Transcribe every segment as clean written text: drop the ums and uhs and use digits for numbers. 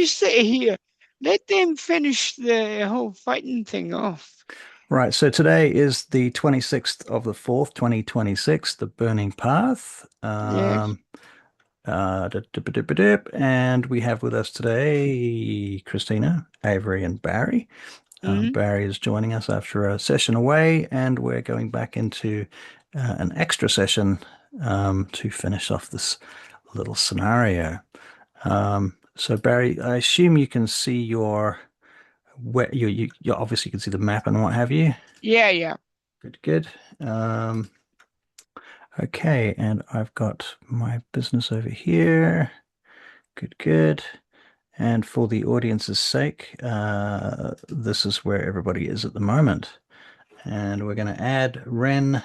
sit here. Let them finish the whole fighting thing off. Right, so today is the 26th of the 4th, 2026, the Burning Path. Yes. And we have with us today Christina, Avery, and Barry. Mm-hmm. Barry is joining us after a session away, and we're going back into an extra session to finish off this little scenario. So Barry, I assume you can see your where you obviously can see the map and what have you. Yeah, yeah. Good, good. Um, okay, and I've got my business over here. Good, good. And for the audience's sake, this is where everybody is at the moment. And we're going to add Ren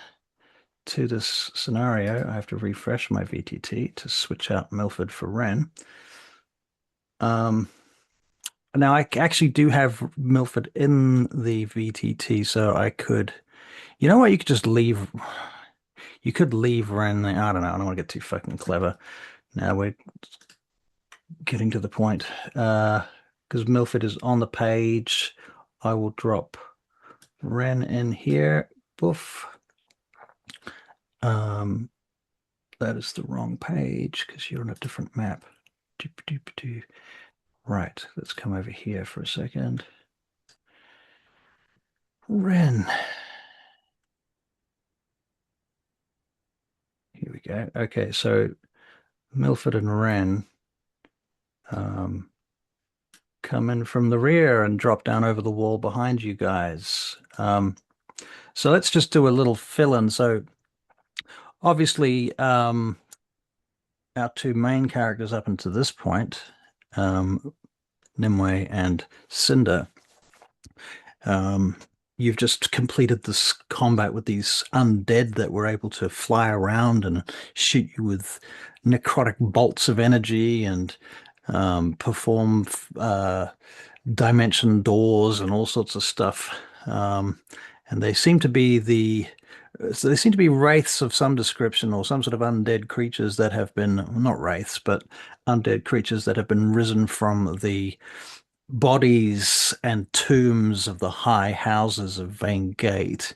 to this scenario. I have to refresh my VTT to switch out Milford for Ren. Um, Now I actually do have Milford in the VTT, so I could, you know what, you could just leave. You could leave Ren there. I don't know. I don't want to get too fucking clever. Now we're getting to the point. Because Milford is on the page, I will drop Ren in here. Boof. Um, that is the wrong page because you're on a different map. Doop, doop, doop. Right, let's come over here for a second. Ren. Here we go. Okay, so Milford and Ren um, come in from the rear and drop down over the wall behind you guys. So let's just do a little fill-in. So obviously, our two main characters up until this point, Nimue and Cinder, um, you've just completed this combat with these undead that were able to fly around and shoot you with necrotic bolts of energy and perform dimension doors and all sorts of stuff. And they seem to be they seem to be wraiths of some description or some sort of undead creatures that have been, not wraiths, but undead creatures that have been risen from the bodies and tombs of the high houses of Vane Gate,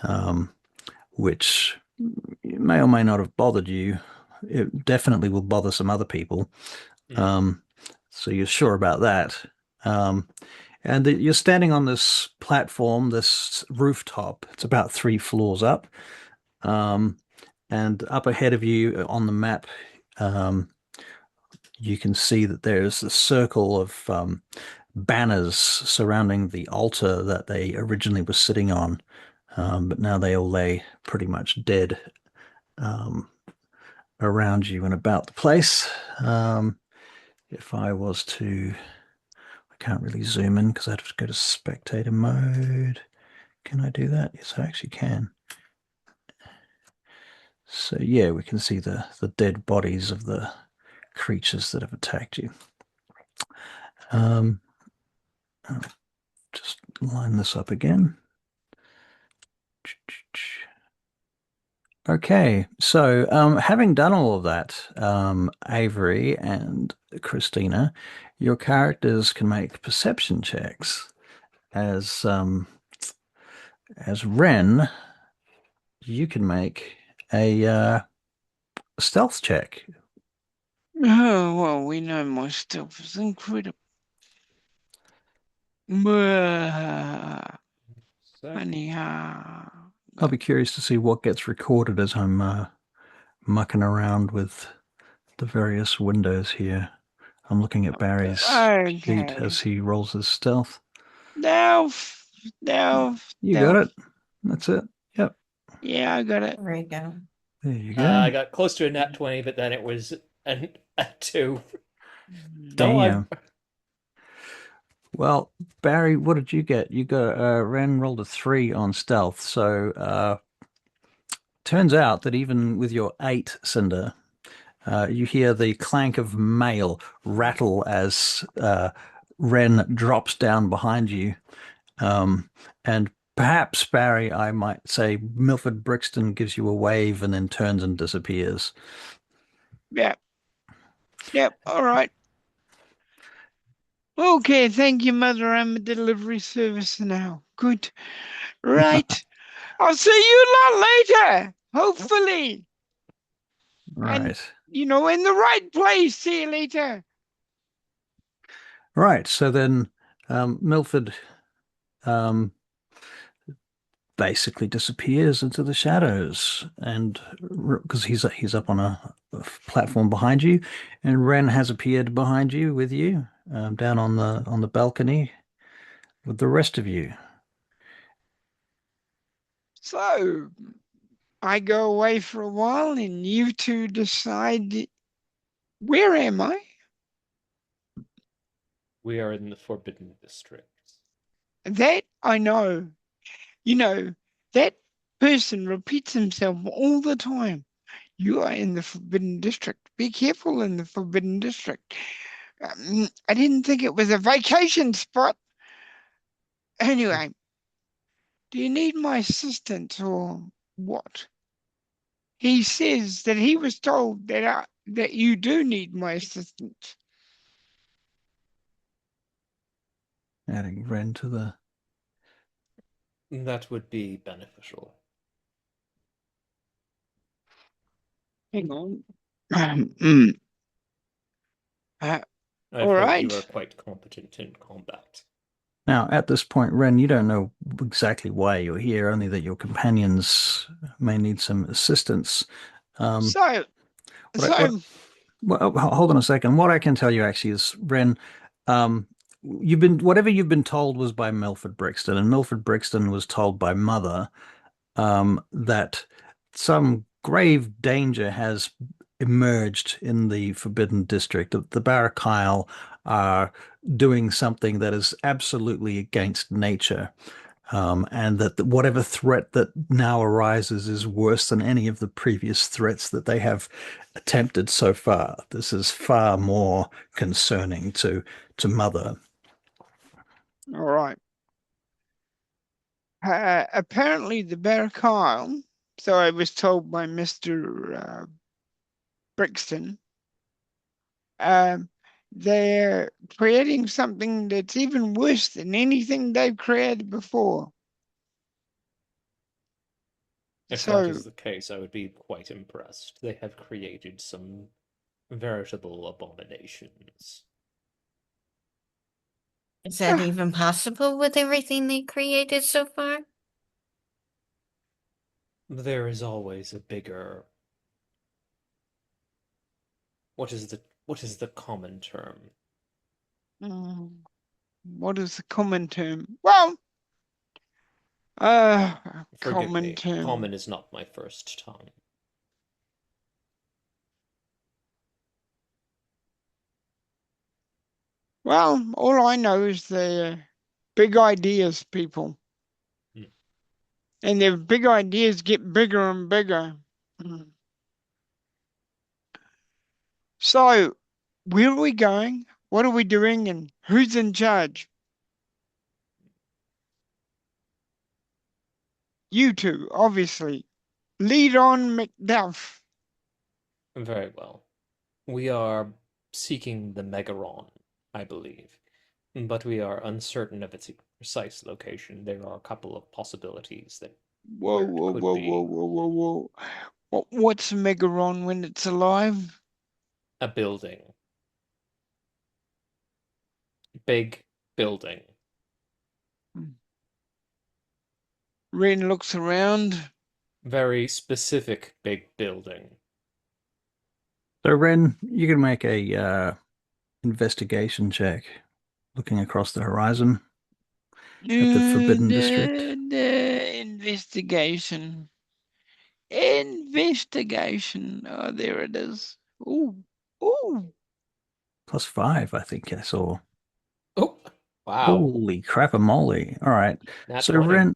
um, which may or may not have bothered you. It definitely will bother some other people. Mm. Um, so you're sure about that. Um, and you're standing on this platform, this rooftop. It's about 3 floors up. Um, and up ahead of you on the map, um, you can see that there's a circle of banners surrounding the altar that they originally were sitting on. But now they all lay pretty much dead um, around you and about the place. If I was to, I can't really zoom in because I have to go to spectator mode. Can I do that? Yes, I actually can. So yeah, we can see the dead bodies of the creatures that have attacked you. I'll just line this up again. Okay, so having done all of that, Avery and Christina, your characters can make perception checks. As Ren, you can make a stealth check. Oh, well, we know my stuff is incredible. Mwah. So, Anyhow. I'll be curious to see what gets recorded as I'm mucking around with the various windows here. I'm looking at Barry's sheet Okay. as he rolls his stealth. Now, now, You got now. it. That's it. Yep. Yeah, I got it. There you go. There you I go. got close to a nat 20, but then it was a 2. No, I'm Damn. Well, Barry, what did you get? You got Ren rolled a 3 on stealth. So turns out that even with your 8, Cinder, you hear the clank of mail rattle as Ren drops down behind you. And perhaps, Barry, I might say Milford Brixton gives you a wave and then turns and disappears. Yep. Yep. All right. Okay, thank you, Mother. I'm a delivery service now. Good. Right. I'll see you a lot later. Hopefully. And, Right. in the right place. See you later. Right. So then Milford um, basically disappears into the shadows, and because he's up on a platform behind you, and Ren has appeared behind you with you, down on the balcony with the rest of you. So, I go away for a while and you two decide, where am I? We are in the Forbidden District. That I know. That person repeats himself all the time. You are in the Forbidden District. Be careful in the Forbidden District. I didn't think it was a vacation spot. Anyway, do you need my assistance or what? He says that he was told that you do need my assistance. Adding Ren to the. That would be beneficial. Hang on. Mm, uh, I've all heard you are right. quite competent in combat. Now, at this point, Ren, you don't know exactly why you're here, only that your companions may need some assistance. Um, So, what I, what so Well, hold on a second. What I can tell you actually is, Ren, you've been whatever you've been told was by Milford Brixton, and Milford Brixton was told by Mother that some grave danger has emerged in the Forbidden District. The Barakyle are doing something that is absolutely against nature. And that whatever threat that now arises is worse than any of the previous threats that they have attempted so far. This is far more concerning to Mother. all right. Apparently, the Barakyle, so I was told by Mr. Brixton, um, they're creating something that's even worse than anything they've created before. If that So, is the case, I would be quite impressed. They have created some veritable abominations. Is that even possible with everything they created so far? There is always a bigger. What is the common term? what is the common term? Well, Forgive common me, term. common is not my first tongue. Well, all I know is they're big ideas, people. Hmm. And their big ideas get bigger and bigger. Mm. So, where are we going? What are we doing? And who's in charge? You two, obviously. Lead on, Macduff. Very well. We are seeking the Megaron, I believe, but we are uncertain of its precise location. There are a couple of possibilities that Whoa, where it whoa, could whoa, whoa, be. whoa, whoa, whoa. What's a Megaron when it's alive? A building. Big building. Ren looks around. Very specific big building. So, Ren, you can make a investigation check, looking across the horizon at the Forbidden District. Investigation. Investigation. Oh, there it is. Ooh, ooh. +5, I think I saw. Oh, wow. Holy crap-a-moly. All right. Nat So, 20. Ren,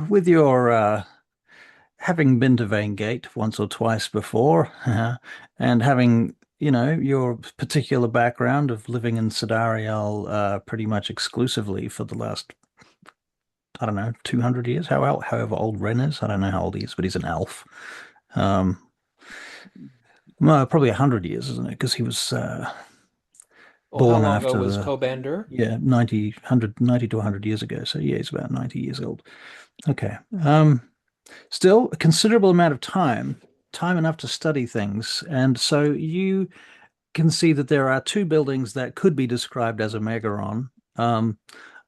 with your having been to Vaingate once or twice before, and having, your particular background of living in Sidariel pretty much exclusively for the last, I don't know, 200 years, however old Ren is. I don't know how old he is, but he's an elf. Um, well, probably 100 years, isn't it? Because he was, Well, how born long ago after was the Kobander? 90 to 100 years ago. So yeah, he's about 90 years old. Okay. Still a considerable amount of time enough to study things. And so you can see that there are two buildings that could be described as a megaron,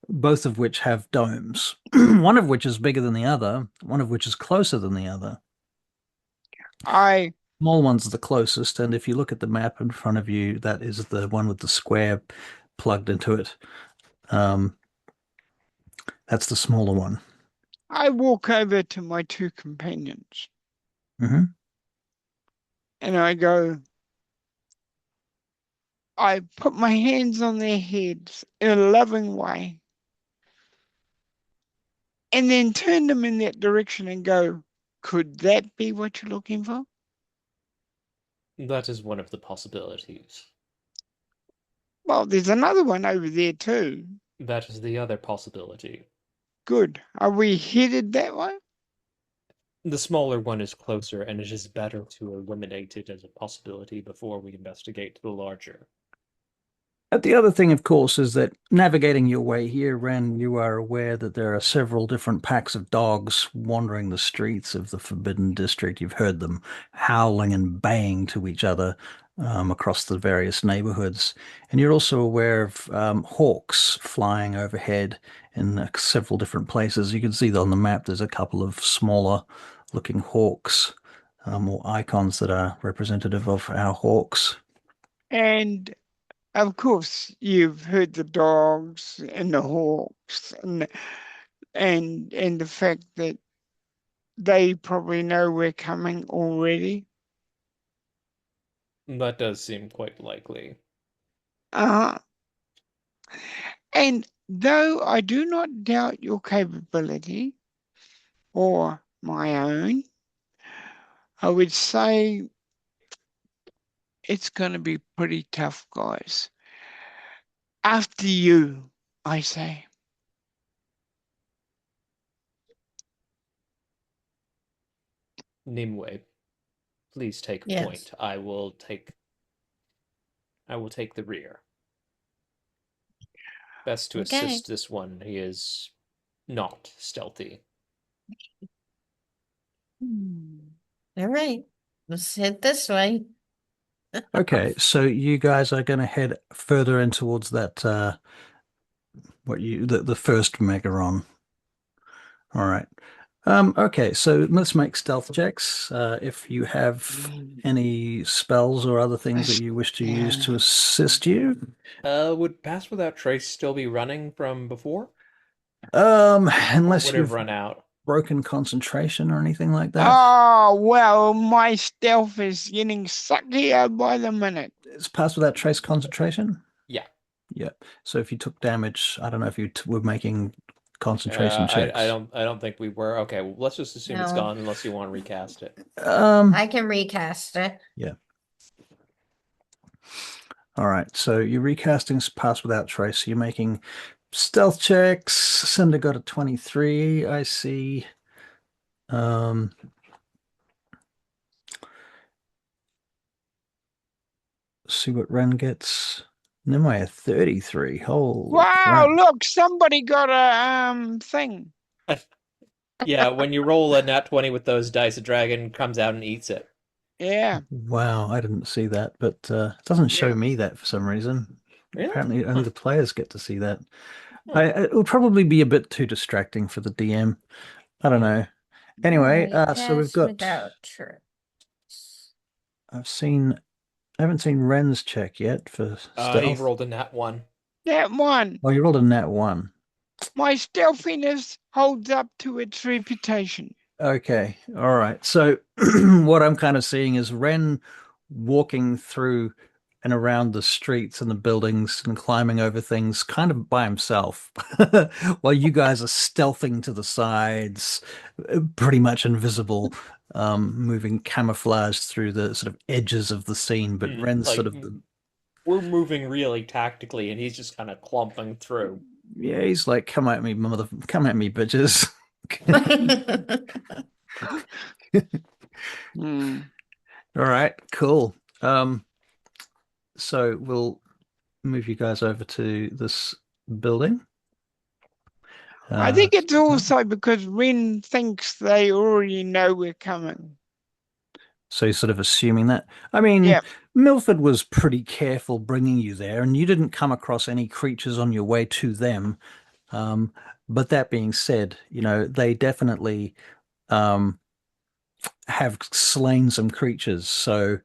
both of which have domes, one of which is bigger than the other, one of which is closer than the other. I Small one's the closest, and if you look at the map in front of you, that is the one with the square plugged into it. That's the smaller one. I walk over to my two companions Hmm. and I put my hands on their heads in a loving way and then turn them in that direction and go, could that be what you're looking for? That is one of the possibilities. Well, there's another one over there too. That is the other possibility. Good. Are we headed that way? The smaller one is closer, and it is better to eliminate it as a possibility before we investigate the larger. The other thing, of course, is that navigating your way here, Ren, you are aware that there are several different packs of dogs wandering the streets of the Forbidden District. You've heard them howling and baying to each other across the various neighborhoods. And you're also aware of hawks flying overhead in several different places. You can see on the map there's a couple of smaller looking hawks or icons that are representative of our hawks. And of course, you've heard the dogs and the hawks and the fact that they probably know we're coming already. That does seem quite likely. Uh-huh. And though I do not doubt your capability or my own, I would say it's going to be pretty tough, guys. After you, I say. Nimue, please take Yes. point. I will take the rear. Best to Okay. assist this one. He is not stealthy. All right. Let's head this way. Okay, so you guys are going to head further in towards that the first Megaron. All right. Okay, so let's make stealth checks. If you have any spells or other things that you wish to use to assist you. Would Pass Without Trace still be running from before? Unless Would have you've run out. broken concentration or anything like that. Oh, well, my stealth is getting suckier by the minute. It's Pass Without Trace concentration? Yeah. Yeah. So if you took damage, I don't know if you were making concentration checks. I don't think we were. Okay, well, let's just assume it's No. gone unless you want to recast it. I can recast it. Yeah. All right. So you're recasting Pass Without Trace. You're making stealth checks. Cinder got a 23. I see. See what Ren gets. Nimue a 33. Holy Wow, crap. look, somebody got a thing. Yeah, when you roll a nat 20 with those dice, a dragon comes out and eats it. Yeah. Wow, I didn't see that, but it doesn't show Yeah. me that for some reason. Really? Apparently, only the players get to see that. Huh. It will probably be a bit too distracting for the DM. I don't know. Anyway, so we've got. Without Trace. I haven't seen Ren's check yet for He stealth. rolled a nat 1. That one. Oh, you rolled a nat 1. My stealthiness holds up to its reputation. Okay, all right. So what I'm kind of seeing is Ren walking through and around the streets and the buildings and climbing over things kind of by himself while you guys are stealthing to the sides, pretty much invisible, moving camouflaged through the sort of edges of the scene. But Ren's like, sort of we're moving really tactically, and he's just kind of clumping through. yeah, he's like, come at me, come at me, bitches. Hmm. All right, cool. So we'll move you guys over to this building. I think it's also because Ren thinks they already know we're coming. So you're sort of assuming that. I mean, Yeah. Milford was pretty careful bringing you there, and you didn't come across any creatures on your way to them. But that being said, they definitely have slain some creatures. So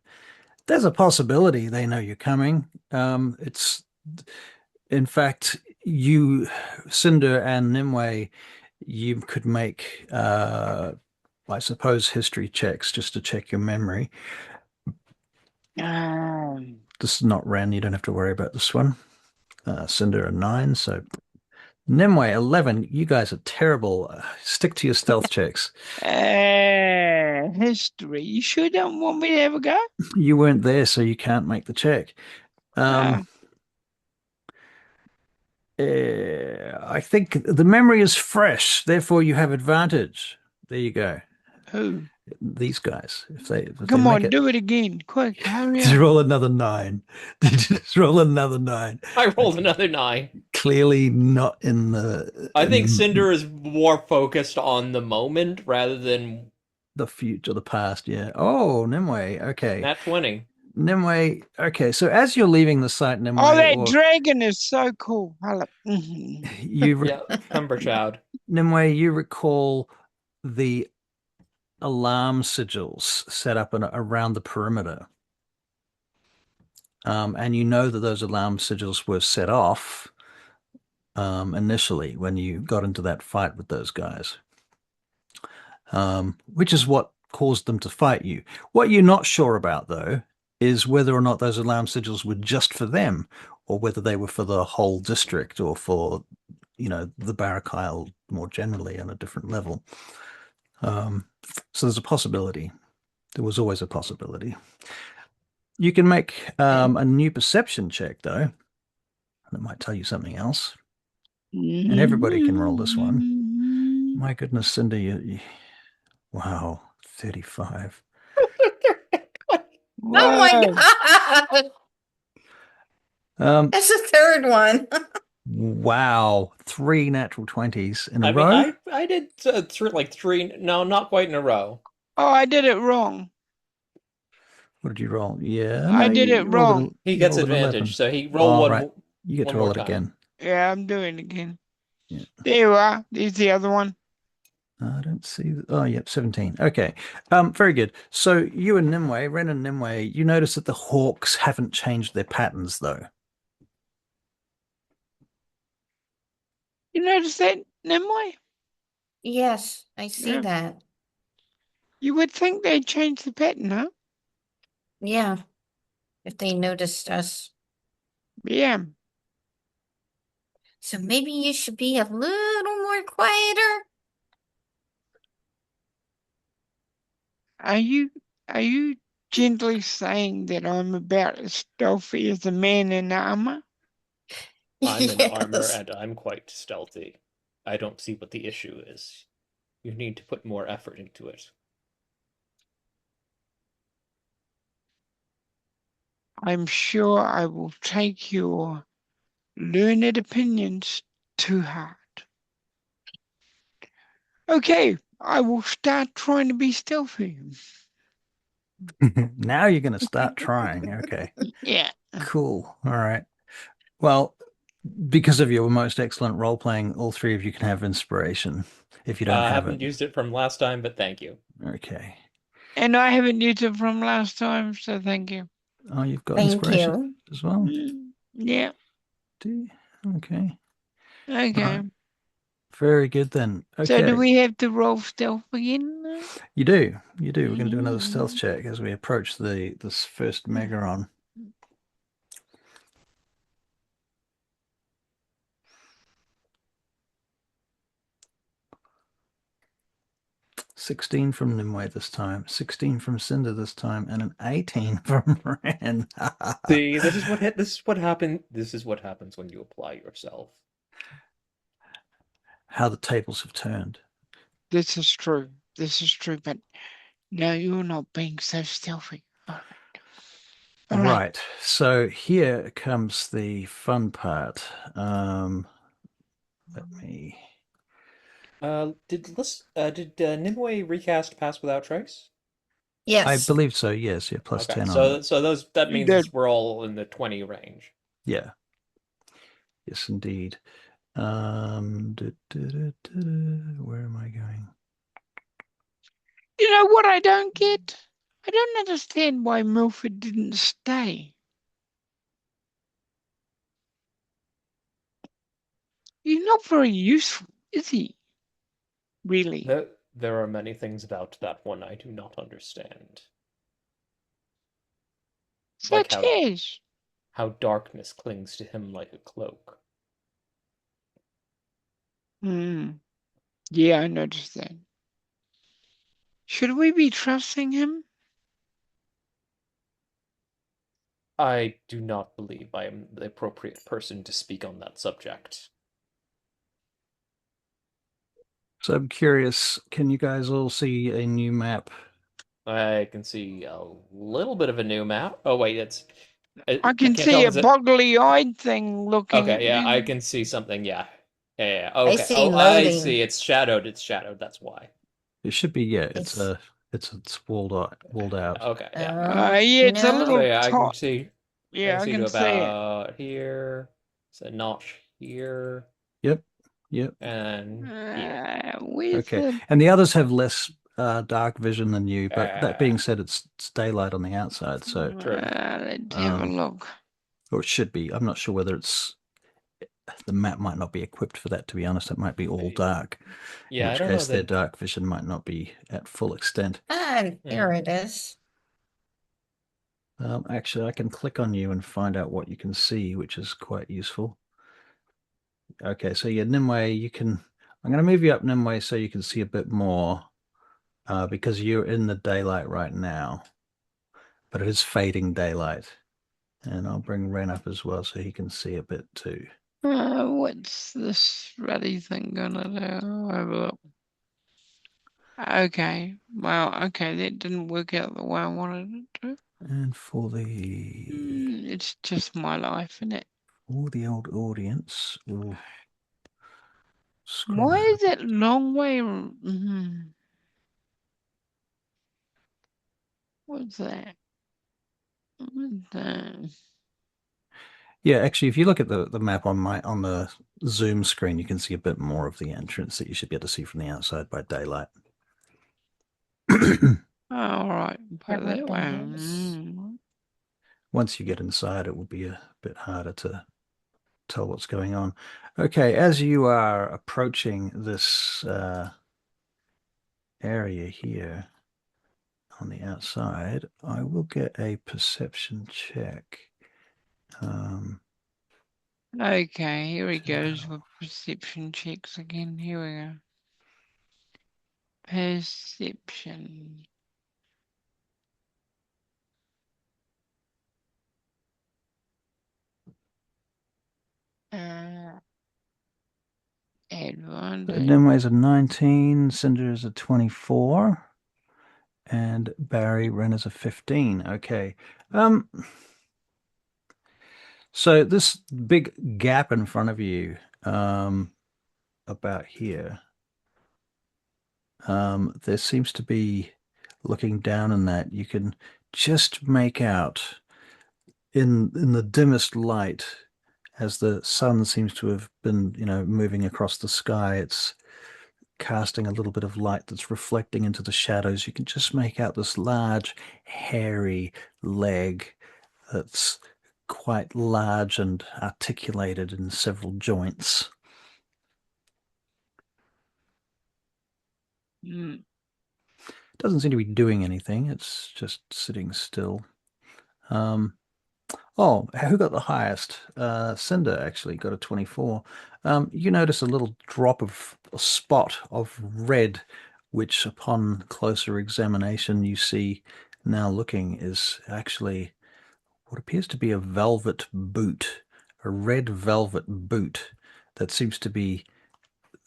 there's a possibility they know you're coming. In fact, you, Cinder and Nimue, you could make, I suppose, history checks just to check your memory. This is not Ren. You don't have to worry about this one. Cinder a 9, so Nimue 11. You guys are terrible. Stick to your stealth checks. History. You sure don't want me to have a go? You weren't there, so you can't make the check. I think the memory is fresh, therefore you have advantage. There you go. Who? These guys. If they Come make on, do it again. Quick, hurry Did you up. roll another 9? Did you just roll another 9? I rolled another 9. Clearly not in the. I think Cinder is more focused on the moment rather than the future, the past. Yeah. Oh, Nimue. Okay. Nat 20. Nimue. Okay. So as you're leaving the site, Nimue, Oh, that dragon is so cool. you Yeah, Cumberchild. Nimue, you recall the alarm sigils set up around the perimeter. And you know that those alarm sigils were set off initially when you got into that fight with those guys, which is what caused them to fight you. What you're not sure about, though, is whether or not those alarm sigils were just for them or whether they were for the whole district or for, the Barrack Isle more generally on a different level. So there's a possibility. There was always a possibility. You can make a new perception check, though. That might tell you something else. And everybody can roll this one. My goodness, Cinder, wow, 35. Whoa. Oh my god! That's the third one. Wow, 3 natural 20s in a row? Mean, I did 3, no, not quite in a row. Oh, I did it wrong. What did you roll? Yeah, I did it wrong. He gets advantage, so he rolled one. Right. You get to roll it again. Yeah, I'm doing it again. Yeah. There you are. There's the other one. I don't see. Oh, yep, 17. Okay. Very good. So you and Nimue, Ren and Nimue, you notice that the hawks haven't changed their patterns, though. You notice that, Nimue? Yes, I see that. You would think they'd change the pattern, huh? Yeah, if they noticed us. Yeah. So maybe you should be a little more quieter. Are you gently saying that I'm about as stealthy as a man in armor? I'm in armor and I'm quite stealthy. I don't see what the issue is. You need to put more effort into it. I'm sure I will take your learned opinions to heart. Okay, I will start trying to be stealthy. Now you're going to start trying. Okay. Yeah. Cool. All right. Well, because of your most excellent role playing, all three of you can have inspiration. If you don't have it. I haven't used it from last time, but thank you. Okay. And I haven't used it from last time, so thank you. Oh, you've got inspiration as well? Yeah. Okay. Okay. Right. Very good then. Okay. So do we have to roll stealth again? You do. We're going to do another stealth check as we approach this first Megaron. $16 from Nimue this time, 16 from Cinder this time, and an 18 from Ren. See, this is what happens when you apply yourself. How the tables have turned. This is true, but now you're not being so stealthy. All right. All right. Right. So here comes the fun part. Let me. Did Nimue recast Pass Without Trace? I Yes. believe so. Yes. Yeah. Plus Okay, 10 on it. so that You means did. we're all in the 20 range. Yeah. Yes, indeed. Where am I going? You know what I don't get? I don't understand why Milford didn't stay. He's not very useful, is he? Really? There are many things about that one I do not understand. Like Such as. how darkness clings to him like a cloak. Yeah, I noticed that. Should we be trusting him? I do not believe I am the appropriate person to speak on that subject. So I'm curious, can you guys all see a new map? I can see a little bit of a new map. Oh wait, I can can't tell see if a it's a... boggly-eyed thing looking at Okay, yeah, I me. can see something. Yeah, yeah. I Okay. see Oh, I loading. see. It's shadowed. It's shadowed. That's why. It should be, yeah, It's it's walled out. Okay. Yeah. Yeah, it's a no. So little yeah, tot. I can Yeah, I see to can see it. about here. It's a notch here Yep. Yep. and here. Where's Okay. the... And the others have less dark vision than you, but that Uh, being said, it's daylight on the outside, so True. Let's have a look. or it should be. I'm not sure whether the map might not be equipped for that, to be honest. It might be all dark. In Yeah, I which don't know case their that. dark vision might not be at full extent. Here it is. Actually, I can click on you and find out what you can see, which is quite useful. Okay, so yeah, Nimue, you can. I'm going to move you up, Nimue, so you can see a bit more, because you're in the daylight right now, but it is fading daylight. And I'll bring Ren up as well so he can see a bit too. What's this ruddy thing gonna do? I'll have a look. Okay, well, okay, that didn't work out the way I wanted it to. And for the It's just my life, isn't it? old audience, we'll scroll Why out. is that long way? What's that? What's that? Yeah, actually, if you look at the map on the Zoom screen, you can see a bit more of the entrance that you should be able to see from the outside by daylight. Oh, all right, put it that way. Everything Once you get inside, it will be a bit harder to tell what's going on. Okay, as you are approaching this area here on the outside, I will get a perception check. Okay, here he goes with perception checks again. Here we go. Perception. Advantage. Nimue a 19, Cinder is a 24, and Barry Ren is a 15. Okay. So this big gap in front of you, about here, there seems to be, looking down in that, you can just make out in the dimmest light, as the sun seems to have been, moving across the sky, it's casting a little bit of light that's reflecting into the shadows. You can just make out this large, hairy leg that's quite large and articulated in several joints. Doesn't seem to be doing anything. It's just sitting still. Oh, who got the highest? Cinder actually got a 24. You notice a little drop of a spot of red, which upon closer examination you see now looking is actually what appears to be a velvet boot, a red velvet boot that seems to be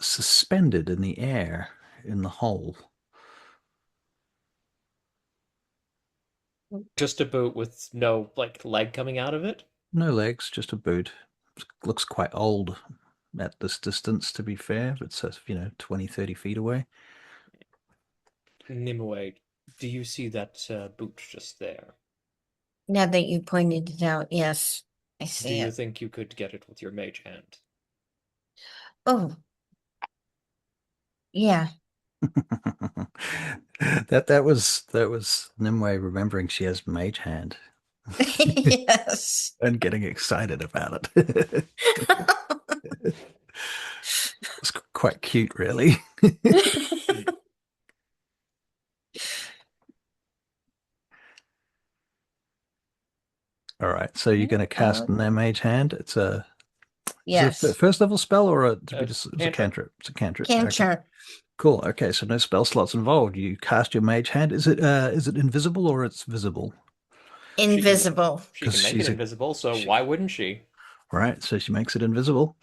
suspended in the air in the hole. Just a boot with no leg coming out of it. No legs, just a boot. Looks quite old at this distance, to be fair. It's 20, 30 feet away. Nimue, do you see that boot just there? Now that you pointed it out, yes, I Do see you it. think you could get it with your mage hand? Oh, yeah. that was Nimue remembering she has mage hand Yes. and getting excited about it. It's quite cute, really. All right, so you're going to cast their mage hand. Is it Yes. a first level spell or it's a Cantrip. cantrip? It's a cantrip. Cantrip. Okay. Cool. Okay, so no spell slots involved. You cast your mage hand. Is it invisible or it's visible? Invisible. She can make it invisible, so why wouldn't she? Right, so she makes it invisible.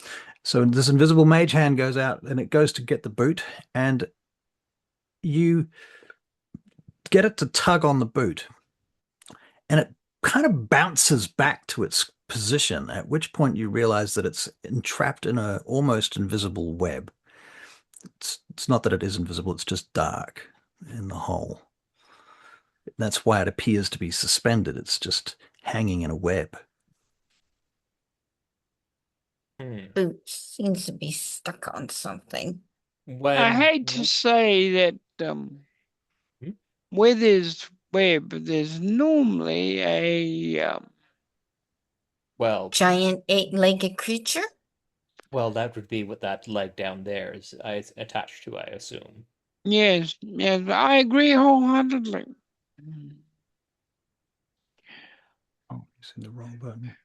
So this invisible mage hand goes out and it goes to get the boot, and you get it to tug on the boot, and it kind of bounces back to its position, at which point you realize that it's entrapped in a almost invisible web. It's not that it is invisible, it's just dark in the hole. That's why it appears to be suspended. It's just hanging in a web. Boot seems to be stuck on something. I hate to say that where there's web, there's normally a giant 8-legged creature? Well, that would be what that leg down there is attached to, I assume. yes, I agree wholeheartedly. Oh, using the wrong button.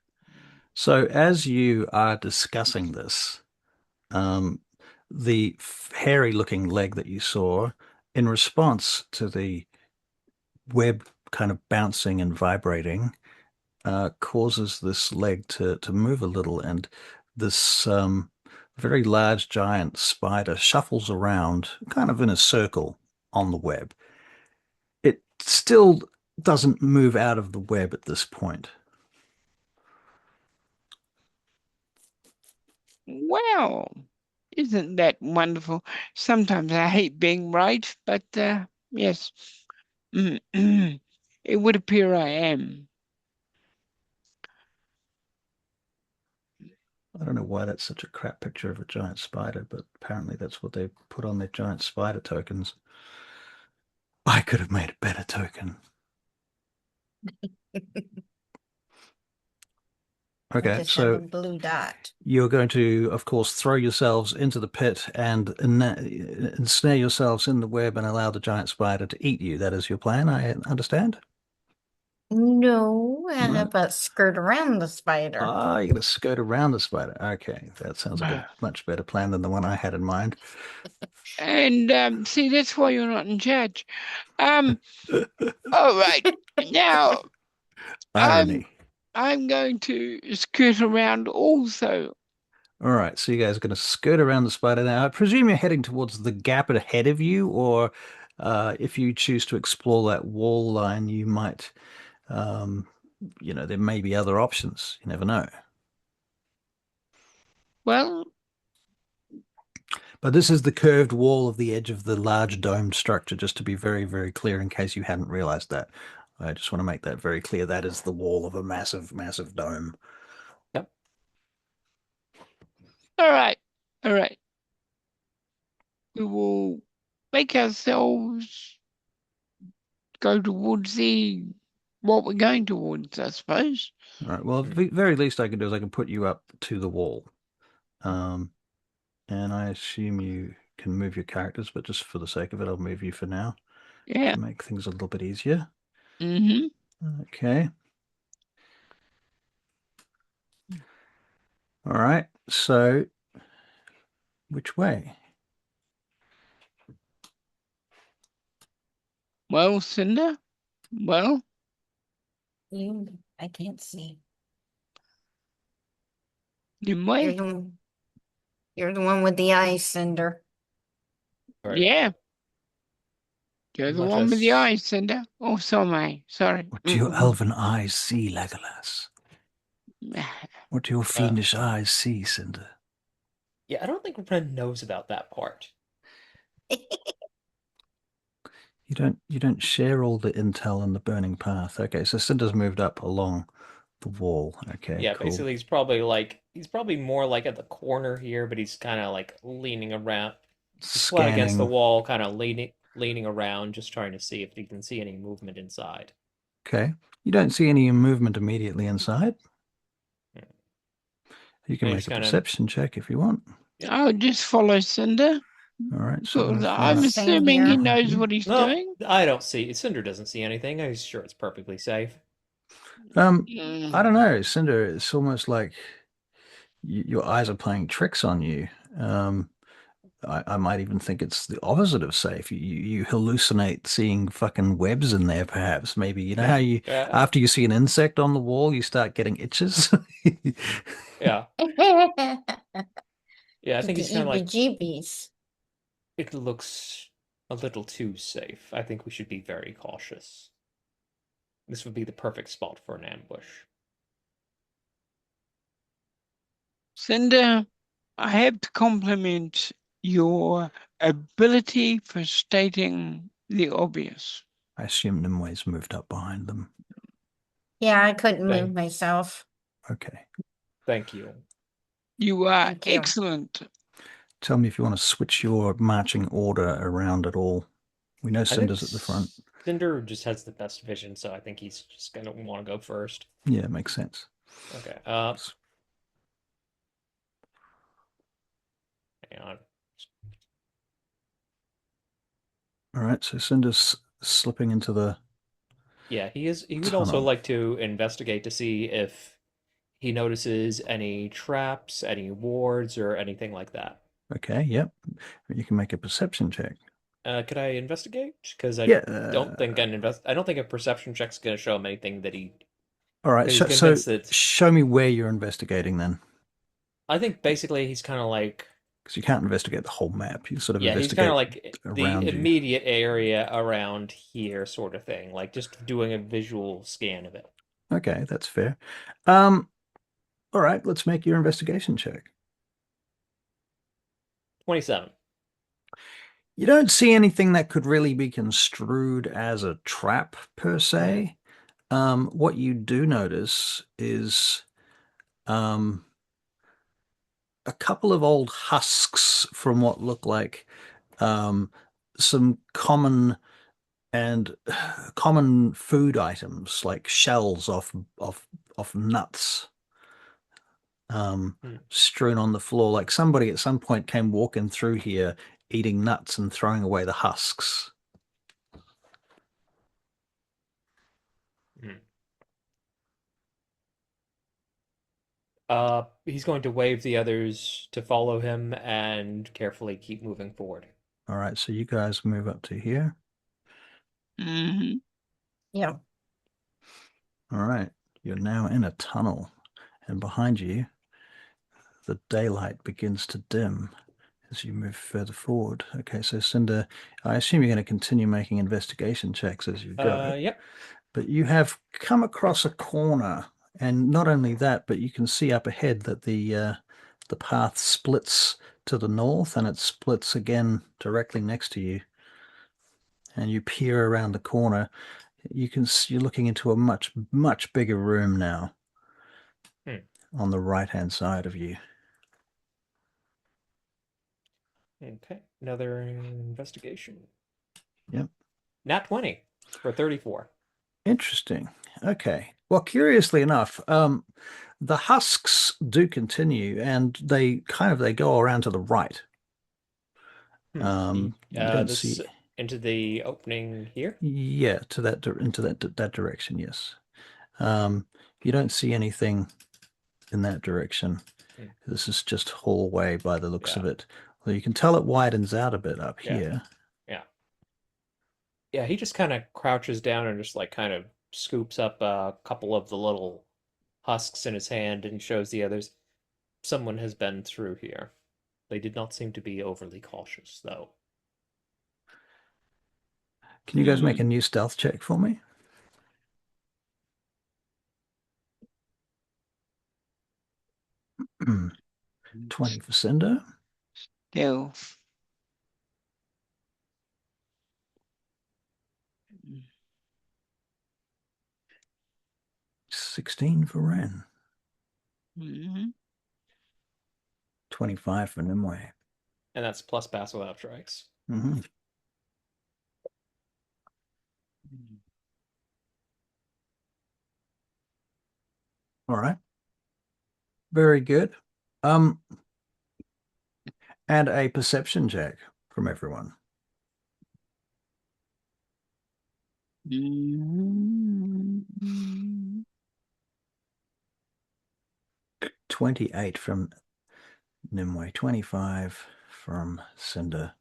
So as you are discussing this, the hairy-looking leg that you saw, in response to the web kind of bouncing and vibrating, causes this leg to move a little, and this very large giant spider shuffles around kind of in a circle on the web. It still doesn't move out of the web at this point. Well, isn't that wonderful? Sometimes I hate being right, but yes, it would appear I am. I don't know why that's such a crap picture of a giant spider, but apparently that's what they put on their giant spider tokens. I could have made a better token. Okay, Just so have a blue dot. you're going to, of course, throw yourselves into the pit and ensnare yourselves in the web and allow the giant spider to eat you. That is your plan, I understand? No, how No? about skirt around the spider? Ah, you're going to skirt around the spider. Okay, that sounds like a much better plan than the one I had in mind. And see, that's why you're not in charge. All right, now Irony. I'm going to skirt around also. All right, so you guys are going to skirt around the spider now. I presume you're heading towards the gap ahead of you, or if you choose to explore that wall line, you might, there may be other options. You never know. Well, but this is the curved wall of the edge of the large domed structure, just to be very, very clear in case you hadn't realized that. I just want to make that very clear. That is the wall of a massive, massive dome. Yep. All right. We will make ourselves go towards what we're going towards, I suppose. All right. Well, the very least I can do is I can put you up to the wall. And I assume you can move your characters, but just for the sake of it, I'll move you for now. Yeah. To make things a little bit easier. Mm-hmm. Okay. All right. So, which way? Well, Cinder. Well, I can't see. Nimue. You're the one with the eyes, Cinder. Right. Yeah. You're the Much one with the as- eyes, Cinder. Oh, so am I. Sorry. What do your elven eyes see, Legolas? What do your fiendish eyes see, Cinder? Yeah, I don't think Ren knows about that part. You don't share all the intel on the burning path. Okay, so Cinder's moved up along the wall. Okay, Yeah, cool. basically he's probably more like at the corner here, but he's kind of like leaning around. He's flat against the Scanning. wall, kind of leaning around, just trying to see if he can see any movement inside. Okay. You don't see any movement immediately inside. You can And make he's a kind of perception check if you want. I'll just follow Cinder. All right. So Because if, I'm Same assuming he here. knows what he's no, doing. I don't see. Cinder doesn't see anything. I'm sure it's perfectly safe. I don't know, Cinder. It's almost like your eyes are playing tricks on you. I might even think it's the opposite of safe. You hallucinate seeing fucking webs in there, perhaps. Maybe you know how you Yeah, after you see an insect on the wall, you start getting itches. yeah, yeah. I Get think the he's kind of like EBGBs. it looks a little too safe. I think we should be very cautious. This would be the perfect spot for an ambush. Cinder, I have to compliment your ability for stating the obvious. I assume Nimue's moved up behind them. Yeah, I couldn't move Thank- myself. Okay. Thank you. You are Thank you. excellent. Tell me if you want to switch your marching order around at all. We know I think Cinder's at the front. Cinder just has the best vision, so I think he's just gonna want to go first. Yeah, it makes sense. Okay. Hang on. All right, so Cinder's slipping into the Yeah, he is. He would also tunnel. like to investigate to see if he notices any traps, any wards, or anything like that. Okay, yep. You can make a perception check. Could I investigate? Because Yeah. I don't think a perception check's gonna show him anything that he. All right. That he's So convinced that. show me where you're investigating then, I think basically he's kind of like. because you can't investigate the whole map. You sort of Yeah, he's kind investigate of like the around you. immediate area around here, sort of thing. Like just doing a visual scan of it. Okay, that's fair. All right. Let's make your investigation check. 27. You don't see anything that could really be construed as a trap per se. What you do notice is a couple of old husks from what look like some common food items like shells off nuts strewn on the floor. Like somebody at some point came walking through here eating nuts and throwing away the husks. He's going to wave the others to follow him and carefully keep moving forward. All right, so you guys move up to here. Mm-hmm. Yeah. All right, you're now in a tunnel, and behind you, the daylight begins to dim as you move further forward. Okay, so Cinder, I assume you're going to continue making investigation checks as you go. Yep. But you have come across a corner, and not only that, but you can see up ahead that the path splits to the north, and it splits again directly next to you. And you peer around the corner. You're looking into a much bigger room now. On the right-hand side of you. Okay, another investigation. Yep. Nat 20 for 34. Interesting. Okay. Well, curiously enough, the husks do continue, and they go around to the right. You don't see into the opening here. Yeah, to that direction. Yes. You don't see anything in that direction. This is just hallway by the looks of it. Well, you can tell it widens out a bit up here. Yeah, he just kind of crouches down and just like kind of scoops up a couple of the little husks in his hand and shows the others. Someone has been through here. They did not seem to be overly cautious, though. Can you guys make a new stealth check for me? Hmm. 20 for Cinder. Still. 16 for Ren. Mm-hmm. 25 for Nimue. And that's plus passive outstrikes. Mm-hmm. All right. Very good. And a perception check from everyone. Mm-hmm. 28 from Nimue, 25 from Cinder.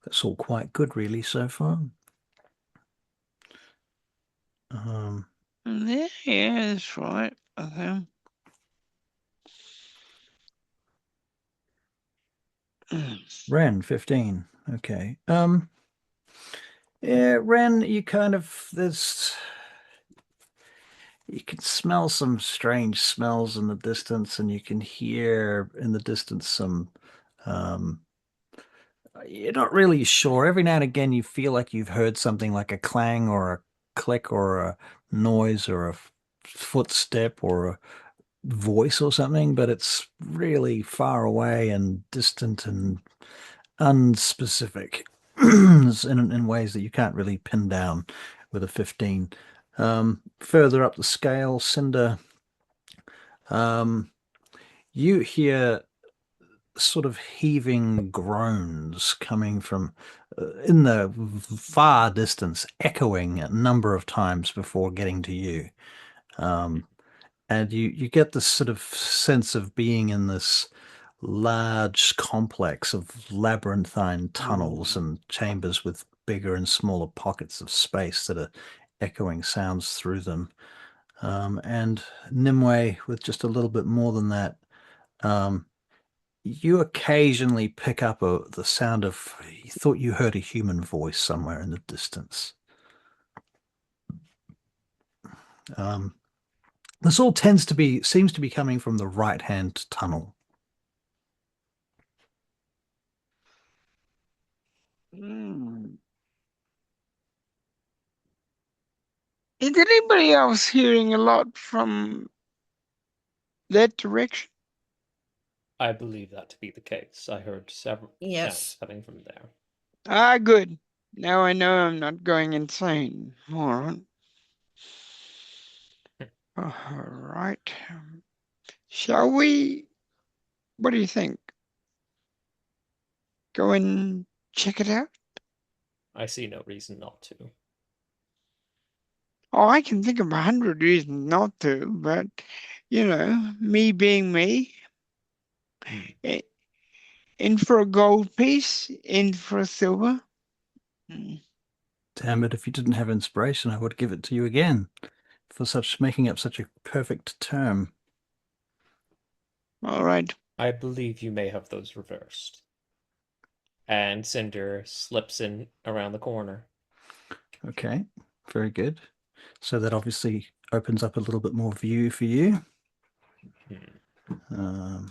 That's all quite good, really, so far. Yeah, that's right. Okay. Ren, 15. Okay. Yeah, Ren, you can smell some strange smells in the distance, and you can hear in the distance some you're not really sure. Every now and again you feel like you've heard something like a clang or a click or a noise or a footstep or a voice or something, but it's really far away and distant and unspecific in ways that you can't really pin down with a 15. Further up the scale, Cinder, you hear sort of heaving groans coming from in the far distance, echoing a number of times before getting to you. And you get this sort of sense of being in this large complex of labyrinthine tunnels and chambers with bigger and smaller pockets of space that are echoing sounds through them. And Nimue, with just a little bit more than that, you occasionally pick up the sound of, you thought you heard a human voice somewhere in the distance. This all seems to be coming from the right-hand tunnel. Is anybody else hearing a lot from that direction? I believe that to be the case. I heard several Yes. sounds coming from there. Ah, good. Now I know I'm not going insane. All right. All right. Shall we? What do you think? Go and check it out? I see no reason not to. Oh, I can think of 100 reasons not to, but, me being me, in for a gold piece, in for a silver. Damn it, if you didn't have inspiration, I would give it to you again for making up such a perfect term. All right. I believe you may have those reversed. And Cinder slips in around the corner. Okay, very good. So that obviously opens up a little bit more view for you. Let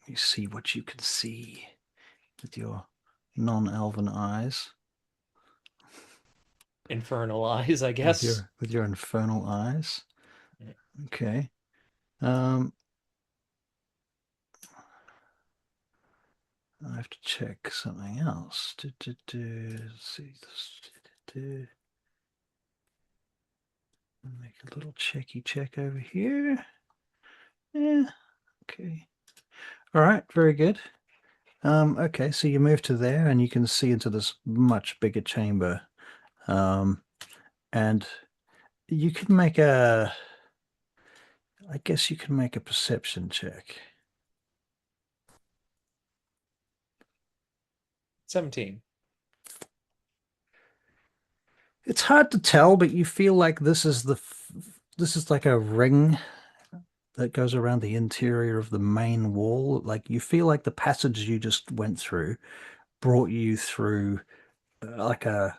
me see what you can see with your non-elven eyes. Infernal eyes, I guess. With your infernal eyes. Okay. I have to check something else. Let's see this. Make a little check over here. Yeah. Okay. All right. Very good. Okay. So you move to there, and you can see into this much bigger chamber. And you can make I guess you can make a perception check. 17. It's hard to tell, but you feel like this is like a ring that goes around the interior of the main wall. Like you feel like the passage you just went through brought you through like a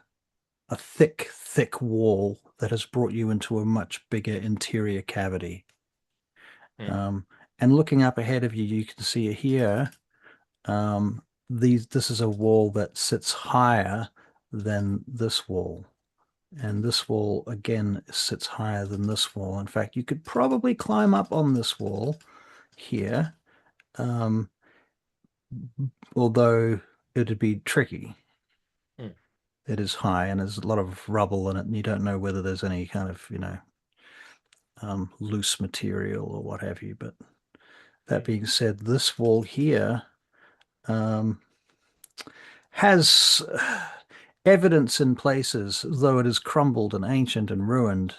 thick wall that has brought you into a much bigger interior cavity. Hmm. And looking up ahead of you, you can see here, this is a wall that sits higher than this wall. And this wall, again, sits higher than this wall. In fact, you could probably climb up on this wall here, although it'd be tricky. Hmm. It is high and there's a lot of rubble in it, and you don't know whether there's any kind of, loose material or what have you. But that being said, this wall here has evidence in places, though it is crumbled and ancient and ruined,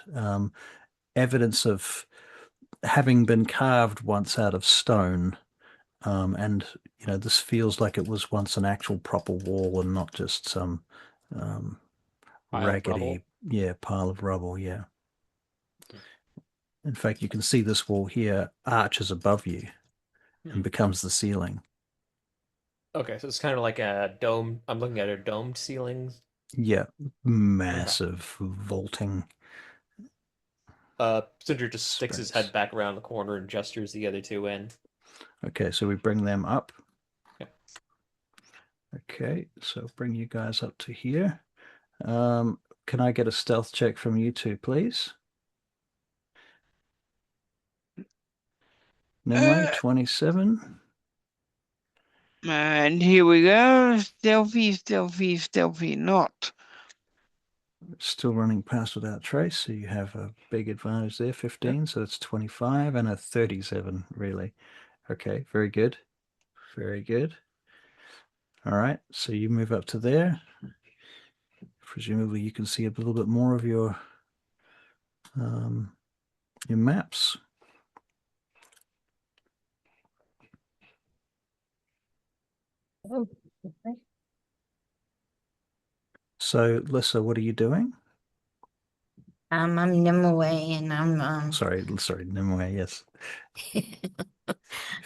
evidence of having been carved once out of stone. And this feels like it was once an actual proper wall and not just some Pile of raggedy, rubble. pile of rubble. Yeah. In fact, you can see this wall here arches above you and becomes the ceiling. Okay, so it's kind of like a dome. I'm looking at a domed ceilings. Yeah, Okay. massive vaulting Cinder just sticks his space. head back around the corner and gestures the other two in. Okay, so we bring them up. Yeah. Okay, so bring you guys up to here. Can I get a stealth check from you two, please? Nimue, 27. And here we go. Stealthy, stealthy, stealthy, not. Still running past without trace, so you have a big advantage there, 15, so that's 25 and a 37, really. Okay, very good. Very good. All right, so you move up to there. Presumably you can see a little bit more of your maps. Oh, okay. So, Lissa, what are you doing? I'm Nimue and Sorry, Nimue, yes. Forgive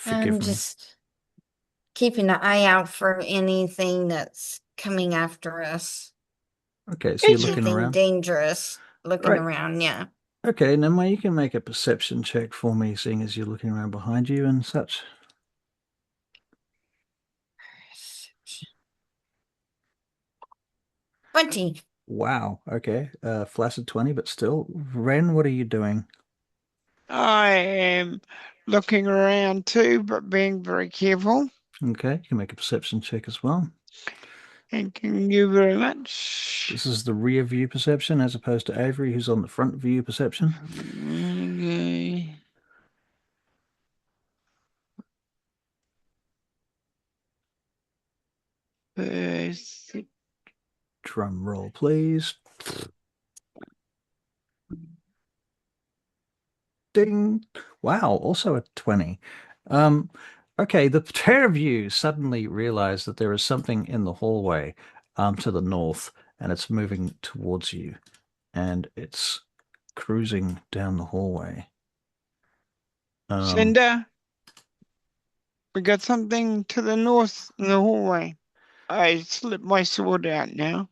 I'm me. just keeping an eye out for anything that's coming after us. Okay, so you're looking Anything around. dangerous. Looking Right. around, yeah. Okay, Nimue, you can make a perception check for me, seeing as you're looking around behind you and such. 20. Wow. Okay. Flaccid 20, but still. Ren, what are you doing? I am looking around too, but being very careful. Okay, you can make a perception check as well. Thank you very much. This is the rear view perception as opposed to Avery, who's on the front view perception. Okay. Drum roll, please. Ding. Wow, also a 20. Okay, the pair of you suddenly realize that there is something in the hallway to the north, and it's moving towards you, and it's cruising down the hallway. Cinder, we got something to the north in the hallway. I slipped my sword out now.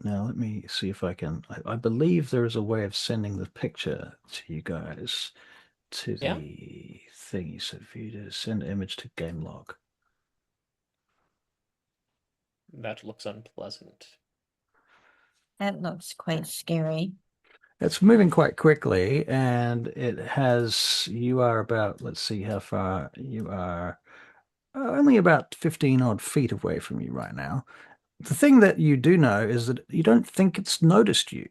Now let me see if I can. I believe there is a way of sending the picture to you guys to Yeah. the thingy. So for you to send image to game log. That looks unpleasant. That looks quite scary. It's moving quite quickly, and you are about, let's see how far you are, only about 15 odd feet away from you right now. The thing that you do know is that you don't think it's noticed you.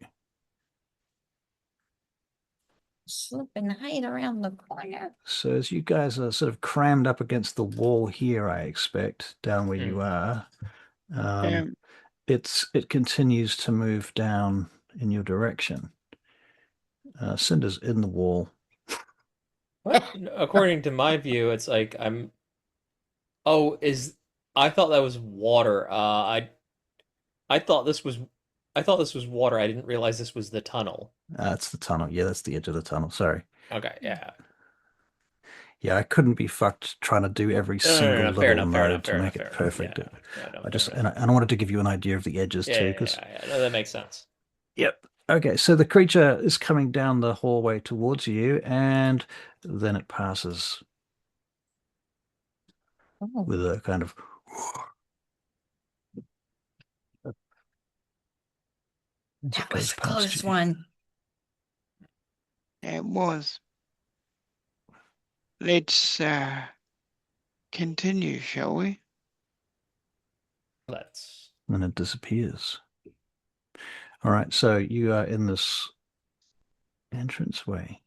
Slip and hide around the corner. So as you guys are sort of crammed up against the wall here, I expect, down where you are, it continues to move down in your direction. Cinder's in the wall. What? According to my view, it's like I'm. Oh, I thought that was water. I thought this was. I thought this was water. I didn't realize this was the tunnel. It's the tunnel. Yeah, that's the edge of the tunnel. Sorry. Okay, yeah. Yeah, I couldn't be fucked trying to do every No, no, no, single no, fair little enough, fair enough, node to fair enough, make fair it enough. Yeah, perfect. yeah, no, I fair just enough. and I wanted to give you an idea of the edges Yeah, too, yeah, because yeah, yeah. No, that makes sense. yep. Okay, so the creature is coming down the hallway towards you, and then it passes Oh, with a kind of as it that goes was a past close you. one. It was. Let's continue, shall we? Let's. And then it disappears. All right, so you are in this entranceway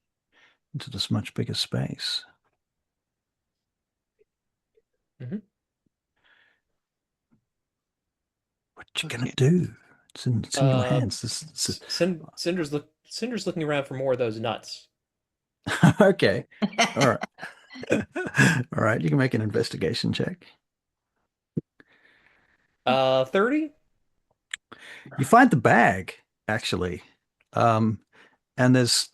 into this much bigger space. Mhm. What you Okay. gonna do? It's in your hands. Cinder's looking around for more of those nuts. Okay. All right. All right. You can make an investigation check. 30? You find the bag, actually. And there's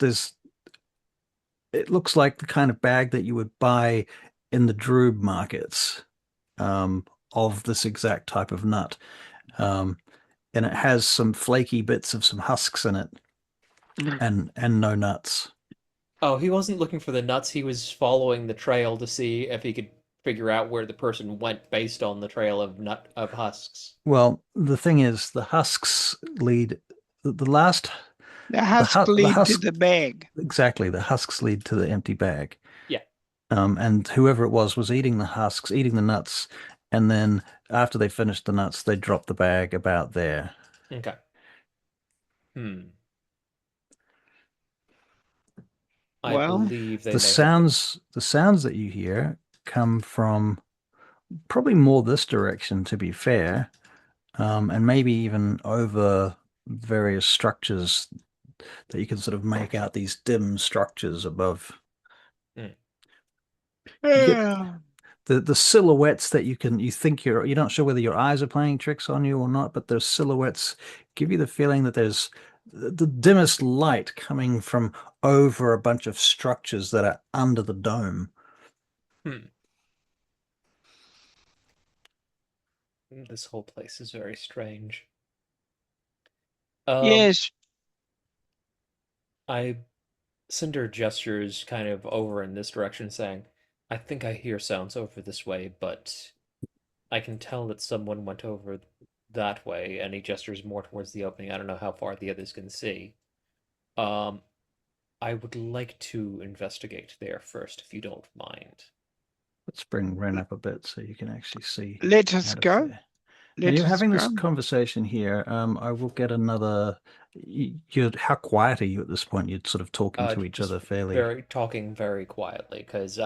it looks like the kind of bag that you would buy in the Droob markets, of this exact type of nut. And it has some flaky bits of some husks in it and no nuts. Oh, he wasn't looking for the nuts. He was following the trail to see if he could figure out where the person went based on the trail of husks. Well, the thing is, the husks lead the last The husk the lead to husk the bag. exactly the husks lead to the empty bag. Yeah. And whoever it was eating the husks, eating the nuts, and then after they finished the nuts, they dropped the bag about there. Okay. Hmm. I Well, believe they The may have been. sounds that you hear come from probably more this direction, to be fair, and maybe even over various structures that you can sort of make out these dim structures above. Hmm. You get yeah. the silhouettes that you think you're not sure whether your eyes are playing tricks on you or not, but those silhouettes give you the feeling that there's the dimmest light coming from over a bunch of structures that are under the dome. Hmm. This whole place is very strange. Um, Yes. I Cinder gestures kind of over in this direction, saying, "I think I hear sounds over this way, but I can tell that someone went over that way." And he gestures more towards the opening. I don't know how far the others can see. Um, I would like to investigate there first, if you don't mind. Let's bring Ren up a bit so you can actually see Let us out of go. there. Now Let you're us having this go. conversation here. I will get another. How quiet are you at this point? You're sort of talking to each Just other fairly. very talking very quietly, because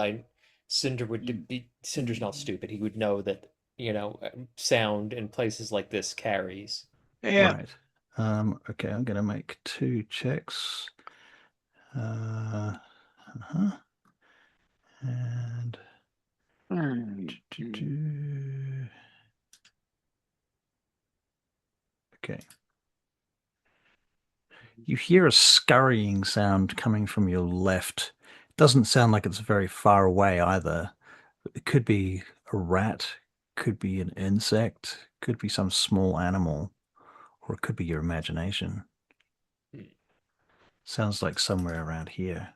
Cinder's not stupid. He would know that, sound in places like this carries. Yeah. Right. Okay, I'm going to make 2 checks. Uh-huh. And okay. You hear a scurrying sound coming from your left. Doesn't sound like it's very far away either. It could be a rat, could be an insect, could be some small animal, or it could be your imagination. Hmm. Sounds like somewhere around here.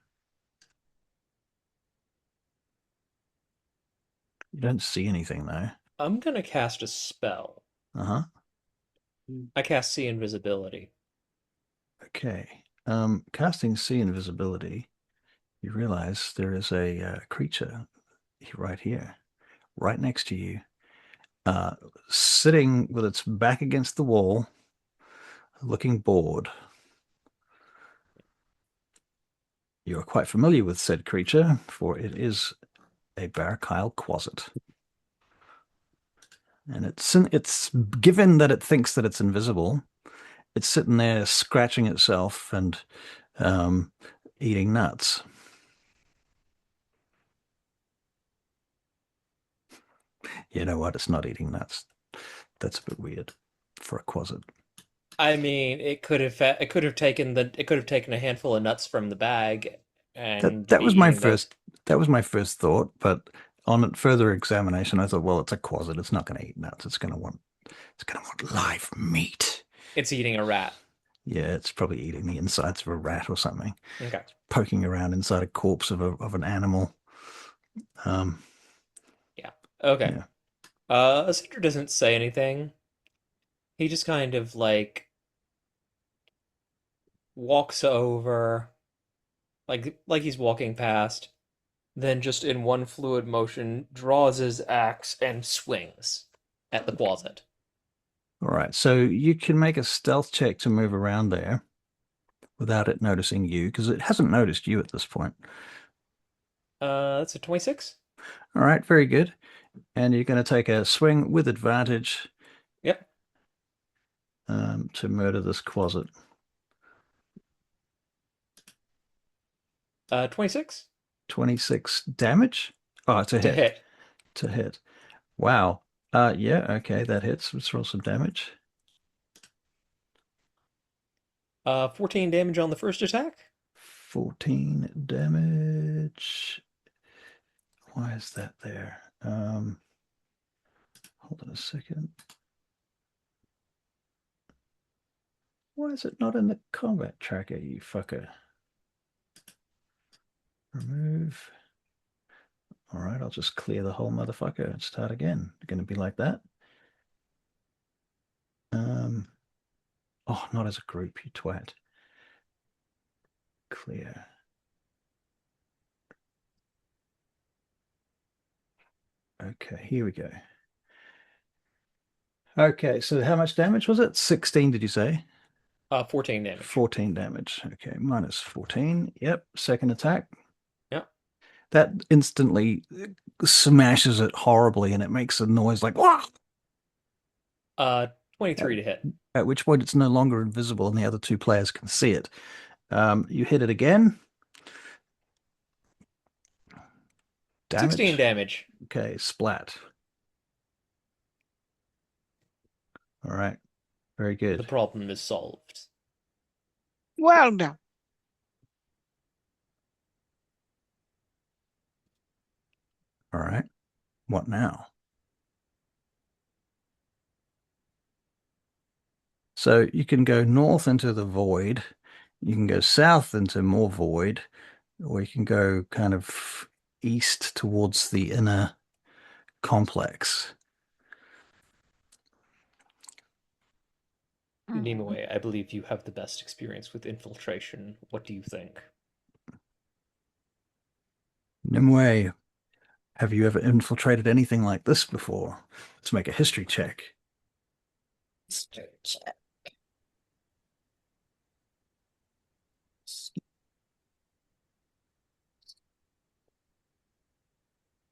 You don't see anything though. I'm gonna cast a spell. Uh-huh. I cast See Invisibility. Okay. Casting See Invisibility, you realize there is a creature right here, right next to you, sitting with its back against the wall, looking bored. You are quite familiar with said creature, for it is a Barakyle Quasit. And it's given that it thinks that it's invisible, it's sitting there scratching itself and um, eating nuts. You know what? It's not eating nuts. That's a bit weird for a Quasit. I mean, it could have taken a handful of nuts from the bag and That be was my eating those. first thought, but on further examination, I thought, well, it's a quasit. It's not going to eat nuts. It's going to want live meat. It's eating a rat. Yeah, it's probably eating the insides of a rat or something, Okay. poking around inside a corpse of an animal. Um, Yeah. Okay. yeah. Cinder doesn't say anything. He just kind of like walks over, like he's walking past, then just in one fluid motion draws his axe and swings at the closet. All right. So you can make a stealth check to move around there without it noticing you, because it hasn't noticed you at this point. That's a 26. All right. Very good. And you're going to take a swing with advantage. Yep. To murder this closet. 26. 26 damage? Oh, it's a To hit. hit. To hit. Wow. Yeah, okay, that hits. Let's roll some damage. 14 damage on the first attack. 14 damage. Why is that there? Hold on a second. Why is it not in the combat tracker, you fucker? Remove. All right, I'll just clear the whole motherfucker and start again. It's going to be like that. Oh, not as a group, you twat. Clear. Okay, here we go. Okay, so how much damage was it? 16, did you say? 14 damage. 14 damage. Okay, minus 14. Yep, second attack. Yep. That instantly smashes it horribly and it makes a noise like, wah! 23 to hit. At which point it's no longer invisible and the other two players can see it. You hit it again. Damage. 16 damage. Okay, splat. All right, very good. The problem is solved. Well done. All right, what now? So you can go north into the void, you can go south into more void, or you can go kind of east towards the inner complex. Nimue, I believe you have the best experience with infiltration. What do you think? Nimue, have you ever infiltrated anything like this before? Let's make a history check.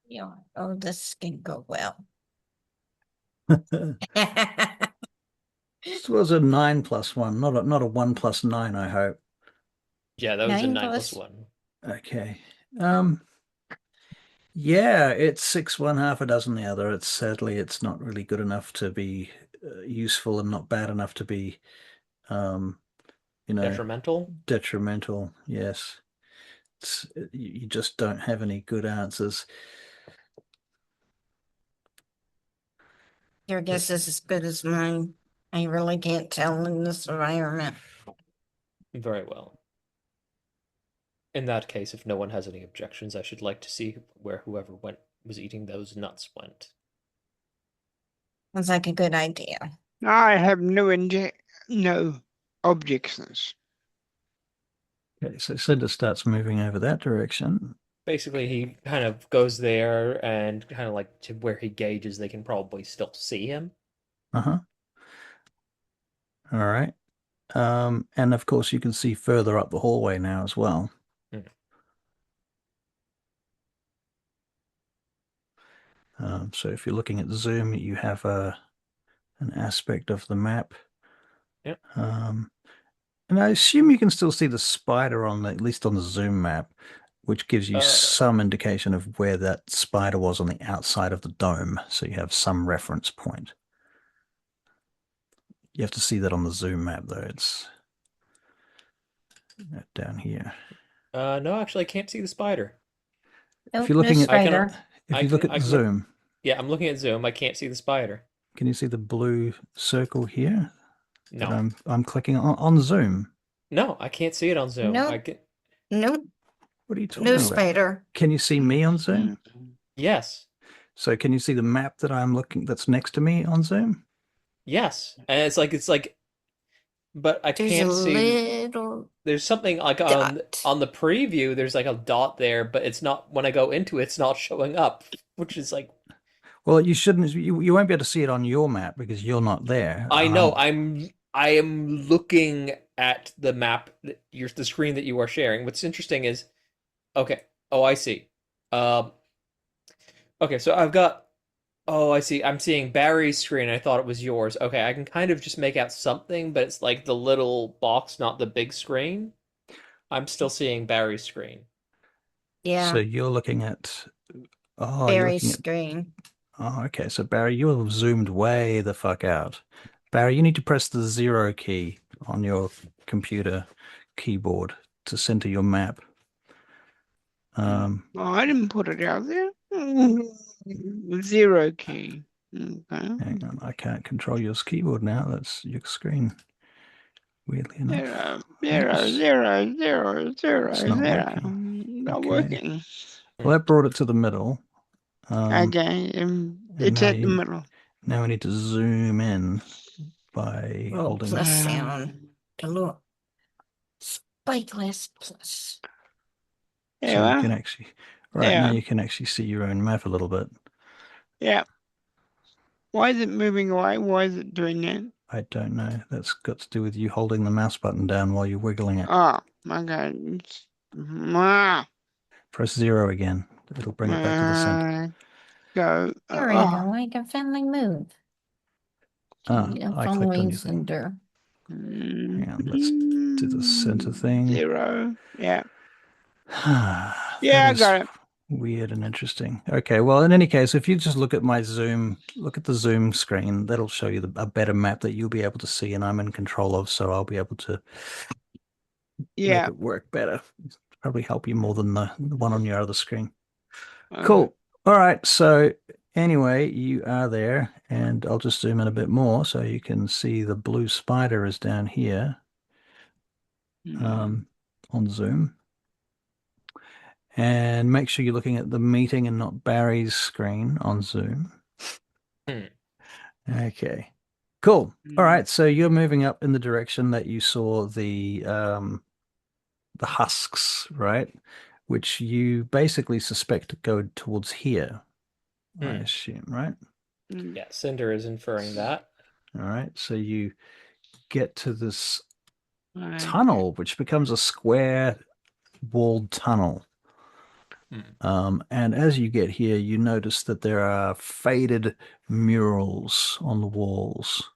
Yeah. Oh, this can go well. This was a 9 plus 1, not a 1 plus 9, I hope. Yeah, that was a 9 9 plus- plus 1. Okay. Yeah, it's 6 one, half a dozen the other. It's sadly it's not really good enough to be useful and not bad enough to be Detrimental? detrimental. Yes. You just don't have any good answers. Your guess is as good as mine. I really can't tell in this environment. Very well. In that case, if no one has any objections, I should like to see where whoever was eating those nuts went. Sounds like a good idea. I have no objections. Okay, so Cinder starts moving over that direction. Basically, he kind of goes there and kind of like to where he gauges they can probably still see him. Uh-huh. All right. And of course you can see further up the hallway now as well. So if you're looking at Zoom, you have an aspect of the map. Yep. And I assume you can still see the spider at least on the Zoom map, which gives you some indication of where that spider was on the outside of the dome. So you have some reference point. You have to see that on the zoom map, though. It's down here. No, actually, I can't see the spider. If you're looking no at, spider. if you look at the zoom, Yeah, I'm looking at zoom. I can't see the spider. can you see the blue circle here that No, I'm clicking on zoom? no, I can't see it on zoom. No. I can. Nope. What are you talking No about? spider. Can you see me on zoom? Yes, So can you see the map that I'm looking that's next to me on zoom? yes, and it's like, but I There's can't a see. little There's something like dot. on the preview. There's like a dot there, but it's not when I go into it. It's not showing up, which is like Well, you shouldn't. You won't be able to see it on your map because you're not there. I know I am looking at the map the screen that you are sharing. What's interesting is okay. Oh, I see. Um, okay, so I've got. Oh, I see. I'm seeing Barry's screen. I thought it was yours. Okay, I can kind of just make out something, but it's like the little box, not the big screen. I'm still seeing Barry's screen. Yeah. So you're looking at. Oh, you're Very looking at. screen. Oh, okay. So Barry, you have zoomed way the fuck out. Barry, you need to press the 0 key on your computer keyboard to center your map. Oh, I didn't put it out there. 0 key. Okay. Hang on, I can't control your keyboard now. That's your screen. Weirdly enough. 0, 0, 0, 0, It's not 0. working. Not Okay. working. Well, that brought it to the middle. Okay, it's now at the middle. Now we need to zoom in by holding. Plus sound. A little spyglass plus. So you can actually, now you can actually see your own map a little bit. Yeah. Why is it moving away? Why is it doing that? I don't know. That's got to do with you holding the mouse button down while you're wiggling it. Oh, my God. Press 0 again. It'll bring it back to the center. Go. There we go. I can finally move. I clicked on your thing. Cinder. Hang on, let's do the center thing. 0. Yeah. Yeah, I got it. Weird and interesting. Okay, well, in any case, if you just look at my zoom, look at the zoom screen, that'll show you a better map that you'll be able to see and I'm in control of, so I'll be able to make it work better. Probably help you more than the one on your other screen. Cool. All right, so anyway, you are there, and I'll just zoom in a bit more so you can see the blue spider is down here on Zoom. And make sure you're looking at the meeting and not Barry's screen on Zoom. Okay, cool. All right, so you're moving up in the direction that you saw the husks, right? Which you basically suspect go towards here, I assume, right? Yeah, Cinder is inferring that. All right, so you get to this tunnel, which becomes a square walled tunnel. And as you get here, you notice that there are faded murals on the walls.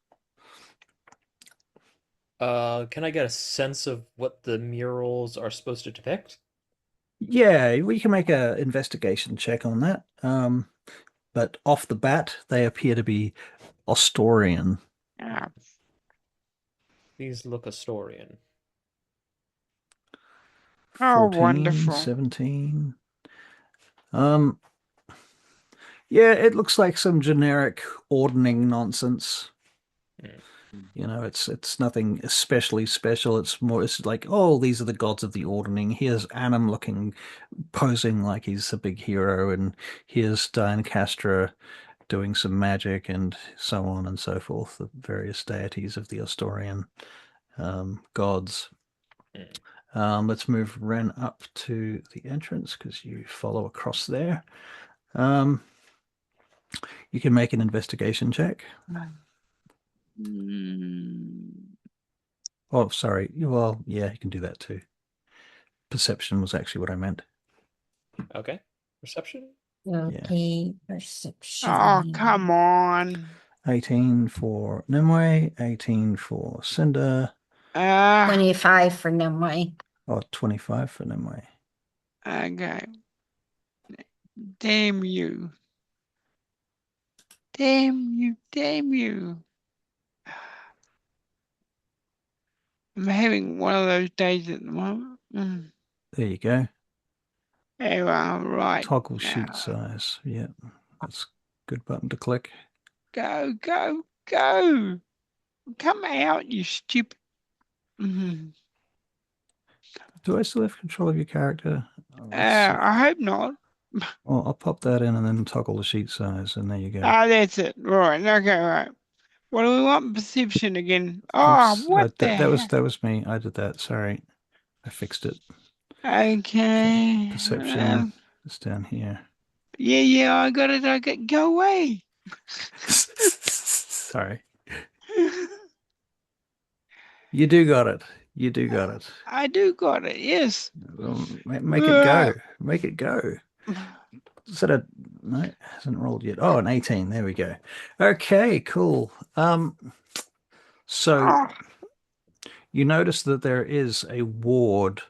Can I get a sense of what the murals are supposed to depict? Yeah, we can make an investigation check on that. But off the bat, they appear to be Ostorian. These look Astorian. Oh, 14, wonderful. 17. Yeah, it looks like some generic ordning nonsense. You know, it's nothing especially special. It's like, oh, these are the gods of the ordning. Here's Annam looking, posing like he's a big hero, and here's Diane Castra doing some magic, and so on and so forth. The various deities of the Ostorian gods. Let's move Ren up to the entrance because you follow across there. You can make an investigation check. Oh, sorry. Well, yeah, you can do that too. Perception was actually what I meant. Okay. Perception? Okay, perception. Oh, come on. 18 for Nimue, 18 for Cinder. 25 for Nimue. Oh, 25 for Nimue. Okay. Damn you. Damn you. Damn you. I'm having one of those days at the moment. There you go. There you are, right. Toggle sheet size. Yeah, that's a good button to click. Go, go, go. Come out, you stupid. Do I still have control of your character? Oh, I hope not. well, I'll pop that in and then toggle the sheet size, and there you go. Ah, that's it. Right, okay, right. What do we want? Perception again. Oh, Oops, what the that hell? was me. I did that. Sorry, I fixed it. Okay. Perception. It's down here. Yeah, I got it. Go away. Sorry. You do got it. You do got it. I do got it, yes. Make it go. Make it go. Is that no, it hasn't rolled yet. Oh, an 18. There we go. Okay, cool. So Ah, you notice that there is a ward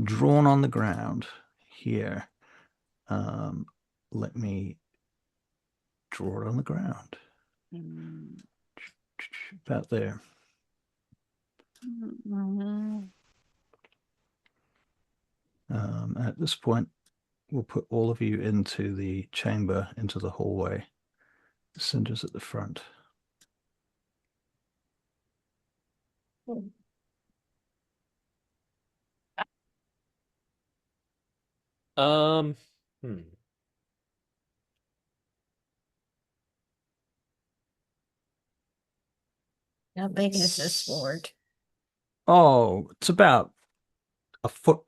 drawn on the ground here. Let me draw it on the ground. About there. At this point, we'll put all of you into the chamber, into the hallway. Cinder's at the front. Hmm. How big is this ward? Oh, it's about a foot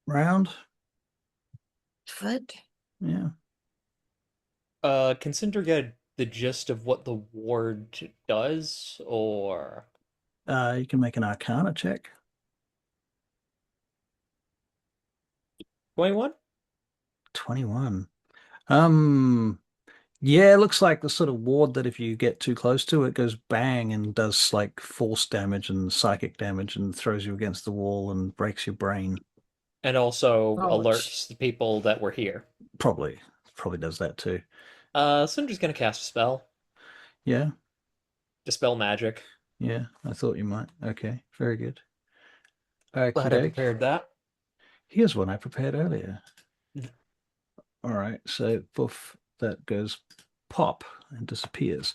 round. Foot? Yeah. Can Cinder get the gist of what the ward does, or You can make an Arcana check. 21? 21. Yeah, it looks like the sort of ward that if you get too close to it goes bang and does like force damage and psychic damage and throws you against the wall and breaks your brain. And also Ouch. alerts the people that we're here. Probably does that too. Cinder's gonna cast a spell. Yeah. Dispel magic. Yeah, I thought you might. Okay, very good. Glad I prepared that. Here's one I prepared earlier. All right, so poof, that goes pop and disappears.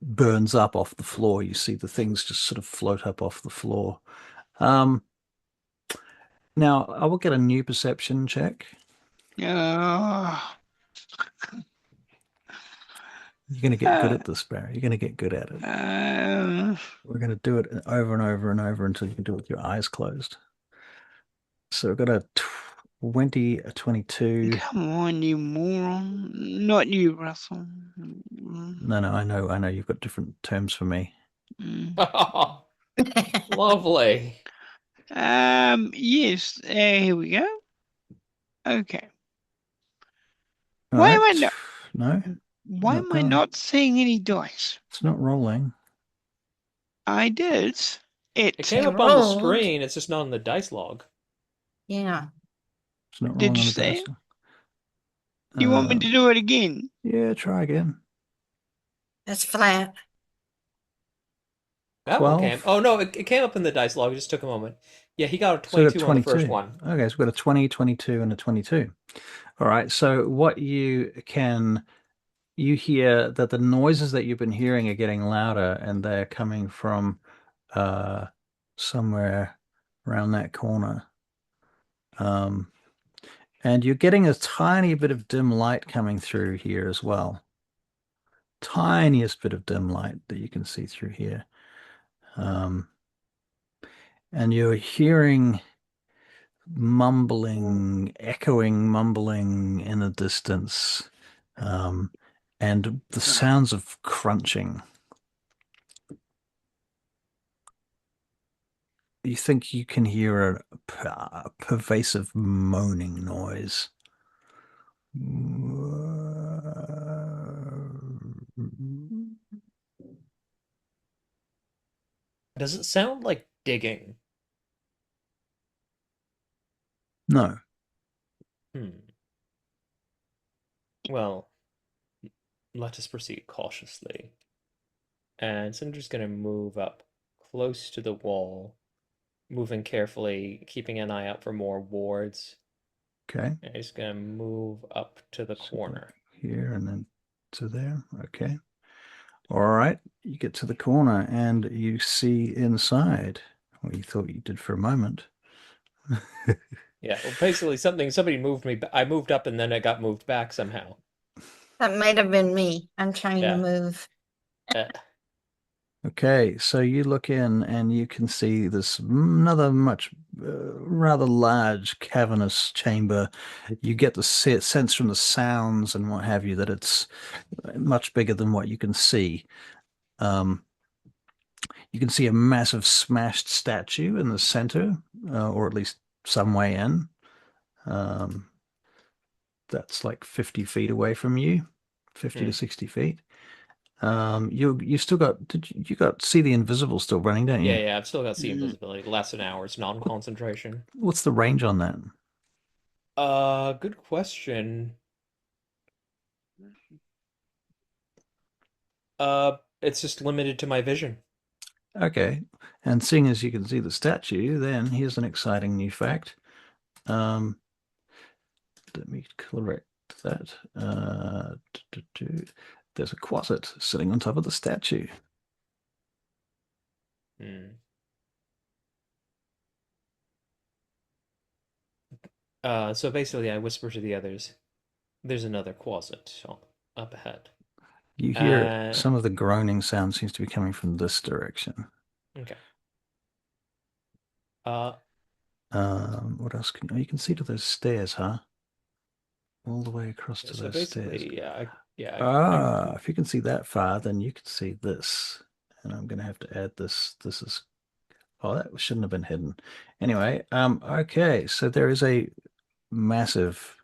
Burns up off the floor. You see the things just sort of float up off the floor. Now I will get a new perception check. You're going to get good at this, Barry. You're going to get good at it. We're going to do it over and over and over until you can do it with your eyes closed. So we've got a 20, a 22. Come on, you moron. Not you, Russell. No, I know. You've got different terms for me. Lovely. Yes. Here we go. Okay. All Why right. am I not? No. Why am I not seeing any dice? It's not rolling. I did. It came up on the screen. It's just not on the dice log. Yeah. It's not rolling Did on you the say dice it? log. You want me to do it again? Yeah, try again. That's flat. That 12. one came. Oh no, it came up in the dice log. It just took a moment. Yeah, he got a 22 on the first one. Okay, so we've got a 20, 22, and a 22. All right, so what you hear that the noises that you've been hearing are getting louder, and they're coming from somewhere around that corner. And you're getting a tiny bit of dim light coming through here as well. Tiniest bit of dim light that you can see through here. And you're hearing mumbling, echoing mumbling in the distance, and the sounds of crunching. You think you can hear a pervasive moaning noise. Does it sound like digging? No. Well, let us proceed cautiously. And Cinder's going to move up close to the wall, moving carefully, keeping an eye out for more wards. Okay. And he's gonna move up to the So corner. here and then to there. Okay. All right. You get to the corner and you see inside what you thought you did for a moment. Yeah, well, basically somebody moved me. I moved up and then I got moved back somehow. That might have been me. I'm trying to Yeah. move. Okay, so you look in and you can see this another much rather large cavernous chamber. You get the sense from the sounds and what have you that it's much bigger than what you can see. You can see a massive smashed statue in the center, or at least some way in. That's like 50 feet away from you, 50 to 60 feet. You still got you got see the invisible still running, don't you? Yeah, I've still got see invisibility. Lasts an hour. It's non-concentration. What's the range on that? Good question. It's just limited to my vision. Okay, and seeing as you can see the statue, then here's an exciting new fact. Let me correct that. There's a closet sitting on top of the statue. So basically, I whisper to the others, "There's another closet up ahead." You hear some of the groaning sound seems to be coming from this direction. Okay. What else can you can see to those stairs, huh? All the way across to So those stairs. basically, If you can see that far, then you can see this. And I'm going to have to add this. This is, oh, that shouldn't have been hidden. Anyway, okay, so there is a massive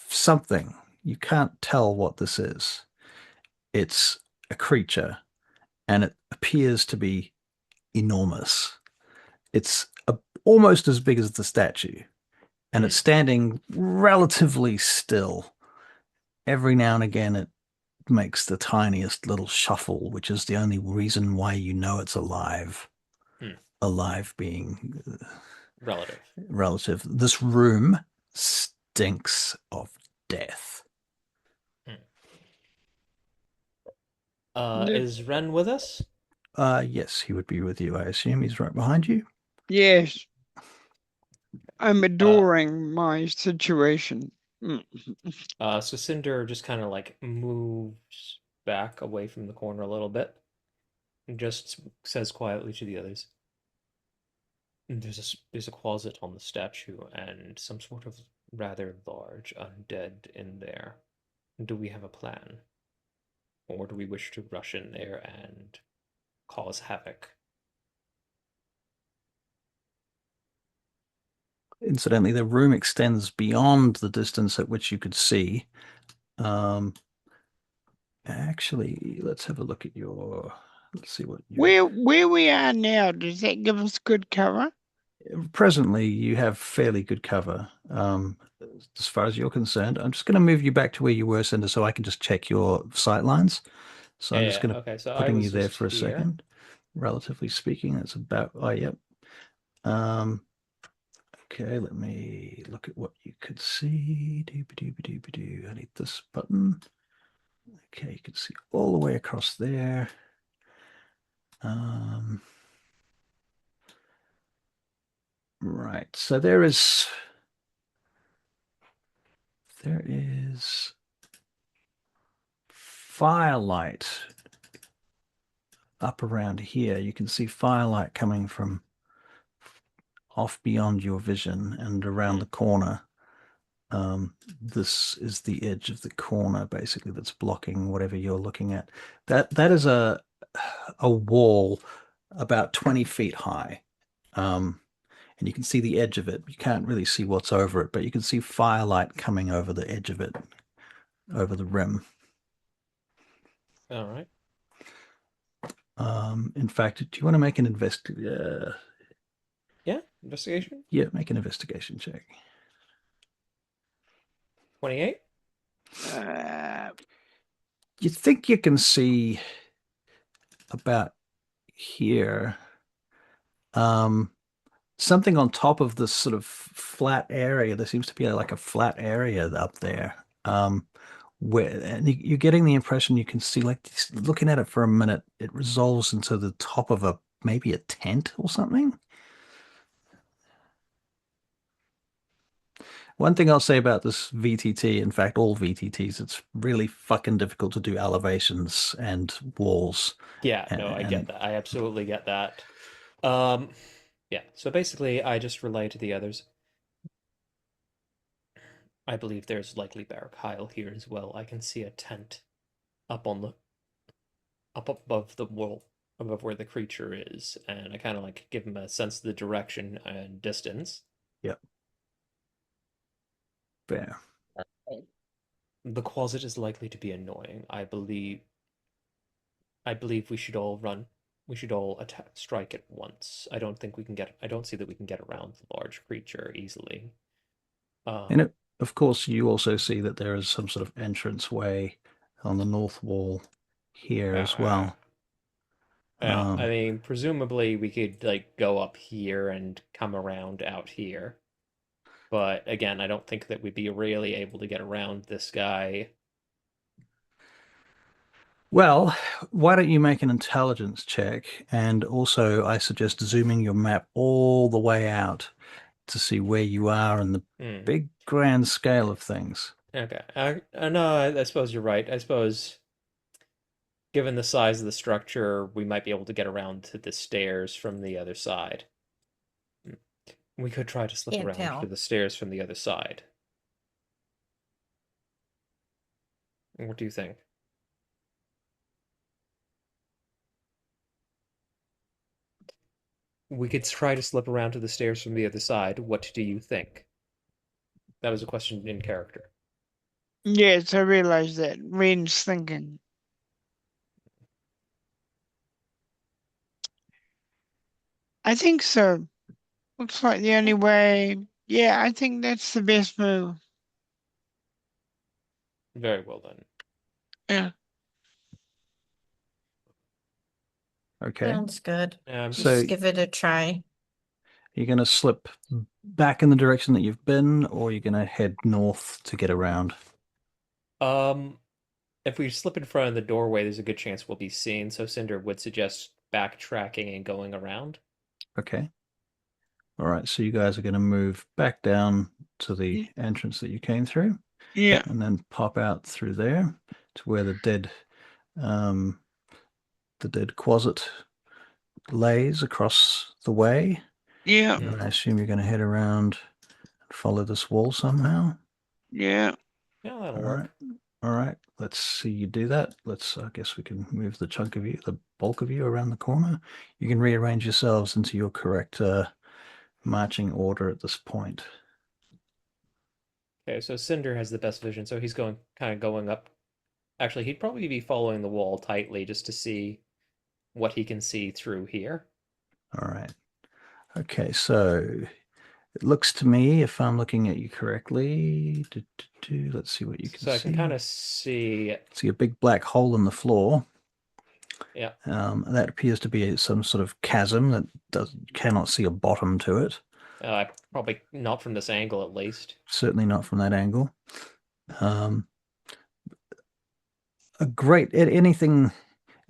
something. You can't tell what this is. It's a creature, and it appears to be enormous. It's almost as big as the statue, and it's standing relatively still. Every now and again, it makes the tiniest little shuffle, which is the only reason why you know it's alive. Alive being relative. This room stinks of death. Is Ren with us? Yes, he would be with you, I assume. He's right behind you. Yes. I'm adoring my situation. So Cinder just kind of like moves back away from the corner a little bit and just says quietly to the others, there's a closet on the statue and some sort of rather large undead in there. Do we have a plan? Or do we wish to rush in there and cause havoc? Incidentally, the room extends beyond the distance at which you could see. Actually, let's have a look at your. Let's see what where we are now. Does that give us good cover? Presently, you have fairly good cover. As far as you're concerned, I'm just going to move you back to where you were, Cinder, so I can just check your sight lines. So I'm just going to putting you there for a second. Relatively speaking, that's about. Oh, yep. Okay, let me look at what you could see. I need this button. Okay, you can see all the way across there. Right, so there is firelight up around here. You can see firelight coming from off beyond your vision and around the corner. This is the edge of the corner, basically, that's blocking whatever you're looking at. That is a wall about 20 feet high. And you can see the edge of it. You can't really see what's over it, but you can see firelight coming over the edge of it, over the rim. All right. In fact, do you want to make an Yeah, investigation? Yeah, make an investigation check. 28? You think you can see about here. Something on top of this sort of flat area. There seems to be like a flat area up there. Where and you're getting the impression you can see, like, looking at it for a minute, it resolves into the top of maybe a tent or something. One thing I'll say about this VTT, in fact, all VTTs, it's really fucking difficult to do elevations and walls. Yeah, no, I get that. I absolutely get that. Yeah, so basically I just relay to the others. I believe there's likely Barakyle here as well. I can see a tent up above the wall, above where the creature is, and I kind of like give him a sense of the direction and distance. Yep. Fair. The closet is likely to be annoying. I believe we should all run. We should all strike at once. I don't see that we can get around the large creature easily. And of course, you also see that there is some sort of entrance way on the north wall here as well. Yeah, I mean, presumably we could like go up here and come around out here. But again, I don't think that we'd be really able to get around this guy. Well, why don't you make an intelligence check? And also, I suggest zooming your map all the way out to see where you are in the big grand scale of things. Okay. No, I suppose you're right. I suppose given the size of the structure, we might be able to get around to the stairs from the other side. We could try to slip around to the stairs from the other side. What do you think? We could try to slip around to the stairs from the other side. What do you think? That was a question in character. Yes, I realize that. Ren's thinking. I think so. Looks like the only way. Yeah, I think that's the best move. Very well then. Yeah. Okay. Sounds good. So Just give it a try. you're going to slip back in the direction that you've been, or you're going to head north to get around? If we slip in front of the doorway, there's a good chance we'll be seen. So Cinder would suggest backtracking and going around. Okay. All right. So you guys are going to move back down to the entrance that you came through. Yeah. And then pop out through there to where the dead closet lays across the way. Yeah. And I assume you're going to head around and follow this wall somehow. Yeah. Yeah, that'll work. All right. Let's see you do that. I guess we can move the bulk of you around the corner. You can rearrange yourselves into your correct marching order at this point. Okay, so Cinder has the best vision, so he's kind of going up. Actually, he'd probably be following the wall tightly just to see what he can see through here. All right. Okay, so it looks to me, if I'm looking at you correctly, let's see what you can see. So I can kind of see a big black hole in the floor. Yeah. That appears to be some sort of chasm that cannot see a bottom to it. Probably not from this angle, at least. Certainly not from that angle.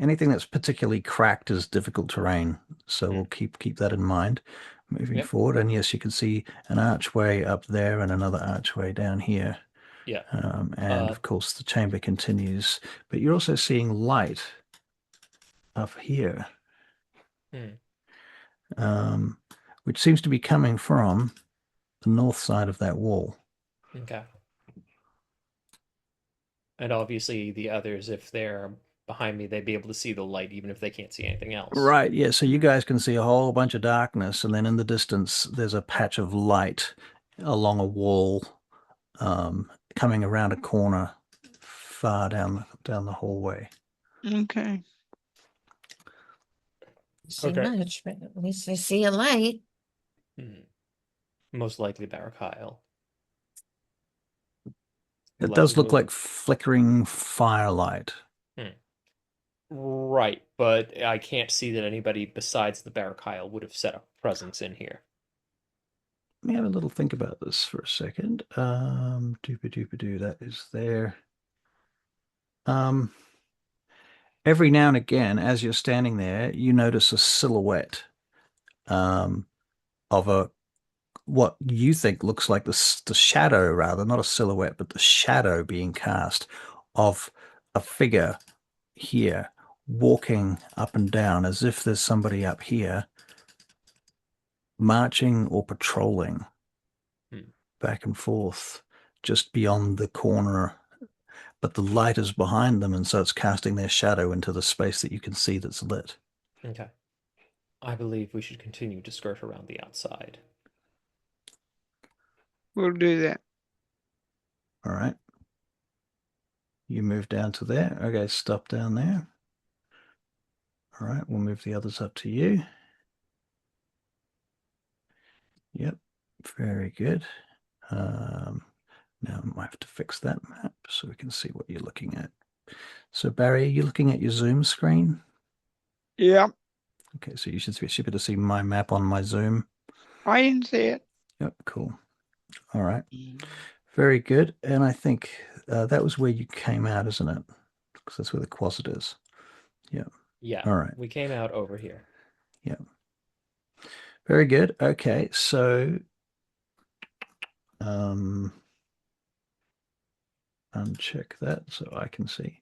Anything that's particularly cracked is difficult terrain, so we'll keep that in mind moving forward. And yes, you can see an archway up there and another archway down here. Yeah. And of course the chamber continues, but you're also seeing light up here, which seems to be coming from the north side of that wall. Okay. And obviously the others, if they're behind me, they'd be able to see the light even if they can't see anything else. Right, yeah, so you guys can see a whole bunch of darkness, and then in the distance there's a patch of light along a wall coming around a corner far down the hallway. Okay. See much, but at least I see a light. Most likely Barakyle. It does look like flickering firelight. Right, but I can't see that anybody besides the Barakyle would have set a presence in here. Let me have a little think about this for a second. Doopa-doopa-doo, that is there. Every now and again, as you're standing there, you notice a silhouette of what you think looks like the shadow, rather, not a silhouette, but the shadow being cast of a figure here walking up and down as if there's somebody up here marching or patrolling back and forth just beyond the corner, but the light is behind them, and so it's casting their shadow into the space that you can see that's lit. Okay. I believe we should continue to skirt around the outside. We'll do that. All right. You move down to there. Okay, stop down there. All right, we'll move the others up to you. Yep, very good. Now I might have to fix that map so we can see what you're looking at. So Barry, are you looking at your Zoom screen? Yep. Okay, so you should be able to see my map on my Zoom. I didn't see it. Yep, cool. All right, very good. And I think that was where you came out, isn't it? Because that's where the closet is. Yeah. Yeah. All right. We came out over here. Yeah. Very good. Okay, so uncheck that so I can see.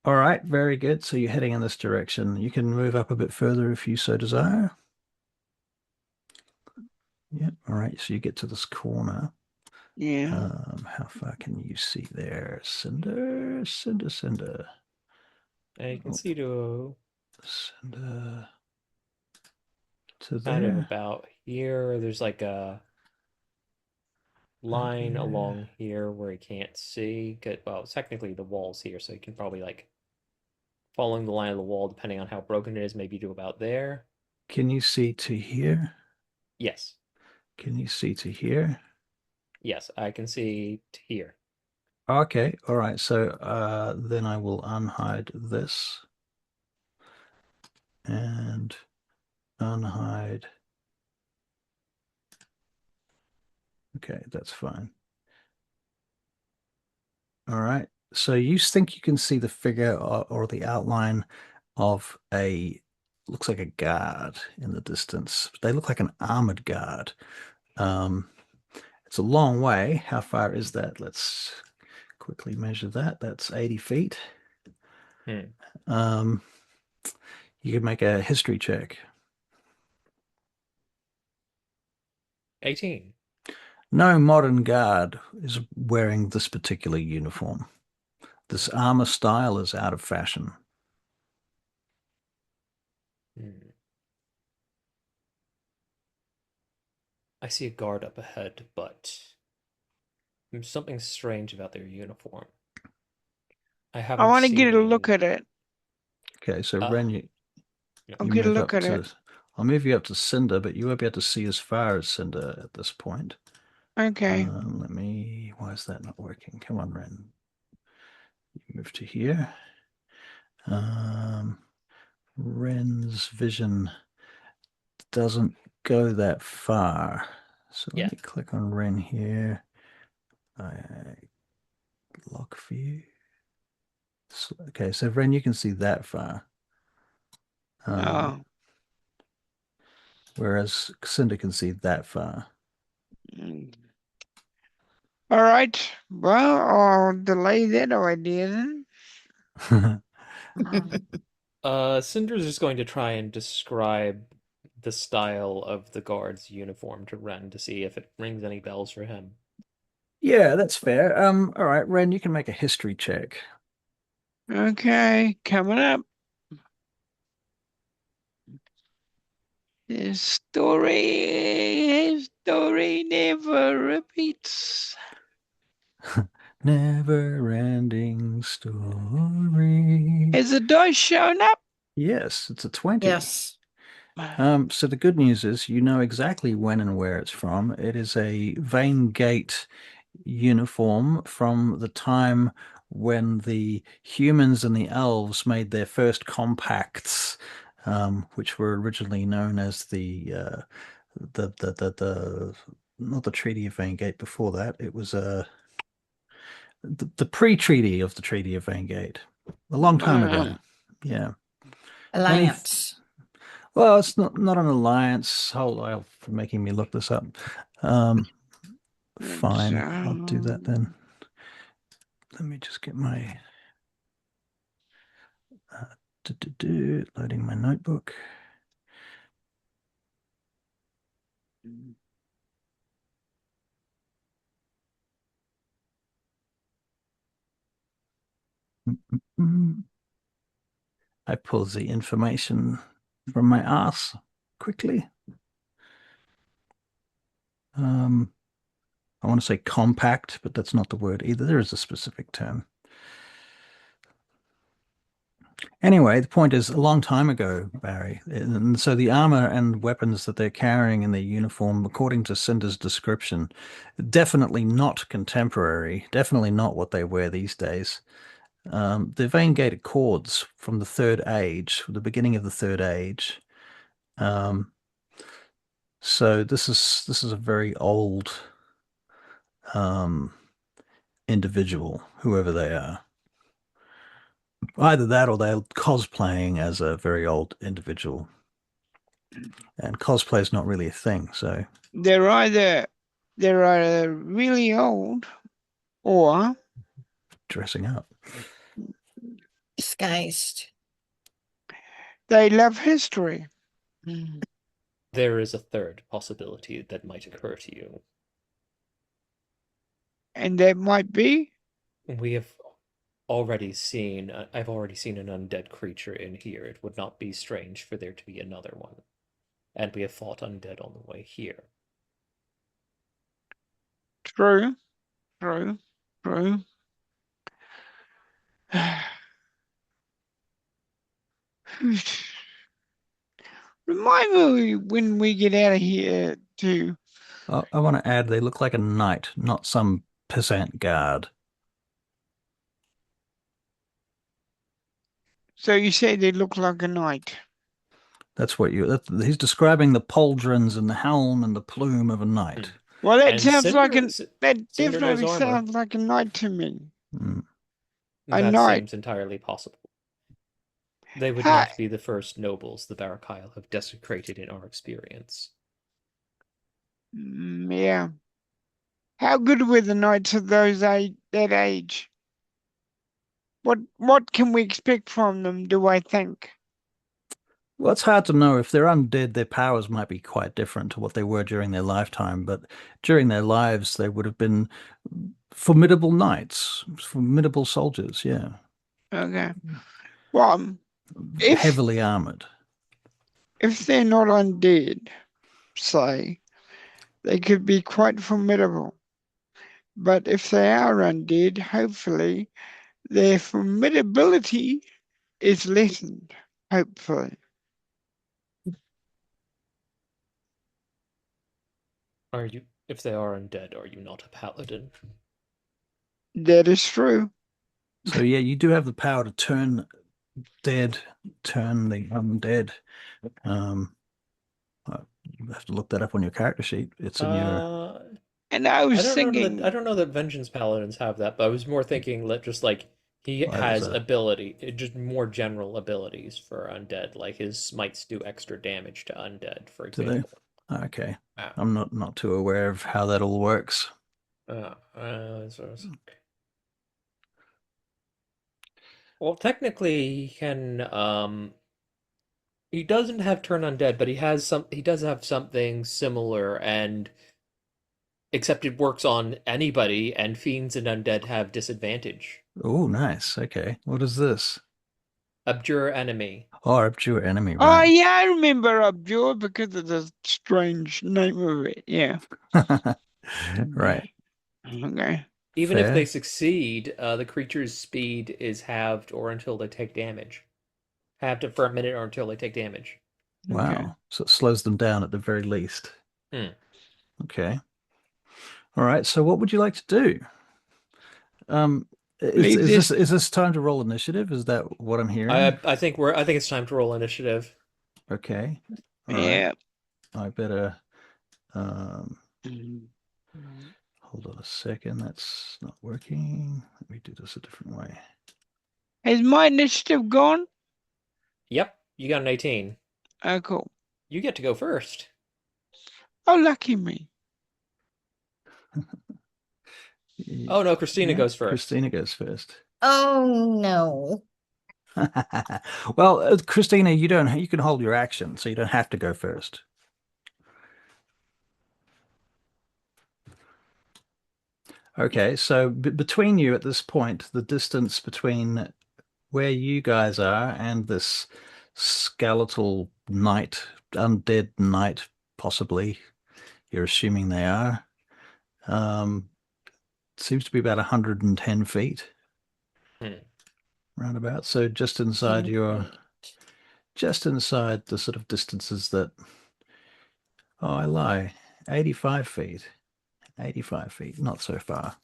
All right, very good. So you're heading in this direction. You can move up a bit further if you so desire. Yeah, all right, so you get to this corner. Yeah. How far can you see there? Cinder, Cinder, Cinder. And you can see to Cinder. To kind of there. about here. There's like a line along here where you can't see. Well, technically the wall's here, so you can probably like following the line of the wall, depending on how broken it is, maybe to about there. Can you see to here? Yes. Can you see to here? Yes, I can see to here. Okay, all right. So then I will unhide this and unhide. Okay, that's fine. All right. So you think you can see the figure or the outline of looks like a guard in the distance. They look like an armored guard. It's a long way. How far is that? Let's quickly measure that. That's 80 feet. You could make a history check. 18. No modern guard is wearing this particular uniform. This armor style is out of fashion. I see a guard up ahead, but there's something strange about their uniform. I want to get a look at it. Okay, so Ren, I'll get a look at it. I'll move you up to Cinder, but you won't be able to see as far as Cinder at this point. Okay. Why is that not working? Come on, Ren. You move to here. Ren's vision doesn't go that far. So let me click on Ren here. Lock view. Okay, so Ren, you can see that far. Whereas Cinder can see that far. All right. Well, I'll delay that idea then. Cinder's just going to try and describe the style of the guard's uniform to Ren to see if it rings any bells for him. Yeah, that's fair. All right, Ren, you can make a history check. Okay, coming up. His story never repeats. Never-ending story. Has the dice shown up? Yes, it's a 20. Yes. So the good news is you know exactly when and where it's from. It is a Vane Gate uniform from the time when the humans and the elves made their first compacts, which were originally known as the not the Treaty of Vaingate. Before that, it was the pre-treaty of the Treaty of Vaingate, a long time ago. Yeah. Alliance. Well, it's not an alliance. Hold on for making me look this up. Fine, I'll do that then. Let me just get my loading my notebook. I pull the information from my ass quickly. I want to say compact, but that's not the word either. There is a specific term. Anyway, the point is, a long time ago, Barry, and so the armor and weapons that they're carrying in their uniform, according to Cinder's description, definitely not contemporary, definitely not what they wear these days. They're Vaingate Accords from the Third Age, from the beginning of the Third Age. So this is a very old individual, whoever they are. Either that or they're cosplaying as a very old individual. And cosplay is not really a thing, so They're either really old or dressing up. Disguised. they love history. There is a third possibility that might occur to you. And that might be? We have already seen, I've already seen an undead creature in here. It would not be strange for there to be another one. And we have fought undead on the way here. True. Remind me when we get out of here too. I want to add, they look like a knight, not some peasant guard. So you say they look like a knight. That's what he's describing the pauldrons and the helm and the plume of a knight. Well, that And sounds Cinder- like that Cinder knows definitely armor. sounds like a knight to me. A That knight. seems entirely possible. They would Hi. not be the first nobles the Barakyle have desecrated in our experience. Yeah. How good were the knights of that age? What can we expect from them, do I think? Well, it's hard to know. If they're undead, their powers might be quite different to what they were during their lifetime, but during their lives, they would have been formidable knights, formidable soldiers, yeah. Okay. Well, heavily armored. If they're not undead, say, they could be quite formidable. But if they are undead, hopefully their formidability is lessened. Hopefully. If they are undead, are you not a paladin? That is true. So yeah, you do have the power to turn dead, turn the undead. You have to look that up on your character sheet. It's in your. And I was thinking. I don't know that vengeance paladins have that, but I was more thinking that just like he has just more general abilities for undead. Like his smites do extra damage to undead, for example. Do they? Okay. I'm not too aware of how that all works. Well, technically, he can. He doesn't have turn undead, but he does have something similar, and except it works on anybody, and fiends and undead have disadvantage. Oh, nice. Okay. What is this? Abjure enemy. Oh, abjure enemy. Oh Right. yeah, I remember abjure because of the strange name of it. Yeah. Right. Okay. Even if they succeed, the creature's speed is halved or until they take damage. Halved for a minute or until they take damage. Wow. Okay. So it slows them down at the very least. Hmm. Okay. All right. So what would you like to do? Leave this. Is this time to roll initiative? Is that what I'm hearing? I think it's time to roll initiative. Okay. All right. Yeah. I better Mm. hold on a second. That's not working. Let me do this a different way. Has my initiative gone? Yep, you got an 18. Oh, cool. You get to go first. Oh, lucky me. Oh no, Christina Yeah, goes first. Christina goes first. Oh no. Well, Christina, you can hold your action, so you don't have to go first. Okay, so between you at this point, the distance between where you guys are and this skeletal knight, undead knight, possibly, you're assuming they are, seems to be about 110 feet. Roundabout. So just inside just inside the sort of distances that, oh, I lie, 85 feet. 85 feet, not so far.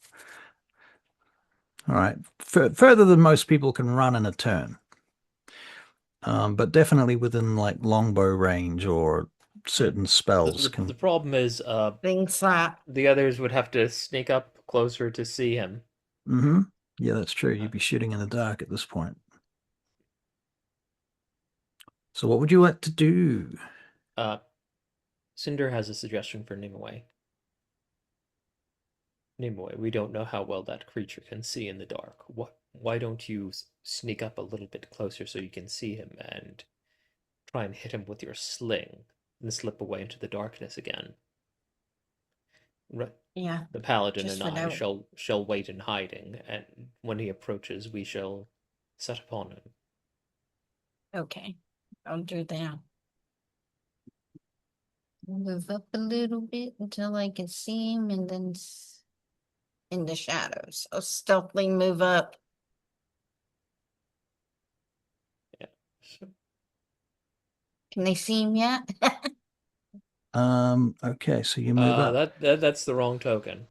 All right, further than most people can run in a turn. But definitely within like longbow range or certain spells can. The problem is, Things that the others would have to sneak up closer to see him. Mm-hmm. Yeah, that's true. You'd be shooting in the dark at this point. So what would you like to do? Cinder has a suggestion for Nimue. Nimue, we don't know how well that creature can see in the dark. Why don't you sneak up a little bit closer so you can see him and try and hit him with your sling and slip away into the darkness again? Right. yeah. The paladin Just and I without- shall wait in hiding, and when he approaches, we shall set upon him. Okay. I'll do that. Move up a little bit until I can see him and then in the shadows. I'll stealthily move up. Yeah. Can they see him yet? Okay, so you move up. That's the wrong token.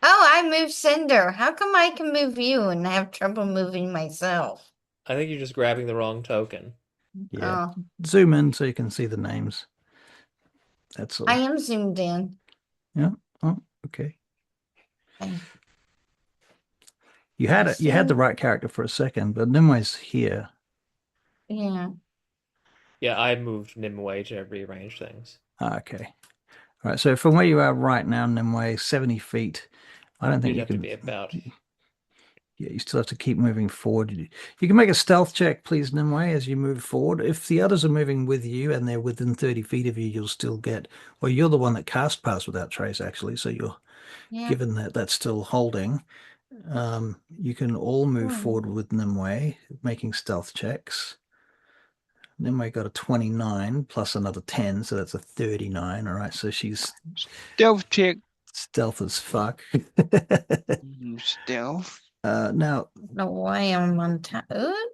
Oh, I moved Cinder. How come I can move you and have trouble moving myself? I think you're just grabbing the wrong token. Yeah. Oh, Zoom in so you can see the names. That's all. I am zoomed in. Yeah. Oh, okay. I- You had the right character for a second, but Nimue's here. Yeah. Yeah, I moved Nimue to rearrange things. Okay. All right. So from where you are right now, Nimue, 70 feet. I don't think You'd you have can to be about. Yeah, you still have to keep moving forward. You can make a stealth check, please, Nimue, as you move forward. If the others are moving with you and they're within 30 feet of you, you'll still get. Well, you're the one that cast Pass Without Trace, actually. So you're given that that's still holding. You can all move forward with Nimue, making stealth checks. Nimue got a 29 plus another 10, so that's a 39. All right, so she's Stealth check. stealth as fuck. Stealth. Now, No way I'm on top.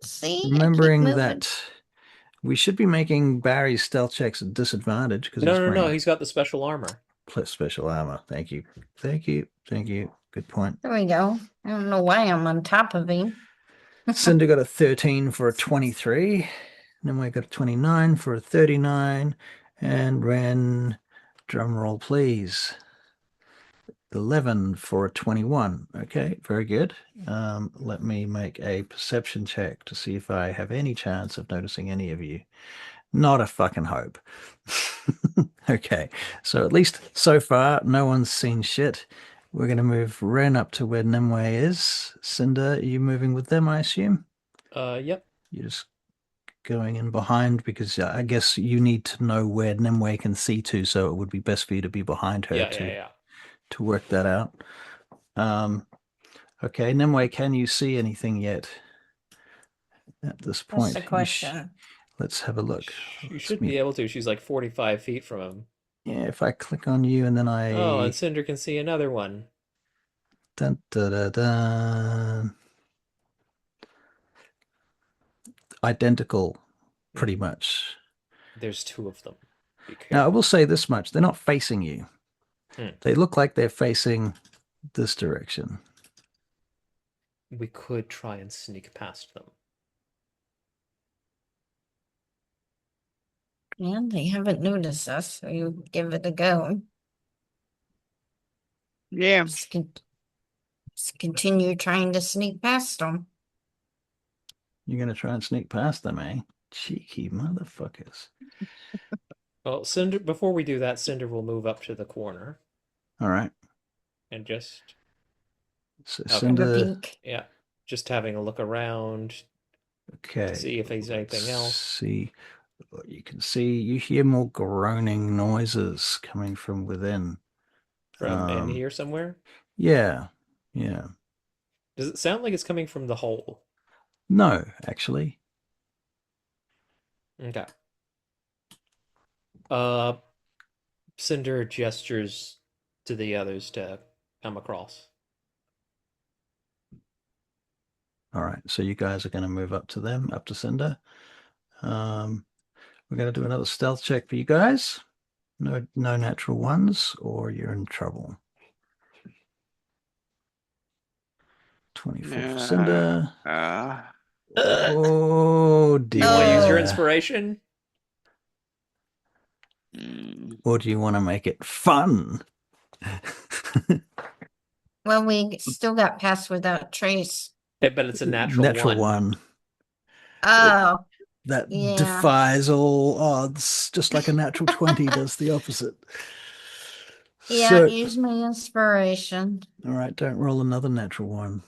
See, remembering that we should be making Barry's stealth checks at disadvantage because No, he's got the special armor. Special armor. Thank you. Good point. There we go. I don't know why I'm on top of him. Cinder got a 13 for a 23. Nimue got a 29 for a 39. And Ren, drum roll, please. 11 for a 21. Okay, very good. Let me make a perception check to see if I have any chance of noticing any of you. Not a fucking hope. Okay, so at least so far, no one's seen shit. We're going to move Ren up to where Nimue is. Cinder, are you moving with them, I assume? Yep. You're just going in behind because I guess you need to know where Nimue can see to, so it would be best for you to be behind her to work that out. Okay, Nimue, can you see anything yet at this point? That's the question. Let's have a look. You should be able to. She's like 45 feet from him. Yeah, if I click on you and then I... Oh, and Cinder can see another one. Dun, dun, dun, dun. Identical, pretty much. There's two of them. Be careful. Now, I will say this much. They're not facing you. They look like they're facing this direction. we could try and sneak past them. Yeah, they haven't noticed us, so you give it a go. Yeah. Just continue trying to sneak past them. You're going to try and sneak past them, eh? Cheeky motherfuckers. Well, Cinder, before we do that, Cinder will move up to the corner All right. and just, So Okay. Have a Cinder. peek. yeah, just having a look around Okay. to see if there's anything let's else. See what you can see. You hear more groaning noises coming from within. From in here somewhere? Yeah. Yeah. Does it sound like it's coming from the hole? No, actually. Okay. Cinder gestures to the others to come across. All right. So you guys are going to move up to them, up to Cinder. We're going to do another stealth check for you guys. No natural ones, or you're in trouble. 24 for Cinder. Oh Do you want to use your dear. inspiration? Or do you want to make it fun? Well, we still got passed without trace. But it's a natural one. Oh, That yeah. defies all odds, just like a natural 20 does the opposite. Yeah, So, use my inspiration. all right, don't roll another natural one.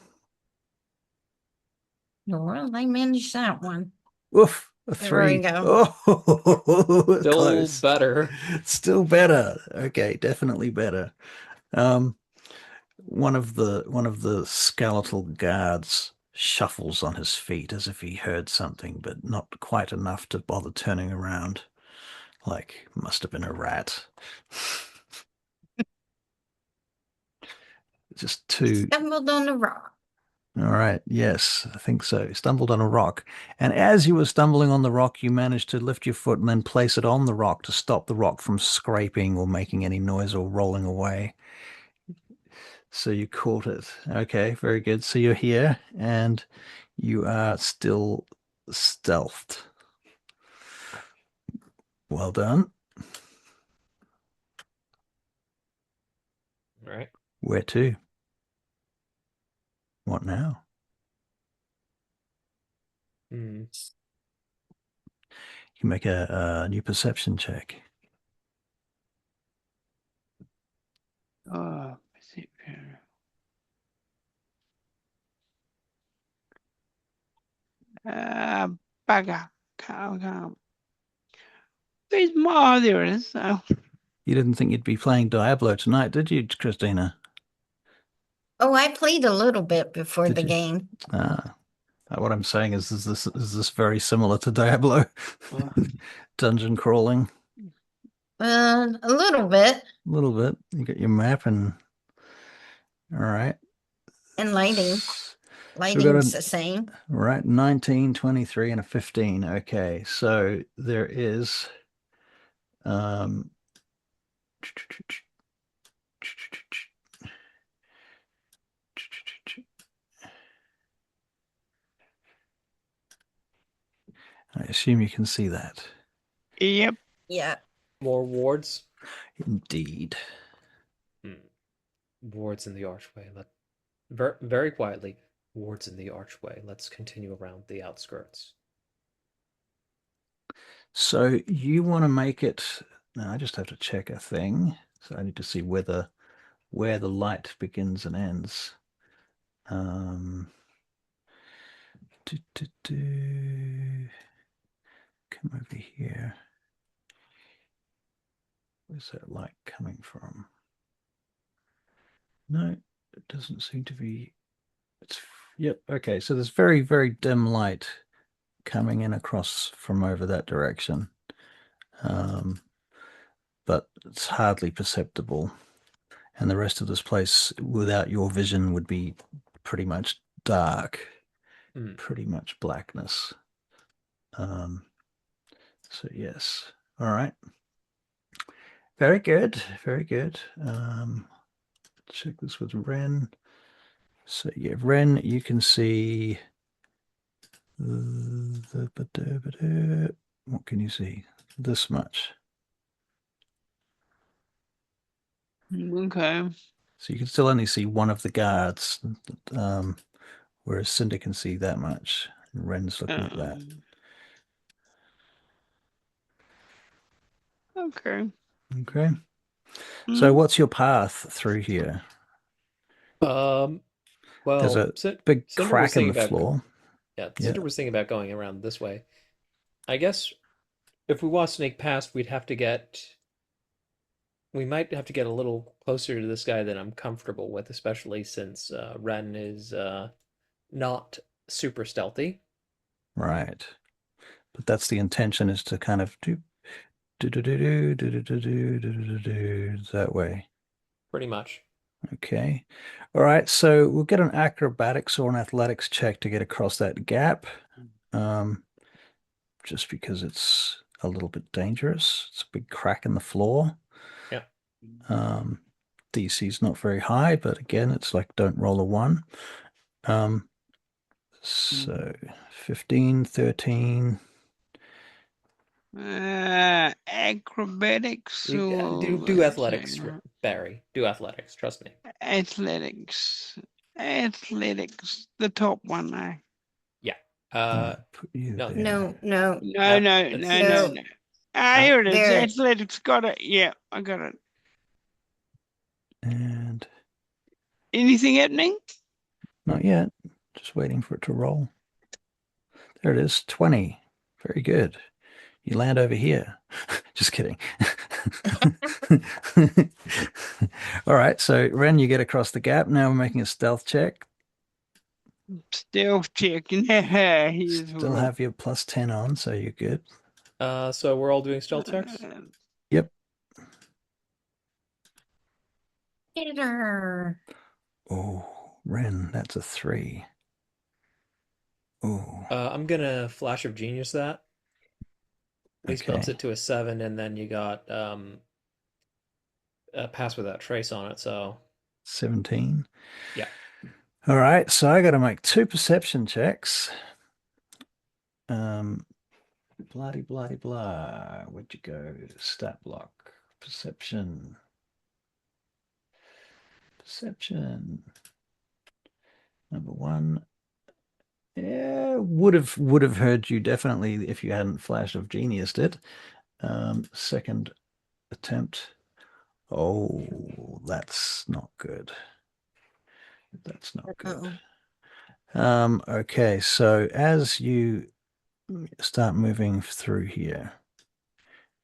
Well, I managed that one. Oof, a There we 3. go. Oh, Still close. better. Still better. Okay, definitely better. One of the skeletal guards shuffles on his feet as if he heard something, but not quite enough to bother turning around. Like, must have been a rat. Just two. Stumbled on a rock. All right. Yes, I think so. Stumbled on a rock. And as you were stumbling on the rock, you managed to lift your foot and then place it on the rock to stop the rock from scraping or making any noise or rolling away. So you caught it. Okay, very good. So you're here and you are still stealthed. Well done. All right. Where to? What now? Hmm. You make a new perception check. Oh, bugger. Can't. Where's my? There it is. Oh. You didn't think you'd be playing Diablo tonight, did you, Christina? Oh, I played a little bit before Did the you? game. What I'm saying is this very similar to Diablo? Dungeon crawling? A little bit. A little bit. You got your map and all right. And lighting. So Lighting's the same. Right, 19, 23, and a 15. Okay, so there is I assume you can see that. Yep. Yeah. More wards? Indeed. Wards in the archway. Very quietly. Wards in the archway. Let's continue around the outskirts. So you want to make it. Now I just have to check a thing. So I need to see where the light begins and ends. Come over here. Where's that light coming from? No, it doesn't seem to be. Yep. Okay. So there's very, very dim light coming in across from over that direction. But it's hardly perceptible. And the rest of this place, without your vision, would be pretty much dark, pretty much blackness. So yes. All right. Very good. Very good. Check this with Ren. So yeah, Ren, you can see. What can you see? This much. Okay. So you can still only see one of the guards, whereas Cinder can see that much. And Ren's looking at that. Okay. Okay. So Mm. what's your path through here? There's Well, a big Cinder was crack in thinking the about floor. yeah, Yeah. Cinder was thinking about going around this way. I guess if we want to sneak past, we might have to get a little closer to this guy than I'm comfortable with, especially since Ren is not super stealthy. Right. But that's the intention, is to kind of do that way. Pretty much. Okay. All right. So we'll get an acrobatics or an athletics check to get across that gap. Just because it's a little bit dangerous. It's a big crack in the floor. Yeah. DC's not very high, but again, it's like don't roll a 1. So 15, 13. Acrobatics Do athletics, Barry. Do athletics. Trust me. Athletics. The top one, eh? Yeah. Put you No. there. No, No, No, no, it's- no, No. no, no. Ah, here it is. There. Athletics. Got it. Yeah, I got it. And Anything happening? not yet. Just waiting for it to roll. There it is. 20. Very good. You land over here. Just kidding. All right. So, Ren, you get across the gap. Now we're making a stealth check. Stealth check. He's Still have your plus 10 on, so you're good. So we're all doing stealth checks? Yep. Peter. Oh, Ren, that's a 3. Oh, I'm gonna Flash of Genius that. At least bumps okay. it to a 7, and then you got a Pass Without Trace on it, so 17. yeah. All right. So I got to make 2 perception checks. Bloody, bloody, blah. Where'd you go? Stat block. Perception. Perception. Number 1. Yeah, would have heard you definitely if you hadn't Flash of Geniused it. Second attempt. Oh, that's not good. That's not good. Okay, so as you start moving through here,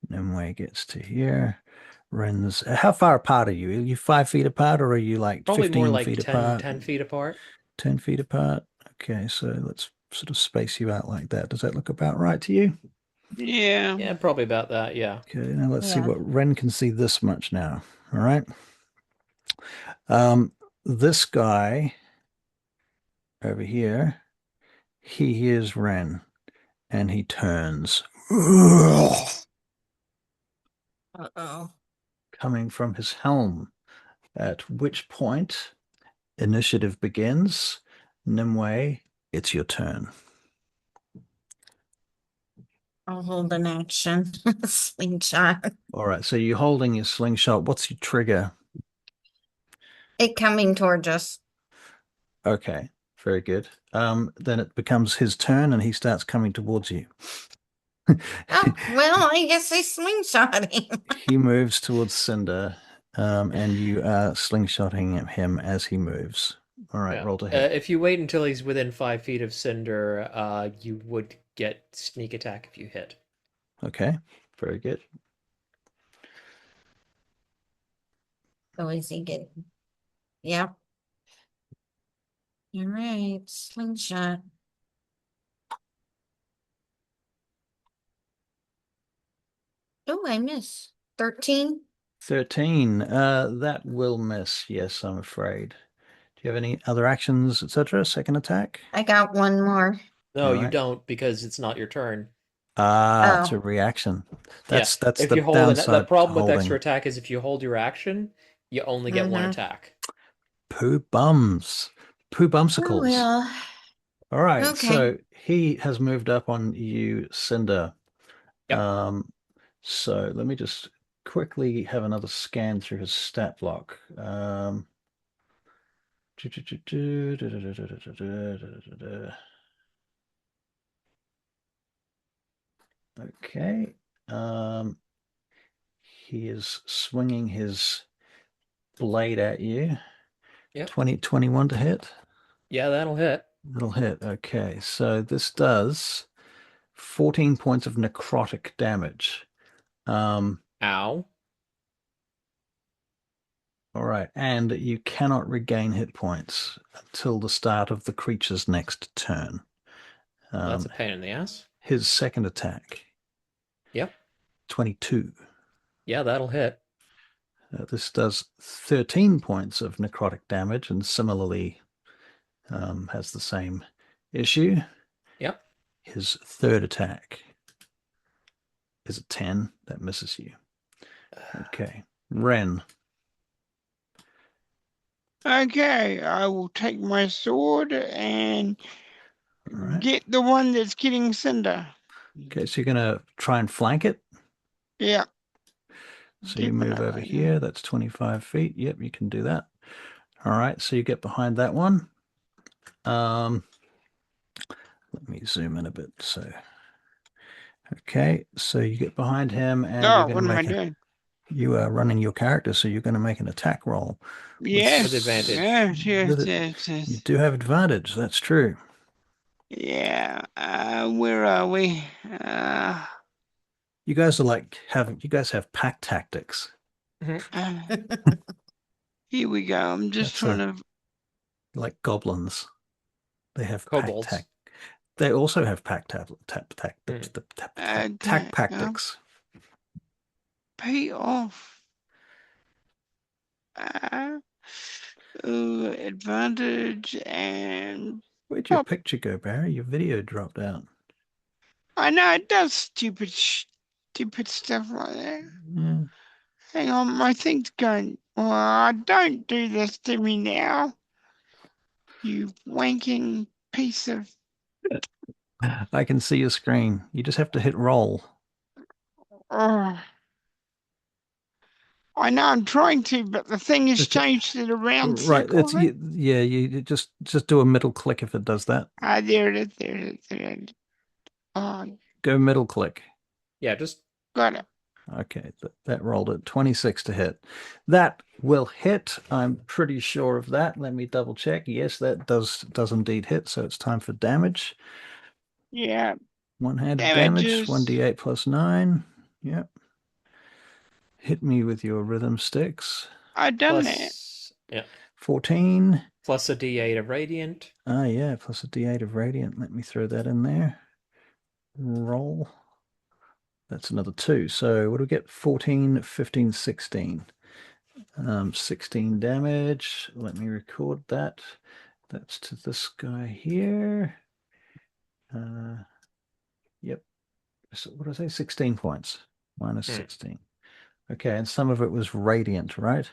Nimue gets to here. Ren's. How far apart are you? Are you 5 feet apart, or are you like Probably 15 more like feet 10, apart? 10 feet apart. 10 feet apart. Okay, so let's sort of space you out like that. Does that look about right to you? Yeah. Yeah, probably about that, yeah. Okay, now let's see Yeah. what Ren can see this much now. All right. This guy over here, he hears Ren and he turns. Uh-oh. Coming from his helm, at which point initiative begins. Nimue, it's your turn. I'll hold an action. Slingshot. All right, so you're holding your slingshot. What's your trigger? It coming towards us. Okay, very good. Then it becomes his turn and he starts coming towards you. Oh, well, I guess I slingshot him. He moves towards Cinder, and you are slingshotting him as he moves. All right, Yeah. roll to hit. If you wait until he's within 5 feet of Cinder, you would get sneak attack if you hit. Okay, very good. Oh, is he good? Yep. All right, slingshot. Oh, I miss. 13? 13. That will miss. Yes, I'm afraid. Do you have any other actions, etc.? Second attack? I got one more. No, you Alright. don't, because it's not your turn. It's Oh. a reaction. Yeah, That's if the you hold downside the problem to with extra holding. attack is if you hold your action, you only get one Mhm. attack. Poo bums. Poo Oh, bumsicles. well. All right, Okay. so he has moved up on you, Cinder. Yep. So let me just quickly have another scan through his stat block. Okay. He is swinging his blade at you. Yep. 21 to hit. Yeah, that'll hit. That'll hit. Okay, so this does 14 points of necrotic damage. Ow. All right, and you cannot regain hit points until the start of the creature's next turn. That's a pain in the ass. His second attack. Yep. 22. Yeah, that'll hit. This does 13 points of necrotic damage and similarly has the same issue. Yep. His third attack is a 10. That misses you. Okay. Ren. Okay, I will take my sword and get the one that's getting Cinder. Okay, so you're going to try and flank it? Yeah. So you move over here. That's 25 feet. Yep, you can do that. All right, so you get behind that one. Let me zoom in a bit. So, okay, so you get behind him and you're going to what am I make doing? You are running your character, so you're going to make an attack roll. Yes. With advantage. Yes. You do have advantage. That's true. Yeah. Where are we? You guys are like you guys have pack tactics. Here we go. I'm just trying to. Like goblins. They have Kobolds. pack They also have pack tactics. Pay off. Advantage and. Where'd your picture go, Barry? Your video dropped out. I know it does stupid stuff like that. Yeah. Hang on, my thing's going. Oh, don't do this to me now. You wanking piece of. I can see your screen. You just have to hit roll. Oh. I know I'm trying to, but the thing has changed it around. Right, it's yeah. You just do a middle click if it does that. There it is. Go middle click. Yeah, just got it. Okay, that rolled at 26 to hit. That will hit. I'm pretty sure of that. Let me double check. Yes, that does indeed hit. So it's time for damage. Yeah. One-handed damage. 1d8 plus 9. Yep. Hit me with your rhythm sticks. I've done that. Yeah. 14. Plus a d8 of radiant. Yeah, plus a d8 of radiant. Let me throw that in there. Roll. That's another 2. So what do we get? 14, 15, 16. 16 damage. Let me record that. That's to this guy here. Yep. So what did I say? 16 points. Minus 16. Okay, and some of it was radiant, right?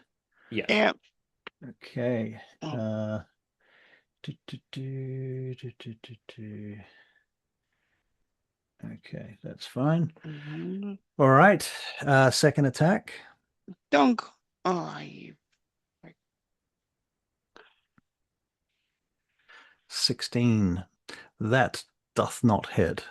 Yes. Yeah. Okay. Okay, that's fine. All right. Second attack. Dunk. Oh, you. 16. That doth not hit.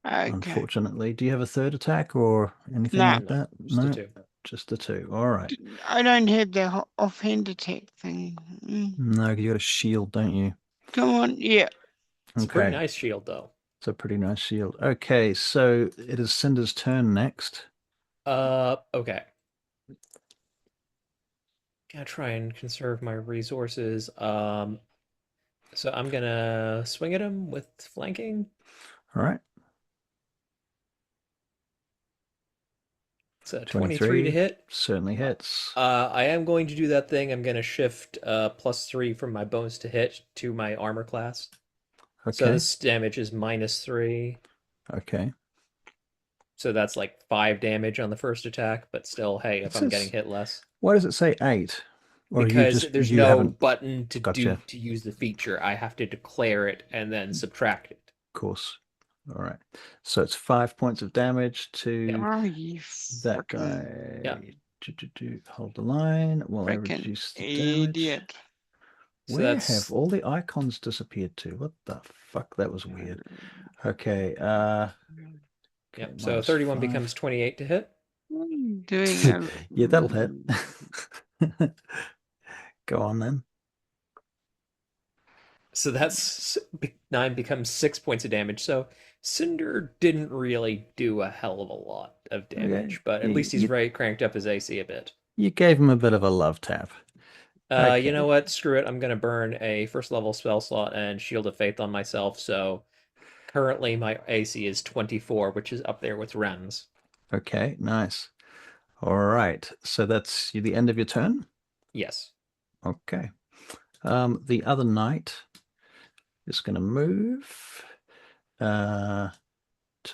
Okay. Unfortunately. Do you have a third attack or anything like that? Just a 2. Just a 2. All right. I don't have the offhand attack thing. No, you got a shield, don't you? Come on, yeah. It's a pretty nice shield, though. It's a pretty nice shield. Okay, so it is Cinder's turn next. Okay. Gotta try and conserve my resources. So I'm gonna swing at him with flanking. All right. It's a 23 to hit. Certainly hits. I am going to do that thing. I'm gonna shift +3 from my bonus to hit to my armor class. Okay. So this damage is -3. Okay. So that's like 5 damage on the first attack, but still, hey, if I'm getting hit less. Why does it say 8? Or because there's you no haven't. button to Gotcha. use the feature. I have to declare it and then subtract it. Of course. All right. So it's 5 points of damage to Oh, you that frickin', Yeah. guy. Hold the line while I frickin' reduce the damage. idiot. So Where that's have all the icons disappeared to? What the fuck? That was weird. Okay. yep. Okay, So minus 31 5. becomes 28 to hit. What are you doing? Yeah, that'll hit. Go on then. So that's 9 becomes 6 points of damage. So Cinder didn't really do a hell of a lot of damage, Okay. but at least he's right cranked up his AC a bit. You gave him a bit of a love tap. Okay. You know what? Screw it. I'm gonna burn a first level spell slot and Shield of Faith on myself. So currently my AC is 24, which is up there with Ren's. Okay, nice. All right. So that's the end of your turn? Yes. Okay. The other knight is going to move to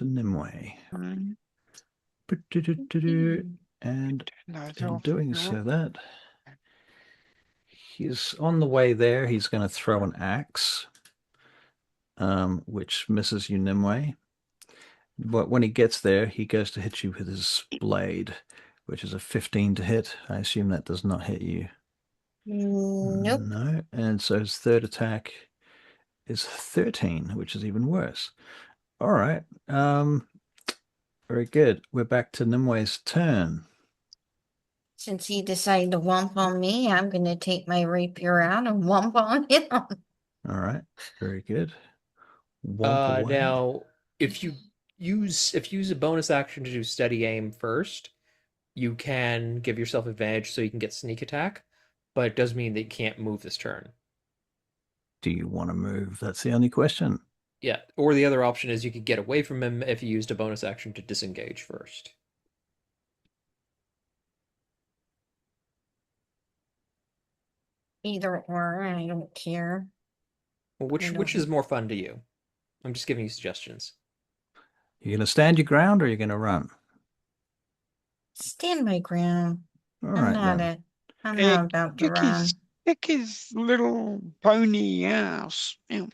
Nimue. And in doing so, that he's on the way there. He's going to throw an axe, which misses you, Nimue. But when he gets there, he goes to hit you with his blade, which is a 15 to hit. I assume that does not hit you. Nope. No. And so his third attack is 13, which is even worse. All right. Very good. We're back to Nimue's turn. Since he decided to womp on me, I'm going to take my rapier out and womp on him. All right. Very good. Womp away. Now, if you use a bonus action to do steady aim first, you can give yourself advantage so you can get sneak attack, but it does mean that you can't move this turn. Do you want to move? That's the only question. Yeah, or the other option is you could get away from him if you used a bonus action to disengage first. Either or, I don't care. Well, which is more fun to you? I'm just giving you suggestions. You're going to stand your ground or you're going to run? Stand my ground. All I'm right, not then. it. I'm not about to run. Kick his little pony ass. Yeah.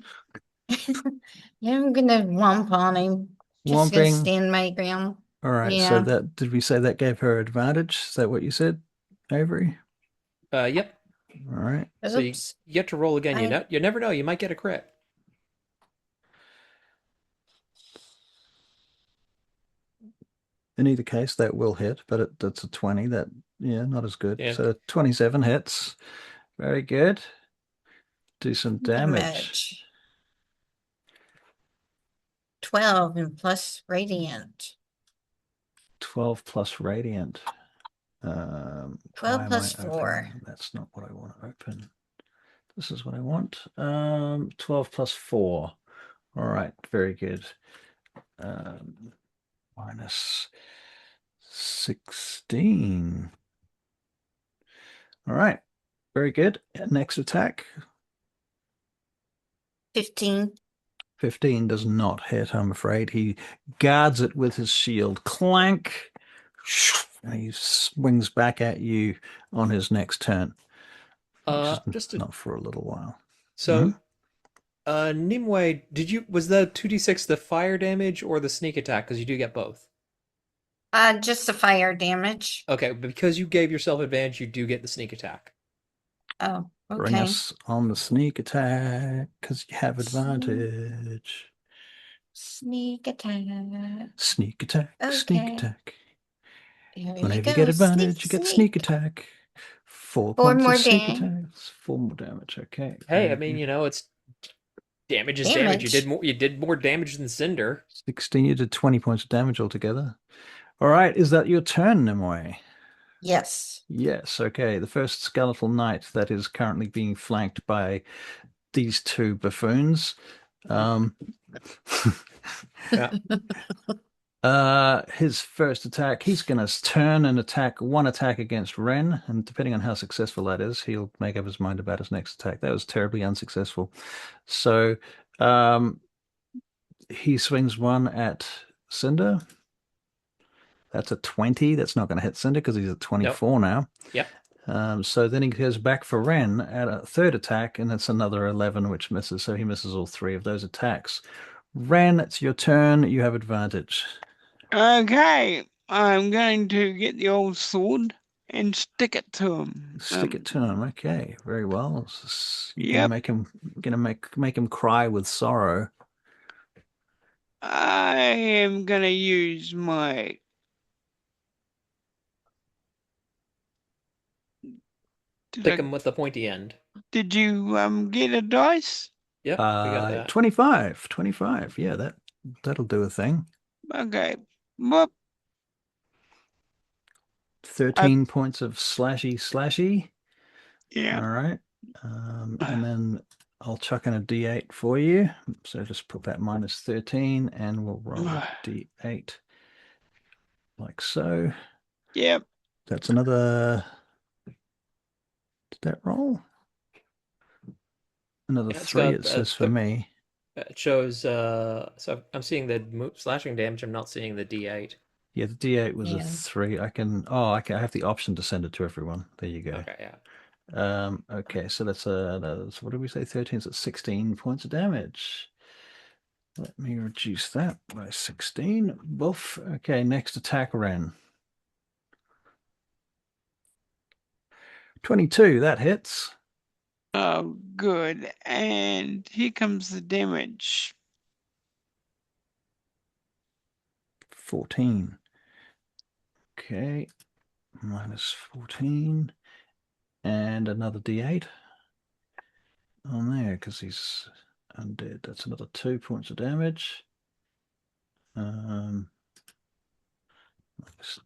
Yeah, I'm gonna womp on him. Just gonna Womping. stand my ground. All right. Yeah. So that did we say that gave her advantage? Is that what you said, Avery? Yep. All right. So you get to roll again. You never know. You might get a crit. In either case, that will hit, but that's a 20. That, yeah, not as good. Yeah. So 27 hits. Very good. Do some damage. 12 and plus radiant. 12 plus radiant. 12 why plus am I 4. opening? That's not what I want to open. This is what I want. 12 plus 4. All right, very good. Minus 16. All right, very good. Next attack. 15. 15 does not hit, I'm afraid. He guards it with his shield. Clank! And he swings back at you on his next turn. Just not for a little while. So, Nimue, was the 2d6 the fire damage or the sneak attack? Because you do get both. Just the fire damage. Okay, but because you gave yourself advantage, you do get the sneak attack. Oh, okay. Bring us on the sneak attack because you have advantage. Sneak attack. Sneak attack. Okay. Sneak attack. Whenever you get advantage, you get sneak attack. 4 points more of sneak damage. attacks. 4 more damage. Okay. Hey, I mean, it's damage is damage. You did more damage than Cinder. 16. You did 20 points of damage altogether. All right. Is that your turn, Nimue? Yes. Yes. Okay. The first skeletal knight that is currently being flanked by these two buffoons. His first attack, he's going to turn and attack one attack against Ren, and depending on how successful that is, he'll make up his mind about his next attack. That was terribly unsuccessful. So he swings one at Cinder. That's a 20. That's not going to hit Cinder because he's at 24 now. Yep. So then he goes back for Ren at a third attack, and it's another 11, which misses. So he misses all 3 of those attacks. Ren, it's your turn. You have advantage. Okay, I'm going to get the old sword and stick it to him. Stick it to him. Okay, very well. You're Yep. gonna make him cry with sorrow. I am gonna use my. Pick him with the pointy end. Did you get a dice? Yep, we got that. 25. 25. Yeah, that'll do a thing. Okay. Whoop. 13 points of slashy. Yeah. All right. And then I'll chuck in a D8 for you. So just put that minus 13 and we'll roll a D8 like so. Yep. That's another. Did that roll? Another 3 it says for me. It shows, so I'm seeing the slashing damage. I'm not seeing the D8. Yeah, the D8 was a 3. I have the option to send it to everyone. There you go. Okay, yeah. Okay, so that's what did we say? 13, so 16 points of damage. Let me reduce that by 16. Boof. Okay, next attack, Ren. 22, that hits. Oh, good. And here comes the damage. 14. Okay, minus 14. And another D8 on there because he's undead. That's another 2 points of damage. Minus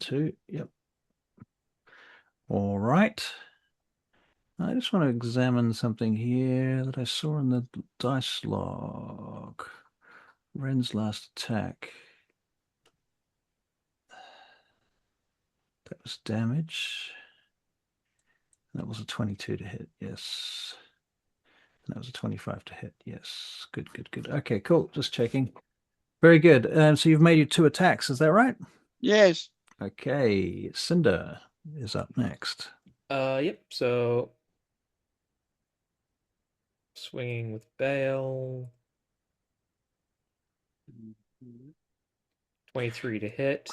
2. Yep. All right. I just want to examine something here that I saw in the dice log. Ren's last attack. That was damage. That was a 22 to hit, yes. And that was a 25 to hit, yes. Good. Okay, cool. Just checking. Very good. So you've made your 2 attacks, is that right? Yes. Okay, Cinder is up next. Yep, so swinging with Bale. 23 to hit.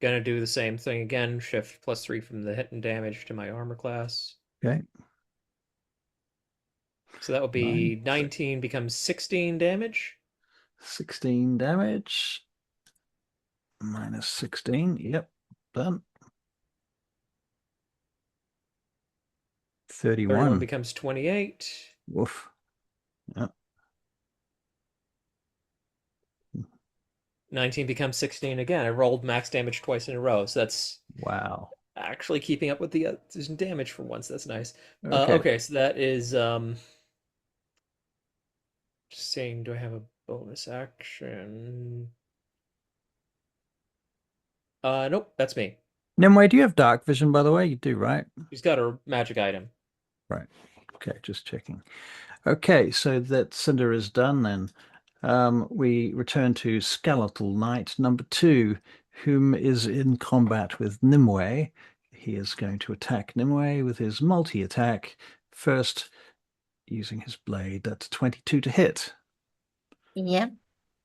Gonna do the same thing again. Shift +3 from the hit and damage to my armor class. Okay. So that would be 19 becomes 16 damage. 16 damage. Minus 16. Yep. Done. 31 becomes 28. Woof. Yep. 19 becomes 16 again. I rolled max damage twice in a row. So that's wow. Actually keeping up with the damage for once. That's nice. Okay. Okay, so that is just saying, do I have a bonus action? Nope, that's me. Nimue, do you have dark vision, by the way? You do, right? He's got a magic item. Right. Okay, just checking. Okay, so that Cinder is done then. We return to Skeletal Knight number 2, whom is in combat with Nimue. He is going to attack Nimue with his multi-attack. First, using his blade, that's 22 to hit. Yep.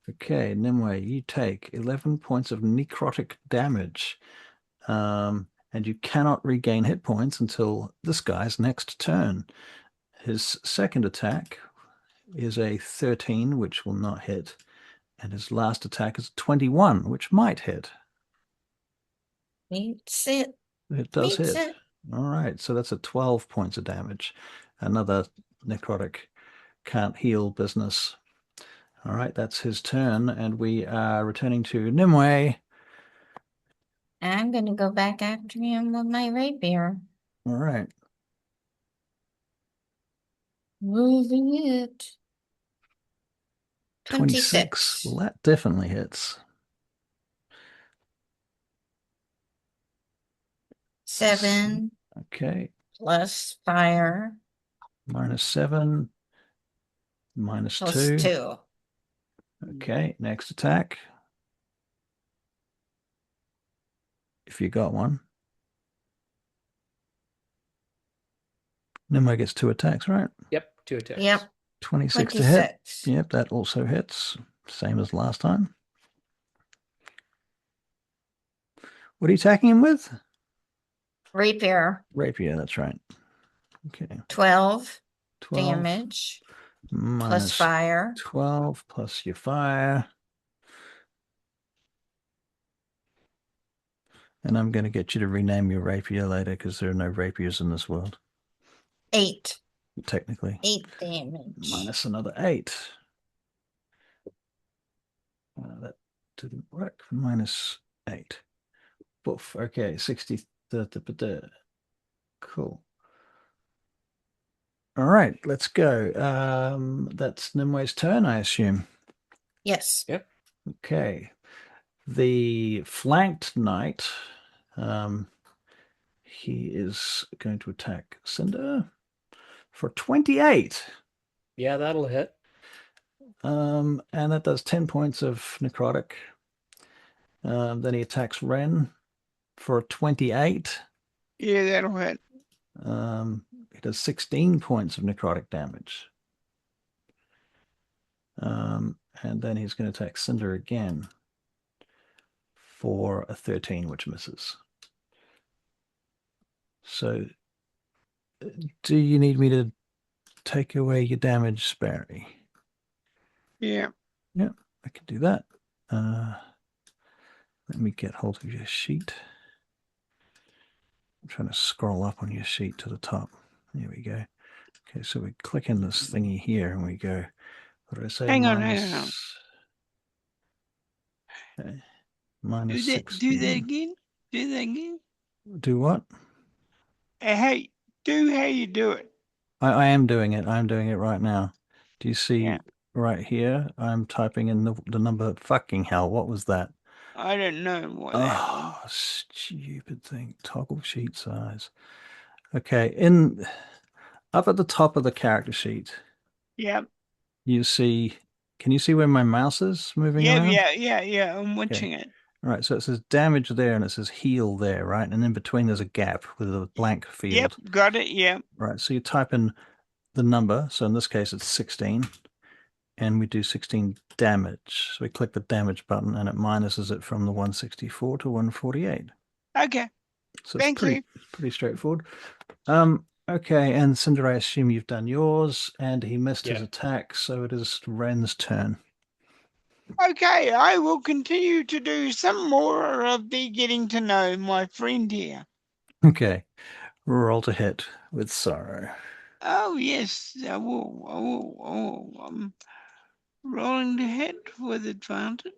Okay, Nimue, you take 11 points of necrotic damage. And you cannot regain hit points until this guy's next turn. His second attack is a 13, which will not hit. And his last attack is a 21, which might hit. Meets it. It does Meets hit. it. All right, so that's a 12 points of damage. Another necrotic can't heal business. All right, that's his turn, and we are returning to Nimue. I'm going to go back after him with my rapier. All right. Moving it. 26. Well, that definitely hits. 7. Okay. Plus fire. Minus 7. Minus Plus 2. 2. Okay, next attack. If you got one. Nimue gets 2 attacks, right? Yep, 2 attacks. Yep. 26 to hit. 26. Yep, that also hits. Same as last time. What are you attacking him with? Rapier. Rapier, that's right. Okay. 12 12 damage plus minus fire. 12 plus your fire. And I'm going to get you to rename your rapier later because there are no rapiers in this world, 8. technically. 8 damage. Minus another 8. That didn't work. Minus 8. Boof. Okay, 60. Cool. All right, let's go. That's Nimue's turn, I assume. Yes. Yep. Okay. The flanked knight, he is going to attack Cinder for 28. Yeah, that'll hit. And that does 10 points of necrotic. Then he attacks Ren for 28. Yeah, that'll hit. He does 16 points of necrotic damage. And then he's going to attack Cinder again for a 13, which misses. So, do you need me to take away your damage, Sparry? Yeah. Yeah, I can do that. Let me get hold of your sheet. I'm trying to scroll up on your sheet to the top. There we go. Okay, so we click in this thingy here and we go, what did I say? Hang on, hang on. Okay, minus Do 16. that again. Do that again. Do what? Hey, do how you do it. I am doing it. I'm doing it right now. Do you see Yeah. right here? I'm typing in the number. Fucking hell, what was that? I don't know what that was. Oh, stupid thing. Toggle sheet size. Okay, up at the top of the character sheet, Yeah. you see, can you see where my mouse is moving Yeah, around? yeah. I'm watching it. All right, so it says damage there and it says heal there, right? And in between there's a gap with a blank field. Yep, got it. Yeah. Right, so you type in the number. So in this case, it's 16. And we do 16 damage. So we click the damage button and it minuses it from the 164 to 148. Okay. So Thank you. it's pretty straightforward. Okay, and Cinder, I assume you've done yours, and he missed his attack, so it is Ren's turn. Okay, I will continue to do some more of the getting to know my friend here. Okay, roll to hit with sorrow. Oh yes, I will. Rolling to hit with advantage.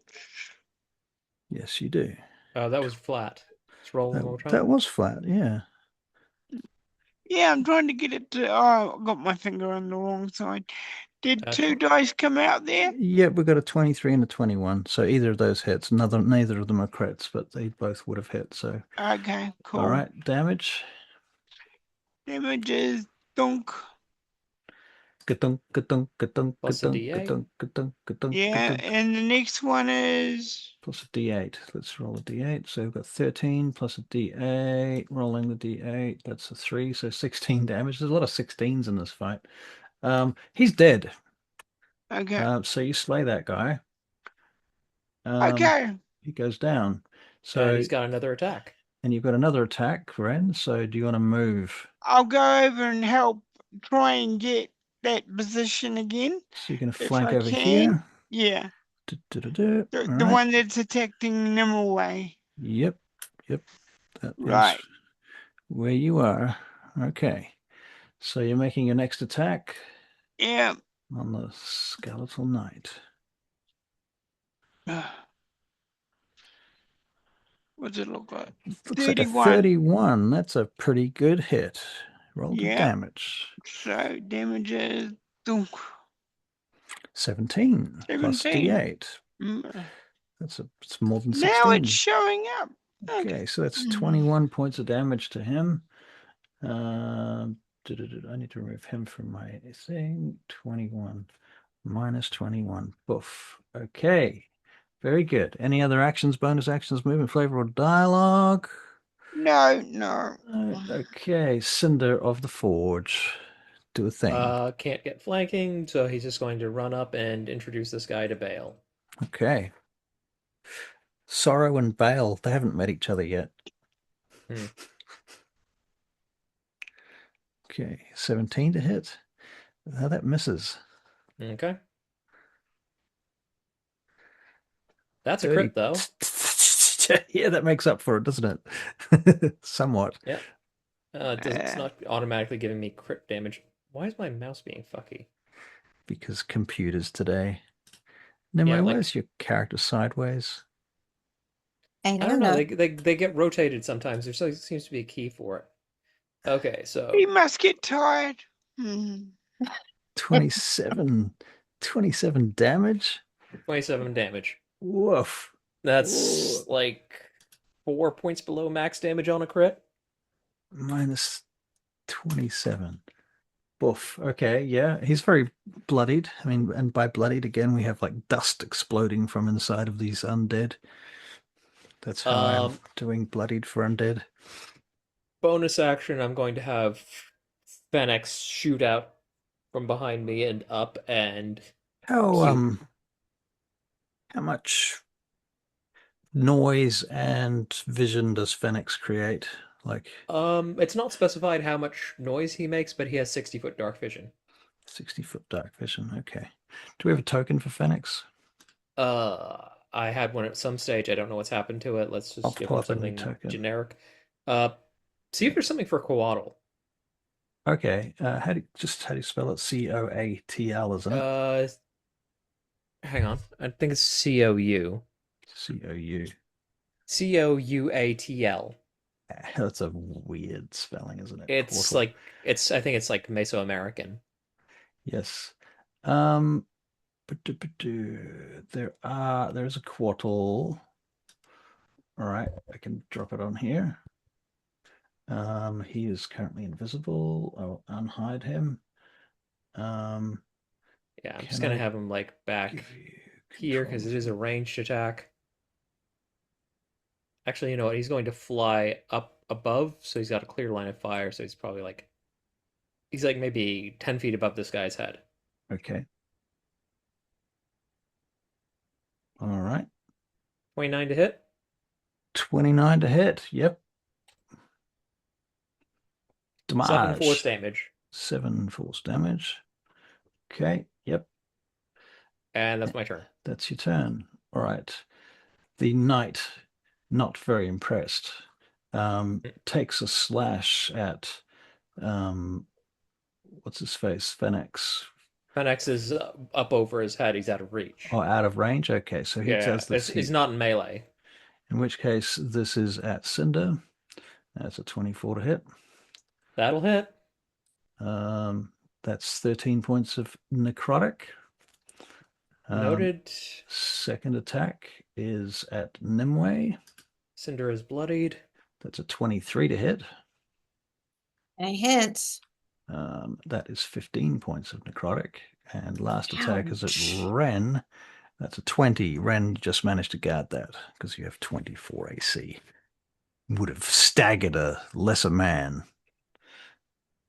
Yes, you do. That was flat. Let's roll one more time. That was flat, yeah. Yeah, I'm trying to get it to. Oh, I got my finger on the wrong side. Did 2 dice come out there? Yep, we got a 23 and a 21. So either of those hits. Neither of them are crits, but they both would have hit. So Okay, cool. all right, damage. Damage is dunk. Plus a D8. Yeah, and the next one is plus a D8. Let's roll a D8. So we've got 13 plus a D8. Rolling the D8. That's a 3. So 16 damage. There's a lot of 16s in this fight. He's dead. okay. So you slay that guy. Okay. He goes down. So and he's got another attack. And you've got another attack, Ren. So do you want to move? I'll go over and help try and get that position again. So you're going to if flank I over can. here. Yeah. The right. One that's attacking Nimue. Yep. That right. is where you are. Okay. So you're making your next attack. Yeah. On the skeletal knight. What does it look like? Looks 31. like a 31. That's a pretty good hit. Roll the damage. So damage is 17 plus D8. It's more than 16. Now it's showing up. Okay, so that's 21 points of damage to him. I need to remove him from my thing. 21 minus 21. Boof. Okay. Very good. Any other actions, bonus actions, movement, flavor, or dialogue? No. Okay, Cinder of the Forge. Do a thing. Can't get flanking, so he's just going to run up and introduce this guy to Bale. Okay. Sorrow and Bale, they haven't met each other yet. Hmm. Okay, 17 to hit. That misses. Okay. That's a 30. crit, though. Yeah, that makes up for it, doesn't it? Somewhat. Yeah. It's not automatically giving me crit damage. Why is my mouse being fucky? Because computers today. Nimue, Yeah, like- where's your character sideways? I I don't don't know. know. They get rotated sometimes. There seems to be a key for it. Okay, so He must get tired. Hmm. 27. 27 damage? 27 damage. Woof. That's Whoa. like 4 points below max damage on a crit. Minus 27. Boof. Okay, yeah. He's very bloodied. I mean, and by bloodied, again, we have like dust exploding from inside of these undead. That's how I'm doing bloodied for undead. Bonus action, I'm going to have Fenix shoot out from behind me and up and How much noise and vision does Fenix create? Like it's not specified how much noise he makes, but he has 60-foot dark vision. 60-foot dark vision. Okay. Do we have a token for Fenix? I had one at some stage. I don't know what's happened to it. Let's I'll just give pull him up a new something token. generic. See if there's something for Coatl. Okay. How do you spell it? Coatl, isn't it? Hang on. I think it's COU. COU. COUATL. That's a weird spelling, isn't it? It's Quartal. like I think it's like Mesoamerican. Yes. There's a quartal. All right, I can drop it on here. He is currently invisible. I'll unhide him. Yeah, I'm just gonna have him like back here because it is a ranged attack. Actually, you know what? He's going to fly up above, so he's got a clear line of fire. So he's probably like maybe 10 feet above this guy's head. Okay. All right. 29 to hit. 29 to hit. Yep. Damage. 7 force damage. 7 force damage. Okay. Yep. And that's my turn. That's your turn. All right. The knight, not very impressed, takes a slash at what's his face? Fenix. Fenix is up over his head. He's out of reach. Oh, out of range? Okay, so he does this. He's not in melee. In which case, this is at Cinder. That's a 24 to hit. That'll hit. That's 13 points of necrotic. Noted. Second attack is at Nimue. Cinder is bloodied. That's a 23 to hit. It hits. That is 15 points of necrotic. And last attack is at Ren. That's a 20. Ren just managed to guard that because you have 24 AC. Would have staggered a lesser man.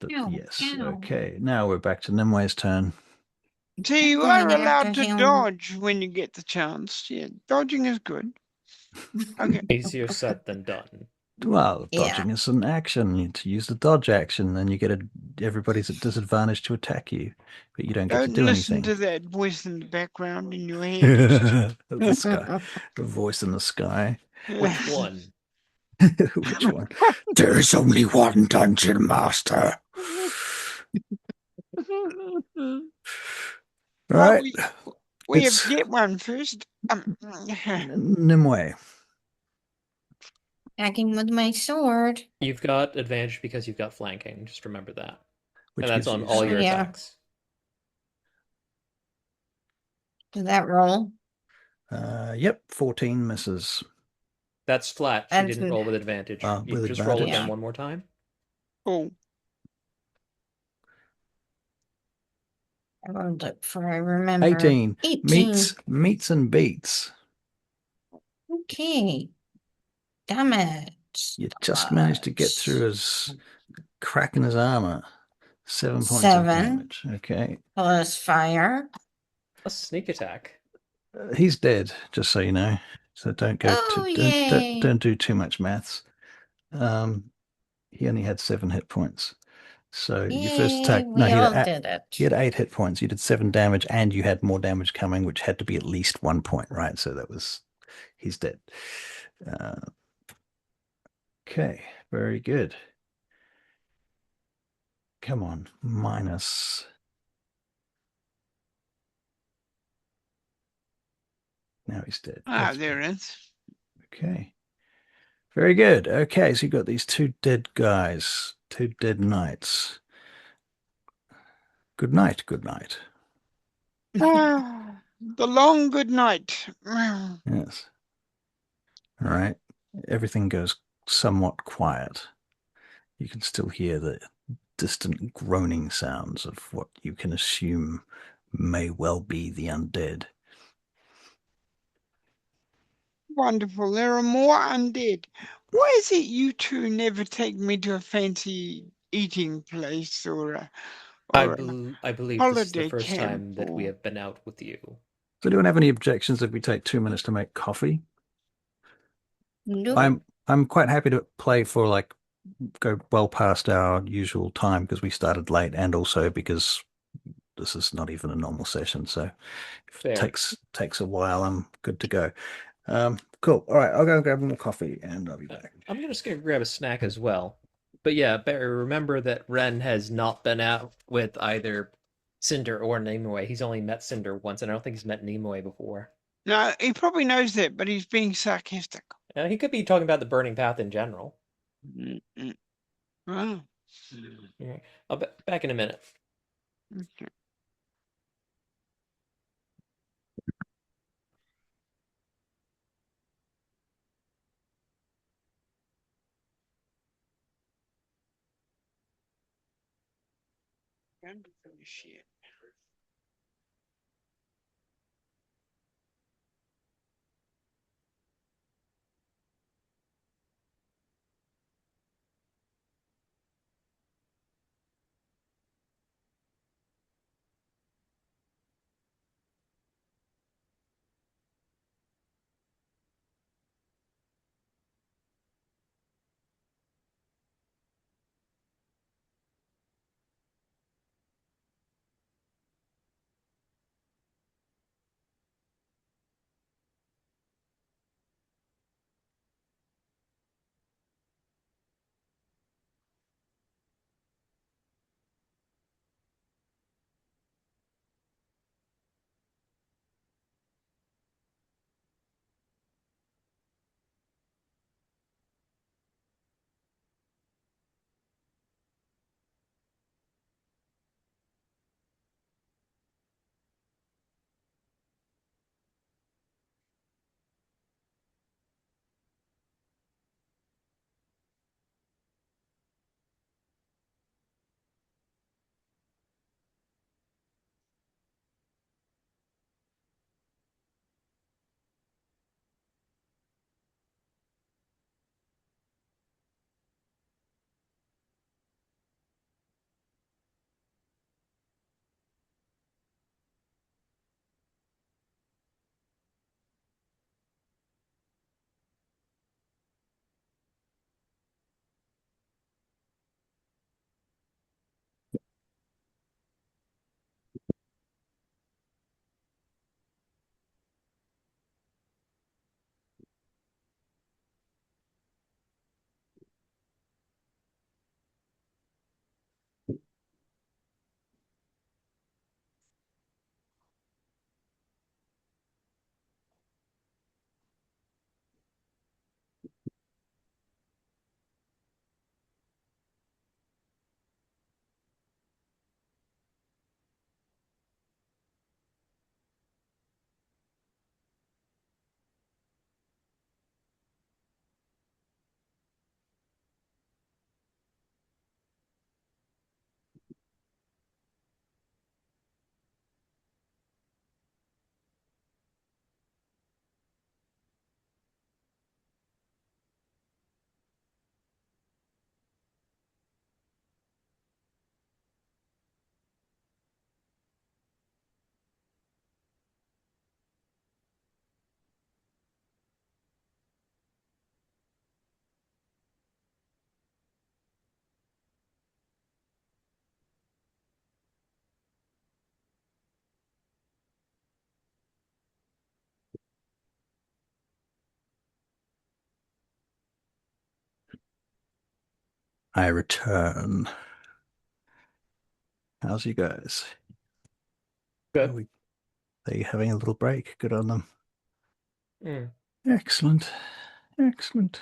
But yes, okay. Now we're back to Nimue's turn. So you are allowed to dodge when you get the chance. Yeah, dodging is good. Okay. Easier said than done. Well, dodging is an action. You to use the dodge action, then you get everybody's at disadvantage to attack you, but you don't get to do listen anything. to that voice in the background in your head. The sky, the voice in the sky. Which one? Which one? There's only one dungeon master. Right. We have to get one first. Nimue. Attacking with my sword. You've got advantage because you've got flanking. Just remember that. Which and that's on all your attacks. Did that roll? Yep, 14 misses. That's flat. She didn't roll with advantage. You just roll with them one more time. Oh. I rolled it for I remember. 18. 18. Meets and beats. Okay. Damn it. You just managed to get through his crack in his armor. 7 points of 7 damage. Okay. plus fire. A sneak attack. He's dead, just so you know. So don't go Oh, to yay. don't do too much maths. He only had 7 hit points. So your first Yay, attack, we all did he it. had 8 hit points. You did 7 damage, and you had more damage coming, which had to be at least 1 point, right? So he's dead. Okay, very good. Come on, minus. Now he's dead. Ah, there it is. Okay. Very good. Okay, so you've got these 2 dead guys, 2 dead knights. Good night, good night. Ah, the long good night. Yes. All right. Everything goes somewhat quiet. You can still hear the distant groaning sounds of what you can assume may well be the undead. Wonderful. There are more undead. Why is it you two never take me to a fancy eating place or a I or a believe this is the holiday first camp? time that we Or... have been out with you. Does anyone have any objections if we take 2 minutes to make coffee? Nope. I'm quite happy to play for like go well past our usual time because we started late, and also because this is not even a normal session. So if it Fair. takes a while, I'm good to go. Cool. All right, I'll go grab more coffee and I'll be back. I'm just gonna grab a snack as well. But yeah, Barry, remember that Ren has not been out with either Cinder or Nimue. He's only met Cinder once, and I don't think he's met Nimue before. No, he probably knows that, but he's being sarcastic. He could be talking about the Burning Path in general. Mm-mm. Wow. Okay. I'll be back in a minute. Okay. Don't finish yet. I return. How's you guys? Good. Are you having a little break? Good on them. Mm. Excellent. Excellent.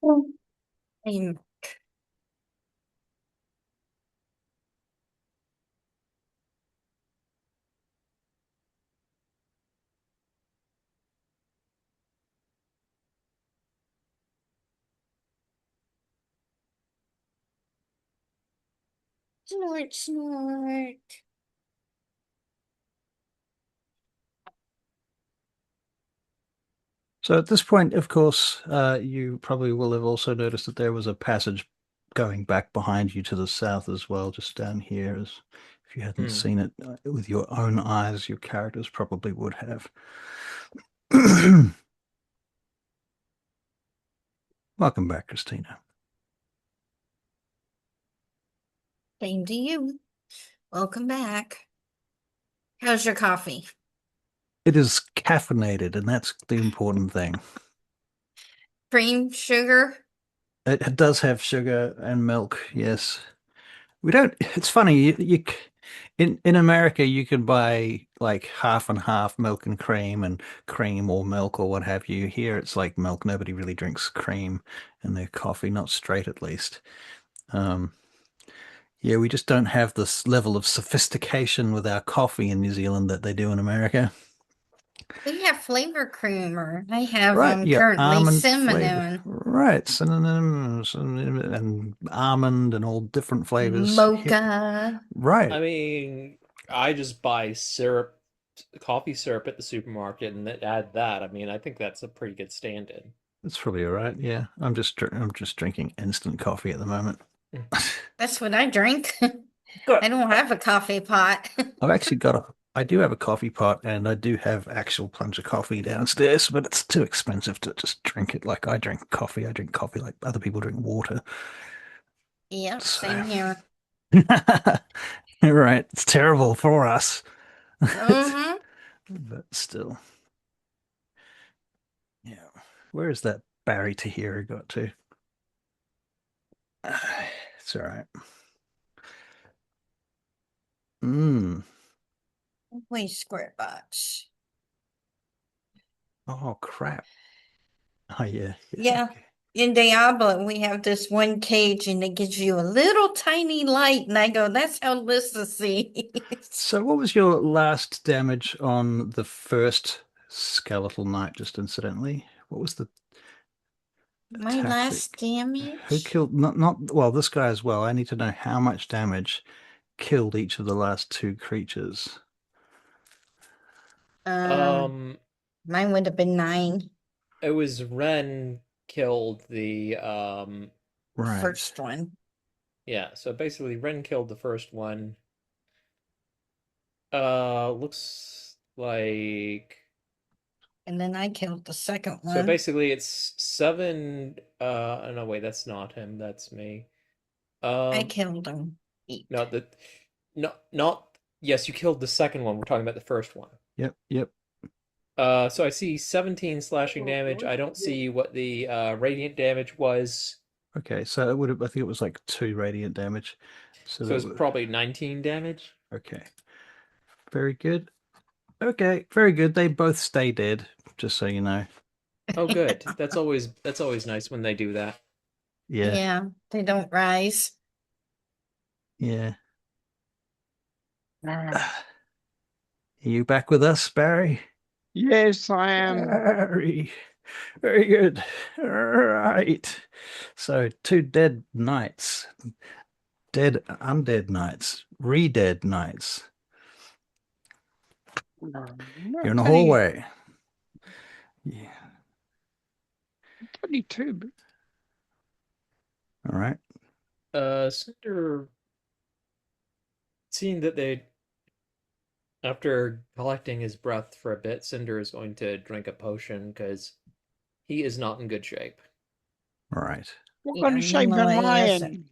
I'm snort, snort. So at this point, of course, you probably will have also noticed that there was a passage going back behind you to the south as well, just down here. As if you hadn't seen it with your own eyes, your characters probably would have. Welcome back, Christina. Same to you. Welcome back. How's your coffee? It is caffeinated, and that's the important thing. Cream, sugar? It does have sugar and milk, yes. We don't. It's funny. In America, you can buy like half and half milk and cream or milk or what have you. Here, it's like milk. Nobody really drinks cream in their coffee, not straight at least. Um, yeah, we just don't have this level of sophistication with our coffee in New Zealand that they do in America. We have flavor creamer. I have Right, yeah, currently almond flavor. cinnamon, Right, synonyms and almond and all different flavors. mocha. Right. I mean, I just buy syrup, coffee syrup at the supermarket, and add that. I mean, I think that's a pretty good stand-in. That's probably all right. Yeah, I'm just drinking instant coffee at the moment. Mm. That's what I drink. Good. I don't have a coffee pot. I've actually I do have a coffee pot and I do have actual plunge of coffee downstairs, but it's too expensive to just drink it like I drink coffee. I drink coffee like other people drink water. Yep, So, same here. right, it's terrible for us, Mm-hmm. but still, yeah. Where is that Barry Tahira got to? It's all right. Mm. Wait, square box. Oh crap. Oh yeah. Yeah. Okay. In Diablo, we have this one cage and it gives you a little tiny light. And I go, that's how Lissa sees. So what was your last damage on the first skeletal knight, just incidentally? What was the My attack last who damage? killed not well, this guy as well. I need to know how much damage killed each of the last two creatures. Um, Mine would have been 9. it was Ren killed the Right. First one. yeah, so basically Ren killed the first one. Looks like And then I killed the second so one. basically it's 7 no wait, that's not him, that's me. I killed him. 8. No, not yes, you killed the second one. We're talking about the first one. Yep. So I see 17 slashing damage. I don't see what the radiant damage was. Okay, so it would have I think it was like 2 radiant damage. So it's probably 19 damage. Okay. Very good. Okay, very good. They both stay dead, just so you know. Oh, good. That's always nice when they do that. Yeah. Yeah, they don't rise. Yeah. Ah. Are you back with us, Barry? Yes, I am. Barry. Very good. All right. So 2 dead knights. Dead undead knights. Re-dead knights. You're in the hallway. Yeah. 22, but All right. Cinder, seeing that they, after collecting his breath for a bit, Cinder is going to drink a potion because he is not in good shape. All right. What Yeah, kind of shape am Nimue I isn't.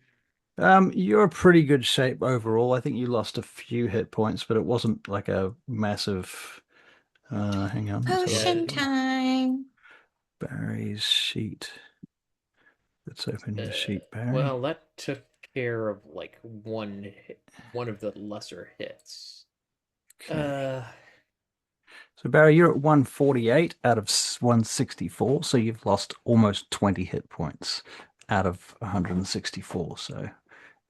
in? You're a pretty good shape overall. I think you lost a few hit points, but it wasn't like a massive. Hang on. Let's have a Potion look here. time. Barry's sheet. Let's open your sheet, Barry. Well, that took care of like one of the lesser hits. Okay. So Barry, you're at 148 out of 164, so you've lost almost 20 hit points out of 164. So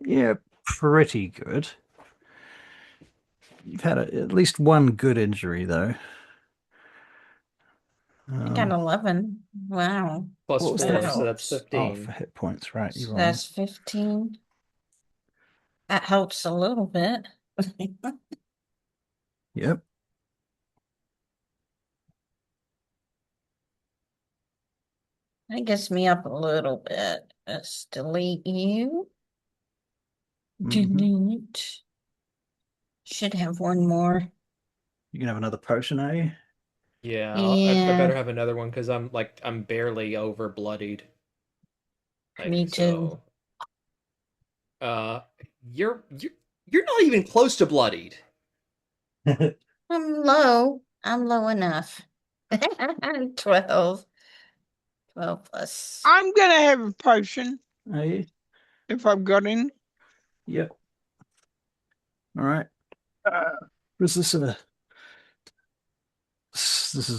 yeah, pretty good. You've had at least one good injury though. I got 11. Wow. Plus What was 4, that so for? that's Oh, 15. for hit points, right? So You're wrong. that's 15. That helps a little bit. Yep. That gets me up a little bit. Let's delete you. Mhm. Delete. Should have one more. You can have another potion, are you? Yeah, I Yeah, better have another one because I'm barely over bloodied. me too. So, uh, you're not even close to bloodied. I'm low. I'm low enough. 12. 12 plus. I'm gonna have a potion Are you? if I've got any. Yep. All right. This is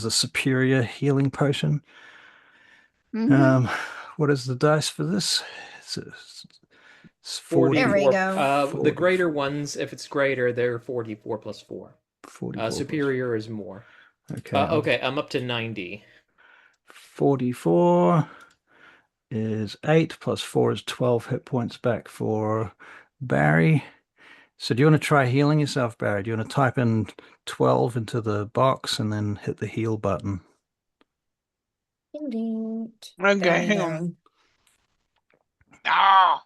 a superior healing potion. Mhm. What is the dice for this? It's 40, There we 44. go. The greater 44. ones, if it's greater, they're 44 plus 4. 44 Superior is more. Okay. Okay, I'm up to 90. 44 is 8 plus 4 is 12 hit points back for Barry. So do you want to try healing yourself, Barry? Do you want to type in 12 into the box and then hit the heal button? Delete. Okay, There we hang go. on. Ah,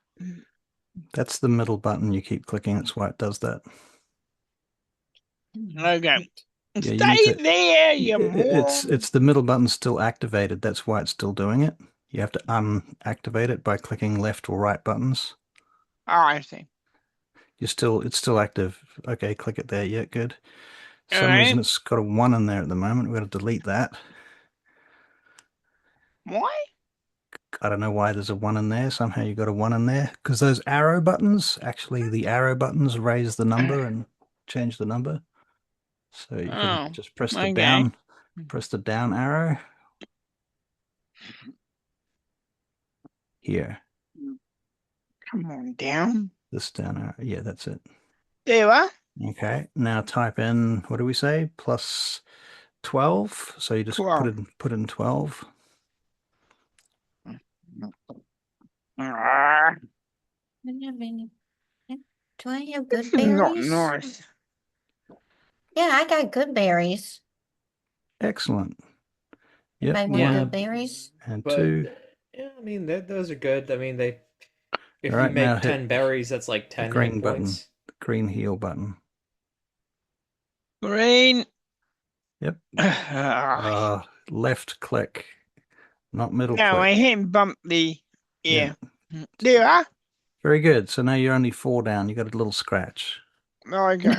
That's the middle button you keep clicking. That's why it does that. okay. Yeah, you Stay need to. there, you It's moron. the middle button's still activated. That's why it's still doing it. You have to unactivate it by clicking left or right buttons. Oh, I see. It's still active. Okay, click it there. Yeah, good. For All some reason right. it's got a 1 in there at the moment. We're going to delete that. Why? I don't know why there's a 1 in there. Somehow you got a 1 in there. Because those arrow buttons, actually the arrow buttons raise the number and change the number. So you can Oh, just press the okay. down arrow here. Come on down. This down arrow. Yeah, that's it. There you are. Okay, now type in, what do we say? Plus 12. So you just 12. put in 12. Ah, Do I have this good is not berries? nice. Yeah, I got good berries. Excellent. If I Yep, want Yeah, good berries. and but 2. yeah, I mean those are good. I mean if All you right, now make hit 10 berries, that's like the 10 green hit button, points. the green heal button. Green. Yep. Ah, Left click, not middle no, I click. hadn't bumped the. Yeah. Yeah. There you are. Very good. So now you're only 4 down. You got a little scratch. Okay.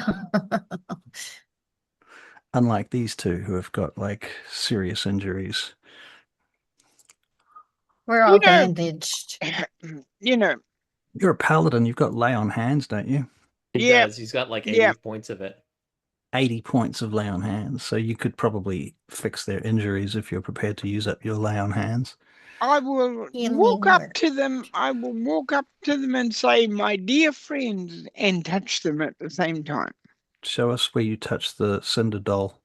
Unlike these two who have got like serious injuries. We're You all know, bandaged. you know, You're a paladin. You've got lay on hands, don't you? He yeah, does. He's got like 80 yeah. points of it. 80 points of lay on hands. So you could probably fix their injuries if you're prepared to use up your lay on hands. I will Healing walk up word. to them. I will walk up to them and say, "My dear friends," and touch them at the same time. Show us where you touch the Cinder doll.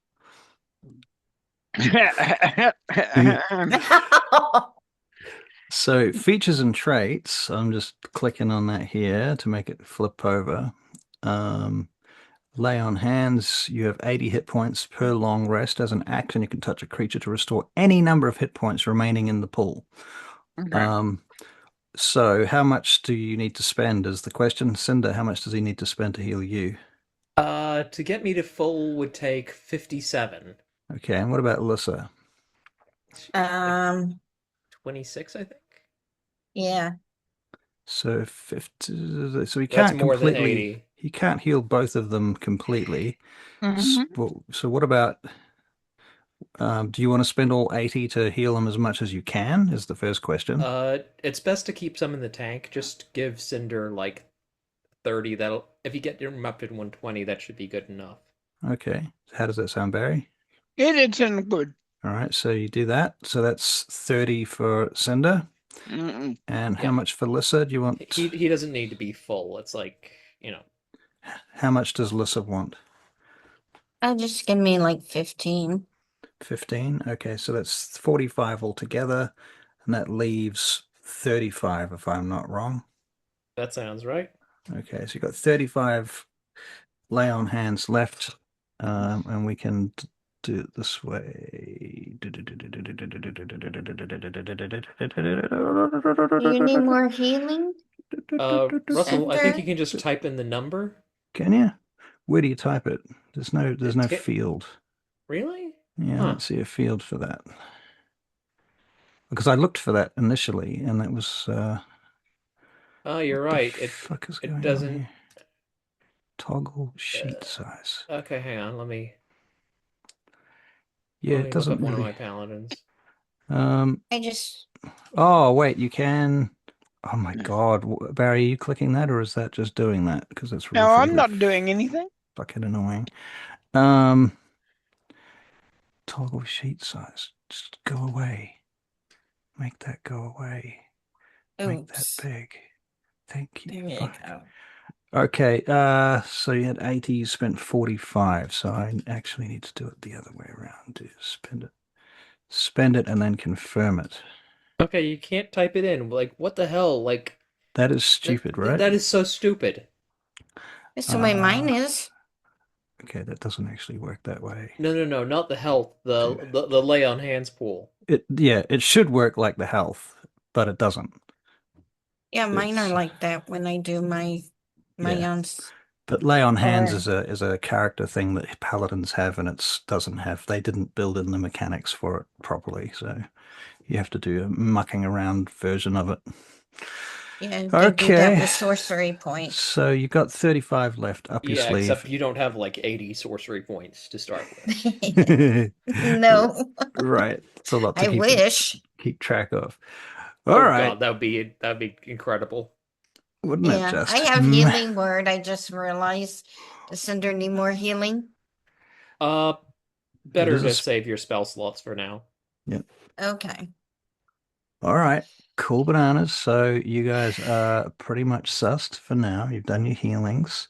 So features and traits, I'm just clicking on that here to make it flip over. Lay on hands, you have 80 hit points per long rest. As an action, you can touch a creature to restore any number of hit points remaining in the pool. Okay. So how much do you need to spend is the question. Cinder, how much does he need to spend to heal you? To get me to full would take 57. Okay, and what about Alyssa? Like Um, 26, I think. Yeah. So 50, so he That's can't more than completely. 80. He can't heal both of them completely. Mhm. So what about? Do you want to spend all 80 to heal them as much as you can? Is the first question. It's best to keep some in the tank. Just give Cinder like 30. That'll if you get him up to 120, that should be good enough. Okay. How does that sound, Barry? It's in good. All right, so you do that. So that's 30 for Cinder. Mm-mm. And how Yeah. much for Lissa? Do you want? He doesn't need to be full. It's like, How much does Lissa want? Just give me like 15. 15. Okay, so that's 45 altogether, and that leaves 35 if I'm not wrong. that sounds right. Okay, so you've got 35 lay on hands left, and we can do it this way. Do you need more healing? Russell, I think Cinder? you can just type in the number. Can you? Where do you type it? There's no It field. Really? Yeah, I Huh. don't see a field for that. Because I looked for that initially, and that was Oh, you're what the right. fuck is It going on doesn't. here? Toggle Uh, sheet size. okay, hang on. Yeah, Let it me look doesn't up one of really. my paladins. I just, Oh, wait, you can. Oh my God, Barry, are you clicking that, or is that just doing that? Because it's No, I'm not doing anything. fucking annoying. Um, Toggle sheet size. Just go away. Make that go away. Make that oops. big. Thank you. There you Fuck. go. Okay, so you had 80, you spent 45, so I actually need to do it the other way around. Do spend it, and then confirm it. Okay, you can't type it in. Like, what the hell? Like, That is stupid, right? that is so stupid. That's the way mine Uh, is. okay, that doesn't actually work that way. No, not the health. The Do the lay on hands pool. yeah, it should work like the health, but it doesn't. Yeah, mine are It's like that when I do my yeah. ons. But lay on hands Or is a character thing that paladins have, and it doesn't have. They didn't build in the mechanics for it properly, so you have to do a mucking around version of it. yeah, they do that Okay, with sorcery points. so you've got 35 left up your Yeah, except sleeve. you don't have like 80 sorcery points to start with. No, Right, it's a lot to I wish. keep track of. All Oh right, God, that'd be incredible. wouldn't it Yeah, I just? have healing word. I just realized. Does Cinder need more healing? Uh, It better is a to save your spell slots for now. yeah. Okay. All right, cool bananas. So you guys are pretty much sussed for now. You've done your healings,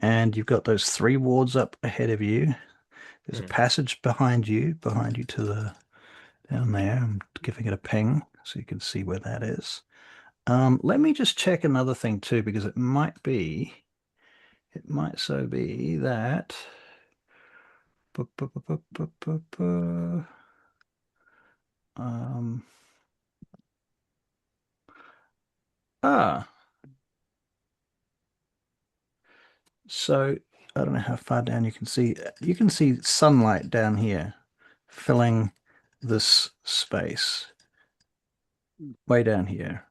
and you've got those 3 wards up ahead of you. There's a passage behind you to the down there. I'm giving it a ping so you can see where that is. Let me just check another thing too, because it might so be that. Um, ah, so I don't know how far down you can see. You can see sunlight down here filling this space way down here.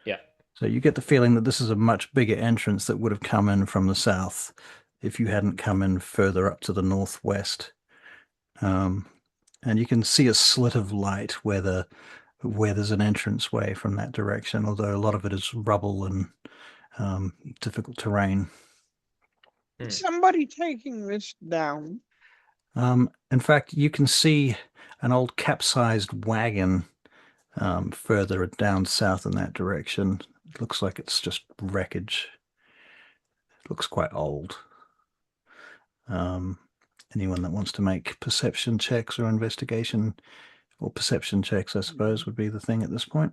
Yeah. So you get the feeling that this is a much bigger entrance that would have come in from the south if you hadn't come in further up to the northwest. And you can see a slit of light where there's an entranceway from that direction, although a lot of it is rubble and difficult terrain. Somebody taking this down. In fact, you can see an old capsized wagon further down south in that direction. It looks like it's just wreckage. It looks quite old. Anyone that wants to make perception checks or investigation or perception checks, I suppose, would be the thing at this point.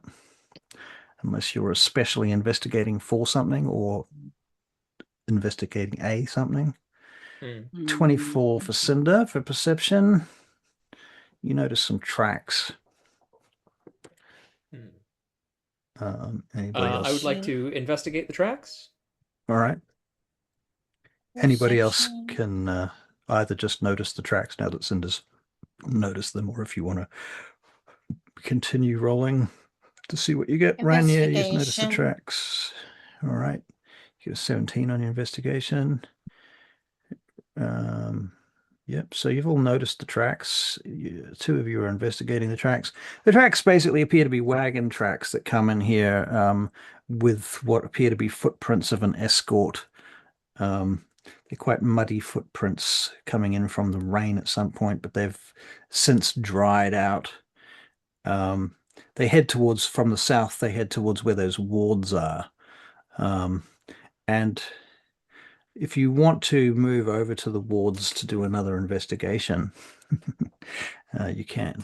Unless you're especially investigating for something or investigating something. 24 for Cinder for perception. You notice some tracks. Anybody else? I would like to investigate the tracks. All right. Anybody else Perception. can either just notice the tracks now that Cinder's noticed them, or if you want to continue rolling. to see what you get. Ran, yeah, you've noticed the Investigation. tracks. All right. You get a 17 on your investigation. Yep, so you've all noticed the tracks. Two of you are investigating the tracks. The tracks basically appear to be wagon tracks that come in here with what appear to be footprints of an escort. They're quite muddy footprints coming in from the rain at some point, but they've since dried out. They head towards, from the south, they head towards where those wards are. And if you want to move over to the wards to do another investigation, you can.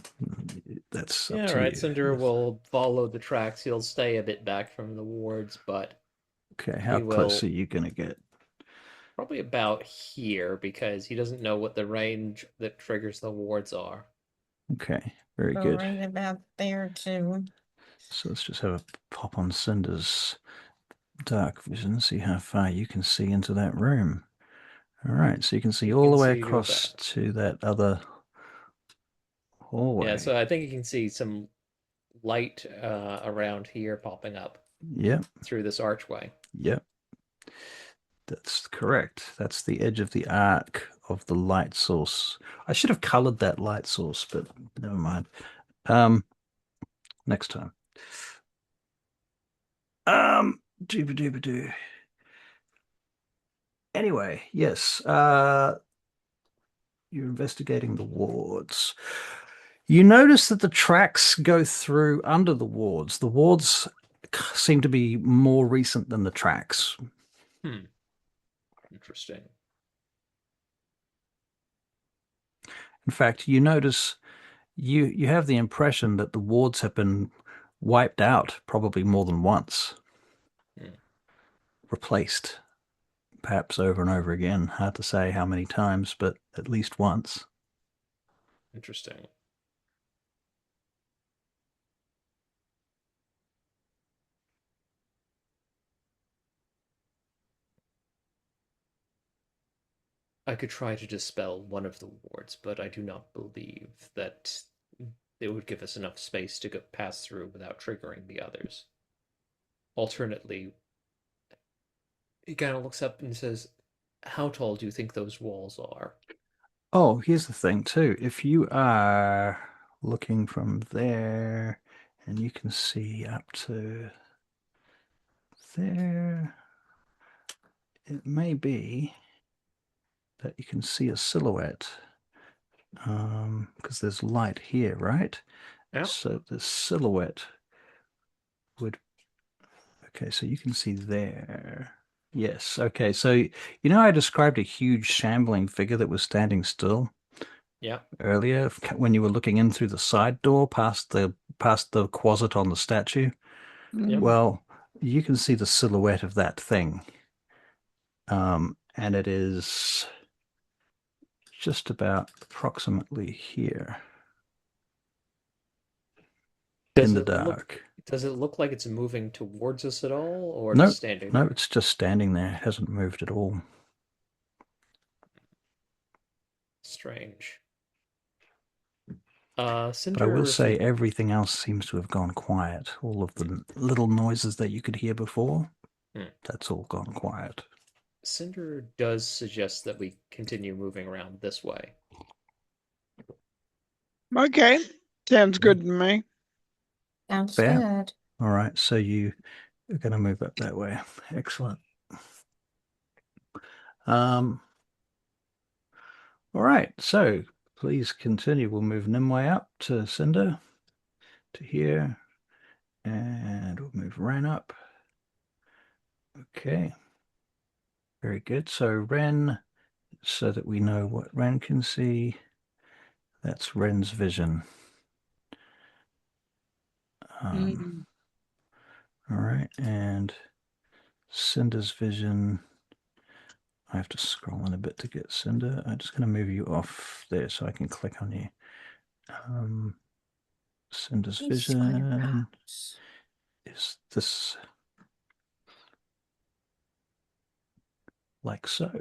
That's up Yeah, to right. you. Cinder will follow the tracks. He'll stay a bit back from the wards, but Okay, how he close will are you going to get? probably about here because he doesn't know what the range that triggers the wards are. Okay, very Go good. right about there too. So let's just have a pop on Cinder's dark vision, see how far you can see into that room. All right, so you can see He all can the way see to across about. to that other hallway. Yeah, so I think you can see some light around here popping up Yep, through this archway. yep. That's correct. That's the edge of the arc of the light source. I should have colored that light source, but never mind. Next time. Dooba-dooba-doo. Anyway, yes. You're investigating the wards. You notice that the tracks go through under the wards. The wards seem to be more recent than the tracks. Interesting. In fact, you notice you have the impression that the wards have been wiped out probably more than once. Replaced, perhaps over and over again. Hard to say how many times, but at least once. Interesting. I could try to dispel one of the wards, but I do not believe that it would give us enough space to go pass through without triggering the others. Alternately, he kind of looks up and says, "How tall do you think those walls are?" Oh, here's the thing too. If you are looking from there and you can see up to there, it may be that you can see a silhouette because there's light here, right? Yeah. So the silhouette would, okay, so you can see there. Yes, okay, so you know I described a huge shambling figure that was standing still Yeah. earlier when you were looking in through the side door past the closet on the statue? Yep. Well, you can see the silhouette of that thing. And it is just about approximately here in the dark. Does it look like it's moving towards us at all, or No, just standing no, there? it's just standing there. It hasn't moved at all. Strange. But I will Cinder, say everything else seems to have gone quiet. All of the little noises that you could hear before, that's all gone quiet. Cinder does suggest that we continue moving around this way. Okay, sounds good to me. Sounds Fair. good. All right, so you are going to move up that way. Excellent. All right, so please continue. We'll move Nimue up to Cinder, to here, and we'll move Ren up. Okay. Very good. So Ren, so that we know what Ren can see, that's Ren's vision. Mm. All right, and Cinder's vision. I have to scroll in a bit to get Cinder. I'm just going to move you off there so I can click on you. Cinder's vision is this, like so.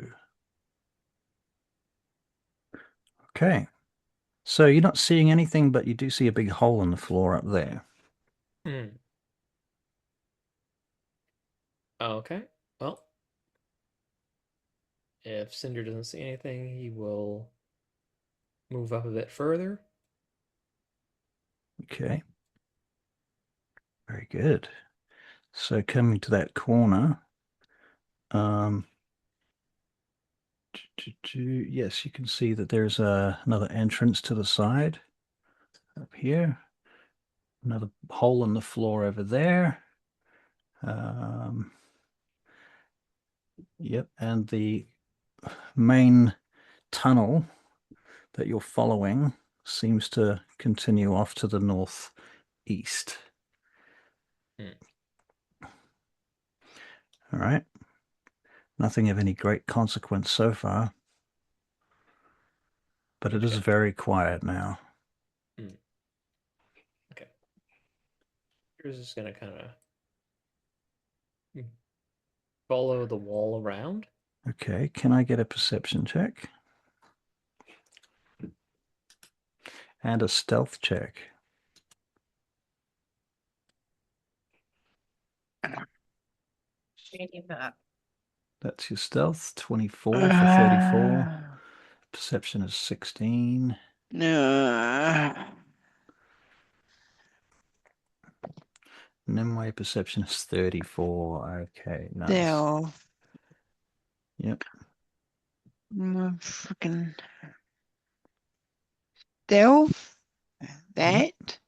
Okay. So you're not seeing anything, but you do see a big hole in the floor up there. Okay. Well, if Cinder doesn't see anything, he will move up a bit further. Okay. Very good. So coming to that corner, yes, you can see that there's another entrance to the side up here. Another hole in the floor over there. Yep, and the main tunnel that you're following seems to continue off to the northeast. All right. Nothing of any great consequence so far, but it is very quiet now. Okay. Here's just gonna kind of follow the wall around. Okay, can I get a perception check? And a stealth check. That's your stealth, 24 for 34. Perception is 16. No. Nimue perception is 34. Okay, nice. Stealth. Yep. Freaking stealth. That.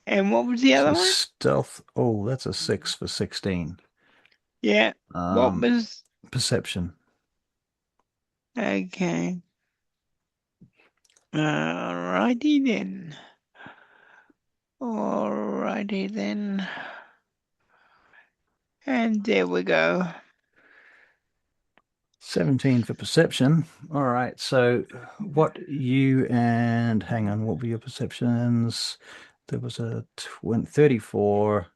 And what was the So other one? stealth. Oh, that's a 6 for 16. Yeah. What was Perception? Okay. Alrighty then. Alrighty then. And there we go. 17 for perception. All right. So what you and hang on, what were your perceptions? There was a 34.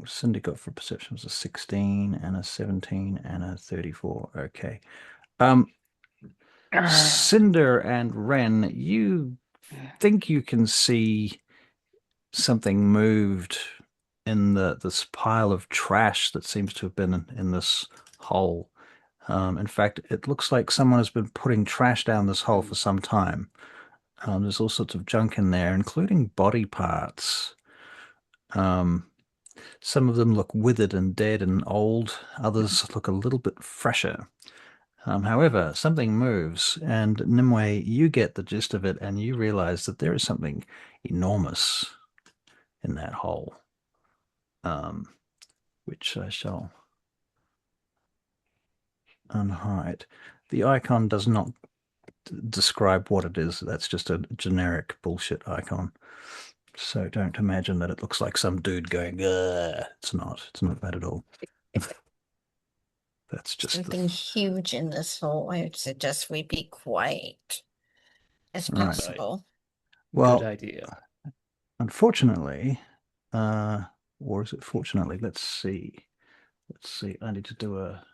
Cinder got for perception was a 16 and a 17 and a 34. Okay. Cinder and Ren, you think you can see something moved in this pile of trash that seems to have been in this hole. In fact, it looks like someone has been putting trash down this hole for some time. There's all sorts of junk in there, including body parts. Some of them look withered and dead and old. Others look a little bit fresher. However, something moves, and Nimue, you get the gist of it, and you realize that there is something enormous in that hole, which I shall unhide. The icon does not describe what it is. That's just a generic bullshit icon. So don't imagine that it looks like some dude going, it's not. It's not that at all. That's just something huge in this hole. I would suggest we be quiet as Right. possible. Well, good idea. Unfortunately, or is it fortunately? Let's see. Let's see. I need to do a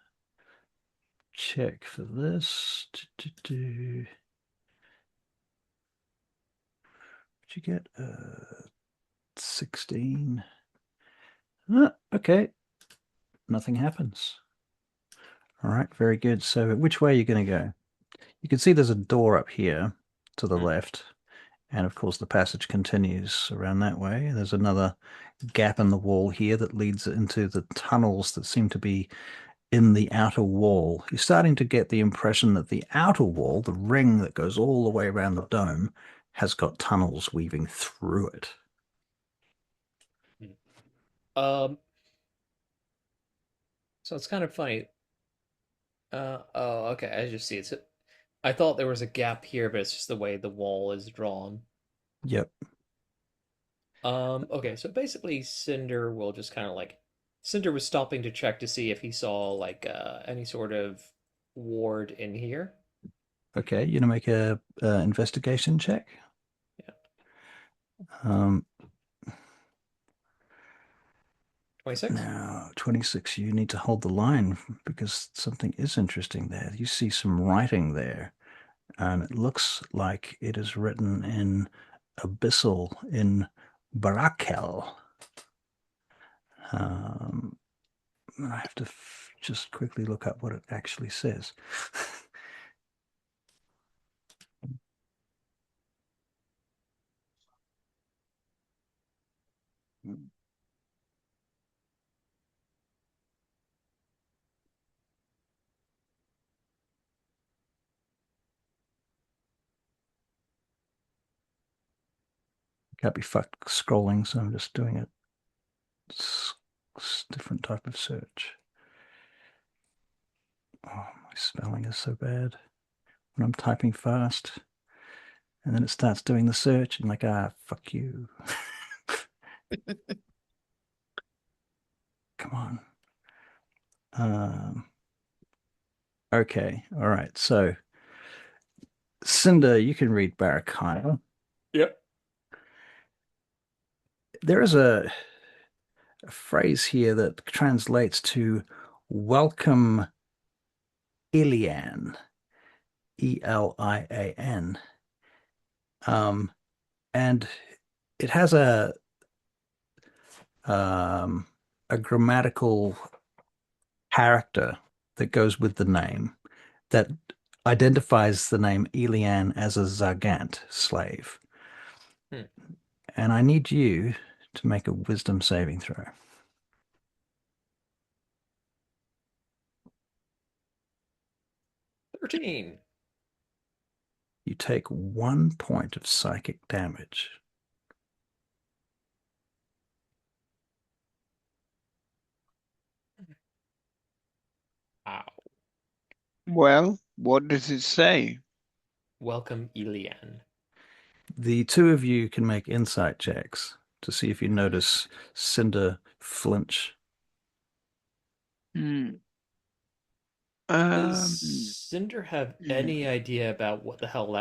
check for this. Did you get 16? Okay. Nothing happens. All right, very good. So which way are you going to go? You can see there's a door up here to the left. And of course, the passage continues around that way. There's another gap in the wall here that leads into the tunnels that seem to be in the outer wall. You're starting to get the impression that the outer wall, the ring that goes all the way around the dome, has got tunnels weaving through it. So it's kind of funny. Oh, okay. I just see it. I thought there was a gap here, but it's just the way the wall is drawn. Yep. Okay, so basically Cinder will just kind of like Cinder was stopping to check to see if he saw like any sort of ward in here. Okay, you're gonna make a investigation check. Yeah. 26? Now, 26, you need to hold the line because something is interesting there. You see some writing there, and it looks like it is written in Abyssal, in Barakel. I have to just quickly look up what it actually says. Can't be fucked scrolling, so I'm just doing it. Different type of search. Oh, my spelling is so bad when I'm typing fast. And then it starts doing the search and like, fuck you. Come on. Okay, all right. So, Cinder, you can read Barakaya. Yep. There is a phrase here that translates to welcome Ilian, Elian. And it has a grammatical character that goes with the name that identifies the name Elian as a Zargant slave. Hmm. And I need you to make a wisdom saving throw. 13. You take 1 point of psychic damage. Ow. Well, what does it say? Welcome, Elian. The two of you can make insight checks to see if you notice Cinder flinch. Hmm. Does Cinder have any idea about what the hell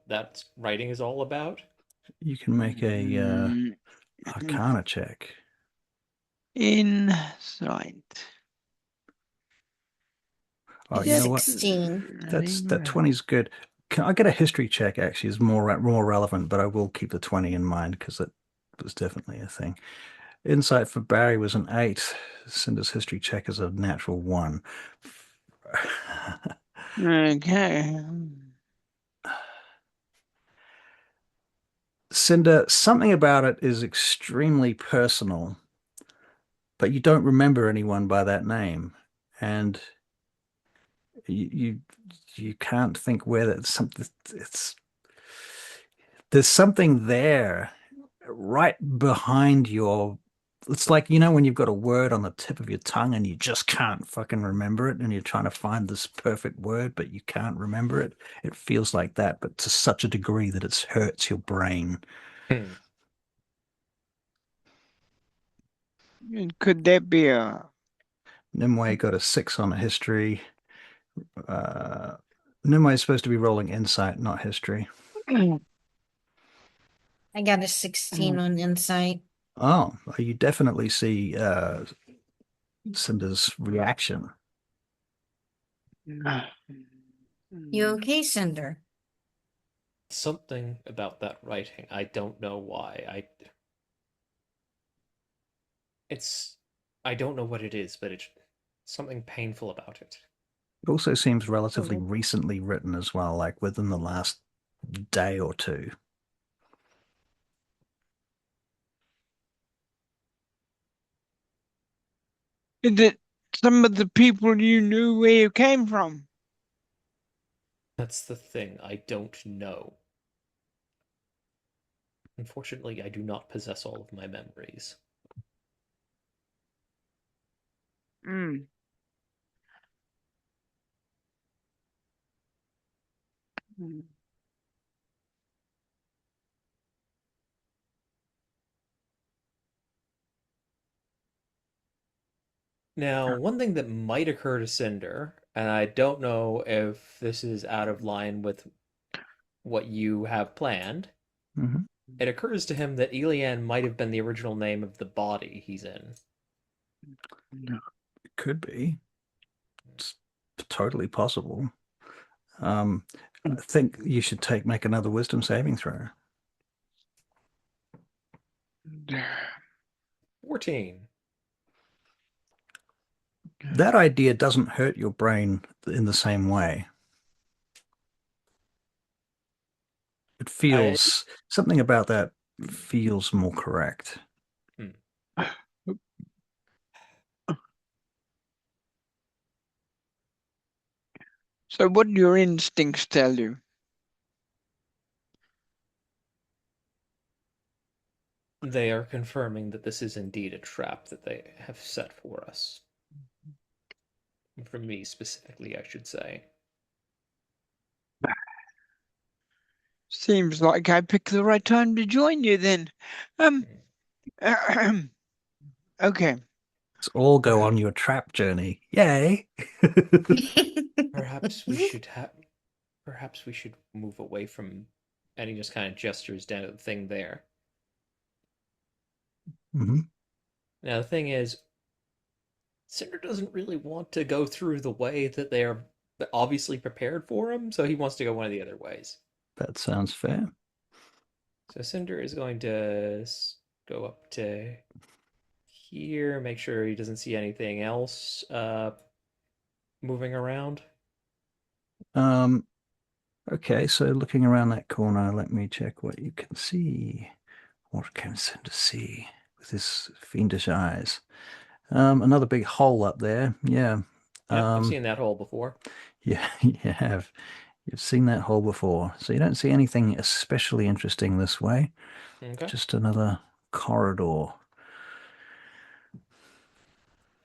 that writing is all about? You can make a Arcana check. Insight. Oh, you know what? 16. That 20 is good. Can I get a history check? Actually, is more relevant, but I will keep the 20 in mind because it was definitely a thing. Insight for Barry was an 8. Cinder's history check is a natural 1. Okay. Cinder, something about it is extremely personal, but you don't remember anyone by that name, and you can't think where that's something. There's something there right behind your. It's like, when you've got a word on the tip of your tongue and you just can't fucking remember it, and you're trying to find this perfect word, but you can't remember it. It feels like that, but to such a degree that it hurts your brain. Could that be a... Nimue got a 6 on a history. Nimue is supposed to be rolling insight, not history. I got a 16 on insight. Oh, you definitely see Cinder's reaction. You okay, Cinder? Something about that writing. I don't know why. I don't know what it is, but it's something painful about it. It also seems relatively recently written as well, like within the last day or two. Is it some of the people you knew where you came from? That's the thing. I don't know. Unfortunately, I do not possess all of my memories. Mm. Now, one thing that might occur to Cinder, and I don't know if this is out of line with what you have planned, Mm-hmm. it occurs to him that Elian might have been the original name of the body he's in. It could be. It's totally possible. I think you should make another wisdom saving throw. 14. That idea doesn't hurt your brain in the same way. It I feels something about that feels more correct. hmm. So what do your instincts tell you? They are confirming that this is indeed a trap that they have set for us. For me specifically, I should say. Seems like I picked the right time to join you then. Okay. Let's all go on your trap journey. Yay! Perhaps we should have. Perhaps we should move away from. And he just kind of gestures down at the thing there. hmm Now the thing is, Cinder doesn't really want to go through the way that they are obviously prepared for him, so he wants to go one of the other ways. That sounds fair. So Cinder is going to go up to here, make sure he doesn't see anything else moving around. Okay, so looking around that corner, let me check what you can see. What can Cinder see with his fiendish eyes? Another big hole up there. Yeah. Yep, I've seen that hole before. Yeah, you have. You've seen that hole before. So you don't see anything especially interesting this way. Okay. Just another corridor.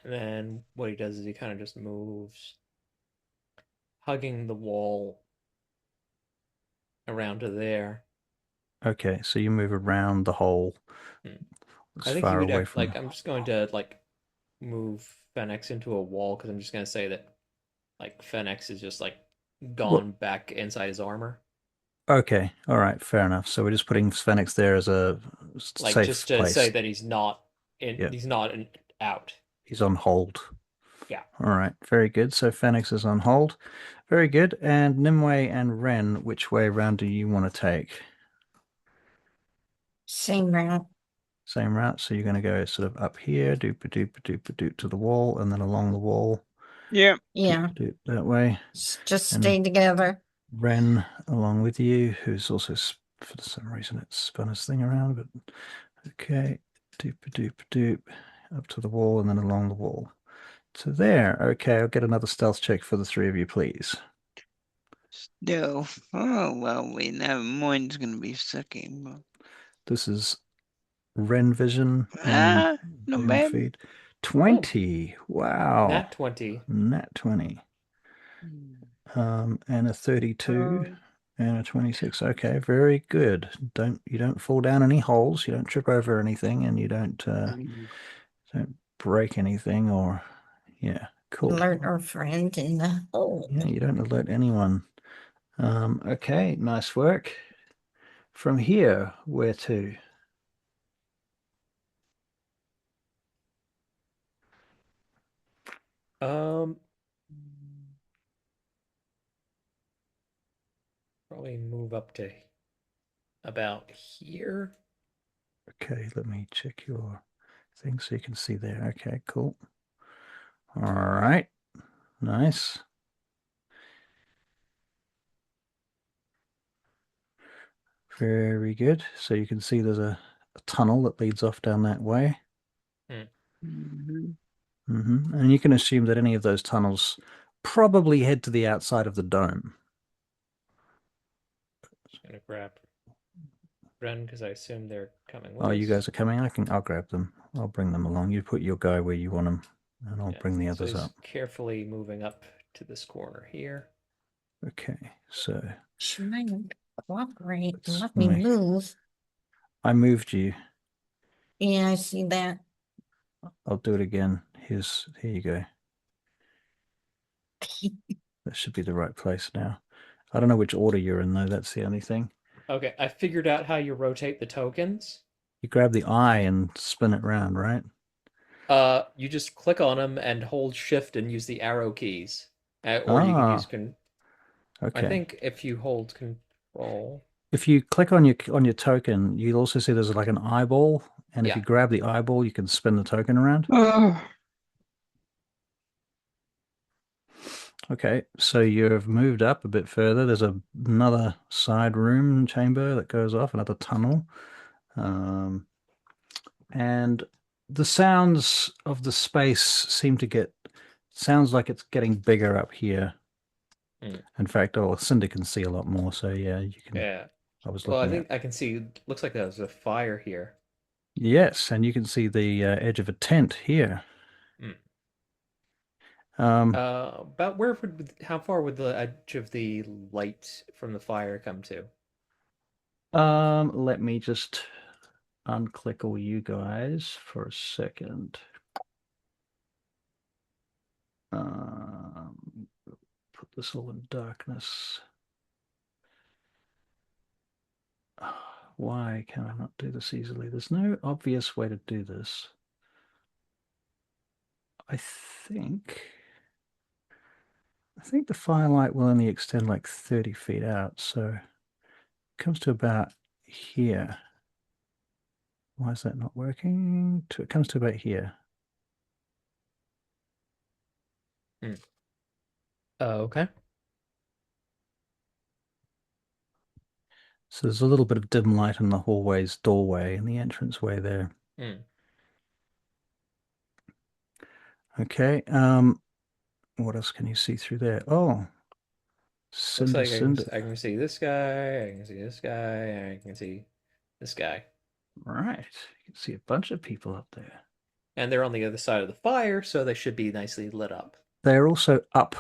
And then what he does is he kind of just moves, hugging the wall around to there. Okay, so you move around the hole Hmm. as I think he far would away have, from. like, I'm just going to, like, move Fenix into a wall because I'm just going to say that, like, Fenix is just, like, Well, gone back inside his armor. okay, all right, fair enough. So we're just putting Phoenix there as a Like, just safe to say place. that he's not in, Yeah, he's not out. he's on hold. Yeah. All right, very good. So Phoenix is on hold. Very good. And Nimue and Ren, which way around do you want to take? Same route. Same route. So you're going to go sort of up here, doop a doop a doop a doop to the wall, and then along the wall, Yeah. Yeah. doop that way. Just And stay together. Ren along with you, who's also, for some reason, it spun his thing around, but okay. Doop a doop a doop up to the wall and then along the wall. So there. Okay, I'll get another stealth check for the three of you, please. Still. Oh, well, we know mine's going to be sucking. This is Ren Vision and Not Zoom bad. feed. 20. Wow. Nat 20. Nat 20. And a 32 and a 26. Okay, very good. You don't fall down any holes, you don't trip over anything, and you don't break anything or yeah, cool. Alert our friend in the hole. Yeah, you don't alert anyone. Okay, nice work. From here, where to? Probably move up to about here. Okay, let me check your thing so you can see there. Okay, cool. All right, nice. Very good. So you can see there's a tunnel that leads off down that way. Mm-hmm. And you can assume that any of those tunnels probably head to the outside of the dome. Just gonna grab Ren because I assume they're coming with Oh, us. you guys are coming? I'll grab them. I'll bring them along. You put your guy where you want them, and I'll bring the So others he's up. carefully moving up to this corner here. Okay, so She might cooperate and Let's let me make- move. I moved you. Yeah, I see that. I'll do it again. Here you go. That should be the right place now. I don't know which order you're in though. That's the only thing. Okay, I figured out how you rotate the tokens. You grab the eye and spin it round, right? You just click on them and hold shift and use the arrow keys. Or you can use Okay. I think if you hold control. If you click on your token, you'll also see there's like an eyeball, and if Yeah. you grab the eyeball, you can spin the token around. Oh, Okay, so you've moved up a bit further. There's another side room chamber that goes off, another tunnel. And the sounds of the space seem to sounds like it's getting bigger up here. In fact, Cinder can see a lot more, so yeah, you can. Yeah. I was Well, I looking think I can see. Looks like there's a fire here. Yes, and you can see the edge of a tent here. About where how far would the edge of the light from the fire come to? Let me just unclick all you guys for a second. Put this all in darkness. Why can I not do this easily? There's no obvious way to do this. I think the firelight will only extend like 30 feet out, so it comes to about here. Why is that not working? It comes to about here. Okay. So there's a little bit of dim light in the hallway's doorway and the entranceway there. Okay. What else can you see through there? Oh, Looks like Cinder. I can see this guy, I can see this guy, and I can see this guy. Right. You can see a bunch of people up there. And they're on the other side of the fire, so they should be nicely lit up. They're also up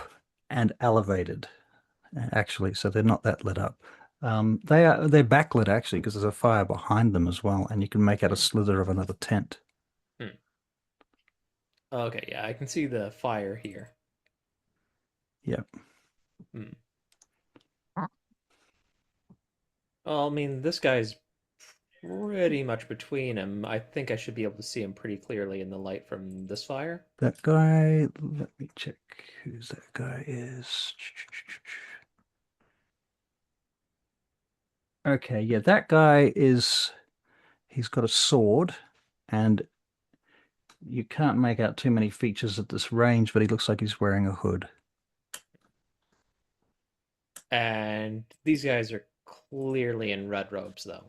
and elevated, actually, so they're not that lit up. They're backlit actually because there's a fire behind them as well, and you can make out a slither of another tent. Okay, yeah, I can see the fire here. Yep. Well, I mean, this guy's pretty much between him. I think I should be able to see him pretty clearly in the light from this fire. That guy, let me check who's that guy is. Okay, yeah, that guy he's got a sword, and you can't make out too many features at this range, but he looks like he's wearing a hood. And these guys are clearly in red robes, though.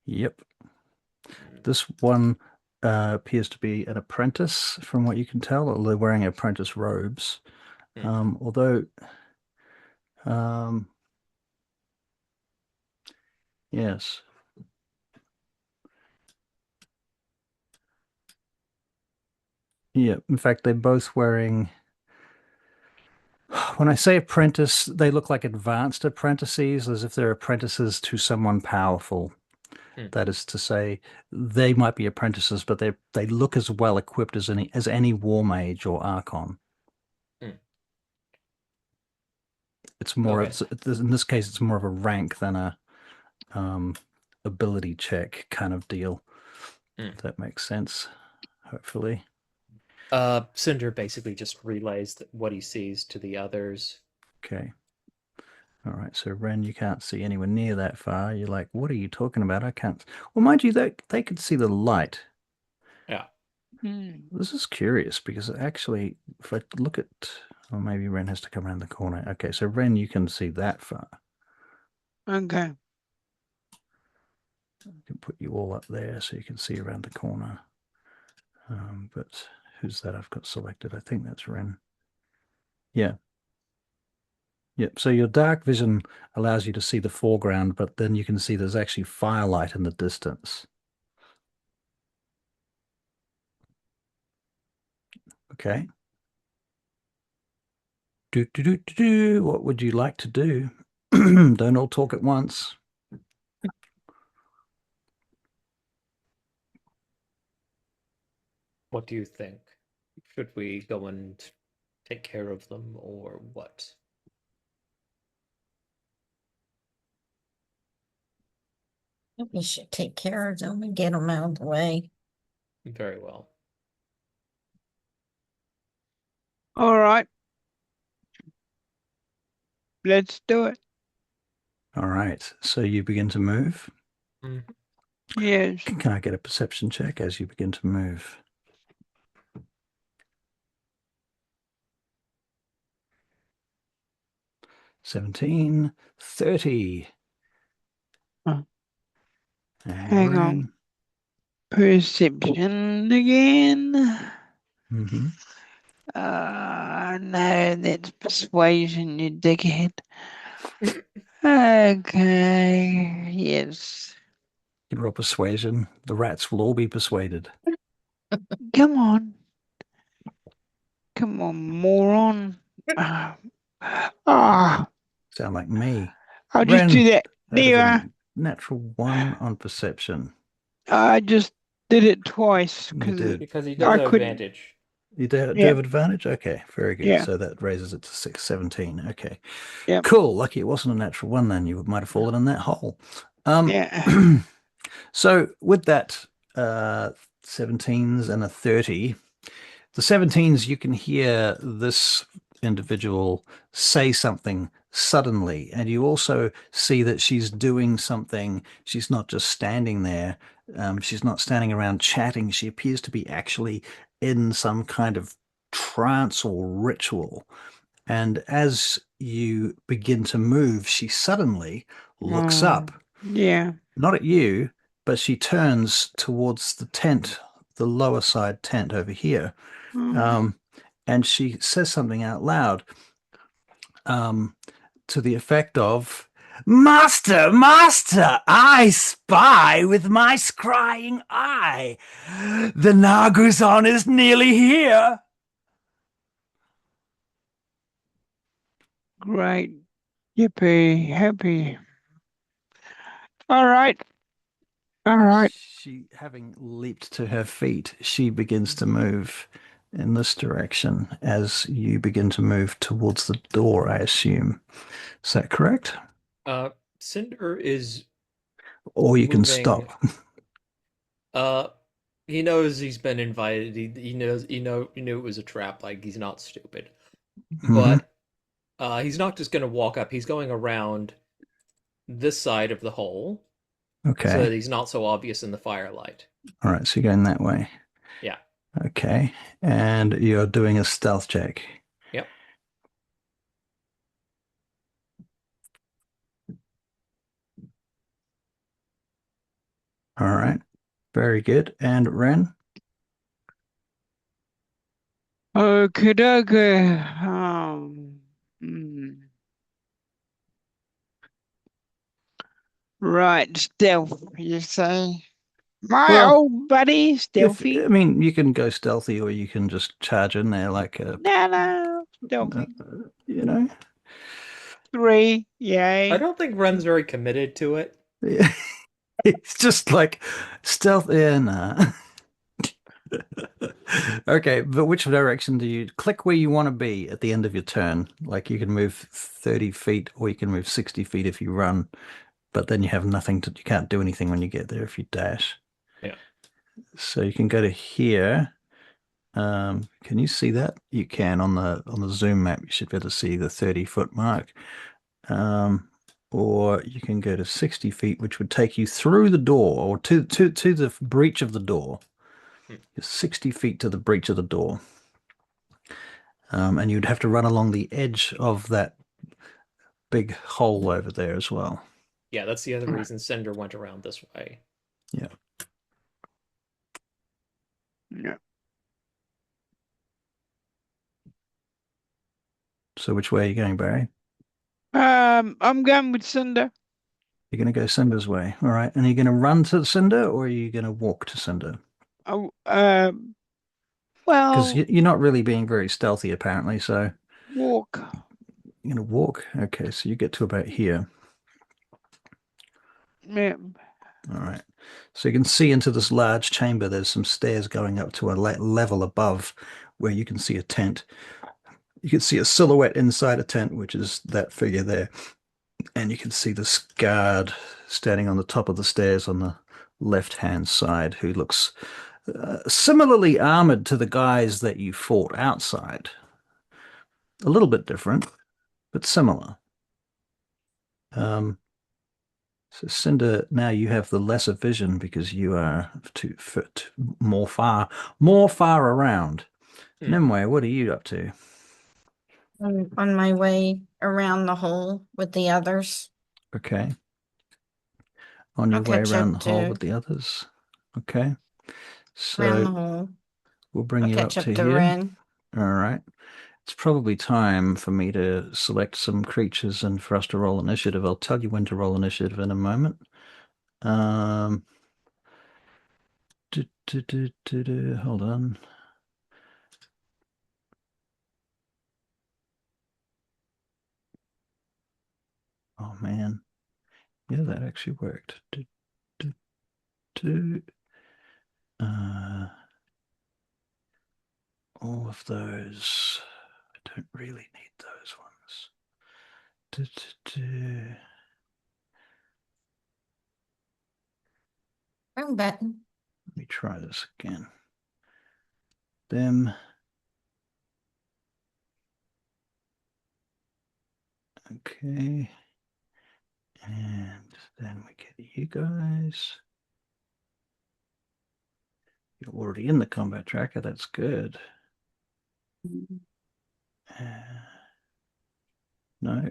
Yep. This one appears to be an apprentice, from what you can tell, or they're wearing apprentice robes. Although, yes. Yeah, in fact, they're both wearing. When I say apprentice, they look like advanced apprentices, as if they're apprentices to someone powerful. That is to say, they might be apprentices, but they look as well equipped as any war mage or archon. It's more in this case, it's more of a rank than a ability check kind of deal. If that makes sense, hopefully. Cinder basically just relays what he sees to the others. Okay. All right, so Ren, you can't see anywhere near that far. You're like, what are you talking about? I can't. Well, mind you, they could see the light. Yeah. This is curious because actually, if I look at, or maybe Ren has to come around the corner. Okay, so Ren, you can see that far. Okay. I can put you all up there so you can see around the corner. But who's that I've got selected? I think that's Ren. Yeah. Yep. So your dark vision allows you to see the foreground, but then you can see there's actually firelight in the distance. Okay. What would you like to do? Don't all talk at once. What do you think? Should we go and take care of them or what? We should take care of them and get them out of the way. Very well. All right. Let's do it. All right. So you begin to move. Yes. Can I get a perception check as you begin to move? 17, 30. Oh, And hang on. Ren. Perception again. Mm-hmm. No, that's persuasion, you dickhead. Okay, yes. You roll persuasion. The rats will all be persuaded. Come on. Come on, moron. Ah, Sound like me. I'll just Ren, do that. that is There, a natural 1 on perception. I just did it twice You because did. Because he does I have couldn't. advantage. You do Yeah, have advantage? Okay, very good. yeah, So that raises it to 17. Okay. yeah, Cool. Lucky it wasn't a natural 1 then. You might have fallen in that hole. yeah. So with that 17s and a 30, the 17s, you can hear this individual say something suddenly, and you also see that she's doing something. She's not just standing there. She's not standing around chatting. She appears to be actually in some kind of trance or ritual. And as you begin to move, she suddenly looks up, Yeah. not at you, but she turns towards the tent, the lower side tent over here. Mm. And she says something out loud to the effect of, Master, Master, I spy with my scrying eye. The Naguzon is nearly here. Great. Yippee. Happy. All right. All right. She, having leaped to her feet, she begins to move in this direction as you begin to move towards the door, I assume. Is that correct? Cinder is Or you can moving. stop. He knows he's been invited. He knows he knew it was a trap. Like, he's not stupid. Mhm. But he's not just gonna walk up. He's going around this side of the hole so that Okay. he's not so obvious in the firelight. All right. So you're going that way. Yeah. Okay. And you're doing a stealth check. Yep. All right. Very good. And Ren? Okay, okay. Right, stealth, you say? My Well, old buddy, I stealthy. mean, you can go stealthy or you can just charge in there like a, No, uh, stealthy. you know. 3, I yay. don't think Ren's very committed to it. Yeah. It's just like stealth. Yeah, nah. Okay, but which direction do you click where you want to be at the end of your turn? Like you can move 30 feet or you can move 60 feet if you run, but then you have nothing to, you can't do anything when you get there if you dash. Yeah. So you can go to here. Can you see that? You can on the zoom map. You should be able to see the 30-foot mark. Or you can go to 60 feet, which would take you through the door or to the breach of the door. Hmm. You're 60 feet to the breach of the door. And you'd have to run along the edge of that big hole over there as well. Yeah, that's the other reason Cinder went around this way. Yeah. Yeah. So which way are you going, Barry? I'm going with Cinder. You're going to go Cinder's way. All right. And are you going to run to Cinder or are you going to walk to Cinder? Oh, Because well, you're not really being very stealthy, apparently. So walk. you're going to walk. Okay. So you get to about here. Yeah. All right. So you can see into this large chamber. There's some stairs going up to a level above where you can see a tent. You can see a silhouette inside a tent, which is that figure there. And you can see this guard standing on the top of the stairs on the left-hand side who looks similarly armored to the guys that you fought outside. A little bit different, but similar. So Cinder, now you have the lesser vision because you are more far around. Hmm. Nimue, what are you up to? I'm on my way around the hole with the others. Okay. On your I'll way catch around up the hole to with the others. Okay. around So the hole. we'll bring I'll you up catch to up to here. Ren. All right. It's probably time for me to select some creatures and for us to roll initiative. I'll tell you when to roll initiative in a moment. Hold on. Oh man. Yeah, that actually worked. All of those. I don't really need those ones. Wrong button. Let me try this again. Them. Okay. And then we get you guys. You're already in the combat tracker. That's good. No.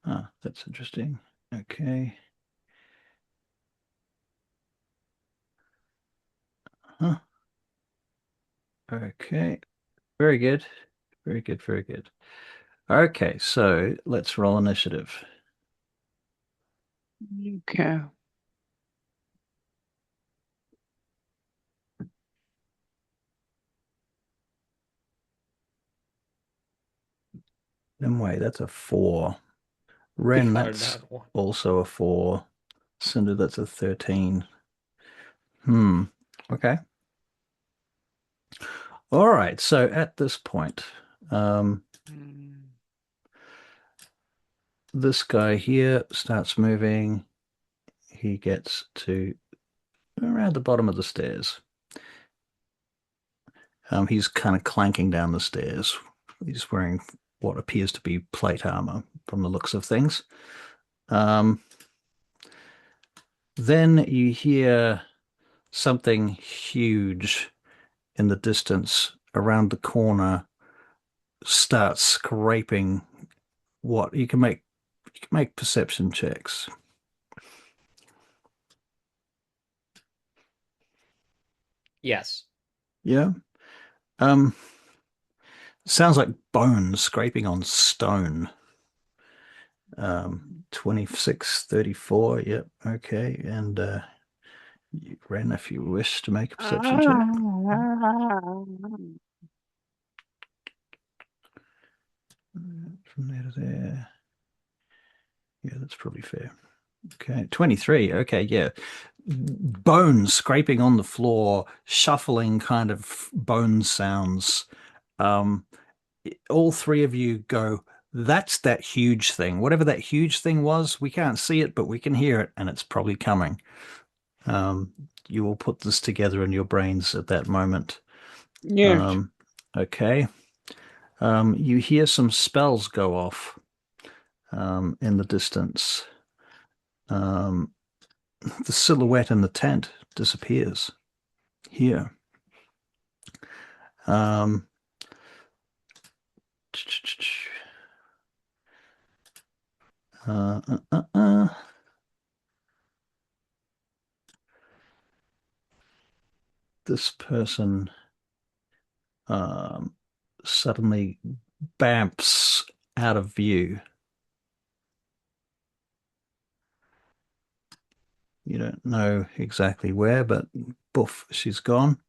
Ah, that's interesting. Okay. Huh. Okay. Very good. Very good. Very good. Okay, so let's roll initiative. Okay. Nimue, that's a 4. We Ren, got that's that one. also a 4. Cinder, that's a 13. Okay. All right, so at this point, this guy here starts moving. He gets to around the bottom of the stairs. He's kind of clanking down the stairs. He's wearing what appears to be plate armor from the looks of things. Then you hear something huge in the distance around the corner start scraping. What you can make perception checks. Yes. Yeah. Sounds like bones scraping on stone. 26, 34. Yep. Okay. And Ren, if you wish to make a perception check. From there to there. Yeah, that's probably fair. Okay, 23. Okay, yeah. Bones scraping on the floor, shuffling kind of bone sounds. All three of you go, that's that huge thing. Whatever that huge thing was, we can't see it, but we can hear it, and it's probably coming. You will put this together in your brains at that moment. Yes. Okay. You hear some spells go off in the distance. The silhouette in the tent disappears here. This person suddenly bamps out of view. You don't know exactly where, but boof, she's gone.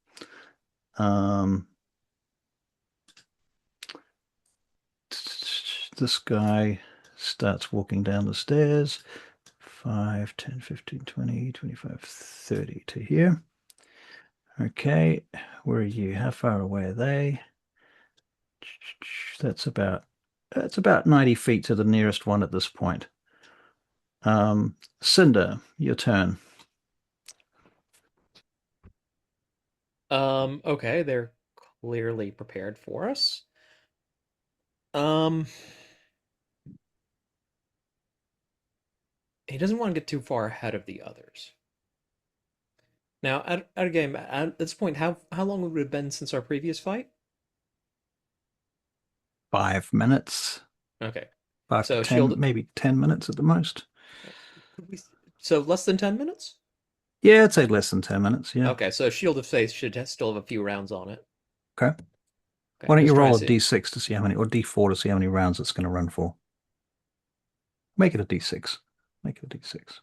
This guy starts walking down the stairs. 5, 10, 15, 20, 25, 30 to here. Okay, where are you? How far away are they? That's about 90 feet to the nearest one at this point. Cinder, your turn. Okay, they're clearly prepared for us. He doesn't want to get too far ahead of the others. Now, at a game, at this point, how long would it have been since our previous fight? 5 minutes. Okay. 5 So to 10, shield. maybe 10 minutes at the most. So less than 10 minutes? Yeah, I'd say less than 10 minutes. Yeah. Okay, so Shield of Faith should still have a few rounds on it. Okay. Okay, Why don't you just trying roll to a see. d6 to see how many, or d4 to see how many rounds it's going to run for? Make it a d6. Make it a d6.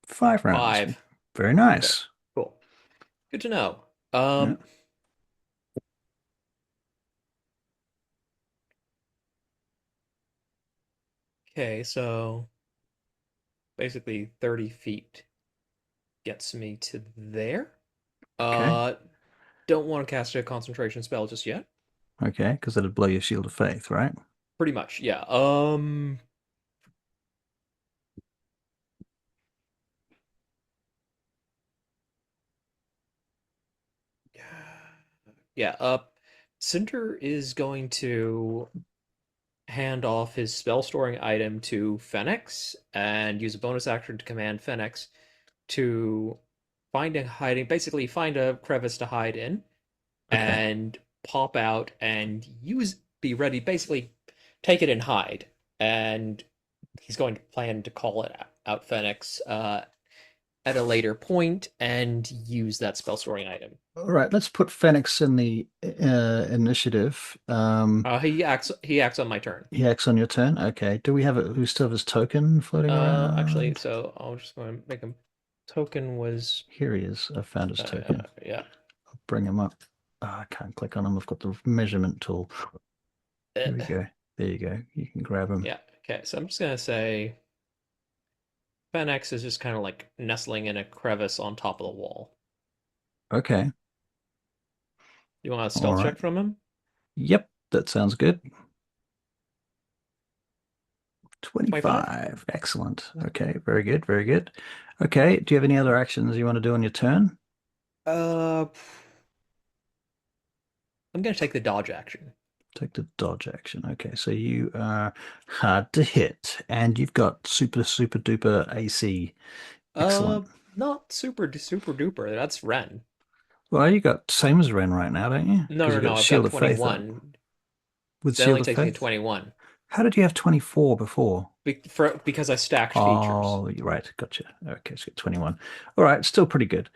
5 rounds. 5. Very Okay, nice. cool. Good to know. Yeah. Okay, so basically 30 feet gets me to there. Okay. Don't want to cast a concentration spell just yet. Okay, because that'd blow your shield of faith, right? Pretty much, yeah. Yeah, Cinder is going to hand off his spell storing item to Fenix and use a bonus action to command Fenix to basically find a crevice to hide in Okay. and pop out and be ready, basically take it and hide. And he's going to plan to call it out Fenix at a later point and use that spell storing item. All right, let's put Fenix in the initiative. He acts on my turn. He acts on your turn. Okay. Do we have we still have his token floating around? Actually, so I'll just going to make him. Token was Here he is. I found his token. yeah. I'll bring him up. Oh, I can't click on him. I've got the measurement tool. There we go. There you go. You can grab him. Yeah. Okay. So I'm just gonna say Fenix is just kind of like nestling in a crevice on top of the wall. Okay. You want a stealth check from him? Yep, that sounds good. 25. 25? Excellent. Okay, very good, very good. Okay, do you have any other actions you want to do on your turn? I'm gonna take the dodge action. Take the dodge action. Okay, so you are hard to hit, and you've got super duper AC. Excellent. Not super duper. That's Ren. Well, you got same as Ren right now, don't you? No, Because no, you no. got I've Shield got of Faith up. 21. With That Shield only of takes me to Faith? 21. How did you have 24 before? Because I stacked features. Oh, you're right. Gotcha. Okay, so 21. All right, still pretty good.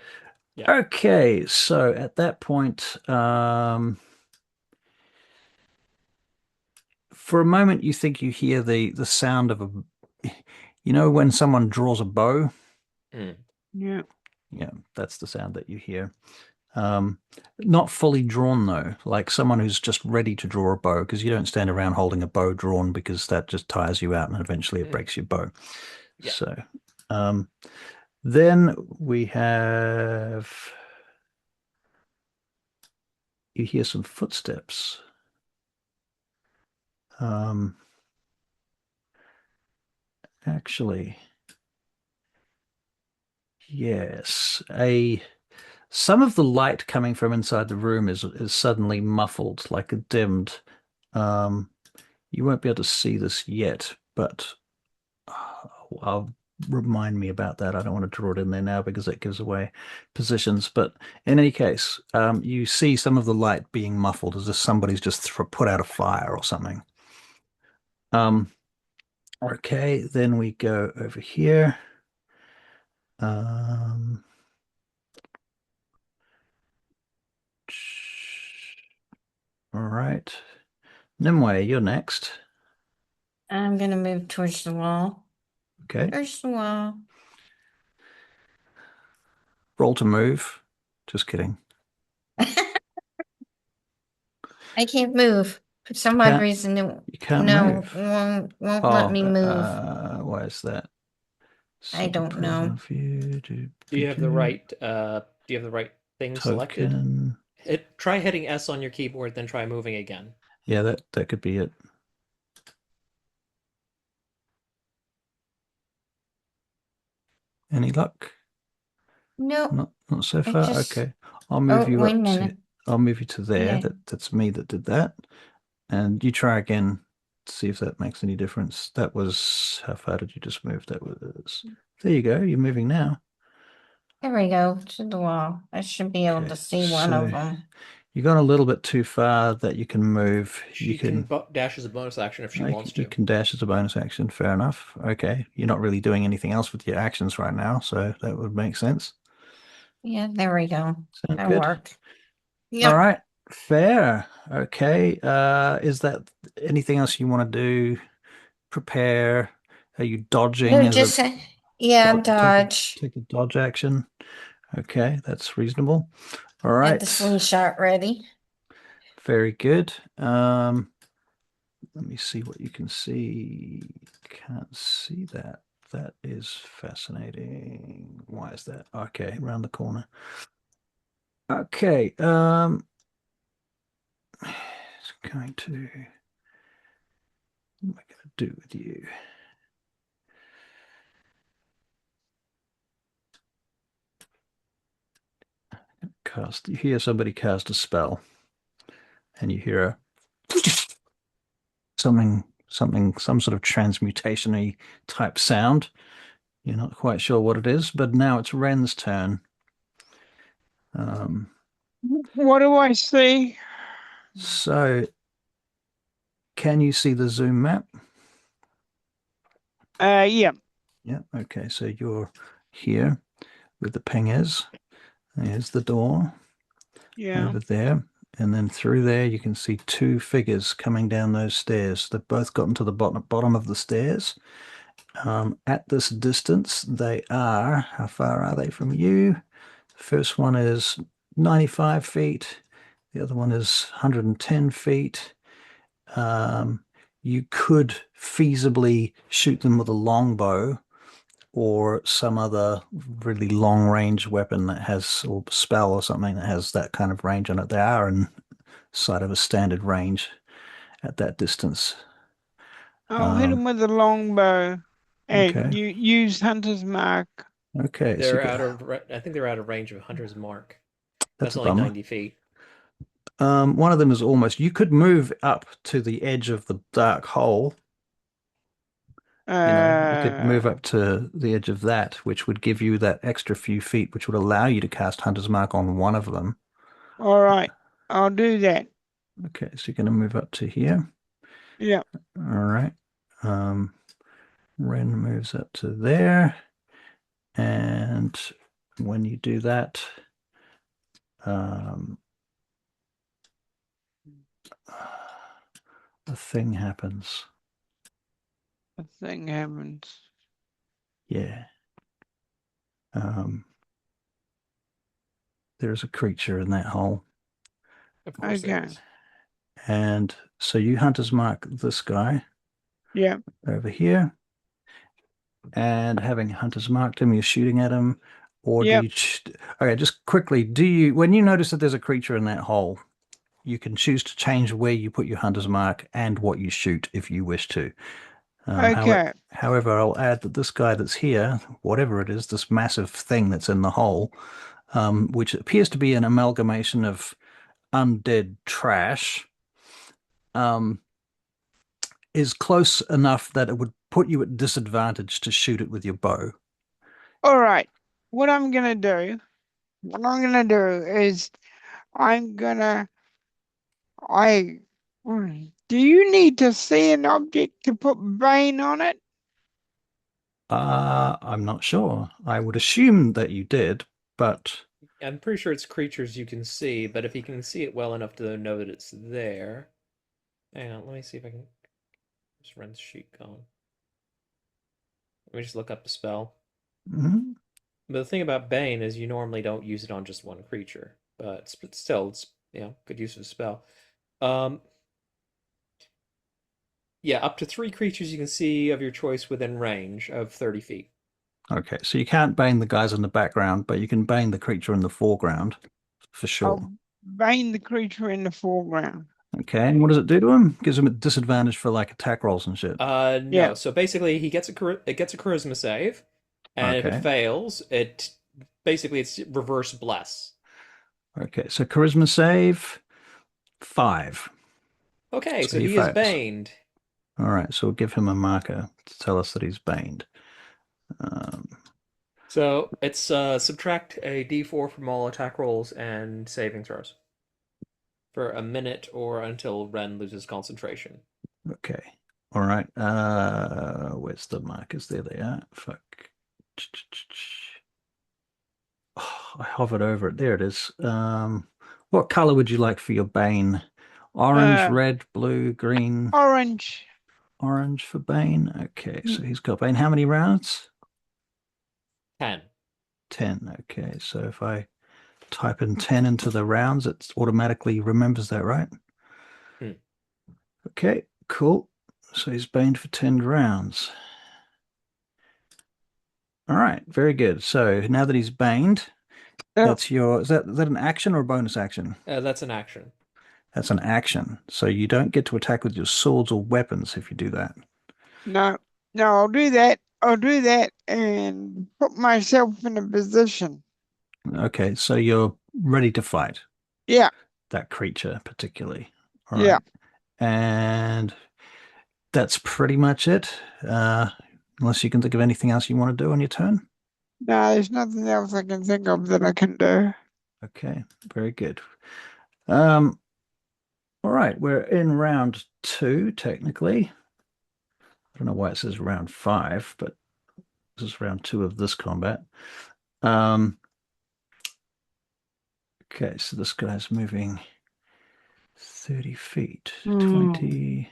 Yeah. Okay, so at that point, for a moment you think you hear the sound of when someone draws a bow? Yeah. Yeah, that's the sound that you hear. Not fully drawn though, like someone who's just ready to draw a bow, because you don't stand around holding a bow drawn because that just tires you out and eventually it breaks your bow. Yeah. So then we have, you hear some footsteps. Actually, yes, some of the light coming from inside the room is suddenly muffled, like dimmed. You won't be able to see this yet, but I'll remind me about that. I don't want to draw it in there now because that gives away positions. But in any case, you see some of the light being muffled as if somebody's just put out a fire or something. Okay, then we go over here. All right. Nimue, you're next. I'm gonna move towards the wall. Okay. Towards the wall. Roll to move. Just kidding. I can't move. For some odd reason, You can't move. won't let me move. Why is that? I don't know. Do you have the right thing selected? Try hitting S on your keyboard, then try moving again. Yeah, that could be it. Any luck? No. Not so far. Okay. I'll move you up to there. Yeah. That's me that did that. And you try again to see if that makes any difference. That was, how far did you just move? That was, there you go. You're moving now. There we go, to the wall. I should be able to see one of them. You got a little bit too far that you can move. She can dash as a bonus action if she wants You to. can dash as a bonus action. Fair enough. Okay. You're not really doing anything else with your actions right now, so that would make sense. Yeah, there we go. Sound That good? worked. All Yep. right. Fair. Okay. Is that anything else you want to do? Prepare? Are you dodging No, as a just yeah, dodge. take a dodge action? Okay, that's reasonable. All Got the right. slingshot ready. Very good. Let me see what you can see. Can't see that. That is fascinating. Why is that? Okay, around the corner. Okay. It's going to. What am I going to do with you? Cast. You hear somebody cast a spell, and you hear a some sort of transmutationy type sound. You're not quite sure what it is, but now it's Ren's turn. What do I see? So, can you see the zoom map? Yeah. Yeah. Okay. So you're here with the pingers. There's the door Yeah. over there. And then through there, you can see two figures coming down those stairs. They've both gotten to the bottom of the stairs. At this distance, they are, how far are they from you? The first one is 95 feet. The other one is 110 feet. You could feasibly shoot them with a longbow or some other really long range weapon that has, or spell or something that has that kind of range on it. They are inside of a standard range at that distance. I'll hit him with a longbow Okay. and you use Hunter's Mark. Okay. So They're out of. I think they're out of range of Hunter's Mark. that's That's a only bummer. 90 feet. One of them is almost. You could move up to the edge of the dark hole. You could move up to the edge of that, which would give you that extra few feet, which would allow you to cast Hunter's Mark on one of them. All right, I'll do that. Okay, so you're going to move up to here. Yeah. All right. Ren moves up to there. And when you do that, a thing happens. A thing happens. Yeah. There's a creature in that hole. Of course there Okay. is. And so you Hunter's Mark this guy Yeah. over here. And having Hunter's marked him, you're shooting at him. Or do Yep. you... Okay, just quickly, when you notice that there's a creature in that hole, you can choose to change where you put your Hunter's Mark and what you shoot if you wish to. Okay. However, I'll add that this guy that's here, whatever it is, this massive thing that's in the hole, which appears to be an amalgamation of undead trash, is close enough that it would put you at disadvantage to shoot it with your bow. All right. What I'm gonna do is I'm gonna I do you need to see an object to put Bane on it? I'm not sure. I would assume that you did, but I'm pretty sure it's creatures you can see, but if you can see it well enough to know that it's there. Hang on, let me see if I can just run the sheet going. Let me just look up the spell. mhm. But the thing about Bane is you normally don't use it on just one creature, but still, it's good use of the spell. Yeah, up to 3 creatures you can see of your choice within range of 30 feet. Okay, so you can't bane the guys in the background, but you can bane the creature in the foreground for sure. I'll Bane the creature in the foreground. Okay, and what does it do to him? Gives him a disadvantage for like attack rolls and shit. No. Yeah. So basically, it gets a charisma save, and if it Okay. fails, it's reverse bless. Okay, so charisma save 5. Okay, So so he he is fails. baned. All right, so we'll give him a marker to tell us that he's baned. So it's subtract a d4 from all attack rolls and saving throws. for a minute or until Ren loses concentration. Okay. All right. Where's the markers? There they are. Fuck. Oh, I hovered over it. There it is. What color would you like for your Bane? Orange, red, blue, green, Orange. orange for Bane. Okay, so he's got Bane. How many rounds? 10. 10. Okay, so if I type in 10 into the rounds, it automatically remembers that, right? Hmm. Okay, cool. So he's baned for 10 rounds. All right, very good. So now that he's baned, that's your, is that an action or a bonus action? That's an action. That's an action. So you don't get to attack with your swords or weapons if you do that. No, I'll do that. I'll do that and put myself in a position. Okay, so you're ready to fight Yeah, that creature particularly. All yeah. right. And that's pretty much it. Unless you can think of anything else you want to do on your turn. No, there's nothing else I can think of that I can do. Okay, very good. All right, we're in round 2, technically. I don't know why it says round 5, but this is round 2 of this combat. Okay, so this guy's moving 30 feet, 20,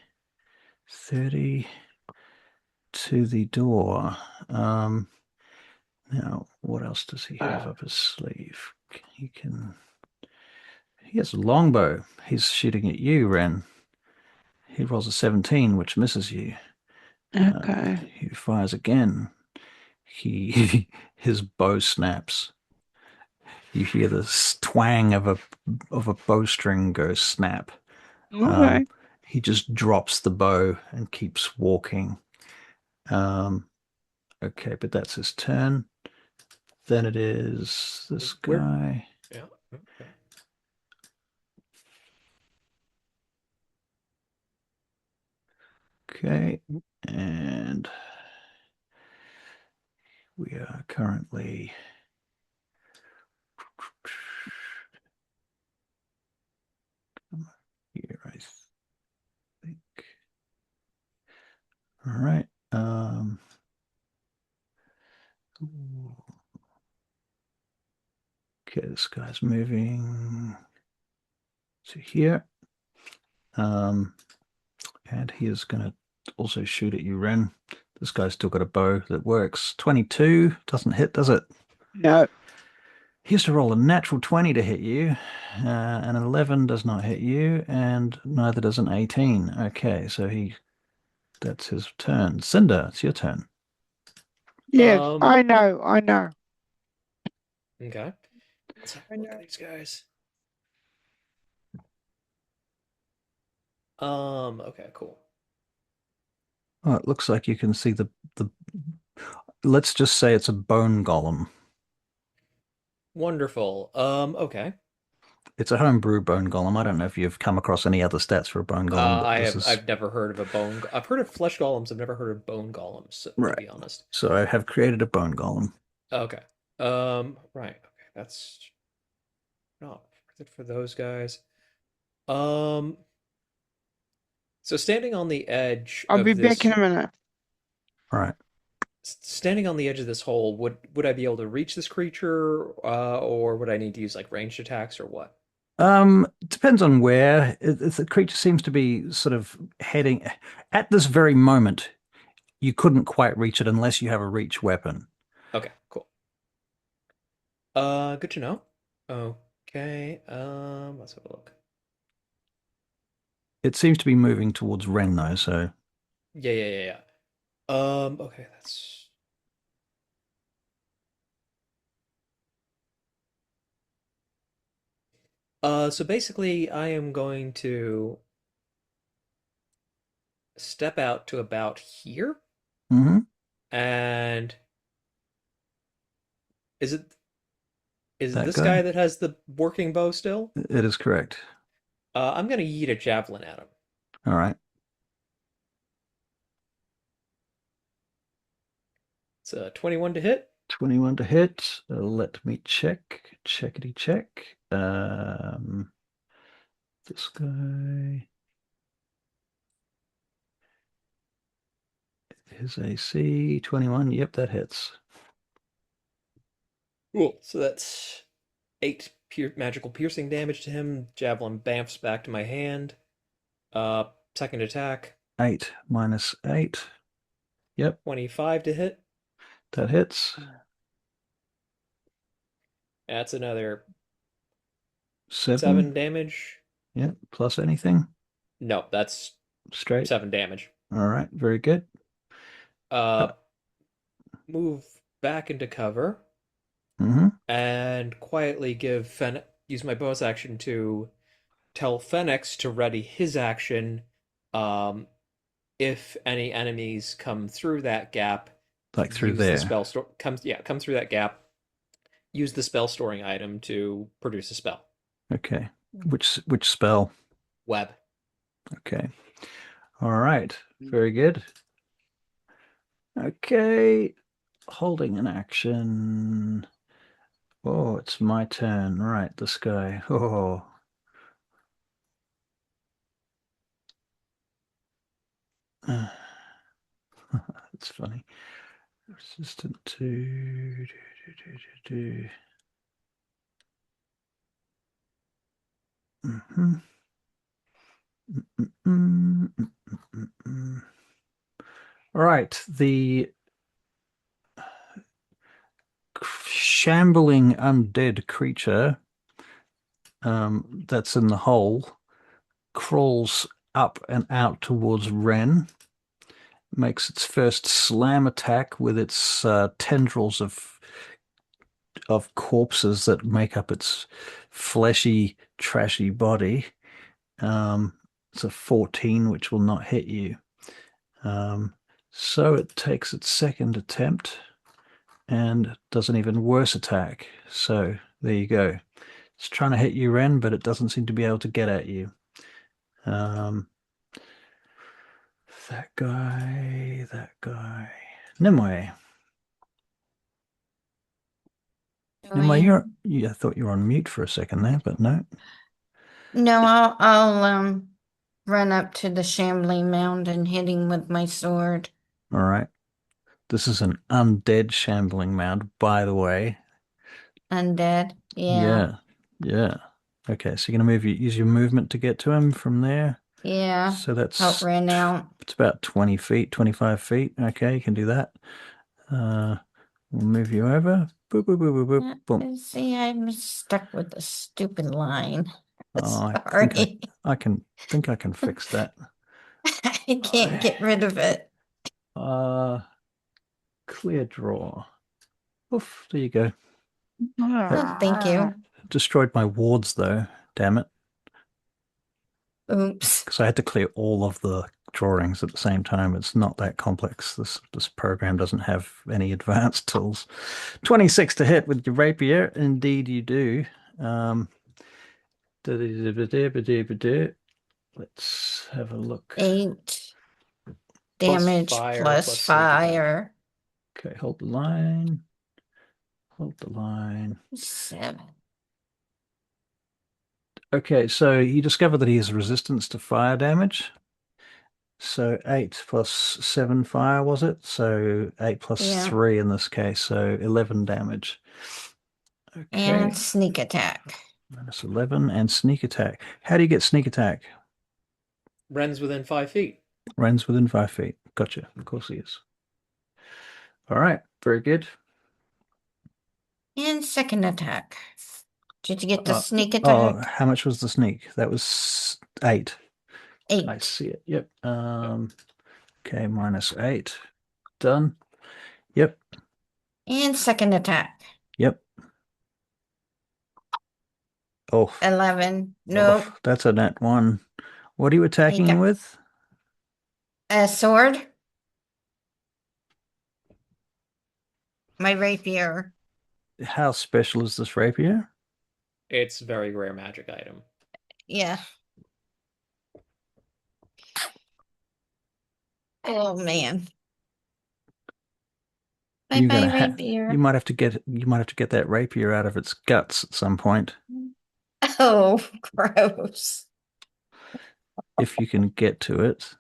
30 to the door. Now, what else does he have up his sleeve? He has a longbow. He's shooting at you, Ren. He rolls a 17, which misses you. Okay. He fires again. His bow snaps. You hear the twang of a bowstring go snap. Okay. He just drops the bow and keeps walking. Okay, but that's his turn. Then it is this guy. Yeah. Okay. Okay, and we are currently here, I think. All right. Okay, this guy's moving to here. And he is going to also shoot at you, Ren. This guy's still got a bow that works. 22 doesn't hit, does it? No. He has to roll a natural 20 to hit you. An 11 does not hit you, and neither does an 18. Okay, so that's his turn. Cinder, it's your turn. Yes, I know. Okay. Let's have a look at these guys. Okay, cool. Oh, it looks like you can see the let's just say it's a bone golem. Wonderful. Okay. It's a homebrew bone golem. I don't know if you've come across any other stats for a bone golem, but this is I've never heard of a bone. I've heard of flesh golems. I've never heard of bone golems, to right. be honest. So I have created a bone golem. Okay. Right. Okay. That's not worth it for those guys. So standing on the edge I'll be of back in this, a minute. All right. standing on the edge of this hole, would I be able to reach this creature, or would I need to use like ranged attacks or what? Depends on where. The creature seems to be sort of heading at this very moment. You couldn't quite reach it unless you have a reach weapon. Okay, cool. Good to know. Okay, let's have a look. It seems to be moving towards Ren though, so Yeah. Okay, that's so basically I am going to step out to about here, mm-hmm. and is it That this guy? guy that has the working bow still? It is correct. I'm gonna yeet a javelin at him. All right. It's a 21 to hit. 21 to hit. Let me check. Checkity check. This guy. His AC 21. Yep, that hits. Cool. So that's 8 magical piercing damage to him. Javelin bamfs back to my hand. Second attack. 8 minus 8. Yep, 25 to hit. that hits. That's another 7. 7 damage. Yep, plus anything. No, that's Straight. 7 damage. All right, very good. Move back into cover Mm-hmm. and quietly use my bonus action to tell Fenix to ready his action. If any enemies come through that gap, Like through use there. the spell store. Come through that gap. Use the spell storing item to produce a spell. Okay. Which spell? Web. Okay. All right. Very good. Okay. Holding an action. Oh, it's my turn. Right, this guy. Oh. That's funny. Resistant to Mm-hmm. All right, the shambling undead creature that's in the hole crawls up and out towards Ren, makes its first slam attack with its tendrils of corpses that make up its fleshy, trashy body. It's a 14, which will not hit you. So it takes its second attempt and does an even worse attack. So there you go. It's trying to hit you, Ren, but it doesn't seem to be able to get at you. That guy. Nimue. Nimue, I thought you were on mute for a second there, but no. No, I'll run up to the shambling mound and hit him with my sword. All right. This is an undead shambling mound, by the way. Undead, yeah. Yeah. Okay, so you're gonna use your movement to get to him from there. Yeah. So that's help Ren out. It's about 20 feet, 25 feet. Okay, you can do that. We'll move you over. Boop, boop, boop, boop, boop, boom. See, I'm stuck with the stupid line. Oh, Sorry. I think I can fix that. I can't get rid of it. Clear draw. Oof, there you go. Oh, thank you. Destroyed my wards though, damn it. Oops. Because I had to clear all of the drawings at the same time. It's not that complex. This program doesn't have any advanced tools. 26 to hit with your rapier. Indeed you do. Let's have a look. 8 damage plus fire. Okay, hold the line. Hold the line. 7. Okay, so you discover that he has resistance to fire damage. So 8 plus 7 fire, was it? So 8 plus 3 in this case, so 11 damage. Okay. And sneak attack. Minus 11 and sneak attack. How do you get sneak attack? Ren's within 5 feet. Ren's within 5 feet. Gotcha. Of course he is. All right. Very good. And second attack. Did you get the sneak attack? Oh, how much was the sneak? That was 8. 8. I see it. Yep. Okay, minus 8. Done. Yep. And second attack. Yep. Oh. 11. Nope. Oh, that's a nat 1. What are you attacking him with? A sword. My rapier. How special is this rapier? It's a very rare magic item. Yeah. Oh man. Bye-bye, rapier. You might have to get that rapier out of its guts at some point. Oh, gross. if you can get to it.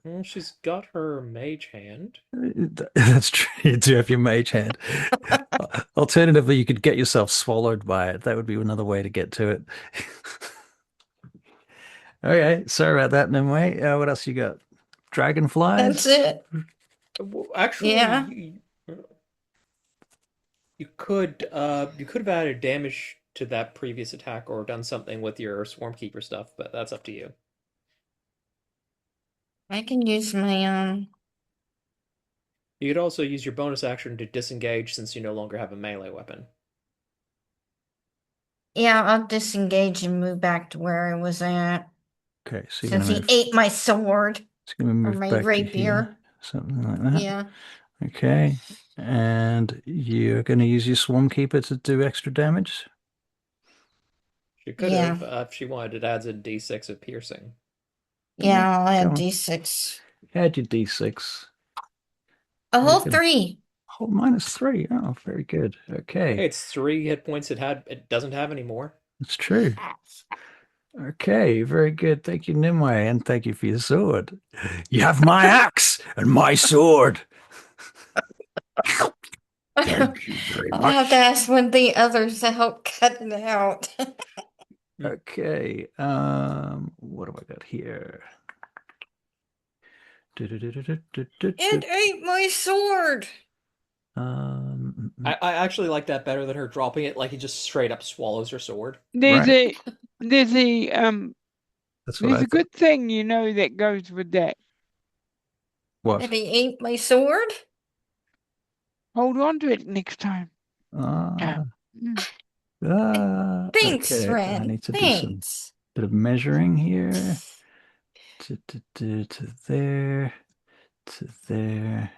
Well, she's got her mage hand. That's true. You do have your mage hand. Alternatively, you could get yourself swallowed by it. That would be another way to get to it. Okay, sorry about that, Nimue. What else you got? Dragonflies? That's it. Well, actually, Yeah. you could have added damage to that previous attack or done something with your Swarmkeeper stuff, but that's up to you. I can use my You could also use your bonus action to disengage since you no longer have a melee weapon. yeah, I'll disengage and move back to where I was at. Okay, so you're Since gonna he move. ate my sword It's gonna or move my back to here, rapier. something like that. Yeah. Okay, and you're gonna use your Swarmkeeper to do extra damage. She could Yeah. have if she wanted. It adds a d6 of piercing. Yeah, I'll Go add on. D6. Add your d6. A whole Very good. 3. Oh, -3. Oh, very good. Okay, Hey, it's 3 hit points it doesn't have anymore. that's true. Okay, very good. Thank you, Nimue, and thank you for your sword. You have my axe and my sword. Thank you very I'll have to much. ask one of the others to help cut it out. Okay, what have I got here? It ate my sword. I actually like that better than her dropping it. Like he just straight up swallows her sword. There's Right. there's a That's what there's I a thought. good thing that goes with that. What? That he ate my sword? Hold on to it next time. Uh, Mm. Thanks, okay, I Ren. need to do some Thanks. bit of measuring here. To there, to there.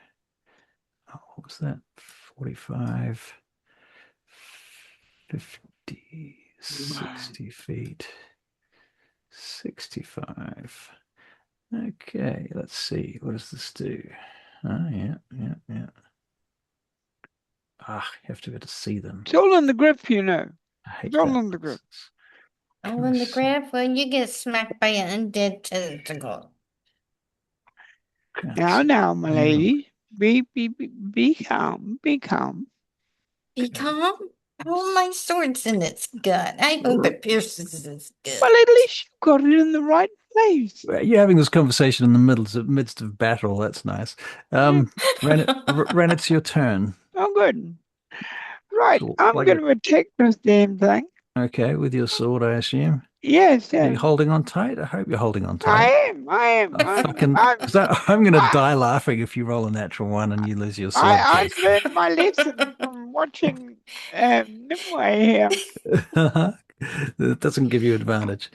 Oh, what was that? 45, 50, 60 feet, 65. Okay, let's see. What does this do? Oh, yeah. Ah, you have to be able to see them. It's all in the grip, I hate It's all that. in the grip. Oh, in the graph, when you get smacked by an undead tentacle. Now, my lady. Be calm. Be calm. Be calm. Oh, my sword's in its gut. I hope it pierces its gut. Well, at least you got it in the right place. You're having this conversation in the midst of battle. That's nice. Ren, it's your turn. Oh, good. Right, So, I'm like going to attack this damn thing. Okay, with your sword, I assume. Yes, Are you holding on tight? I hope you're holding on tight. I am. I'm going to die laughing if you roll a natural 1 and you lose your sword. I learned my lesson from watching Nimue here. That doesn't give you advantage.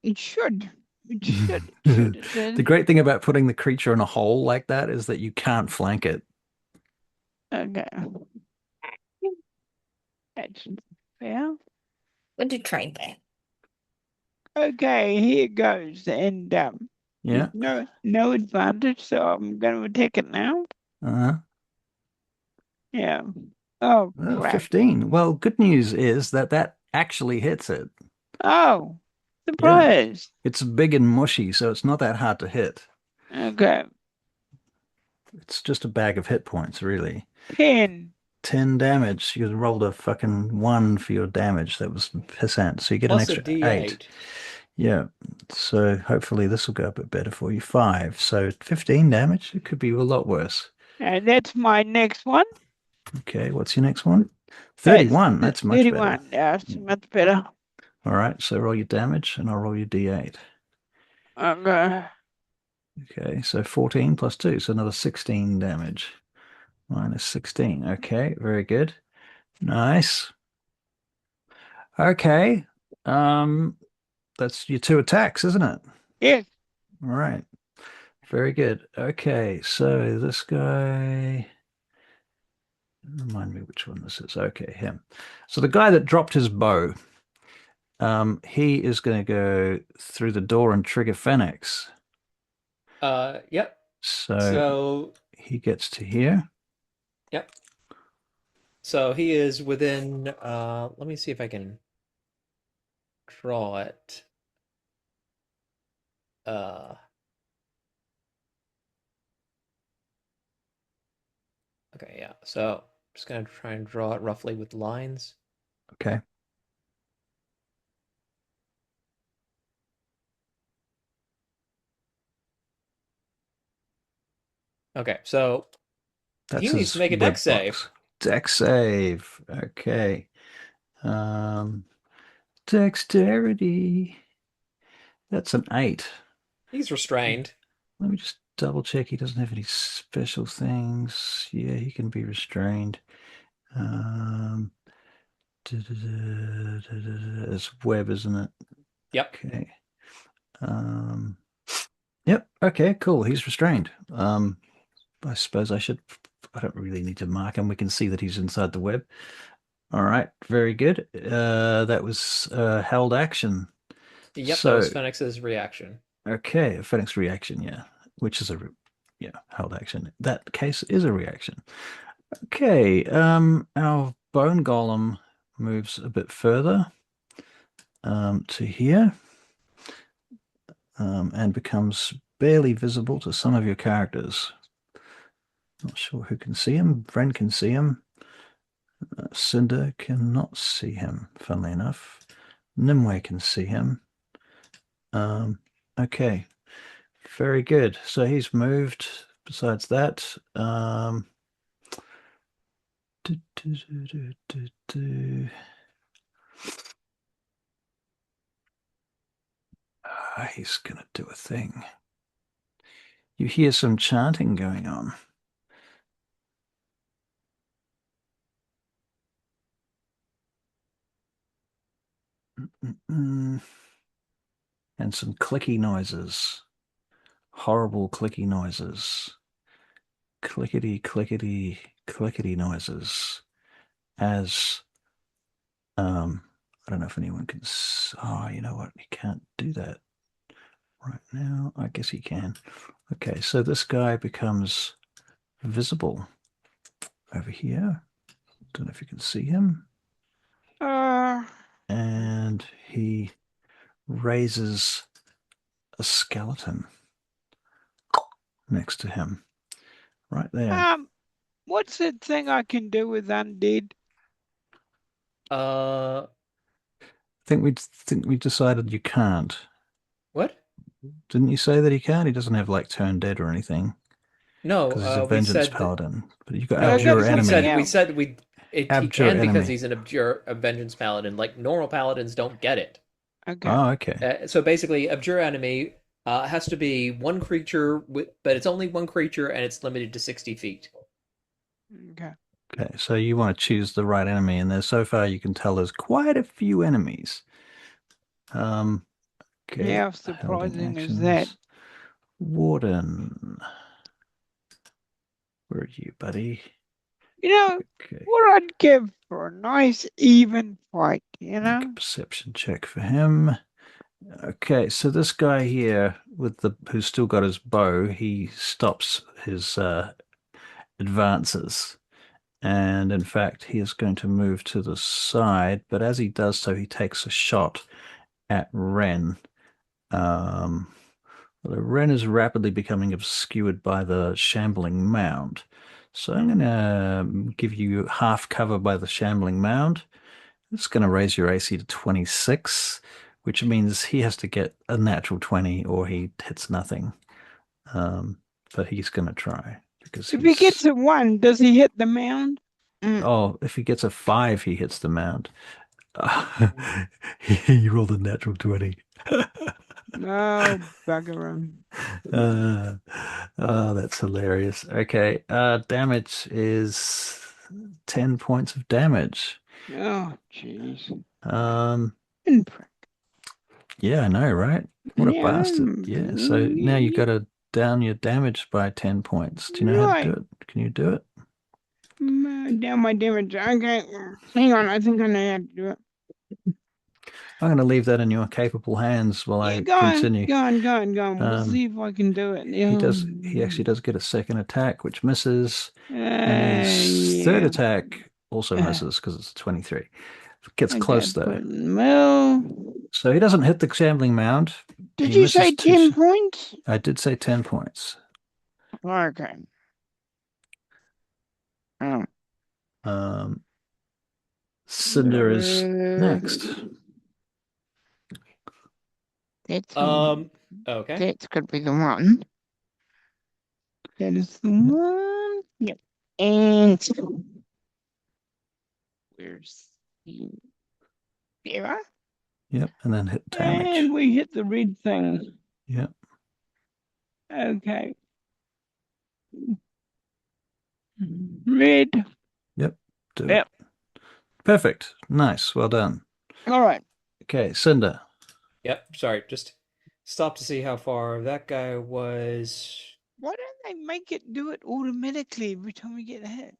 It should. The great thing about putting the creature in a hole like that is that you can't flank it. Okay. That's fair. Would you try that? Okay, here goes. And Yeah. no advantage, so I'm going to attack it now. Uh-huh. Yeah. Oh, Well, crap. 15. Well, good news is that actually hits it. Oh, surprise. It's big and mushy, so it's not that hard to hit. Okay. It's just a bag of hit points, really. 10. 10 damage. You rolled a fucking 1 for your damage. That was percent. So you get Plus an extra 8. Yeah. So hopefully this will go a bit better for you. 5. So 15 damage. It could be a lot worse. And that's my next one. Okay. What's your next one? 31. That's much 31. better. Yeah, it's much better. All right. So roll your damage and I'll roll your d8. Okay. Okay. So 14 plus 2. So another 16 damage. Minus 16. Okay. Very good. Nice. Okay. That's your 2 attacks, isn't it? Yes. All right. Very good. Okay, so this guy, remind me which one this is. Okay, him. So the guy that dropped his bow, he is going to go through the door and trigger Phoenix. Yep. So he gets to here. Yep. So he is within let me see if I can draw it. Okay, yeah. So just gonna try and draw it roughly with lines. Okay. Okay, so That's he needs his to make a web dex save. box. Dex save. Okay. Dexterity. That's an 8. He's restrained. Let me just double check he doesn't have any special things. Yeah, he can be restrained. It's web, isn't it? Yep. Okay. Yep. Okay, cool. He's restrained. I suppose I don't really need to mark him. We can see that he's inside the web. All right. Very good. That was held action. Yep, So, that was Phoenix's reaction. okay, a Phoenix reaction, yeah, which is held action. That case is a reaction. Okay, our bone golem moves a bit further to here and becomes barely visible to some of your characters. Not sure who can see him. Vren can see him. Cinder cannot see him, funnily enough. Nimue can see him. Okay, very good. So he's moved. Besides that, he's gonna do a thing. You hear some chanting going on. And some clicky noises. Horrible clicky noises. Clickety, clickety, clickety noises. As, I don't know if anyone can. Oh, you know what? He can't do that right now. I guess he can. Okay, so this guy becomes visible over here. Don't know if you can see him. And he raises a skeleton next to him. Right there. What's that thing I can do with undead? Uh, think we decided you can't. what? Didn't you say that he can't? He doesn't have like turn dead or anything No, because he's a we vengeance said paladin. But you've got no. abjure something enemy. We else. said he Abjure can because enemy. he's a vengeance paladin. Like normal paladins don't get it. Okay. Oh, okay. So basically, abjure enemy has to be one creature, but it's only one creature and it's limited to 60 feet. Okay. Okay, so you want to choose the right enemy, and so far you can tell there's quite a few enemies. Okay. How surprising is actions. that? Warden. Where are you, buddy? You know, Okay. what I'd give for a nice, even fight, you Make know? a perception check for him. Okay, so this guy here who's still got his bow, he stops his advances. And in fact, he is going to move to the side, but as he does so, he takes a shot at Ren. Ren is rapidly becoming obscured by the shambling mound. So I'm going to give you half cover by the shambling mound. It's going to raise your AC to 26, which means he has to get a natural 20 or he hits nothing. But he's going to try because If he gets a 1, does he hit the mound? Oh, if he gets a 5, he hits the mound. He rolled a natural 20. Oh, bugger him. Oh, that's hilarious. Okay, damage is 10 points of damage. Oh, jeez. Yeah, I know, right? What a bastard. Yeah, so now you got to down your damage by 10 points. Do you know how to do it? Can you do it? Down my damage. Okay, hang on. I think I know how to do it. I'm going to leave that in your capable hands while I continue. Go on. We'll see if I can do it. He actually does get a second attack, which misses. And his third attack also misses because it's 23. Gets close though. Well, So he doesn't hit the shambling mound, Did He you say misses two 10 points? I did say 10 points. Okay. Um, Cinder is next. That's Okay. That's gonna be the one. That is the one. Yep. And where's the there? Yep, and then hit damage. And we hit the red thing. Yep. Okay. Red. Yep. Do Yep. it. Perfect. Nice. Well done. All right. Okay, Cinder. Yep. Sorry. Just stop to see how far that guy was. Why don't they make it do it automatically every time we get a hit?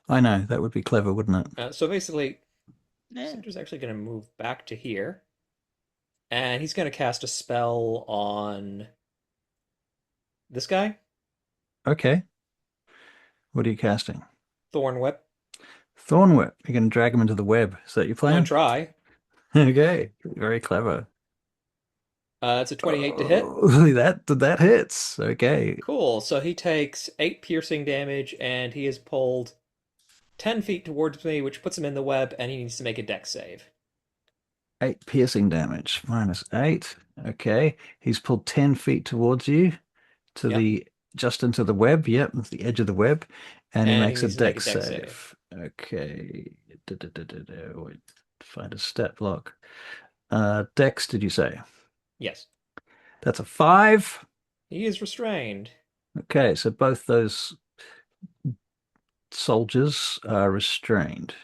I know, that would be clever, wouldn't it? So basically, Yeah. Cinder's actually going to move back to here. And he's going to cast a spell on this guy, Okay. What are you casting? Thorn Whip. Thorn Whip. You're going to drag him into the web. Is that your I'm going plan? to try. Okay. Very clever. It's a 28 to hit. That hits. Okay. Cool. So he takes 8 piercing damage, and he is pulled 10 feet towards me, which puts him in the web, and he needs to make a dex save. 8 piercing damage. -8. Okay. He's pulled 10 feet towards you to Yep. the just into the web. Yep, that's the edge of the web. And he And he makes a needs to make a dex dex save. Okay. Wait, find a stat block. Dex, did you say? Yes. That's a 5. He is restrained. Okay, so both those soldiers are restrained.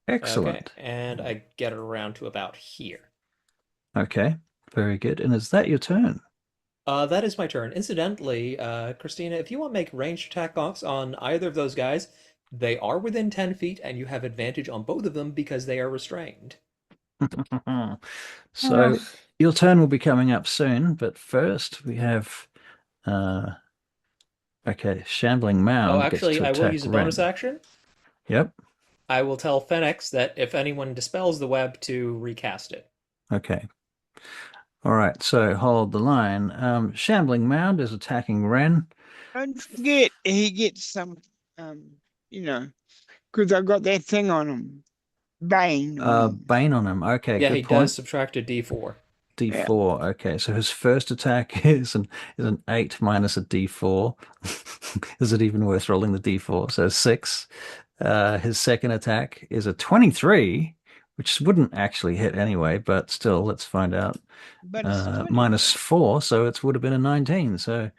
Excellent. Okay. And I get it around to about here. Okay, very good. And is that your turn? That is my turn. Incidentally, Christina, if you want to make ranged attacks on either of those guys, they are within 10 feet, and you have advantage on both of them because they are restrained. So your turn will be coming up soon, but first we have okay, Shambling Mound gets Actually, to I will attack use a bonus Ren. action. Yep. I will tell Fenix that if anyone dispels the web, to recast it. Okay. All right, so hold the line. Shambling Mound is attacking Ren. Don't forget he gets some because I got that thing on him. Bane on him. Bane on him. Okay, Yeah, good he point. does subtract a d4. D4. Okay, so his first attack is an 8 minus a D4. Is it even worth rolling the D4? So 6. His second attack is a 23, which wouldn't actually hit anyway, but still, let's find out. But it's -4, so it would have been a 19. So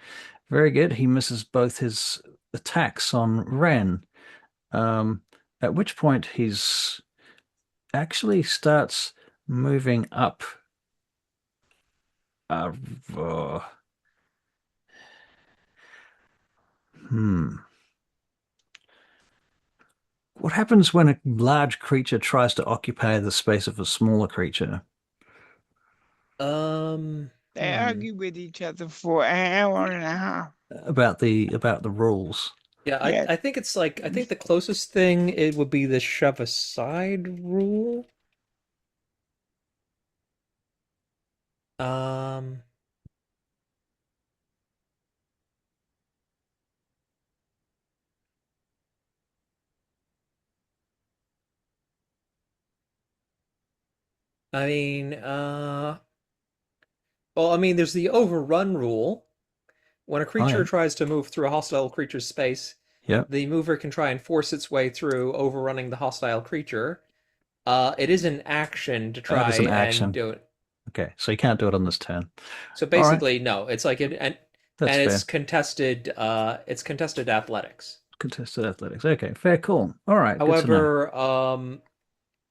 very good. He misses both his attacks on Ren. At which point he's actually starts moving up. What happens when a large creature tries to occupy the space of a smaller creature? They argue with each other for an hour and a half. About the rules. Yeah, I think it's like, I think the closest thing it would be the shove aside rule. I mean, well, I mean, there's the overrun rule. When a creature tries to move through a hostile creature's space, the mover can try and force its way through, overrunning the hostile creature. It is an action to try and do it. Okay, so you can't do it on this turn. So basically, no. It's like That's it's fair. contested. It's contested athletics. Contested athletics. Okay, fair call. All right. However,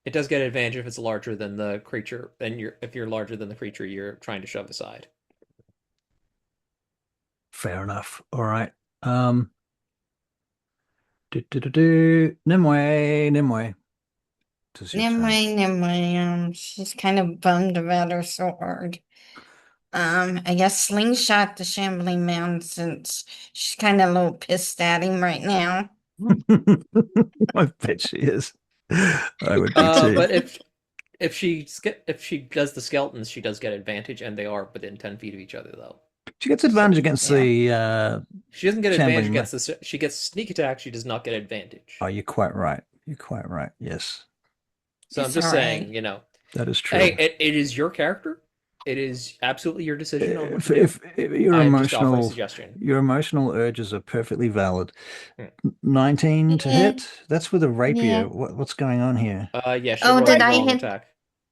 it does get advantage if it's larger than the creature. If you're larger than the creature you're trying to shove aside. Fair enough. All right. Nimue. Nimue, she's kind of bummed about her sword. I guess slingshot the Shambling Mound since she's kind of a little pissed at him right now. I bet she is. I would be too. But If she does the skeletons, she does get advantage, and they are within 10 feet of each other, though. She gets advantage against yeah. the She doesn't get advantage shambling. against the. She gets sneak attack. She does not get advantage. Oh, you're quite right. You're quite right. Yes, So I'm It's just all saying, right. that is true. Hey, it is your character. It is absolutely your decision on what to do. If your I am just offering a emotional suggestion. your emotional urges are perfectly valid. Hmm. 19 to Yeah. hit. That's with a rapier. Yeah. What's going on here? Yeah, she Oh, rolled did the I wrong hit? attack.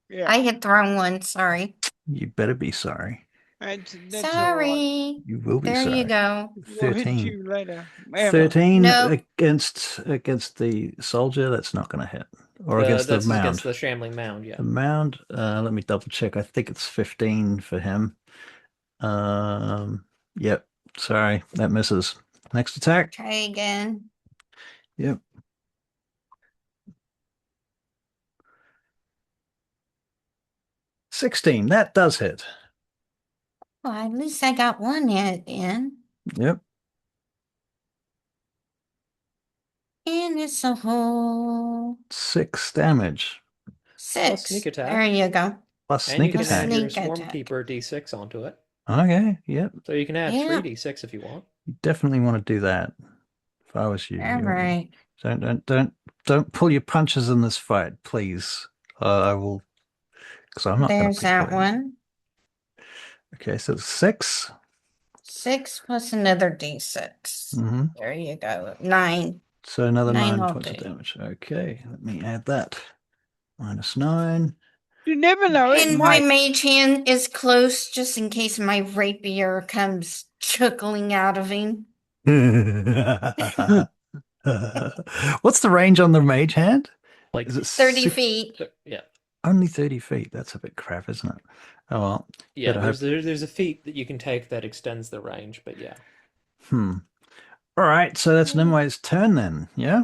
Yeah, I hit the wrong one. Sorry. You better be sorry. that's all right. Sorry. You will be There you sorry. go. We'll hit 13. you later. Emma. 13 No. against the soldier. That's not going to hit. Or against the That's mound. against the shambling mound. Yeah. The mound. Let me double check. I think it's 15 for him. Yep. Sorry, that misses. Next attack. Try again. Yep. 16. That does hit. Well, at least I got one hit in. Yep. And it's a whole 6 damage. 6. sneak attack. There you go. Plus And sneak you can attack. add your Sneak Swarm attack. Keeper D6 onto it. Okay. Yep. So you can add Yeah. 3d6 if you want. You definitely want to do that. If I was you. All right. Don't pull your punches in this fight, please. I will, because I'm not going to There's pick that that. one. Okay, so 6. 6 plus another D6. Mm-hmm. There you go. 9. So another 9 9 all points of day. damage. Okay, let me add that. -9. You never know. It And my might. mage hand is close just in case my rapier comes chuckling out of him. What's the range on the mage hand? Like Is it 30 feet. Yeah. Only 30 feet? That's a bit crap, isn't it? Oh well. Yeah, Better there's a feat that you can take that extends the range, but yeah. All right, so that's Nimue's turn then, yeah?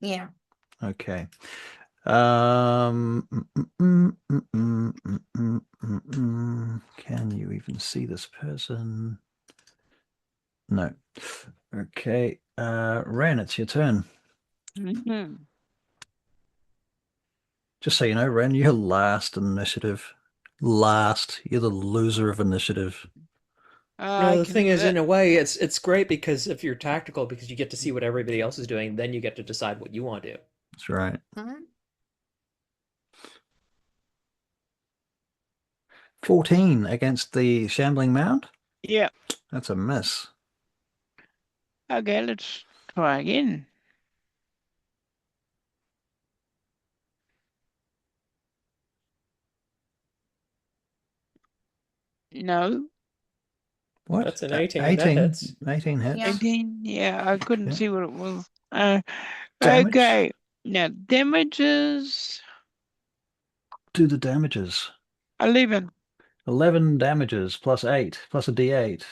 Yeah. Okay. Can you even see this person? No. Okay. Ren, it's your turn. Mhm. Just so you know, Ren, you're last in initiative. Last. You're the loser of initiative. No, the thing is, in that- a way, it's great because if you're tactical, because you get to see what everybody else is doing, then you get to decide what you want to do. That's right. Mhm. 14 against the shambling mound. yeah. That's a miss. Okay, let's try again. No. What? That's an 18. 18. That hits. 18 hits. Yeah. 18. Yeah, I couldn't Okay. see what it was. Damage. Okay. Now damages Do the damages. 11. 11 damages plus 8 plus a d8.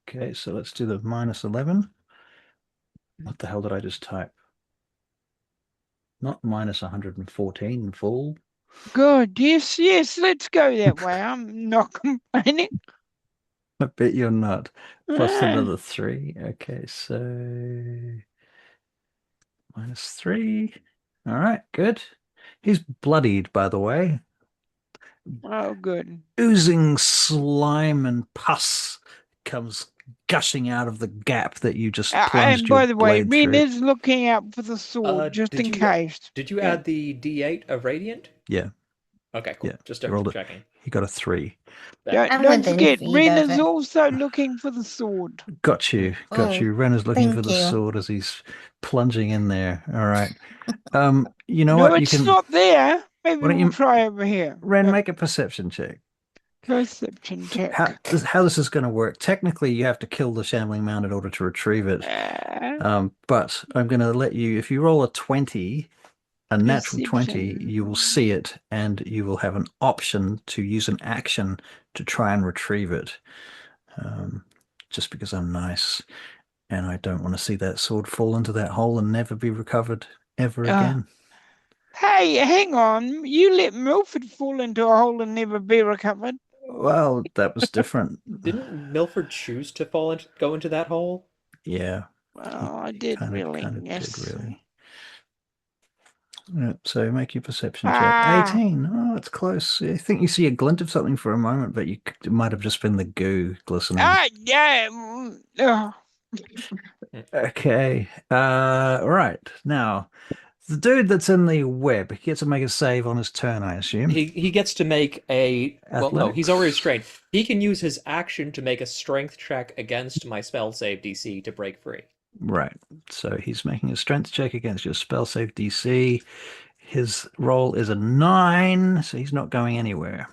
Okay, so let's do the -11. What the hell did I just type? Not -114, fool. Good. Yes, yes. Let's go that way. I'm not complaining. I bet you're not. Plus Ah, another 3. Okay, so -3. All right, good. He's bloodied, by the way. oh, good. Oozing slime and pus comes gushing out of the gap that you just plunged And your by the way, blade Ren through. is looking out for the sword just did in you- case. Did you Yeah. add the D8 of Radiant? Yeah, Okay, cool. yeah. Just He double rolled it. checking. He got a 3. I'm Don't within forget, feet Ren of is it. also looking for the sword. Got you. Got Oh, you. Ren is looking for thank the you. sword as he's plunging in there. All right. You know No, what? You it's can not there. Maybe Why don't we'll you- try over here. Ren, No, make a perception check. perception check. How this is going to work. Technically, you have to kill the shambling mound in order to retrieve it. But I'm going to let you, if you roll a 20, a natural 20, you will see it and you will have an option to use an action to try and retrieve it. Just because I'm nice and I don't want to see that sword fall into that hole and never be recovered ever again. Hey, hang on. You let Milford fall into a hole and never be recovered. Well, that was different. Didn't Milford choose to go into that hole? Yeah. Well, I did Kind really. of Yes. did really. Yeah, so make your perception check. Ah. 18. Oh, it's close. I think you see a glint of something for a moment, but it might have just been the goo glistening. Yeah. Okay. Right. Now, the dude that's in the web, he gets to make a save on his turn, I assume. He gets to make a well, no, he's already Athletics. restrained. He can use his action to make a strength check against my spell save DC to break free. Right. So he's making a strength check against your spell save DC. His roll is a 9, so he's not going anywhere.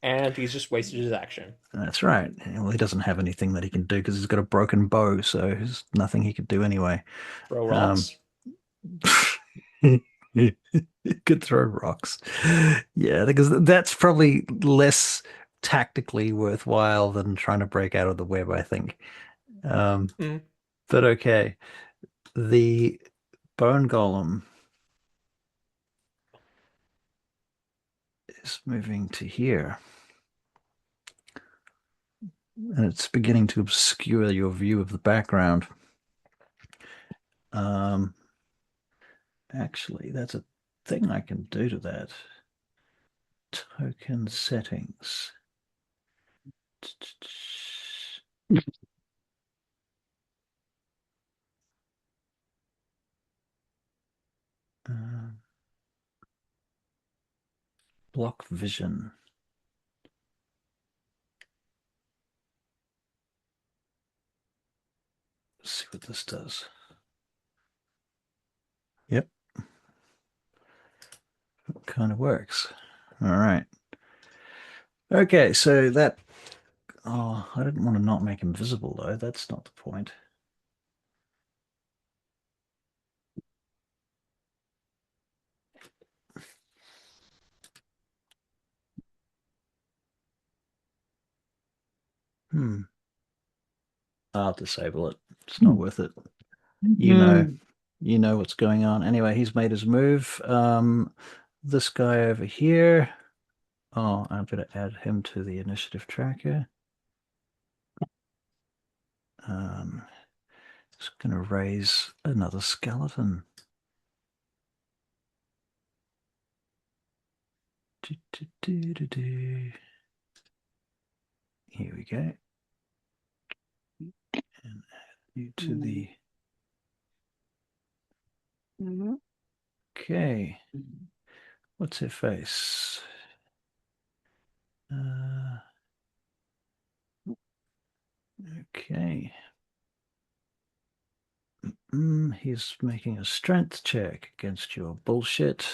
And he's just wasted his action. That's right. Well, he doesn't have anything that he can do because he's got a broken bow, so there's nothing he could do anyway. Throw rocks. He could throw rocks. Yeah, because that's probably less tactically worthwhile than trying to break out of the web, I think. But okay. The bone golem is moving to here. And it's beginning to obscure your view of the background. Actually, that's a thing I can do to that. Token settings. Block vision. Let's see what this does. Yep. It kind of works. All right. Okay, so that... Oh, I didn't want to not make him visible, though. That's not the point. I'll disable it. It's not worth it. You know what's going on. Anyway, he's made his move. This guy over here. Oh, I'm going to add him to the initiative tracker. Just going to raise another skeleton. Here we go. And add you to the... Okay. What's her face? Okay. He's making a strength check against your bullshit.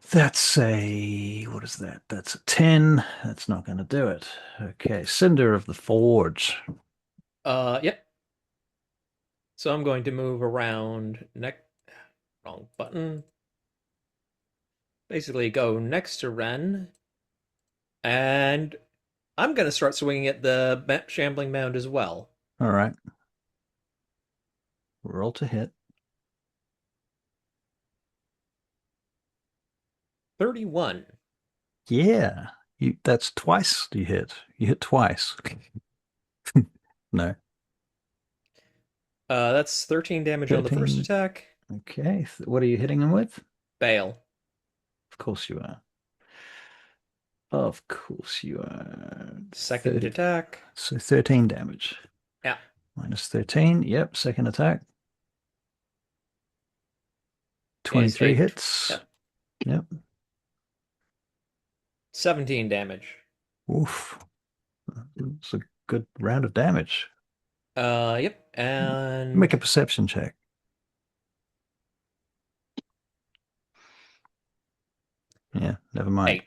That's a... What is that? That's a 10. That's not going to do it. Okay. Cinder of the Forge. Yep. So I'm going to move around wrong button. Basically go next to Ren. And I'm going to start swinging at the shambling mound as well. All right. Roll to hit. 31. Yeah. That's twice you hit. You hit twice. No. That's 13 damage on the first 13. attack. Okay. What are you hitting him with? Bale. Of course you are. Of course you are. Second attack. So 13 damage. Yeah. Minus 13. Yep. Second attack. 23 hits. Yep. 17 damage. Oof. It's a good round of damage. Yep. And make a perception check. Yeah, never mind.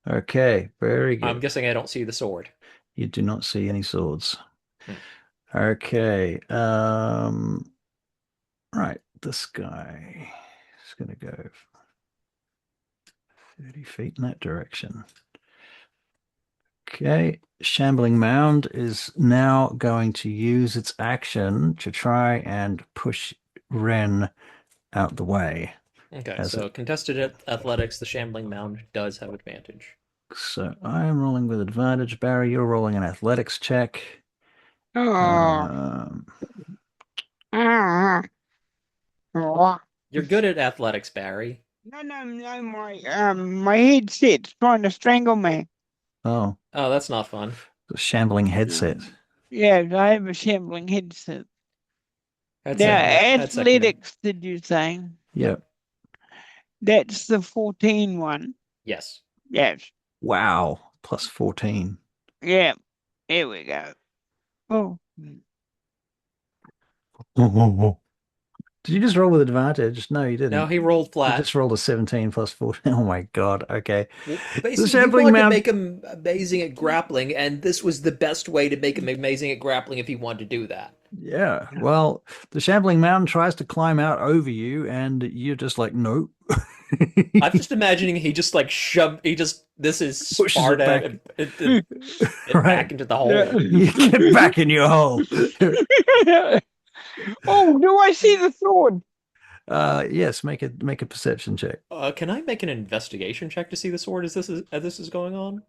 8. Okay, very good. I'm guessing I don't see the sword. You do not see any swords. Okay. Right, this guy is going to go 30 feet in that direction. Okay, Shambling Mound is now going to use its action to try and push Ren out the way. Okay, so contested athletics, the Shambling Mound does have advantage. So I'm rolling with advantage. Barry, you're rolling an athletics check. You're good at athletics, Barry. No, my headset's trying to strangle me. Oh, Oh, that's not fun. the shambling headset. Yes, I have a shambling headset. That's Now, that's athletics, did you say? Yep. That's the 14 one. Yes. Yes. Wow. Plus 14. Yeah. Here we go. Oh. Did you just roll with advantage? No, you didn't. No, he rolled You flat. just rolled a 17 plus 14. Oh my god. Okay. Well, The basically, you shambling wanted to mount. make him amazing at grappling, and this was the best way to make him amazing at grappling if he wanted to do that. Yeah. Well, the shambling mountain tries to climb out over you, and you're just like, nope. I'm just imagining he just like shoved. This is Pushes it Sparta back. and Right. back into the hole. Yeah. You get back in your hole. Oh, do I see the sword? Yes, make a perception check. Can I make an investigation check to see the sword as this is going on?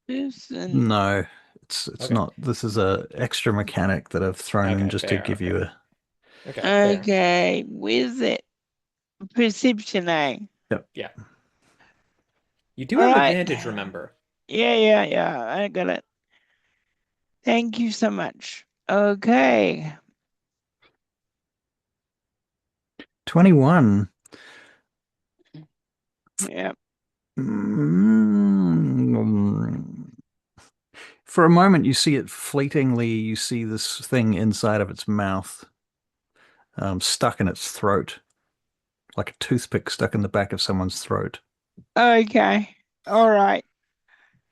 Listen. No, it's Okay. not. This is a extra mechanic that I've thrown in Okay, just fair, to give okay. you a. Okay. Fair. Okay, where's it? Perception, eh? Yeah. You do have Alright. advantage, remember? Yeah, I got it. Thank you so much. Okay. 21. Yeah. For a moment, you see it fleetingly. You see this thing inside of its mouth, stuck in its throat, like a toothpick stuck in the back of someone's throat. Okay. All right.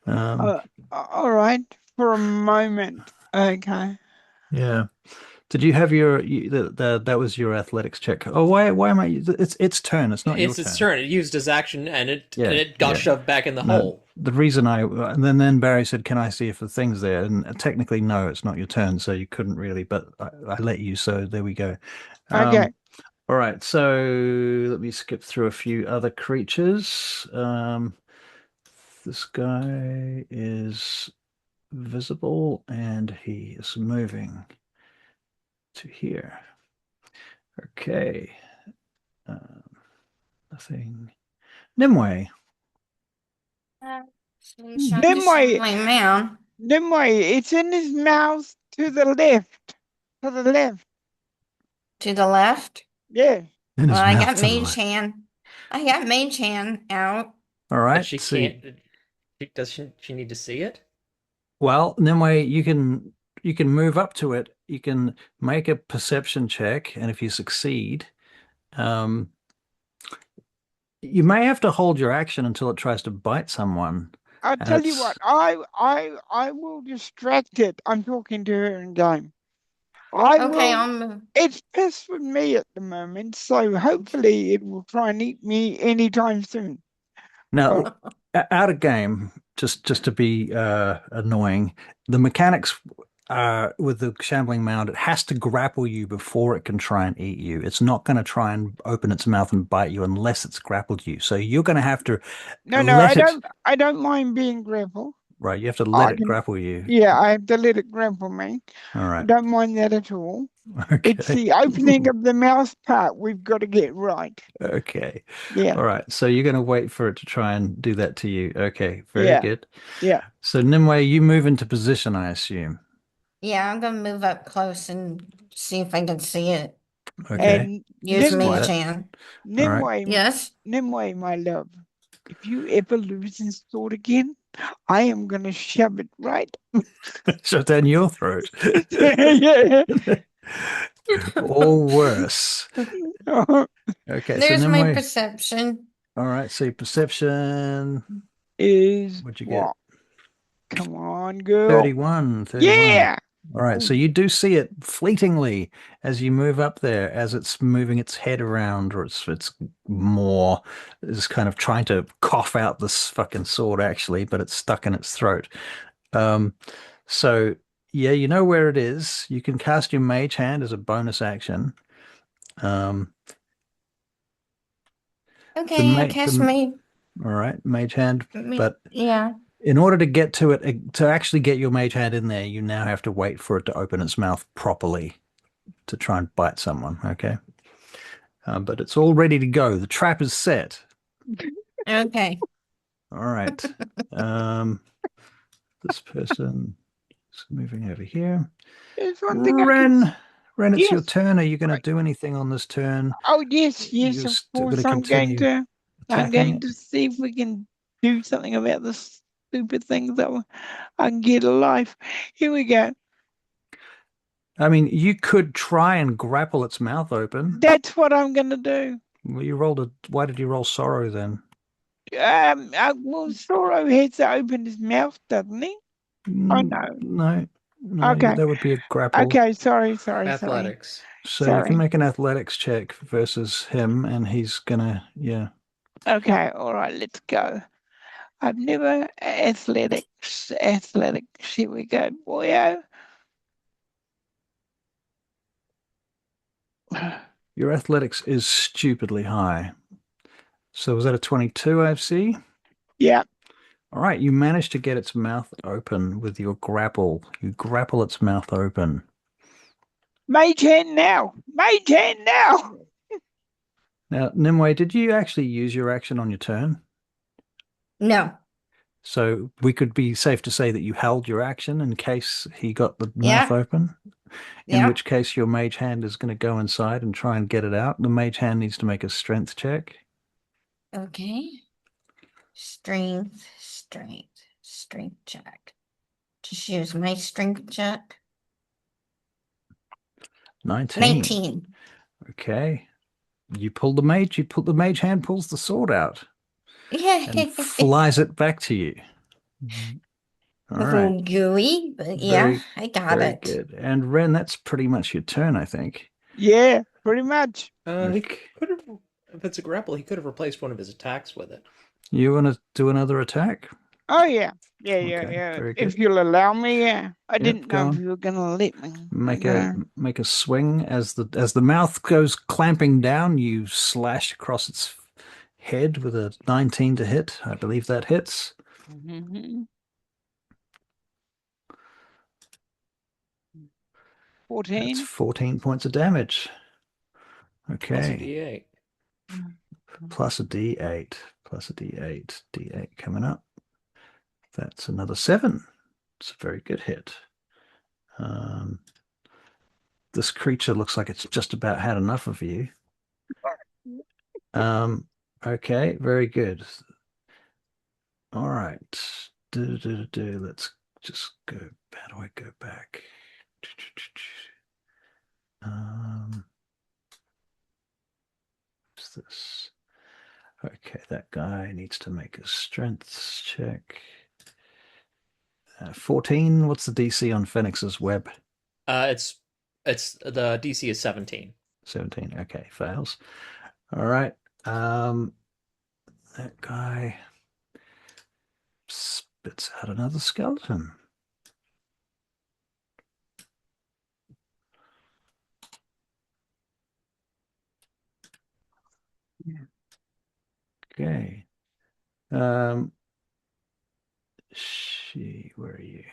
Um, All right. For a moment. Okay. yeah. Did you have your that was your athletics check? Oh, why am I? It's its turn. It's not your It's its turn. turn. It used its action, and it Yeah, got yeah. shoved back in the No, hole. the reason and then Barry said, "Can I see if the thing's there?" And technically, no, it's not your turn, so you couldn't really. But I let you, so there we go. Okay. All right, so let me skip through a few other creatures. This guy is visible, and he is moving to here. Okay. Nothing. Nimue. Slingshot Then the my- shambling mound. Nimue, it's in his mouth to the left. To the left. To the left. Yeah. In his Well, I mouth got to the mage left. hand. I got mage hand out. All right. But she so can't. Does she need to see it? Well, Nimue, you can move up to it. You can make a perception check, and if you succeed, you may have to hold your action until it tries to bite someone. I'll And tell you it's- what, I will distract it. I'm talking to her in game. I Okay, will. I'll move. It's pissed with me at the moment, so hopefully it will try and eat me anytime soon. Now, out of game, just to be annoying, the mechanics with the shambling mound, it has to grapple you before it can try and eat you. It's not going to try and open its mouth and bite you unless it's grappled you. So you're going to have to No, let it. I don't mind being grappled. Right, you have to let I it can- grapple you. Yeah, I have to let it grapple me. All I right. don't mind that at all. Okay. It's the opening of the mouth part we've got to get right. Okay. Yeah. All right. So you're going to wait for it to try and do that to you. Okay. Very Yeah. good. Yeah. So Nimue, you move into position, I assume. Yeah, I'm gonna move up close and see if I can see it. Okay. And Use Nimue. mage hand. Nimue, Yes. Nimue, my love, if you ever lose this sword again, I am gonna shove it right. Shut down your throat. Yeah. Or worse. Okay. There's so my Nimue. perception. All right. So perception. Is What'd you get? what? Come on, girl. 31. Yeah. All right, so you do see it fleetingly as you move up there, as it's moving its head around, or it's more is kind of trying to cough out this fucking sword actually, but it's stuck in its throat. So yeah, you know where it is. You can cast your mage hand as a bonus action. Okay, I cast my. All right, mage hand, but Yeah. in order to get to it, to actually get your mage hand in there, you now have to wait for it to open its mouth properly to try and bite someone. Okay. but it's all ready to go. The trap is set. Okay. All right. This person is moving over here. There's one thing I can... Ren, it's your Yes. turn. Are you going Right. to do anything on this turn? Oh, yes, You're of still course. going to I'm going attacking? to see if we can do something about this stupid thing that I can get alive. Here we go. I mean, you could try and grapple its mouth open. That's what I'm going to do. Well, why did you roll sorrow then? Well, Sorrow has to open his mouth, doesn't he? Oh, no. No, Okay. that would be a grapple. Okay, sorry. Athletics. So you can make an athletics check versus him, and he's gonna, yeah. Okay, all right, let's go. I've never athletics. Here we go, boyo. Your athletics is stupidly high. So was that a 22 AFC? Yeah. All right, you managed to get its mouth open with your grapple. You grapple its mouth open. Mage hand now. Now, Nimue, did you actually use your action on your turn? No. So we could be safe to say that you held your action in case he got the mouth Yeah. open. In Yeah. which case your mage hand is going to go inside and try and get it out. The mage hand needs to make a strength check. Okay. Strength check. Just use my strength check. 19. Okay. You pull the mage hand pulls the sword out Yeah. and flies it back to you. All A right. little gooey, but yeah, I got Very it. good. And Ren, that's pretty much your turn, I think. Yeah, pretty much. He could have, if it's a grapple, he could have replaced one of his attacks with it. You want to do another attack? Oh yeah. Okay, very good. If you'll allow me, yeah. I Yep, didn't go know if on. you were gonna let me. Make a swing as the mouth goes clamping down. You slash across its head with a 19 to hit. I believe that hits. Mm-hmm. 14. That's 14 points of damage. Okay. Plus a D8. Plus a D8. Plus a D8. D8 coming up. That's another 7. It's a very good hit. This creature looks like it's just about had enough of you. Okay, very good. All right. Let's just go. How do I go back? What's this? Okay, that guy needs to make a strength check. 14. What's the DC on Phoenix's web? It's the DC is 17. 17. Okay, fails. All right. That guy spits out another skeleton. Okay. Where are you?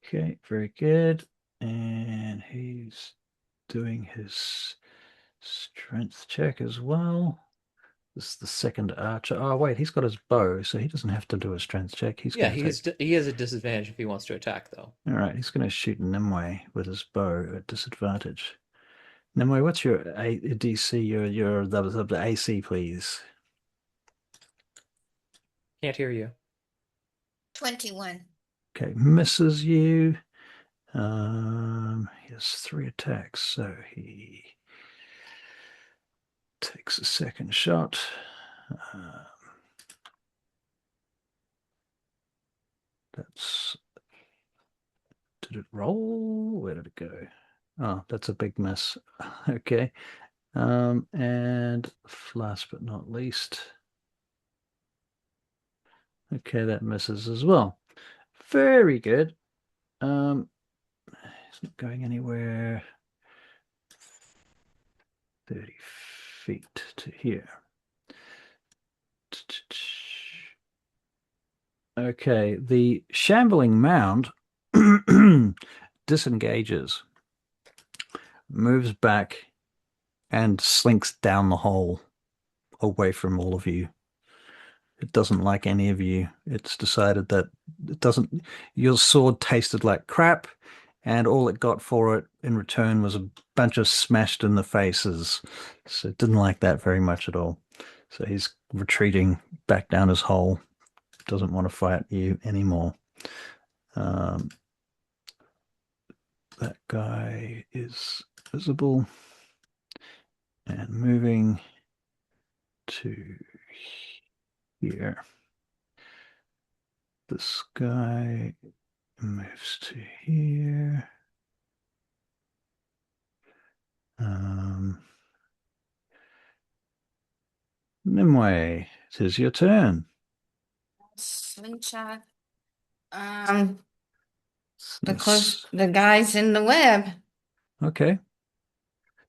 Okay, very good. And he's doing his strength check as well. This is the second archer. Oh, wait, he's got his bow, so he doesn't have to do a strength check. He's Yeah, going he has a disadvantage if he wants to attack, though. All right, he's going to shoot Nimue with his bow at disadvantage. Nimue, what's your DC? Your the AC, please. Can't hear you. 21. Okay, misses you. He has 3 attacks, so he takes a second shot. Did it roll? Where did it go? Oh, that's a big miss. Okay. And last but not least. Okay, that misses as well. Very good. It's not going anywhere. 30 feet to here. Okay, the shambling mound disengages, moves back, and slinks down the hole away from all of you. It doesn't like any of you. It's decided that it doesn't. Your sword tasted like crap, and all it got for it in return was a bunch of smashed in the faces. So it didn't like that very much at all. So he's retreating back down his hole. Doesn't want to fight you anymore. That guy is visible and moving to here. This guy moves to here. Nimue, it is your turn. Slingshot. The guys in the web. Okay.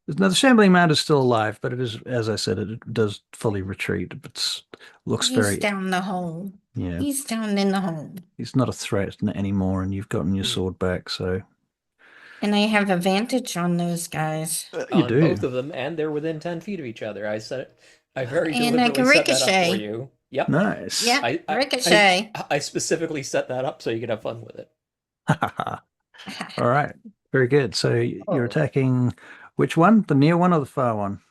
Now the shambling mound is still alive, but it is, as I said, it does fully retreat. It looks He's down the hole. Yeah. He's down in the hole. He's not a threat anymore, and you've gotten your sword back, so. And I have advantage on those guys. You On do. both of them, and they're within 10 feet of each other. I very And I deliberately can set that up for ricochet. you. Yep. Nice. Yeah, ricochet. I specifically set that up so you could have fun with it. All right. Very good. So you're Oh. attacking which one? The near one or the far one?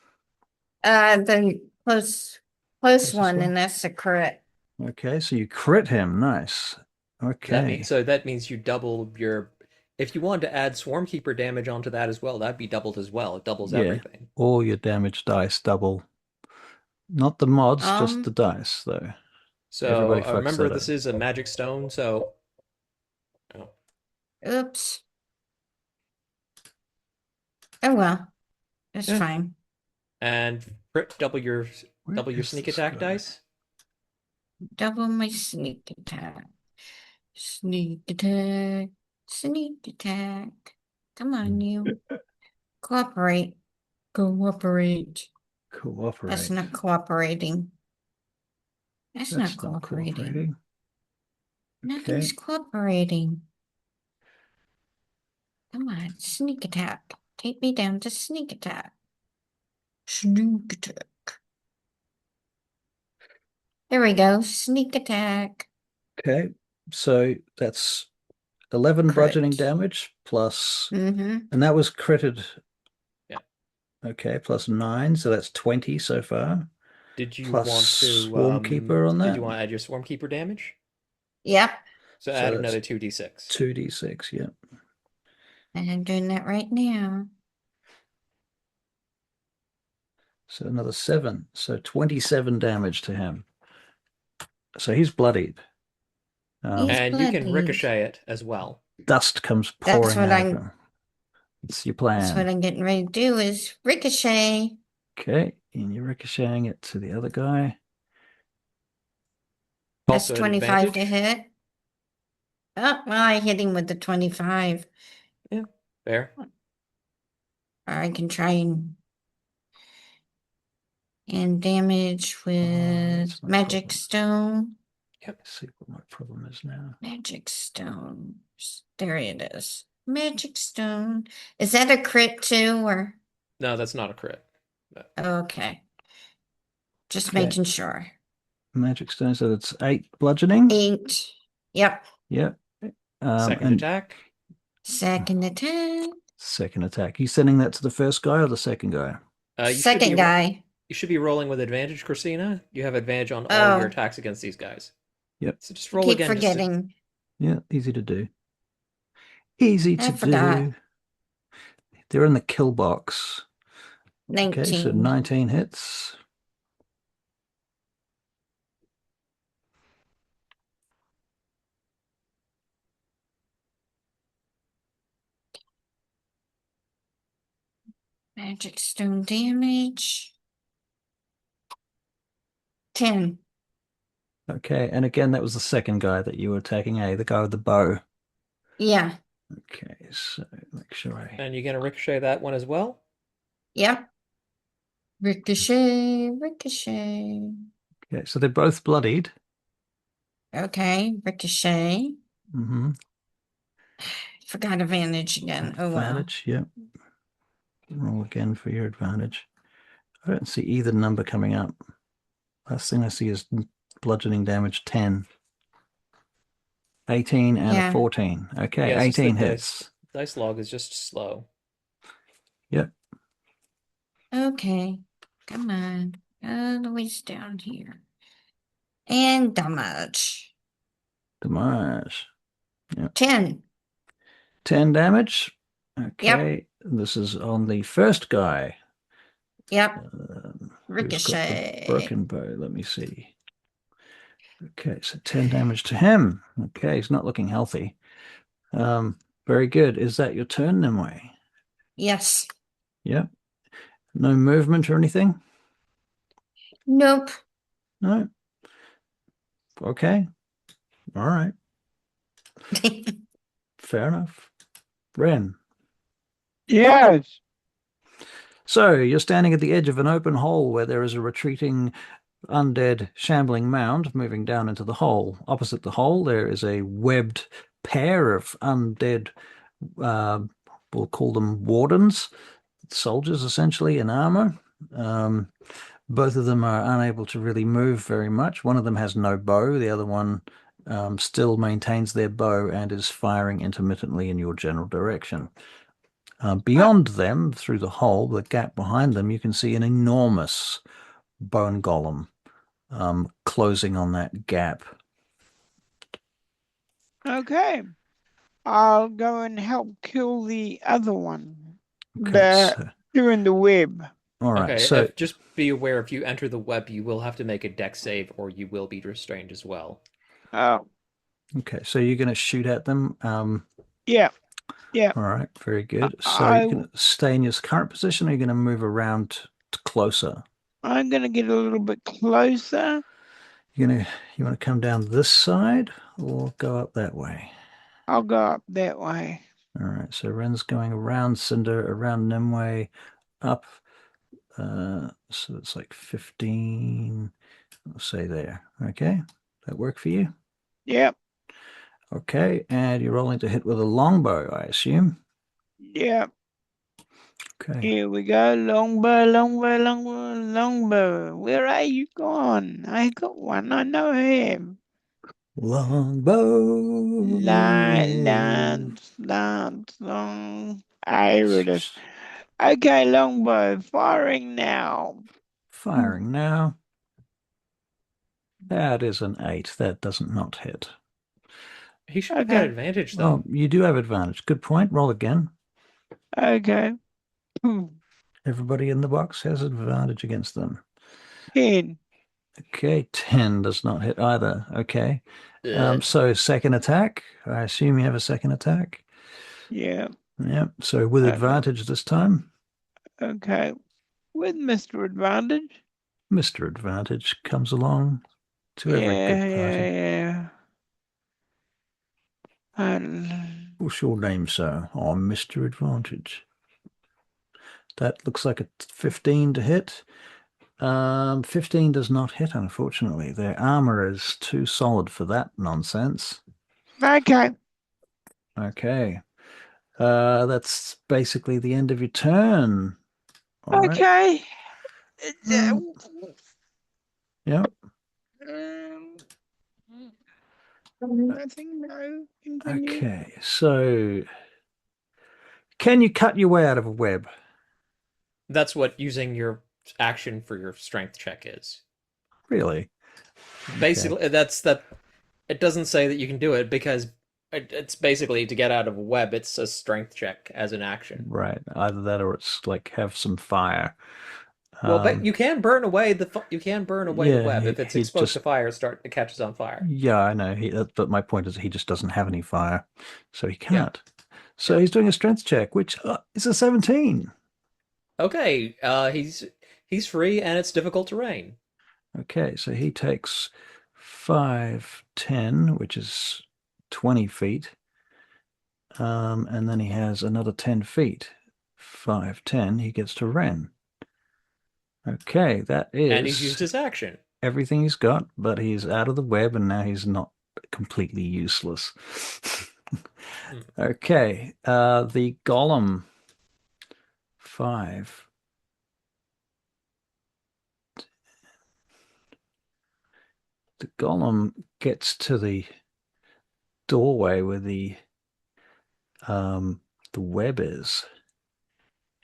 The close Closest one, one? and that's a crit. Okay, so you crit him. Nice. Okay. That means you double your. If you wanted to add Swarmkeeper damage onto that as well, that'd be doubled as well. It doubles everything. All your damage dice double. Not the mods, just the dice, though. So remember, this is a magic stone, so. Oh. Oops. Oh well, it's fine. And double your sneak attack dice. Double my sneak attack. Sneak attack. Sneak attack. Come on, you. Cooperate. Cooperate. That's not cooperating. That's not cooperating. Nothing's cooperating. Come on, sneak attack. Take me down to sneak attack. Sneak attack. There we go. Sneak attack. Okay, so that's 11 bludgeoning damage plus, and that was critted. Yeah. Okay, plus 9, so that's 20 so far. Did you plus want to Swarmkeeper on that? Did you want to add your Swarmkeeper damage? Yep. So add another 2d6. 2d6, yep. And I'm doing that right now. So another 7. So 27 damage to him. So he's bloodied. And you can ricochet it as well. Dust comes pouring out of him. It's your plan. That's what I'm getting ready to do is ricochet. Okay, and you're ricocheting it to the other guy. That's 25 to hit. Oh, well, I hit him with the 25. Yeah, fair. Or I can try and damage with magic stone. Yep. Let's see what my problem is now. Magic stones. There it is. Magic stone. Is that a crit too, or? No, that's not a crit. Okay. Just making sure. Magic stone, so it's 8 bludgeoning. 8. Yep. Yep. Second attack. Second attack. Second attack. You sending that to the first guy or the second guy? Second guy. You should be rolling with advantage, Christina. You have advantage on all your attacks against these guys. Yep. So just roll again. Keep forgetting. Yeah, easy to do. Easy to do. They're in the kill box. 19. Okay, so 19 hits. Magic stone damage. 10. Okay, and again, that was the second guy that you were attacking, the guy with the bow. Yeah. Okay, so make sure I... And you're going to ricochet that one as well? Yep. Ricochet, ricochet. Okay, so they're both bloodied. Okay, ricochet. Mm-hmm. Forgot advantage again. Oh well. Advantage, yep. Roll again for your advantage. I don't see either number coming up. Last thing I see is bludgeoning damage 10. 18 and Yeah. a 14. Okay, Yeah, it's just 18 the hits. dice log is just slow. Yep. Okay. Come on. All the way down here. And damage. Damage. 10. 10 damage. Okay. This is on the first guy. Yep. Who's got the Ricochet. broken bow? Let me see. Okay, so 10 damage to him. Okay, he's not looking healthy. Very good. Is that your turn, Nimue? Yes. Yep. No movement or anything? Nope. No. Okay. All right. Fair enough. Ren. Yes. So you're standing at the edge of an open hole where there is a retreating undead shambling mound moving down into the hole. Opposite the hole, there is a webbed pair of undead, we'll call them wardens, soldiers essentially in armor. Both of them are unable to really move very much. One of them has no bow. The other one still maintains their bow and is firing intermittently in your general direction. Beyond them, through the hole, the gap behind them, you can see an enormous bone golem closing on that gap. Okay. I'll go and help kill the other one. Okay, They're in the web. All right, Okay, so just be aware if you enter the web, you will have to make a dex save or you will be restrained as well. Oh. Okay, so you're going to shoot at them. Yeah. Yeah. All right, very good. So you're going to stay in your current position, or you're going to move around closer? I'm going to get a little bit closer. You want to come down this side or go up that way? I'll go up that way. All right, so Ren's going around Cinder, around Nimue, up. So it's like 15, I'll say there. Okay, that work for you? Yep. Okay, and you're rolling to hit with a longbow, I assume? Yep. Okay. Here we go. Longbow, longbow, longbow, longbow. Where are you gone? I got one. I know him. Longbow. Long. Here it is. Okay, longbow, firing now. Firing now. That is an 8. That doesn't not hit. He should have had advantage, though. Oh, you do have advantage. Good point. Roll again. Okay. Everybody in the box has advantage against them. 10. Okay, 10 does not hit either. Okay. So second attack. I assume you have a second attack. Yeah. Yep. So with advantage this time. Okay. With Mr. Advantage. Mr. Advantage comes along to every good party. Yeah. What's your name, sir? I'm Mr. Advantage. That looks like a 15 to hit. 15 does not hit, unfortunately. Their armor is too solid for that nonsense. Okay. Okay. That's basically the end of your turn. All right. Okay. Yep. Nothing, no. Continue. Okay, so can you cut your way out of a web? That's what using your action for your strength check is. Really? Basically, it doesn't say that you can do it because it's basically to get out of a web, it's a strength check as an action. Right. Either that or it's like have some fire. Well, but you can burn away the web if it's exposed to fire. It catches on fire. Yeah, I know. But my point is, he just doesn't have any fire, so he can't. Yeah. So he's doing a strength check, which is a 17. Okay, he's free, and it's difficult terrain. Okay, so he takes 5, 10, which is 20 feet, and then he has another 10 feet. 5, 10. He gets to Ren. Okay, that is... And he's used his action. Everything he's got, but he's out of the web, and now he's not completely useless. Okay. The golem 5. The golem gets to the doorway where the web is,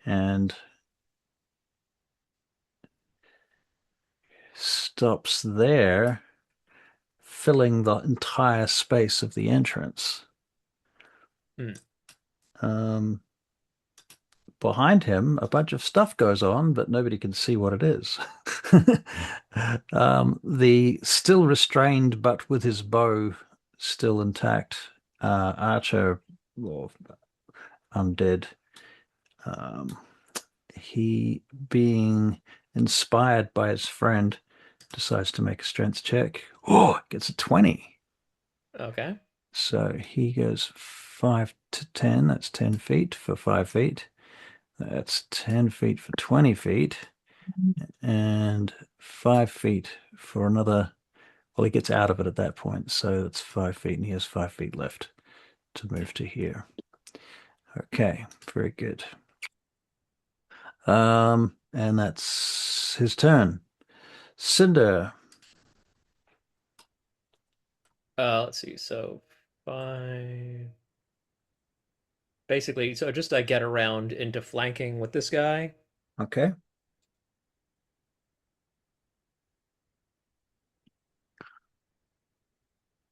and stops there, filling the entire space of the entrance. Behind him, a bunch of stuff goes on, but nobody can see what it is. The still restrained, but with his bow still intact, archer, or undead, he, being inspired by his friend, decides to make a strength check. Oh, gets a 20. Okay. So he goes 5 to 10. That's 10 feet for 5 feet. That's 10 feet for 20 feet. And 5 feet for another. Well, he gets out of it at that point. So that's 5 feet, and he has 5 feet left to move to here. Okay, very good. And that's his turn. Cinder. Let's see. So 5. Basically, so just I get around into flanking with this guy. Okay.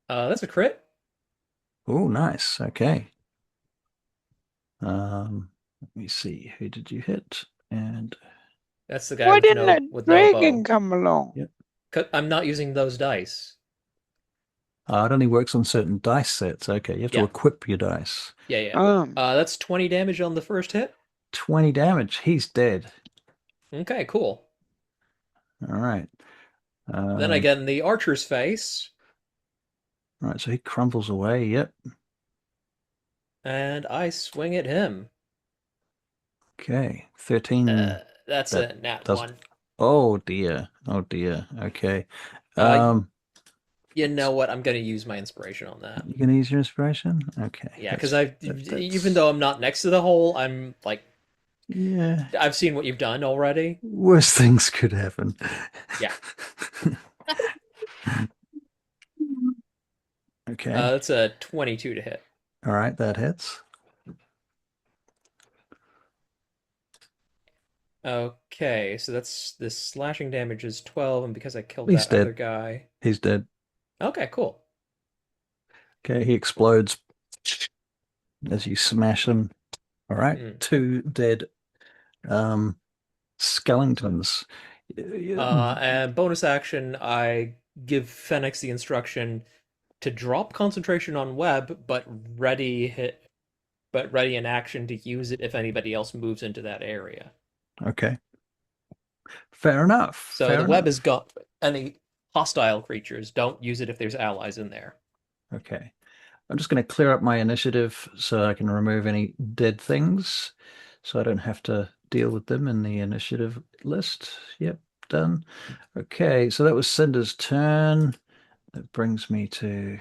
That's a crit. Oh, nice. Okay. Let me see. Who did you hit? And That's the guy Why with didn't no a with no dragon bow. come along? Yep. I'm not using those dice. It only works on certain dice sets. Okay, you have to Yeah. equip your dice. Yeah. That's 20 damage on the first hit. 20 damage. He's dead. Okay, cool. All right. Then I get in the archer's face, All right, so he crumbles away. Yep. and I swing at him. Okay. 13. That's That a nat does. 1. Oh dear. Oh dear. Okay. You know what? I'm going to use my inspiration on that. You can use your inspiration. Okay. Yeah, because even though I'm not next to the hole, I'm like, yeah, I've seen what you've done already. worse things could happen. Yeah. Okay. That's a 22 to hit. All right, that hits. Okay, so that's this slashing damage is 12, and because I killed He's that other dead. guy. He's dead. Okay, cool. Okay, he explodes as you smash him. All right, 2 dead skeletons. And bonus action, I give Fenix the instruction to drop concentration on web, but ready in action to use it if anybody else moves into that area. Okay. Fair enough. So the web is gone. Any hostile creatures, don't use it if there's allies in there. Okay. I'm just going to clear up my initiative so I can remove any dead things so I don't have to deal with them in the initiative list. Yep, done. Okay, so that was Cinder's turn. That brings me to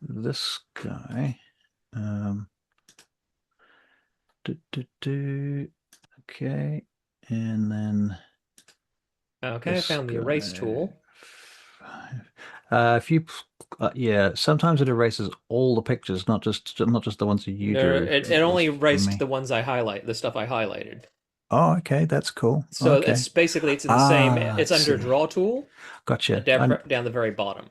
this guy. Okay, and then Okay, I found the erase tool. If you, yeah, sometimes it erases all the pictures, not just the ones that you drew. It only erased the ones the stuff I highlighted. Oh, okay, that's cool. So okay. it's basically it's in the same. It's under draw tool. Gotcha. Down the very bottom.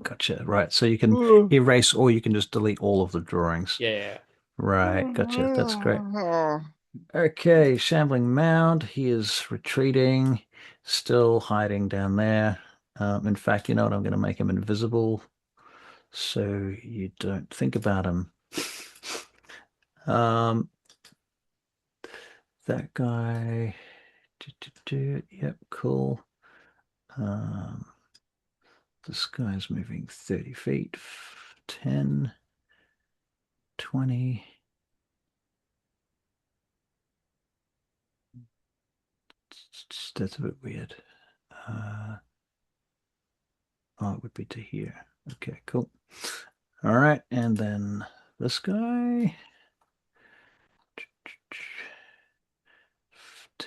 Gotcha. Right. So you can erase, or you can just delete all of the drawings. Yeah. Right. Gotcha. That's great. Okay, Shambling Mound. He is retreating, still hiding down there. In fact, you know what? I'm going to make him invisible so you don't think about him. That guy. Yep, cool. This guy's moving 30 feet. 10, 20. That's a bit weird. Oh, it would be to here. Okay, cool. All right, and then this guy.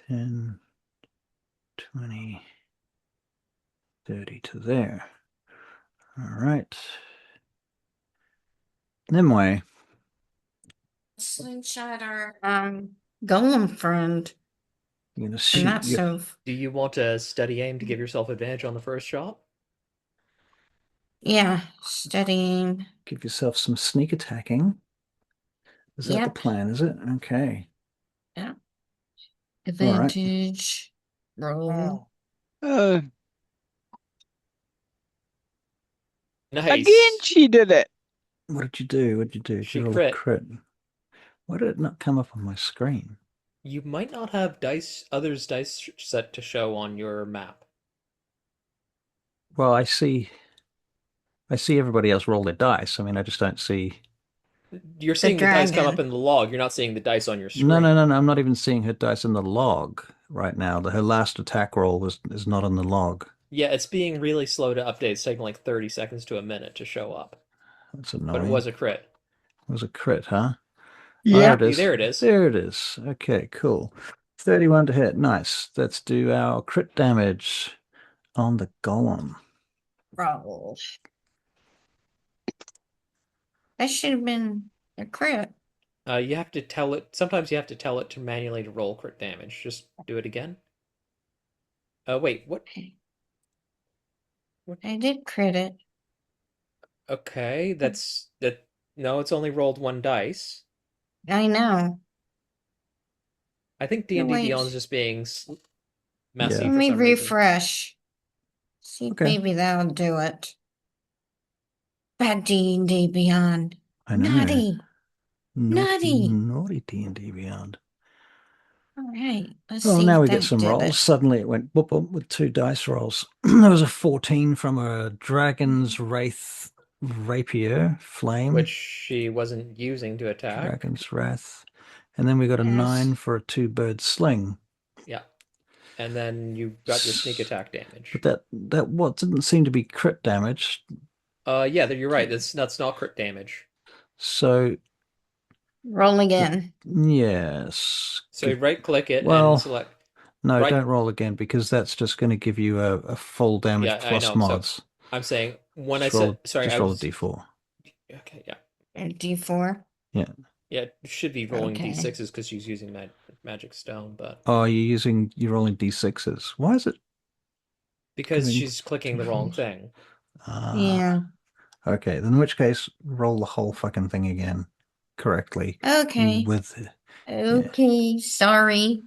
10, 20, 30 to there. All right. Nimue. Slingshot our golem friend. You're gonna And shoot. not so Do you want to steady aim to give yourself advantage on the first shot? yeah, studying. Give yourself some sneak attacking. Is that the Yep. plan? Is it? Okay. Yeah. Advantage. Roll. Uh, Nice. again, she did it. What did you do? What did you do? Did She you roll a crit. crit? Why did it not come up on my screen? You might not have others' dice set to show on your map. Well, I see everybody else roll their dice. I mean, I just don't see. You're seeing the dice come up dragon. in the log. You're not seeing the dice on your screen. No. I'm not even seeing her dice in the log right now. Her last attack roll is not in the log. Yeah, it's being really slow to update. It's taking like 30 seconds to a minute to show up. That's annoying. But it was a crit. It was a crit, huh? Yeah. Oh, there it is. There it is. There it is. Okay, cool. 31 to hit. Nice. Let's do our crit damage on the golem. Roll. That should have been a crit. You have to tell it. Sometimes you have to tell it to manually to roll crit damage. Just do it again. Wait, what? I did crit it. Okay, that's that. No, it's only rolled one dice. I know. I think No, D&D wait. Beyond is just being messy Yeah. Let for me some reason. refresh. See if Okay. maybe that'll do it. Bad D&D Beyond. I know. Naughty. Naughty. Naughty D&D Beyond. All right. Let's Oh, see now if we that get some did rolls. it. Suddenly it went boop, boop with 2 dice rolls. There was a 14 from a Dragon's Wraith Rapier Flame. Which she wasn't using to attack. Dragon's Wrath. And then we got a Yes. 9 for a 2-bird sling. Yeah. And then you got your sneak attack damage. But that what didn't seem to be crit damage. Yeah, you're right. That's not crit damage. So Roll again. yes. So you right click it Well, and select. No, Right. don't roll again because that's just going to give you a full damage Yeah, I plus know. mods. So I'm saying when Just I roll, said sorry, just I roll was a d4. okay. Yeah, A D4. yeah. It should be rolling Okay. d6s because she's using magic stone, but Oh, you're rolling d6s. Why is it? because giving she's clicking the wrong thing. Yeah. Okay, then in which case, roll the whole fucking thing again correctly. Okay. Okay. Sorry.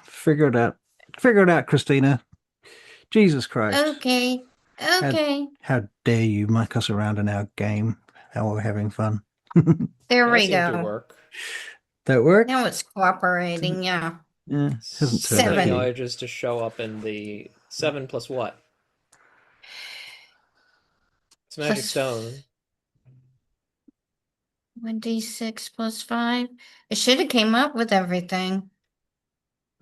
Figure it out. Figure it out, Christina. Jesus Christ. Okay. Okay. How dare you muck us around in our game? How we're having fun. There That we seemed to go. work. That worked? Now it's cooperating. Yeah. Yeah, hasn't turned Setting out to be. knowledge to show up in the 7 plus what? It's magic Plus stone. 1d6 plus 5. It should have came up with everything.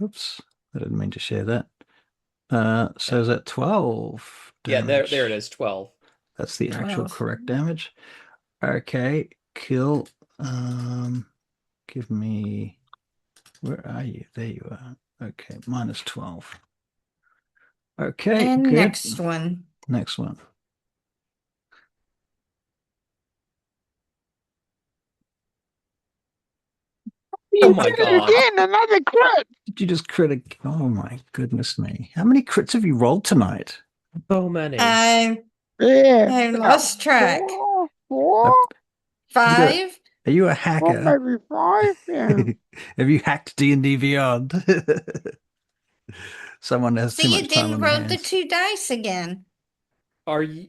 Oops, I didn't mean to share that. So is that 12 Yeah, damage? there it is, 12. That's the actual 12. correct damage. Okay, kill. Give me. Where are you? There you are. Okay, minus 12. Okay, And good. next one. Next one. You Oh my did it God. again, another crit. Did you just crit? Oh my goodness me! How many crits have you rolled tonight? So many. I Yeah. lost track. Four, 5. Are you a four, hacker? maybe 5. Yeah. Have you hacked D&D Beyond? Someone has So too you much time didn't on their roll the hands. 2 dice again. Are you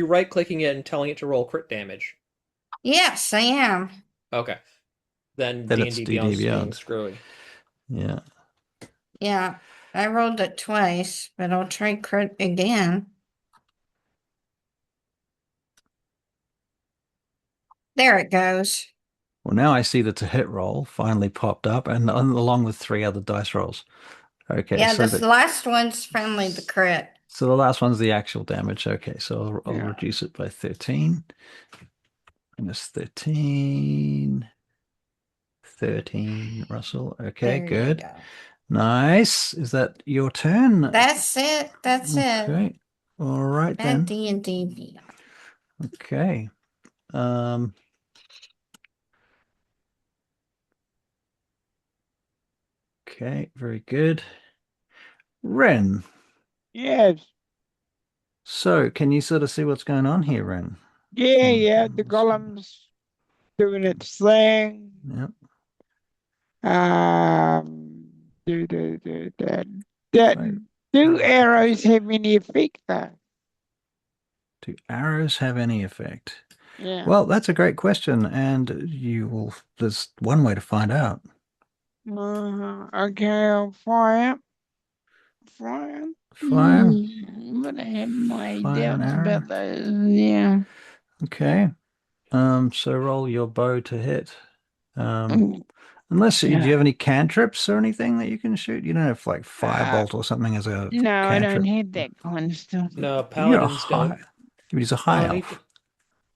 right clicking it and telling it to roll crit damage? Yes, I am. Okay. Then Then it's D&D D&D Beyond's being Beyond. screwy. Yeah. Yeah. I rolled it twice, but I'll try crit again. There it goes. Well, now I see that a hit roll finally popped up, and along with 3 other dice rolls. Okay, Yeah, so this last one's finally the crit. so the last one's the actual damage. Okay, so I'll Yeah. reduce it by 13. minus 13. 13, Russell. Okay, There you good. go. Nice. Is that your turn? That's it. That's it. Okay. All right That then. D&D Beyond. Okay. Okay, very good. Ren. Yes. So, can you sort of see what's going on here, Ren? Yeah, the golem's doing its thing. Yep. Do arrows have any effect though? Do arrows have any effect? Yeah. Well, that's a great question, and there's one way to find out. Okay, I'll fire. Fire. Fire. But I had my Fire an doubts arrow. about those. Yeah. Okay. So roll your bow to hit. Mm, Unless do you yeah. have any cantrips or anything that you can shoot? You don't have like firebolt or something as a No, I don't cantrip. have that kind of stuff. No, You're a paladins high. don't. He's a high He elf.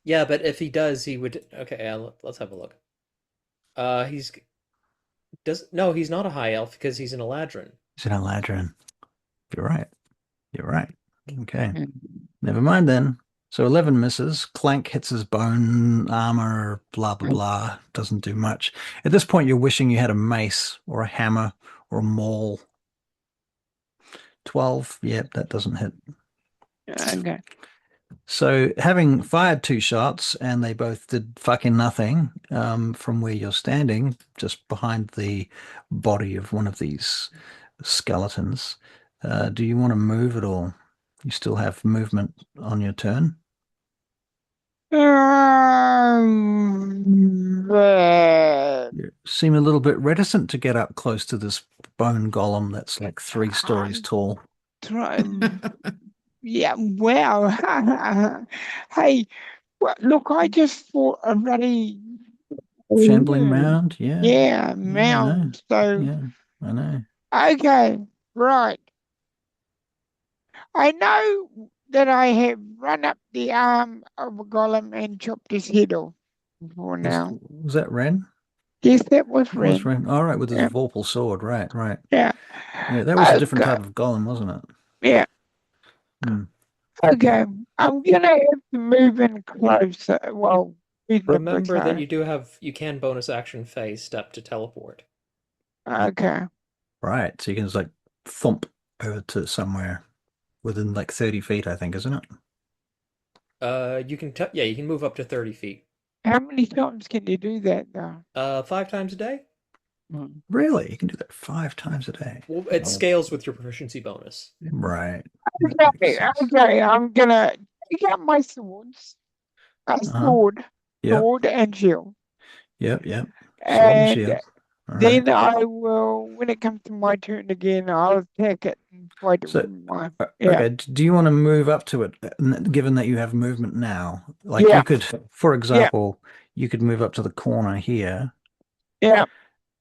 Yeah, but if he does, he would. Okay, let's have a look. He's no, he's not a high elf because he's an Eladrin. He's an Eladrin. You're right. You're right. Okay. Mm. Never mind then. So 11 misses. Clank hits his bone armor, blah, blah, blah. Doesn't do much. At this point, you're wishing you had a mace or a hammer or a maul. 12. Yep, that doesn't hit. Okay. So having fired 2 shots and they both did fucking nothing from where you're standing, just behind the body of one of these skeletons, do you want to move at all? You still have movement on your turn? You seem a little bit reticent to get up close to this bone golem that's like 3 stories tall. Try, yeah, well, hey, well, look, I just thought a bloody Shambling mound, yeah. Yeah, I know. mound. So, Yeah, I know. okay, right. I know that I have run up the arm of a golem and chopped his head off before now. Was that Ren? Yes, that was That was Ren. Ren. All right, with his Yeah, Vorpal sword. Right, right. yeah. Yeah, that was a different Okay, type of golem, wasn't it? yeah. Hmm. Okay, I'm gonna have to move in closer. Well, reasonably Remember that close. you can bonus action phase step to teleport. Okay. Right, so you can just like thump over to somewhere within like 30 feet, I think, isn't it? You can you can move up to 30 feet. How many times can you do that though? 5 times a day. Really? You can do that 5 times a day. Well, it scales with your proficiency bonus. Right. Okay, okay. I'm gonna take out my swords. Sword, Yep. sword and shield. Yep. Sword and And shield. All then right. I will, when it comes to my turn again, I'll attack it and fight it So, with my, yeah, okay, do you want to move up to it, given that you have movement now? Like yeah, you could, for yeah, example, you could move up to the corner here, yeah.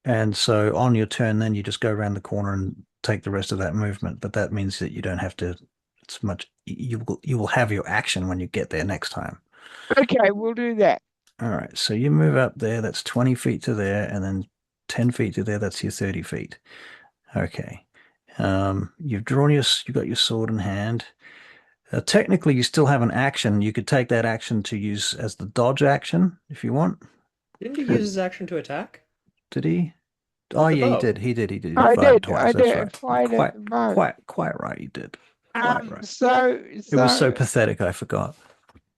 and so on your turn, then you just go around the corner and take the rest of that movement. But that means that you don't have to. It's much. You will have your action when you get there next time. Okay, we'll do that. All right, so you move up there. That's 20 feet to there, and then 10 feet to there. That's your 30 feet. Okay. You've got your sword in hand. Technically, you still have an action. You could take that action to use as the dodge action if you want. Didn't he use his action to attack? Did he? Oh With the yeah, he bow. did. He did. He I fired did, twice. That's right. fight at Quite, the bow. quite right. You did. Quite right. So, It was so pathetic. I forgot.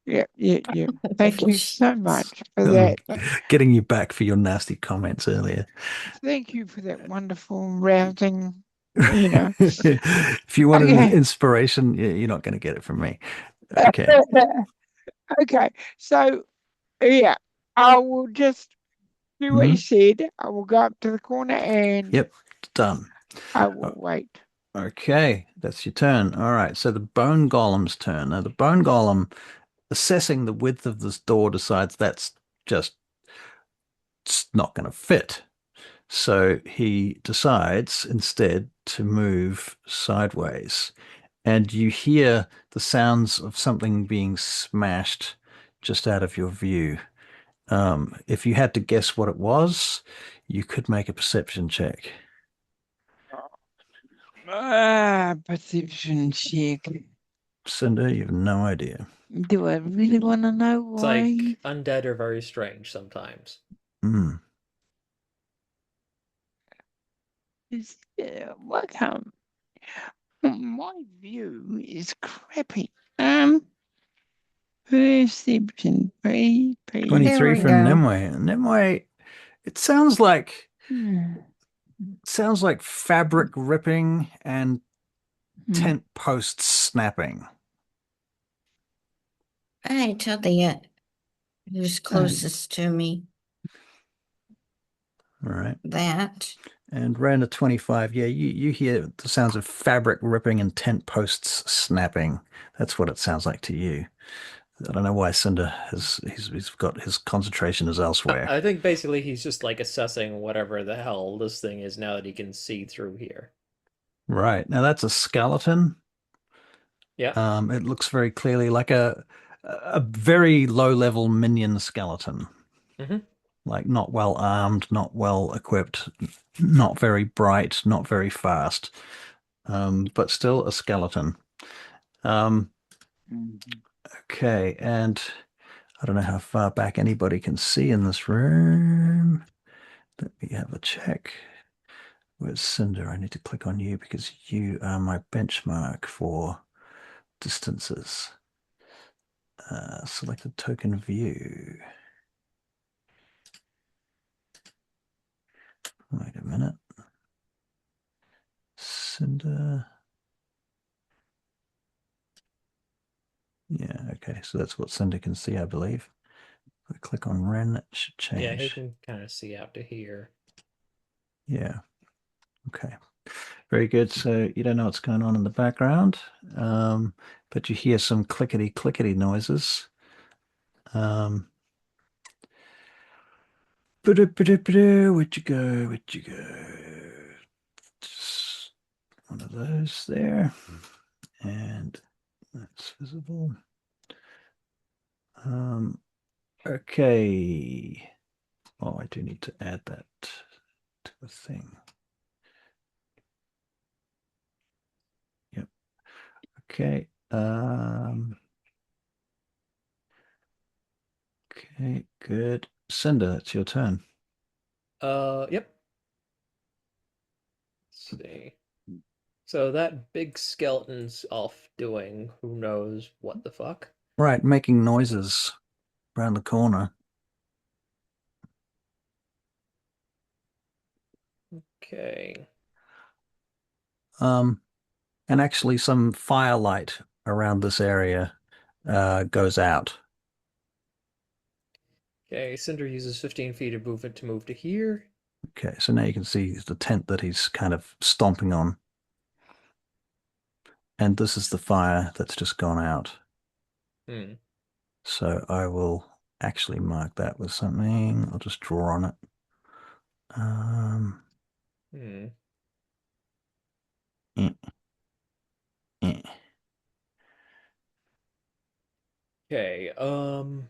yeah. Thank you so much for that. Getting you back for your nasty comments earlier. Thank you for that wonderful rousing, you know. If you want an inspiration, you're not going to get it from me. Okay. Okay, so yeah, I will just do what you said. I will go up to the corner and Yep, done. I will wait. Okay, that's your turn. All right, so the bone golem's turn. Now the bone golem, assessing the width of this door, decides that's just it's not going to fit. So he decides instead to move sideways. And you hear the sounds of something being smashed just out of your view. If you had to guess what it was, you could make a perception check. Perception check. Cinder, you have no idea. Do I really want to know It's why? like undead are very strange sometimes. Hmm. Welcome. My view is crappy. Perception, 23 There we from go. Nimue. Nimue, it sounds like fabric ripping and tent posts snapping. I tell you, who's closest to me? All right. That. And round of 25, yeah, you hear the sounds of fabric ripping and tent posts snapping. That's what it sounds like to you. I don't know why Cinder he's got his concentration is elsewhere. I think basically he's just like assessing whatever the hell this thing is now that he can see through here. Right. Now that's a skeleton. Yeah. It looks very clearly like a very low level minion skeleton. Mm-hmm. Like not well armed, not well equipped, not very bright, not very fast. But still a skeleton. Okay, and I don't know how far back anybody can see in this room. Let me have a check. Where's Cinder? I need to click on you because you are my benchmark for distances. Select a token view. Wait a minute. Cinder. Yeah, okay. So that's what Cinder can see, I believe. If I click on Ren, it should change. Yeah, he can kind of see out to here. Yeah. Okay. Very good. So you don't know what's going on in the background, but you hear some clickety clickety noises. Where'd you go? Where'd you go? Just one of those there. And that's visible. Okay. Oh, I do need to add that to the thing. Yep. Okay. Okay, good. Cinder, it's your turn. Yep. Let's see. So that big skeleton's off doing who knows what the fuck. Right, making noises around the corner. Okay. And actually some firelight around this area goes out. Okay, Cinder uses 15 feet of movement to move to here. Okay, so now you can see the tent that he's kind of stomping on. And this is the fire that's just gone out. Hmm. So I will actually mark that with something. I'll just draw on it. Hmm. Eh, eh. Okay, all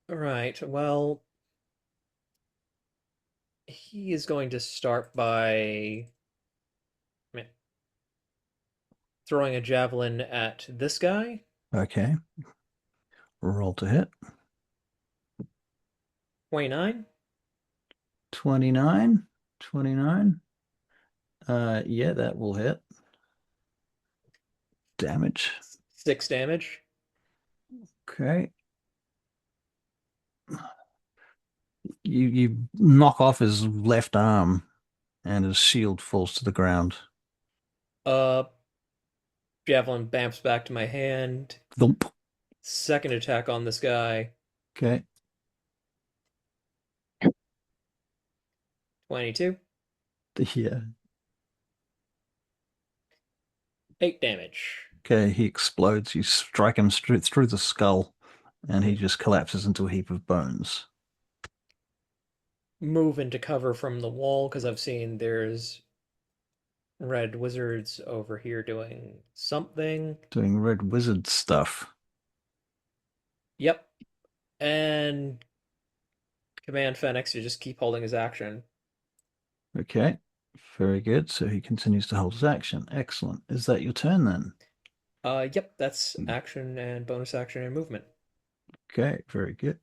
right, well, he is going to start by throwing a javelin at this guy. Okay. Roll to hit. 29. 29. 29. Yeah, that will hit. Damage. 6 damage. Okay. You knock off his left arm and his shield falls to the ground. Javelin bamps back to my hand. Thump. Second attack on this guy. Okay. 22. Yeah. 8 damage. Okay, he explodes. You strike him straight through the skull and he just collapses into a heap of bones. Move into cover from the wall because I've seen there's Red Wizard's over here doing something. Doing red wizard stuff. Yep. And Command Fenix, you just keep holding his action. Okay. Very good. So he continues to hold his action. Excellent. Is that your turn then? Yep, that's action and bonus action and movement. Okay, very good.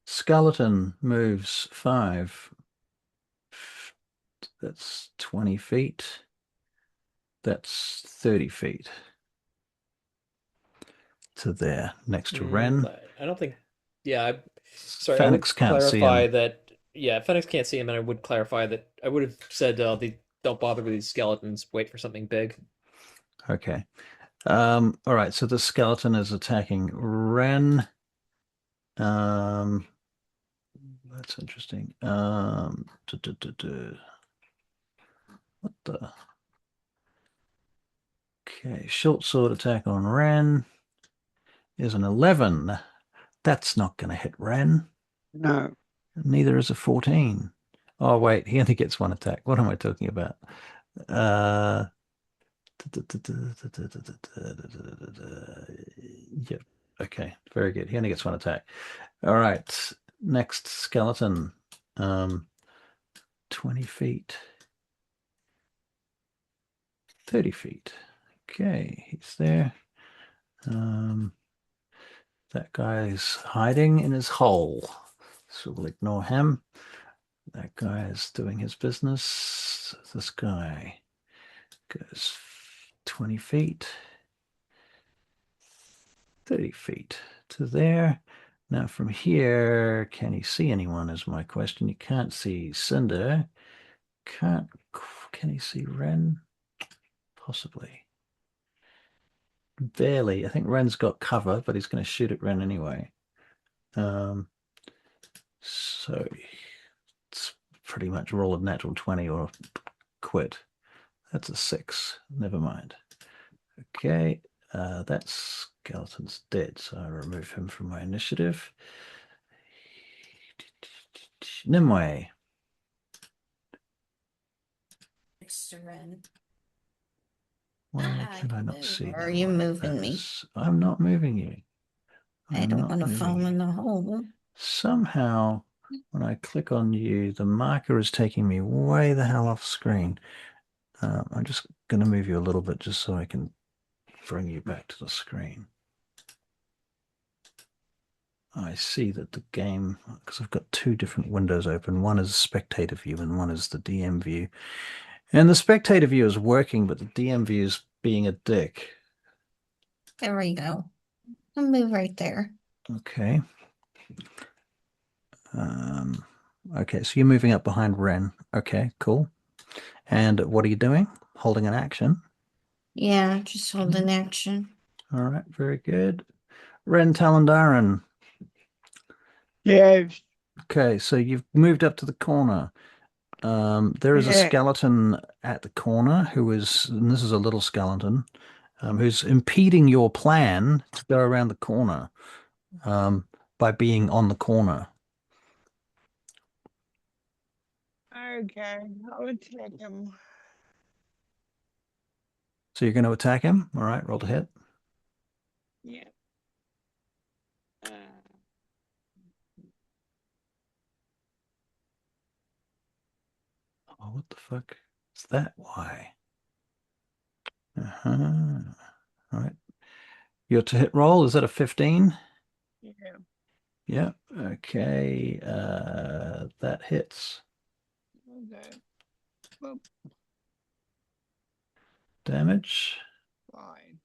Skeleton moves 5. That's 20 feet. That's 30 feet to there, next to Ren. I don't think. Yeah, sorry. Fenix I would can't see clarify him. that. Yeah, Fenix can't see him, and I would clarify that I would have said don't bother with these skeletons. Wait for something big. Okay. All right. So the skeleton is attacking Ren. That's interesting. What the? Okay, short sword attack on Ren is an 11. That's not going to hit Ren. No. Neither is a 14. Oh, wait, he only gets one attack. What am I talking about? Yep. Okay, very good. He only gets one attack. All right, next skeleton. 20 feet. 30 feet. Okay, he's there. That guy's hiding in his hole, so we'll ignore him. That guy is doing his business. This guy goes 20 feet, 30 feet to there. Now from here, can he see anyone is my question. You can't see Cinder. Can he see Ren? Possibly. Barely. I think Ren's got cover, but he's going to shoot at Ren anyway. So it's pretty much roll a natural 20 or quit. That's a 6. Never mind. Okay, that skeleton's dead, so I remove him from my initiative. Nimue. Mr. Ren. Why can I not see? Or are you moving me? I'm not moving you. I don't want to fall in the hole. Somehow, when I click on you, the marker is taking me way the hell off screen. I'm just going to move you a little bit just so I can bring you back to the screen. I see that the game, because I've got 2 different windows open. One is spectator view and one is the DM view. And the spectator view is working, but the DM view is being a dick. There we go. I'll move right there. Okay. Okay, so you're moving up behind Ren. Okay, cool. And what are you doing? Holding an action? Yeah, just holding action. All right, very good. Ren Talandaran. Yeah. Okay, so you've moved up to the corner. There is a skeleton at the corner who is, and this is a little skeleton, who's impeding your plan to go around the corner by being on the corner. Okay, I'll attack him. So you're going to attack him? All right, roll to hit. Yeah. Oh, what the fuck is that? Why? All right. Your to hit roll, is that a 15? Yeah. Yeah. Okay. That hits. Okay. Well, Damage. fine.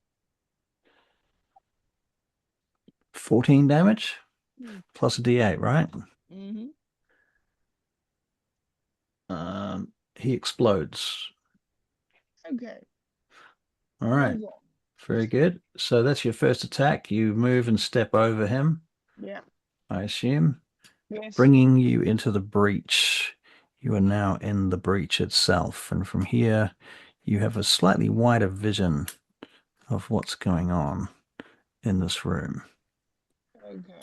14 damage plus a d8, right? Mm-hmm. He explodes. Okay. All right. Very good. So that's your first attack. You move and step over him. Yeah. I assume. Yes. Bringing you into the breach. You are now in the breach itself. And from here, you have a slightly wider vision of what's going on in this room. Okay.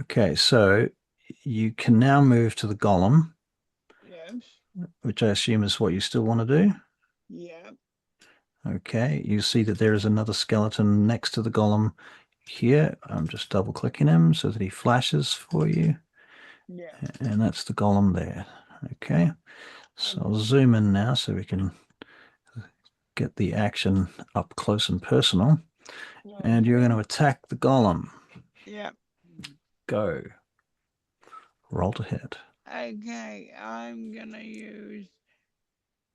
Okay, so you can now move to the golem, Yes. which I assume is what you still want to do. Yeah. Okay, you see that there is another skeleton next to the golem here. I'm just double clicking him so that he flashes for you. Yeah. And that's the golem there. Okay, so I'll zoom in now so we can get the action up close and personal. And you're going to attack the golem. Yeah. Go. Roll to hit. Okay, I'm gonna use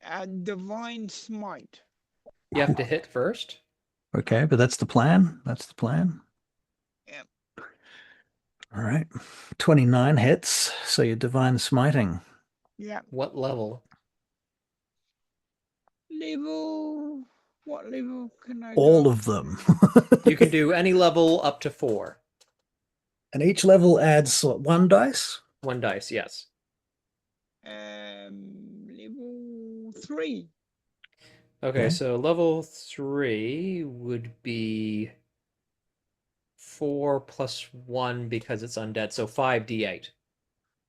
a divine smite. You have to hit first. Okay, but that's the plan. That's the plan. Yep. All right. 29 hits. So you're divine smiting. Yeah. What level? Level. What level can I All go? of them. You can do any level up to 4. And each level adds what, 1 dice? 1 dice, yes. Level 3. Okay, Okay. so level 3 would be 4 plus 1 because it's undead, so 5d8.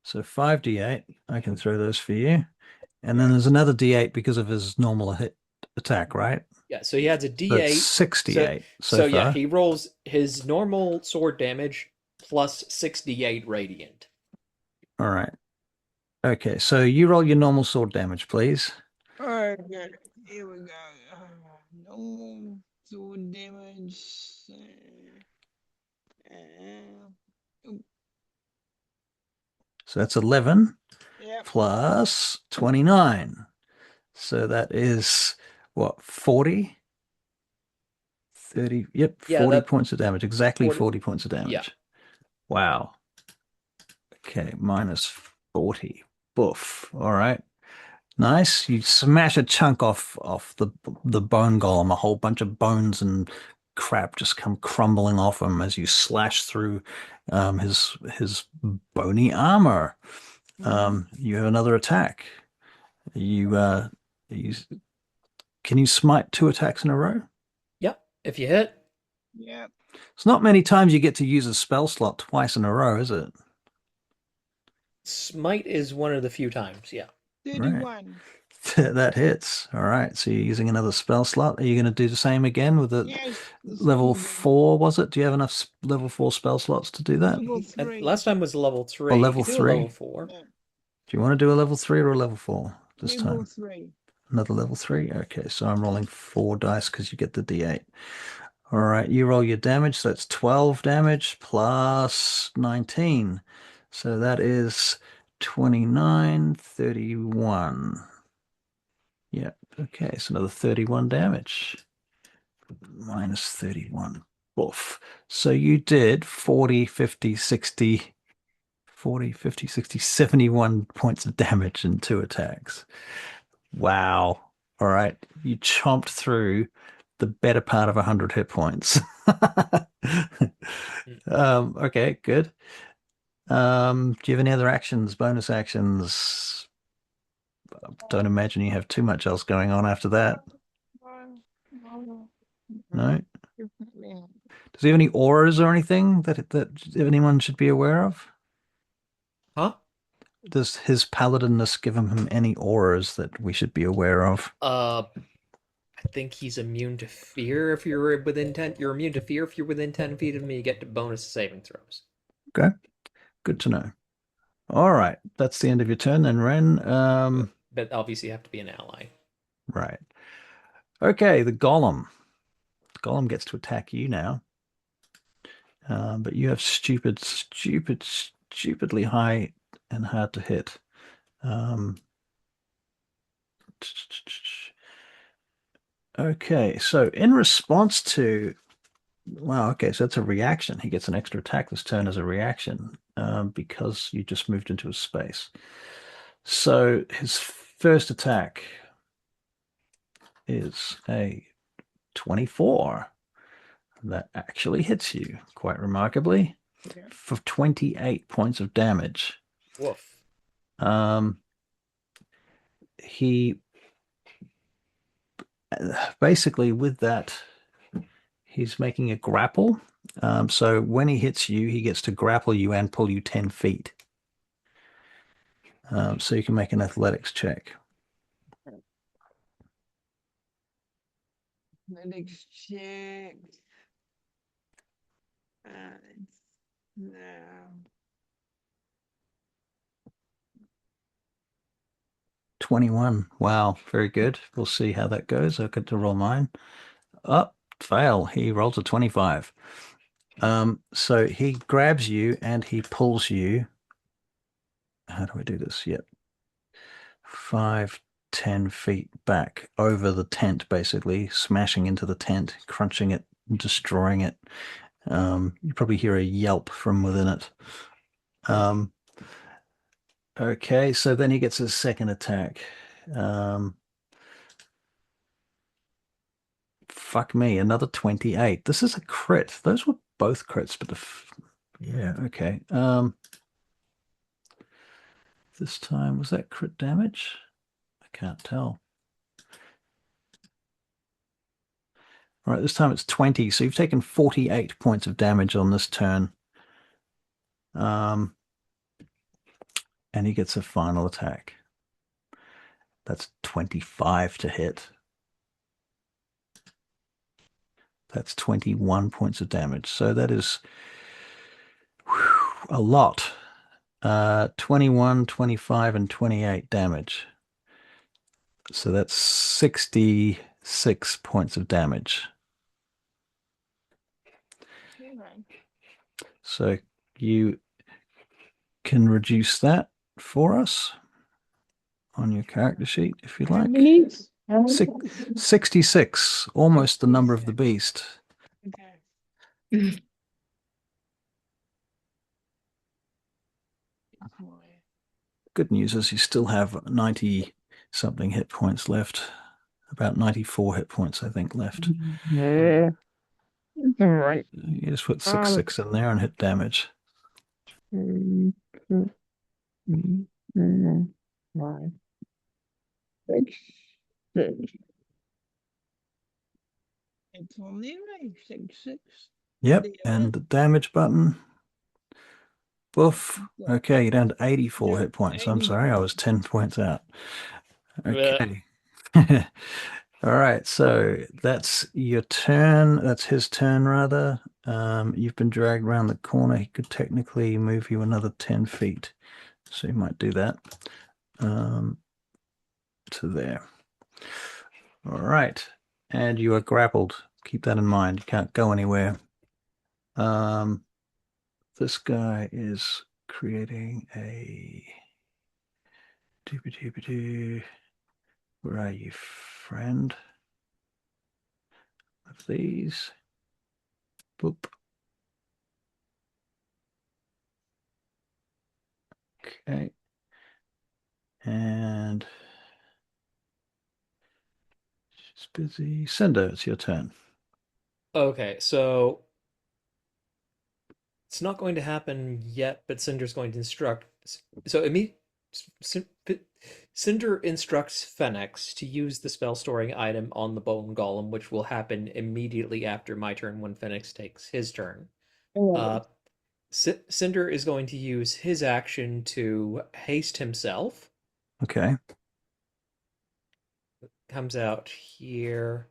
So 5d8. I can throw those for you. And then there's another d8 because of his normal hit attack, right? Yeah, so he adds a So d8. it's 68 so far. Yeah, he rolls his normal sword damage plus 6d8 radiant. All right. Okay, so you roll your normal sword damage, please. Okay, here we go. Normal sword damage. So that's 11 Yep. plus 29. So that is what, 40? 30, yep, Yeah, 40 points of damage. Exactly 40 points of damage. Yeah. Wow. Okay, minus 40. Boof. All right. Nice. You smash a chunk off the bone golem. A whole bunch of bones and crap just come crumbling off him as you slash through his bony armor. You have another attack. You can you smite 2 attacks in a row? Yep, if you hit. Yep. It's not many times you get to use a spell slot twice in a row, is it? Smite is one of the few times, yeah. 31. That hits. All right. So you're using another spell slot. Are you going to do the same again with the Yes. level 4, was it? Do you have enough level 4 spell slots to do that? Level And 3. last time was level 3. Or You level could do a 3? level 4. Yeah. Do you want to do a level 3 or a level 4 this Level time? 3. Another level 3? Okay, so I'm rolling 4 dice because you get the d8. All right, you roll your damage. So that's 12 damage plus 19. So that is 29, 31. Yeah, okay, so another 31 damage. Minus 31. Oof. So you did 40, 50, 60, 40, 50, 60, 71 points of damage in 2 attacks. Wow. All right. You chomped through the better part of 100 hit points. Okay, good. Do you have any other actions, bonus actions? Don't imagine you have too much else going on after that. No? Does he have any auras or anything that anyone should be aware of? Huh? Does his paladinness give him any auras that we should be aware of? I think he's immune to fear if you're within 10. You're immune to fear if you're within 10 feet of him. You get to bonus saving throws. Okay, good to know. All right, that's the end of your turn then, Ren. But obviously you have to be an ally. Right. Okay, the golem. The golem gets to attack you now. But you have stupidly high and hard to hit. Okay, so in response to, wow, okay, so that's a reaction. He gets an extra attack this turn as a reaction because you just moved into a space. So his first attack is a 24. That actually hits you quite remarkably for 28 points of damage. Woof. He basically, with that, he's making a grapple. So when he hits you, he gets to grapple you and pull you 10 feet. So you can make an athletics check. Athletics check. No. 21. Wow, very good. We'll see how that goes. I'll get to roll mine. Up, fail. He rolls a 25. So he grabs you and he pulls you. How do I do this? Yep. 5, 10 feet back over the tent, basically, smashing into the tent, crunching it, destroying it. You probably hear a yelp from within it. Okay, so then he gets his second attack. Fuck me, another 28. This is a crit. Those were both crits, but yeah, okay. This time, was that crit damage? I can't tell. All right, this time it's 20, so you've taken 48 points of damage on this turn. And he gets a final attack. That's 25 to hit. That's 21 points of damage. So that is a lot. 21, 25, and 28 damage. So that's 66 points of damage. So you can reduce that for us on your character sheet if you like. 66, almost the number of the beast. Okay. Good news is you still have 90 something hit points left. About 94 hit points, I think, left. Yeah. All right. You just put 6/6 in there and hit damage. 3, 2, 3, 4, 5, 6, 6. It's on there, eh? 6, 6. Yep, and the damage button. Woof. Okay, you're down to 84 hit points. I'm sorry, I was 10 points out. Okay. All right, so that's your turn. That's his turn, rather. You've been dragged around the corner. He could technically move you another 10 feet. So you might do that to there. All right. And you are grappled. Keep that in mind. You can't go anywhere. This guy is creating a... Where are you, friend? Of these. Boop. Okay. And she's busy. Cinder, it's your turn. Okay, so it's not going to happen yet, but Cinder's going to instruct. So Cinder instructs Fenix to use the spell storing item on the bone golem, which will happen immediately after my turn when Fenix takes his turn. Cinder is going to use his action to haste himself. Okay. Comes out here.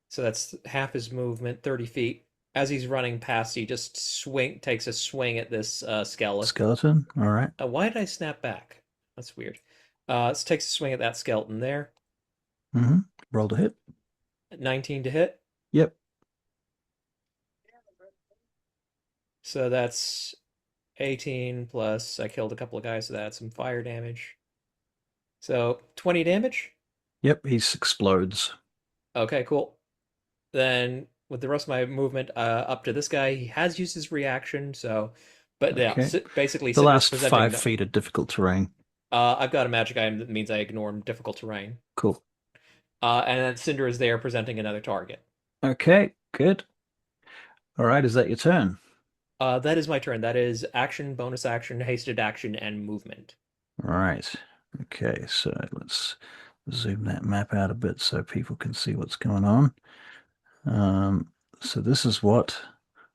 So that's half his movement, 30 feet. As he's running past, he just takes a swing at this skeleton. Skeleton, all right. Why did I snap back? That's weird. So takes a swing at that skeleton there. Mm-hmm. Roll to hit. 19 to hit. Yep. So that's 18 plus I killed a couple of guys, so that's some fire damage. So 20 damage? Yep, he explodes. Okay, cool. Then with the rest of my movement up to this guy, he has used his reaction, so but Okay. yeah, basically The last 5 feet of difficult terrain. I've got a magic item that means I ignore difficult terrain. Cool. And then Cinder is there presenting another target. Okay, good. All right, is that your turn? That is my turn. That is action, bonus action, hasted action, and movement. All right. Okay, so let's zoom that map out a bit so people can see what's going on. So this is what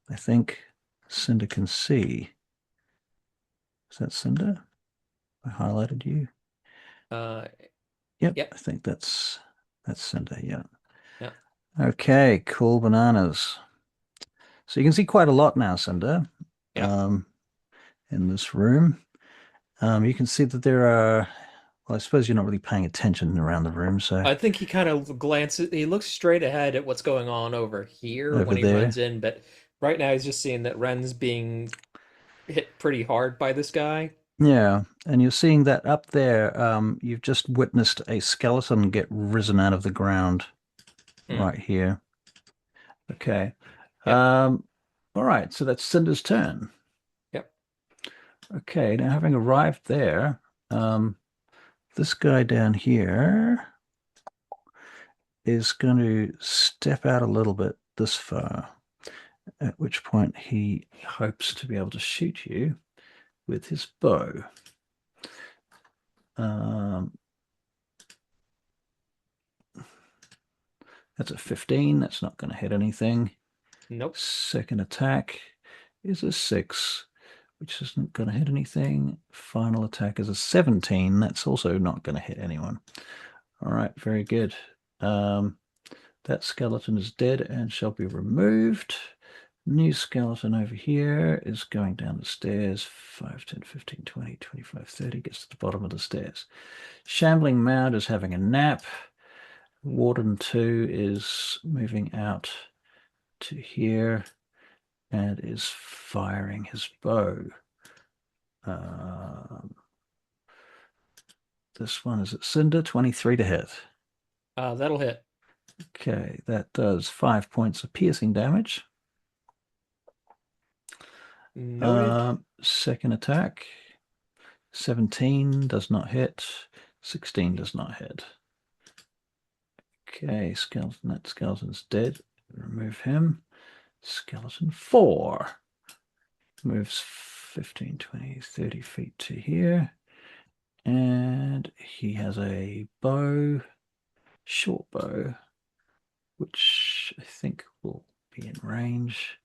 I think Cinder can see. Is that Cinder? I highlighted you. Yep. I think that's Cinder. Yeah. Yeah. Okay, cool bananas. So you can see quite a lot now, Cinder. Yeah. In this room. You can see that there are. Well, I suppose you're not really paying attention around the room, so I think he kind of glances, he looks straight ahead at what's going on over here over when he runs there. in, but right now he's just seeing that Ren's being hit pretty hard by this guy. Yeah, and you're seeing that up there. You've just witnessed a skeleton get risen out of the ground Hmm. right here. Okay. Yep. All right, so that's Cinder's turn. Yep. Okay, now having arrived there, this guy down here is going to step out a little bit this far, at which point he hopes to be able to shoot you with his bow. That's a 15. That's not going to hit anything. Nope. Second attack is a 6, which isn't going to hit anything. Final attack is a 17. That's also not going to hit anyone. All right, very good. That skeleton is dead and shall be removed. New skeleton over here is going down the stairs. 5, 10, 15, 20, 25, 30. Gets to the bottom of the stairs. Shambling Mound is having a nap. Warden 2 is moving out to here and is firing his bow. This one is at Cinder, 23 to hit. That'll hit. Okay, that does 5 points of piercing damage. Noted. Second attack, 17 does not hit. 16 does not hit. Okay, skeleton. That skeleton's dead. Remove him. Skeleton 4 moves 15, 20, 30 feet to here. And he has a bow, short bow, which I think will be in range.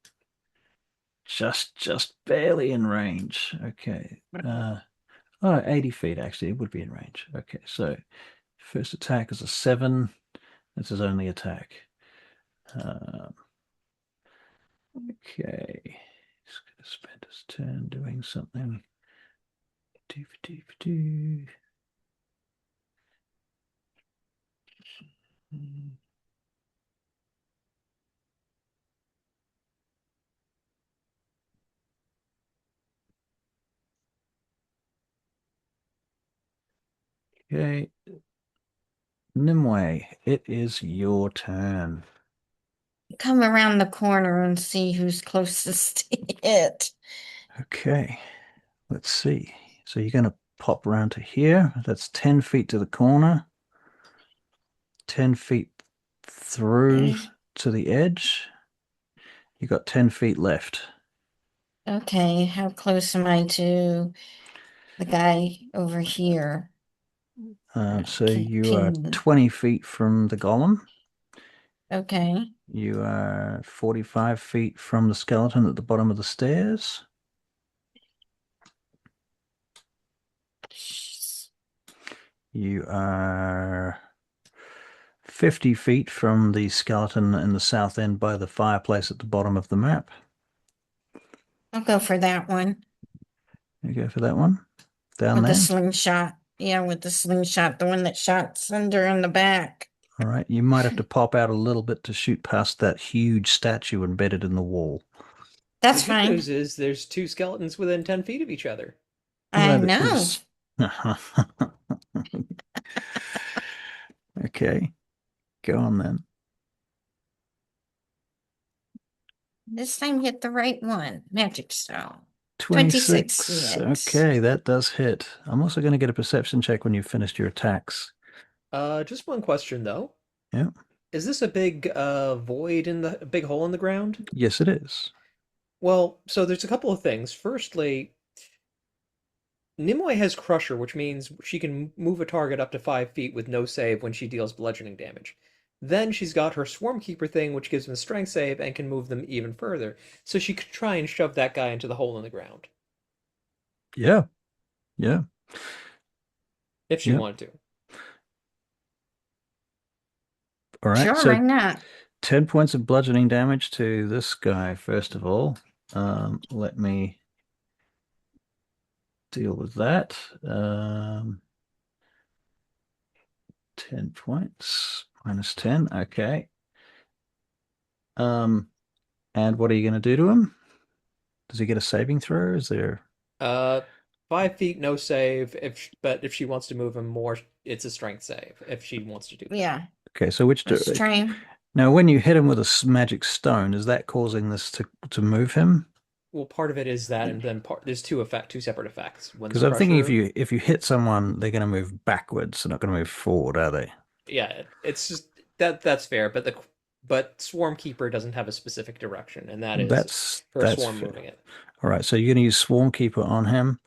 Just barely in range. Okay. 80 feet actually. It would be in range. Okay, so first attack is a 7. That's his only attack. Okay. He's going to spend his turn doing something. Okay. Nimue, it is your turn. Come around the corner and see who's closest to it. Okay. Let's see. So you're going to pop around to here. That's 10 feet to the corner. 10 feet through to the edge. You got 10 feet left. Okay, how close am I to the guy over here? So Okay, you are pin. 20 feet from the golem. Okay. You are 45 feet from the skeleton at the bottom of the stairs. You are 50 feet from the skeleton in the south end by the fireplace at the bottom of the map. I'll go for that one. You go for that one? Down With there? the slingshot. Yeah, with the slingshot, the one that shot Cinder in the back. All right. You might have to pop out a little bit to shoot past that huge statue embedded in the wall. That's The good fine. news is there's 2 skeletons within 10 feet of each other. I Well, know. Okay. Go on then. This time hit the right one. Magic stone. 26. 26 Okay, that does hit. I'm also going to get a perception check when you've finished your attacks. Just one question though. Yeah. Is this a big void in a big hole in the ground? Yes, it is. Well, so there's a couple of things. Firstly, Nimue has Crusher, which means she can move a target up to 5 feet with no save when she deals bludgeoning damage. Then she's got her Swarmkeeper thing, which gives them a strength save and can move them even further. So she could try and shove that guy into the hole in the ground. Yeah. Yeah. if she Yeah. wanted to. All right. Sure, So why not? 10 points of bludgeoning damage to this guy, first of all. Let me deal with that. 10 points minus 10. Okay. And what are you going to do to him? Does he get a saving throw? Is there 5 feet, no save. But if she wants to move him more, it's a strength save. If she wants to do that. Yeah, okay? So let's try. now when you hit him with a magic stone, is that causing this to move him? Well, part of it is that, and then there's two separate effects. When the Because I'm thinking pressure, if you hit someone, they're going to move backwards. They're not going to move forward, are they? yeah, it's just that's fair. But Swarm Keeper doesn't have a specific direction, and that is her That's swarm fair. moving it. All right, so you're going to use Swarm Keeper on him.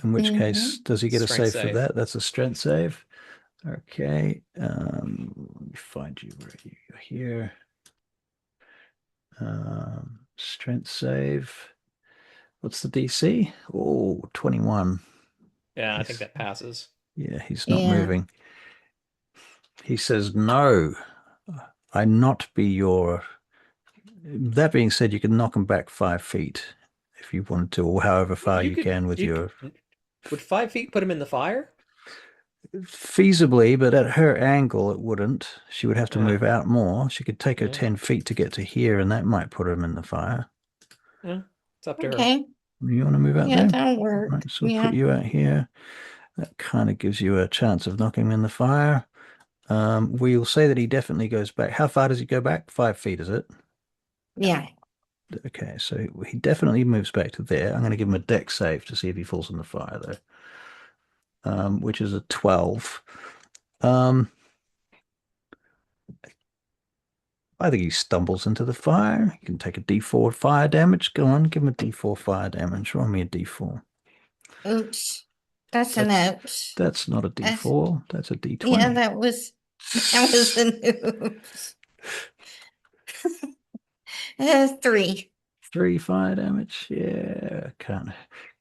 In which case, Mm-hmm. does he get a Strength save for save. that? That's a strength save. Okay. Let me find you where you're here. Strength save. What's the DC? Oh, 21. Yeah, I think that passes. Yeah, he's not Yeah, moving. He says, no, I not be your. That being said, you can knock him back 5 feet if you wanted to, or however far you can with your. Would 5 feet put him in the fire? Feasibly, but at her angle, it wouldn't. She would have to Yeah. move out more. She could take her Yeah. 10 feet to get to here, and that might put him in the fire. Yeah, it's up to her. okay. You want to move out Yeah, there? that'll work. Right, so we'll Yeah, put you out here. That kind of gives you a chance of knocking him in the fire. We'll say that he definitely goes back. How far does he go back? 5 feet, is it? yeah. Okay, so he definitely moves back to there. I'm going to give him a dex save to see if he falls in the fire, though, which is a 12. I think he stumbles into the fire. He can take a d4 fire damage. Go on, give him a d4 fire damage. Roll me a d4. Oops. That's an oops. That's not a d4. That's a d20. Yeah, that was an oops. 3. 3 fire damage. Yeah,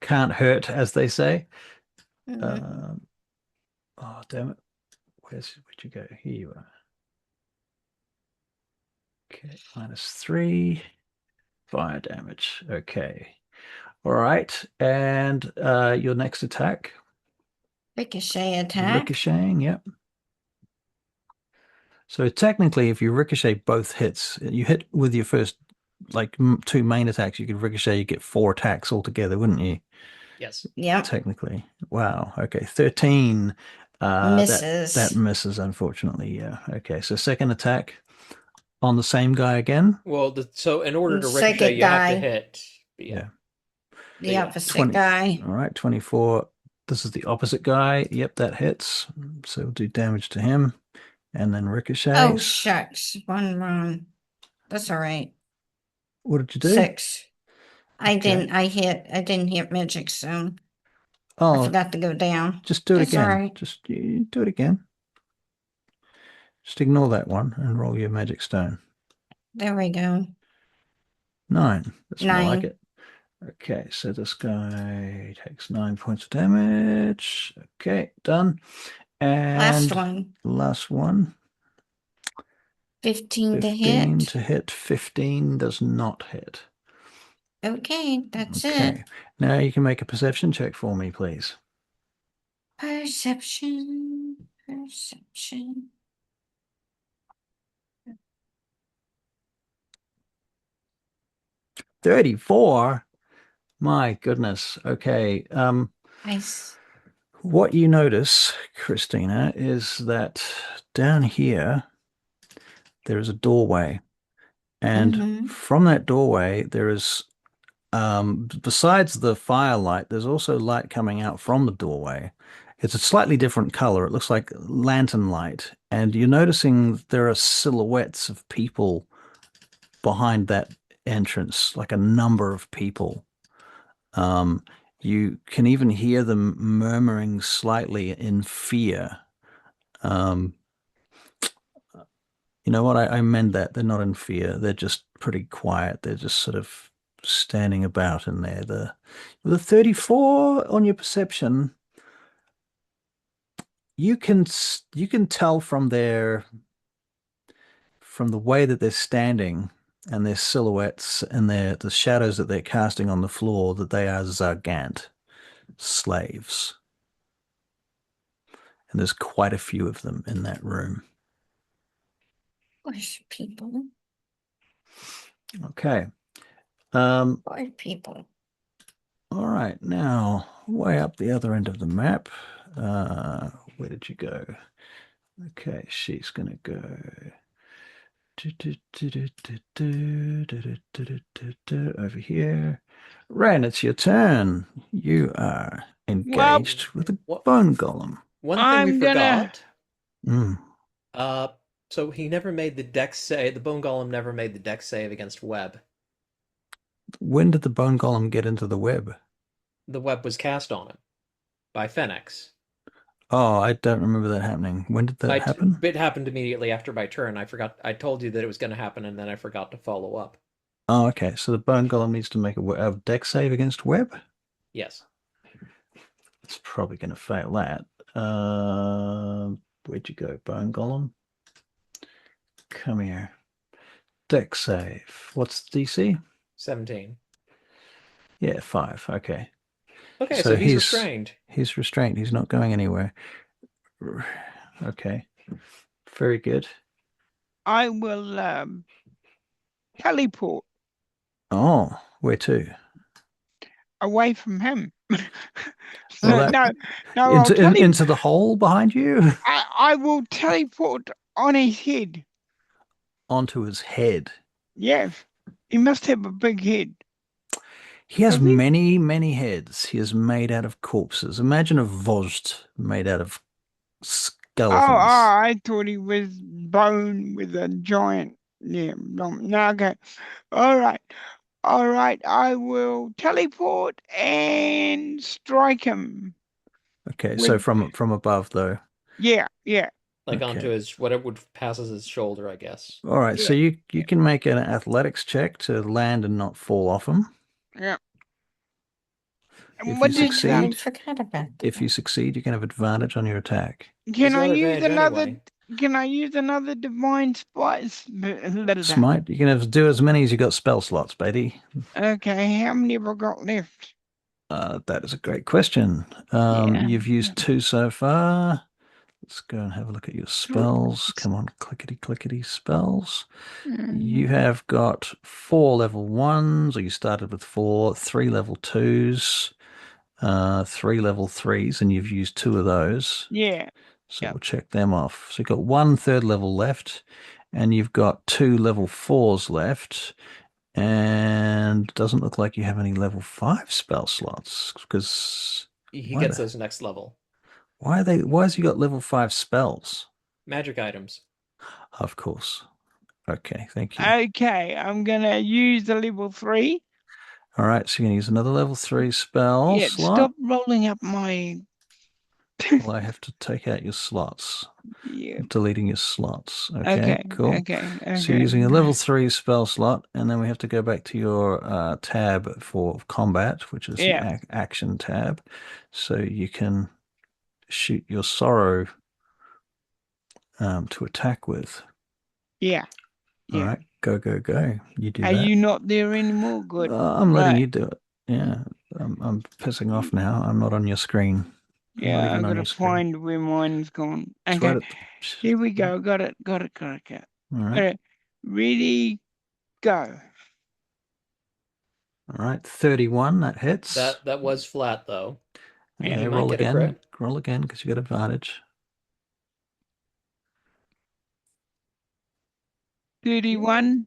can't hurt, as they say. Mhm. Oh, damn it. Where'd you go? Here you are. Okay, -3 fire damage. Okay. All right. And your next attack. Ricochet attack. Ricocheting, yep. So technically, if you ricochet both hits, you hit with your first, like, 2 main attacks, you could ricochet, you get 4 attacks altogether, wouldn't you? Yes. Yep. Technically. Wow. Okay. 13. Misses. That misses, unfortunately. Yeah. Okay. So second attack on the same guy again. Well, so in order to Second ricochet, you have to guy. hit. Yeah. The Yeah. opposite 20. guy. All right. 24. This is the opposite guy. Yep, that hits. So we'll do damage to him. And then ricochet. Oh, shucks. One wrong. That's all right. What did you do? 6. I Okay. didn't hit magic zone. I Oh, forgot to go down. just do it That's all again. right. Just do it again. Just ignore that one and roll your magic stone. There we go. 9. That's more like 9. it. Okay, so this guy takes 9 points of damage. Okay, done. And Last one. 15 to 15 hit. to hit. 15 does not hit. Okay, that's Okay. it. Now you can make a perception check for me, please. Perception. 34. My goodness. Okay. Nice. What you notice, Christina, is that down here there is a doorway. And from that doorway, there is, besides the firelight, there's also light coming out from the doorway. It's a slightly different color. It looks like lantern light. And you're noticing there are silhouettes of people behind that entrance, like a number of people. You can even hear them murmuring slightly in fear. You know what? I meant that. They're not in fear. They're just pretty quiet. They're just sort of standing about in there. With a 34 on your perception, you can tell from the way that they're standing and their silhouettes and the shadows that they're casting on the floor that they are Zargant slaves. And there's quite a few of them in that room. Bush people. Okay. Bush people. All right, now way up the other end of the map. Where did you go? Okay, she's gonna go over here. Ren, it's your turn. You are engaged with a What? bone golem. One thing we I'm gonna- forgot. Mm. So he never made the dex save. The bone golem never made the dex save against web. When did the bone golem get into the web? The web was cast on him by Fenix. Oh, I don't remember that happening. When did that happen? It happened immediately after my turn. I forgot. I told you that it was going to happen, and then I forgot to follow up. Oh, okay. So the bone golem needs to make a dex save against web? Yes. It's probably going to fail that. Where'd you go, bone golem? Come here. Dex save. What's the DC? 17. Yeah, 5. Okay. Okay, so he's restrained. He's restrained. He's not going anywhere. Okay. Very good. I will teleport Oh, where to? away from him. Well, into the hole behind you? I will teleport on his head. Onto his head. Yes, he must have a big head. He has many, many heads. He is made out of corpses. Imagine a Vozd made out of skeletons. Oh, I thought he was bone with a giant. Yeah, no, okay. All right. I will teleport and strike him. Okay, so from above though. Yeah. Like Okay. onto his whatever would pass as his shoulder, I guess. All right, so you can make an athletics check to land and not fall off him. Yeah. If What you did succeed, I forgot about that. if you succeed, you can have advantage on your attack. Can I got use advantage another? anyway. Can I use another divine spice? Smite. You can do as many as you got spell slots, Betty. Okay, how many have I got left? That is a great question. Yeah. You've used 2 so far. Let's go and have a look at your spells. Come on, clickety spells. You have got 4 level 1s, or you started with 4, 3 level 2s, 3 level 3s, and you've used 2 of those. Yeah. So we'll check them off. So you've got 1 third level left, and you've got 2 level 4s left. And it doesn't look like you have any level 5 spell slots, because He gets those next level. why has he got level 5 spells? Magic items. Of course. Okay, thank you. Okay, I'm gonna use the level 3. All right, so you're gonna use another level 3 spell slot. Stop rolling up my. Well, I have to take out your slots. Yeah. Deleting your slots. Okay, cool. Okay. So you're using a level 3 spell slot, and then we have to go back to your tab for combat, which is the action tab. So you can shoot your sorrow to attack with. Yeah. All right, go. You do Are that. you not there anymore? Good. I'm letting you do it. Yeah, I'm pissing off now. I'm not on your screen. Yeah, I've got to find where mine's gone. Okay, here we go. Got it. All right. Ready, go. All right, 31, that hits. That was flat, though. Okay, roll again. Roll again, because you got advantage. 31.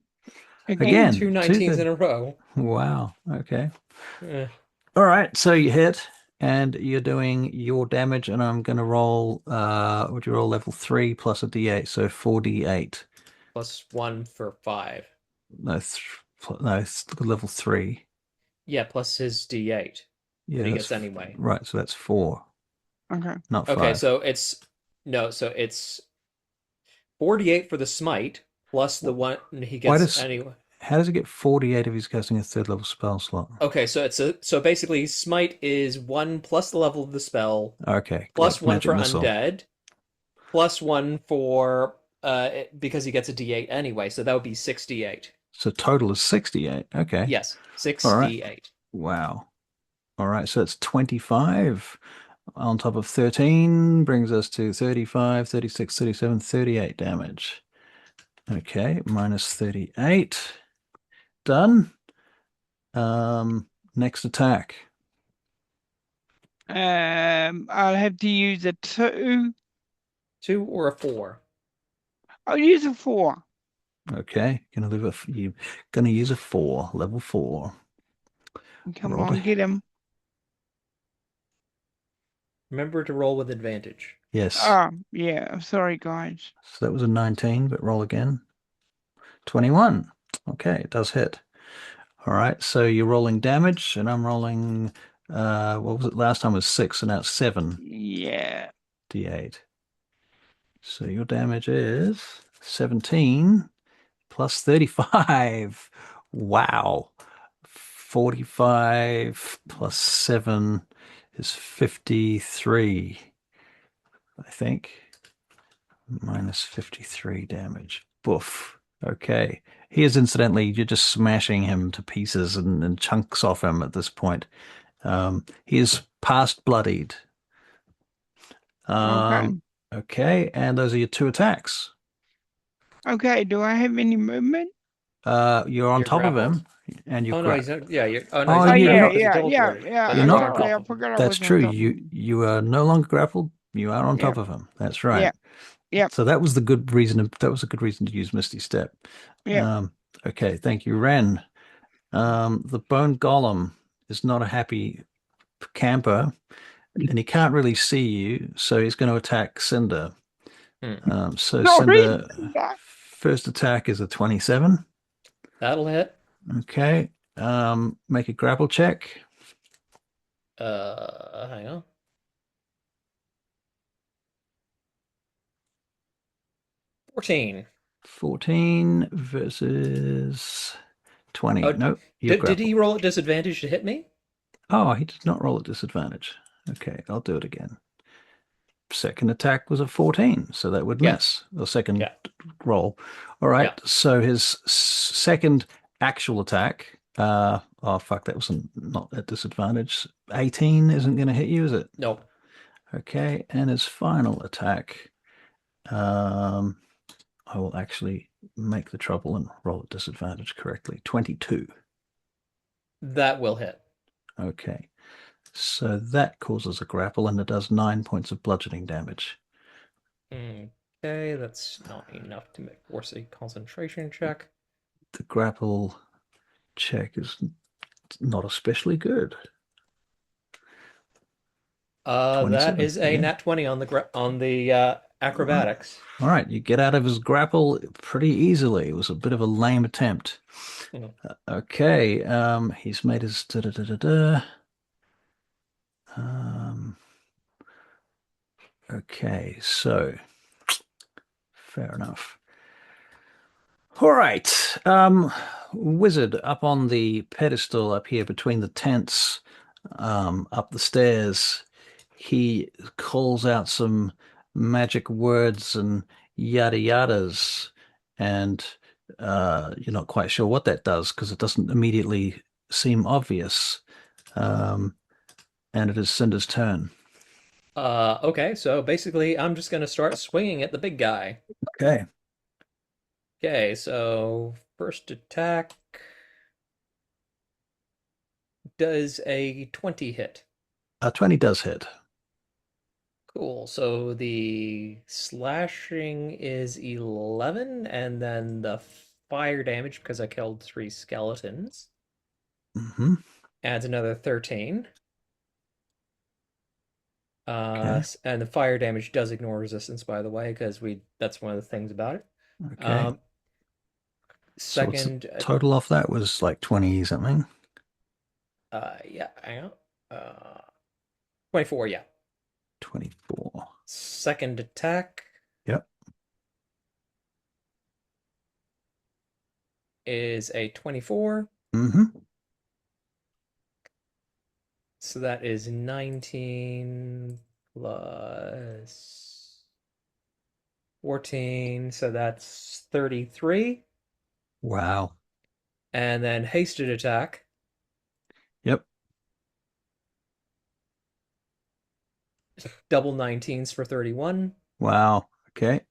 Again. 2 19s in a row. Wow, okay. All right, so you hit, and you're doing your damage, and I'm going to roll, would you roll level 3 plus a d8, so 4d8. Plus 1 for 5. No, it's level 3. Yeah, plus his d8. Yeah, he gets anyway. Right, so that's 4. Okay. Not 5. Okay, so it's 48 for the smite, plus the one he gets anyway. How does he get 48 if he's casting a third level spell slot? Okay, so basically, smite is 1 plus the level of the spell, Okay, plus like 1 magic for missile. undead, plus 1 for because he gets a D8 anyway, so that would be 6 D8. So total is 68. Okay. Yes, 6 All right. D8. Wow. All right, so it's 25 on top of 13 brings us to 35, 36, 37, 38 damage. Okay, minus 38. Done. Next attack. I'll have to use a 2. 2 or a 4? I'll use a 4. Okay, you're gonna use a 4, level 4. Come Roll on, it. get him. Remember to roll with advantage. Yes. Yeah. Sorry, guys. So that was a 19, but roll again. 21. Okay, it does hit. All right, so you're rolling damage, and I'm rolling. What was it last time? Was 6, and now it's 7 Yeah. d8. So your damage is 17 plus 35. Wow. 45 plus 7 is 53, I think. Minus 53 damage. Boof. Okay. He is incidentally, you're just smashing him to pieces and chunks off him at this point. He is past bloodied. Okay. Okay, and those are your 2 attacks. Okay. Do I have any movement? You're on You're top of grappled. him, and you're Oh no, he's not. Yeah, you're. Oh no, Oh, he's Oh not yeah, yeah, grappled no, because he yeah, yeah, teleported. yeah. But you're you are not. on Sorry, top I of him. forgot I That's was on true. top of You him. you are no longer grappled. You are on Yeah. top of him. That's right. Yeah. Yeah. So that was the good reason. That was a good reason to use Misty Step. Yeah. Okay, thank you, Ren. The bone golem is not a happy camper, and he can't really see you, so he's going to attack Cinder. So Sorry. Cinder, first attack is a 27. That'll hit. Okay. Make a grapple check. Hang on. 14. 14 versus 20. Oh, No, you're did he grappled. roll at disadvantage to hit me? Oh, he did not roll at disadvantage. Okay, I'll do it again. Second attack was a 14, so that would Yeah. miss. The second Yeah. roll. All right, Yeah. so his second actual attack, oh fuck, that was not at disadvantage. 18 isn't going to hit you, is it? No. Okay, and his final attack, I will actually make the trouble and roll at disadvantage correctly. 22. That will hit. Okay. So that causes a grapple and it does 9 points of bludgeoning damage. Okay, that's not enough to force a concentration check. The grapple check is not especially good. That 27, is a yeah. nat 20 on the acrobatics. All right, you get out of his grapple pretty easily. It was a bit of a lame attempt. Okay, he's made his okay, so fair enough. All right, wizard up on the pedestal up here between the tents, up the stairs. He calls out some magic words and yada yadas, and you're not quite sure what that does because it doesn't immediately seem obvious. And it is Cinder's turn. Okay, so basically I'm just gonna start swinging at the big guy. Okay. Okay, so first attack does a 20 hit. 20 does hit. Cool. So the slashing is 11, and then the fire damage, because I killed 3 skeletons, adds another 13. Okay. And the fire damage does ignore resistance, by the way, because that's one of the things about it. Okay. So what's Second, the total off that was like 20 something. yeah, hang on. 24, yeah. 24. Second attack. Yep. is a 24. Mm-hmm. So that is 19 plus 14. So that's 33. Wow. And then hasted attack. Yep. Double 19s for 31. Wow. Okay.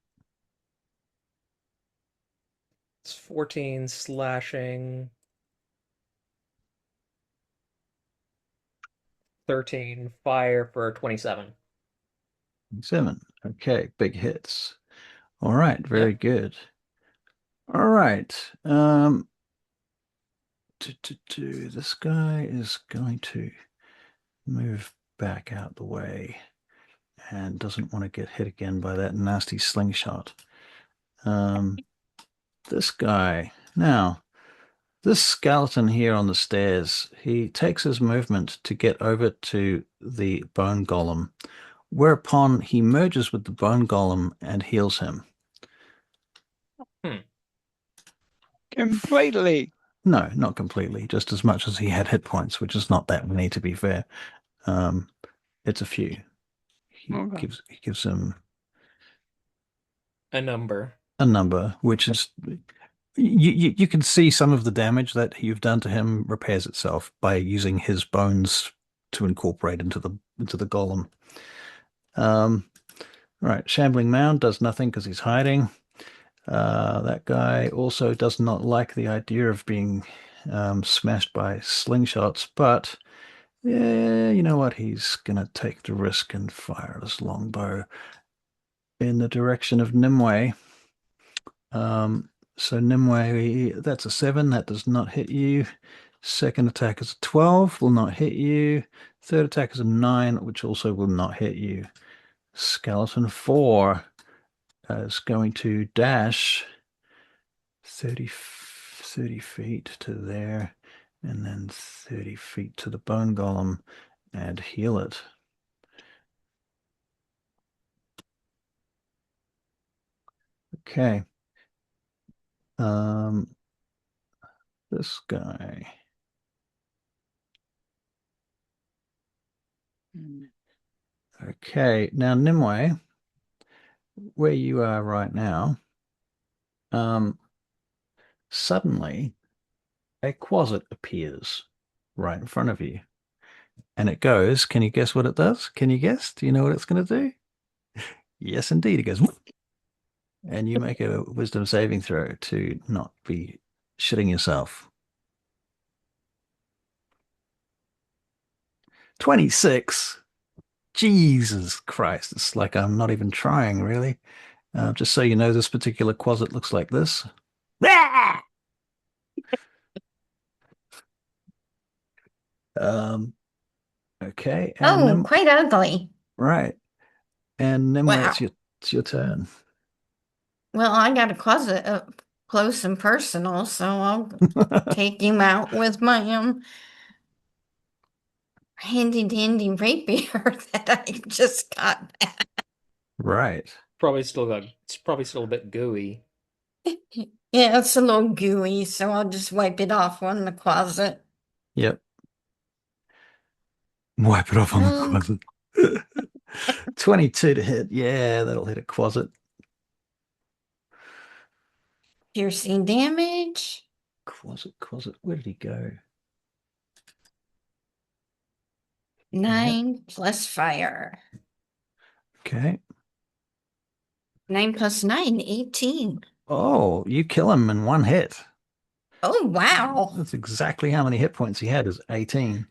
It's 14 slashing. 13 fire for 27. 7. Okay. Big hits. All right. Very Yep. good. All right. This guy is going to move back out the way and doesn't want to get hit again by that nasty slingshot. This guy. Now, this skeleton here on the stairs, he takes his movement to get over to the bone golem, whereupon he merges with the bone golem and heals him. Completely. No, not completely, just as much as he had hit points, which is not that many to be fair. It's a few. He Okay. gives him A number. a number, which is you can see some of the damage that you've done to him repairs itself by using his bones to incorporate into the golem. Right, Shambling Mound does nothing because he's hiding. That guy also does not like the idea of being smashed by slingshots, but yeah, you know what? He's gonna take the risk and fire his longbow in the direction of Nimue. So Nimue, that's a 7. That does not hit you. Second attack is a 12, will not hit you. Third attack is a 9, which also will not hit you. Skeleton 4 is going to dash 30 feet to there, and then 30 feet to the bone golem and heal it. Okay. This guy. Okay, now Nimue, where you are right now, suddenly a closet appears right in front of you. And it goes, can you guess what it does? Can you guess? Do you know what it's going to do? Yes, indeed. It goes, and you make a wisdom saving throw to not be shitting yourself. 26. Jesus Christ. It's like I'm not even trying, really. Just so you know, this particular closet looks like this. Okay. And Oh, quite ugly. right. And Nimue, Wow. it's your turn. Well, I got a closet up close and personal, so I'll take him out with my handy dandy rapier that I just got back. Right. It's probably still a bit gooey. Yeah, it's a little gooey, so I'll just wipe it off on the closet. Yep. Wipe it off on the Um, closet. 22 to hit. Yeah, that'll hit a closet. Piercing damage. Closet. Where did he go? 9 plus fire. Okay. 9 plus 9, 18. Oh, you kill him in one hit. Oh, wow. That's exactly how many hit points he had, is 18.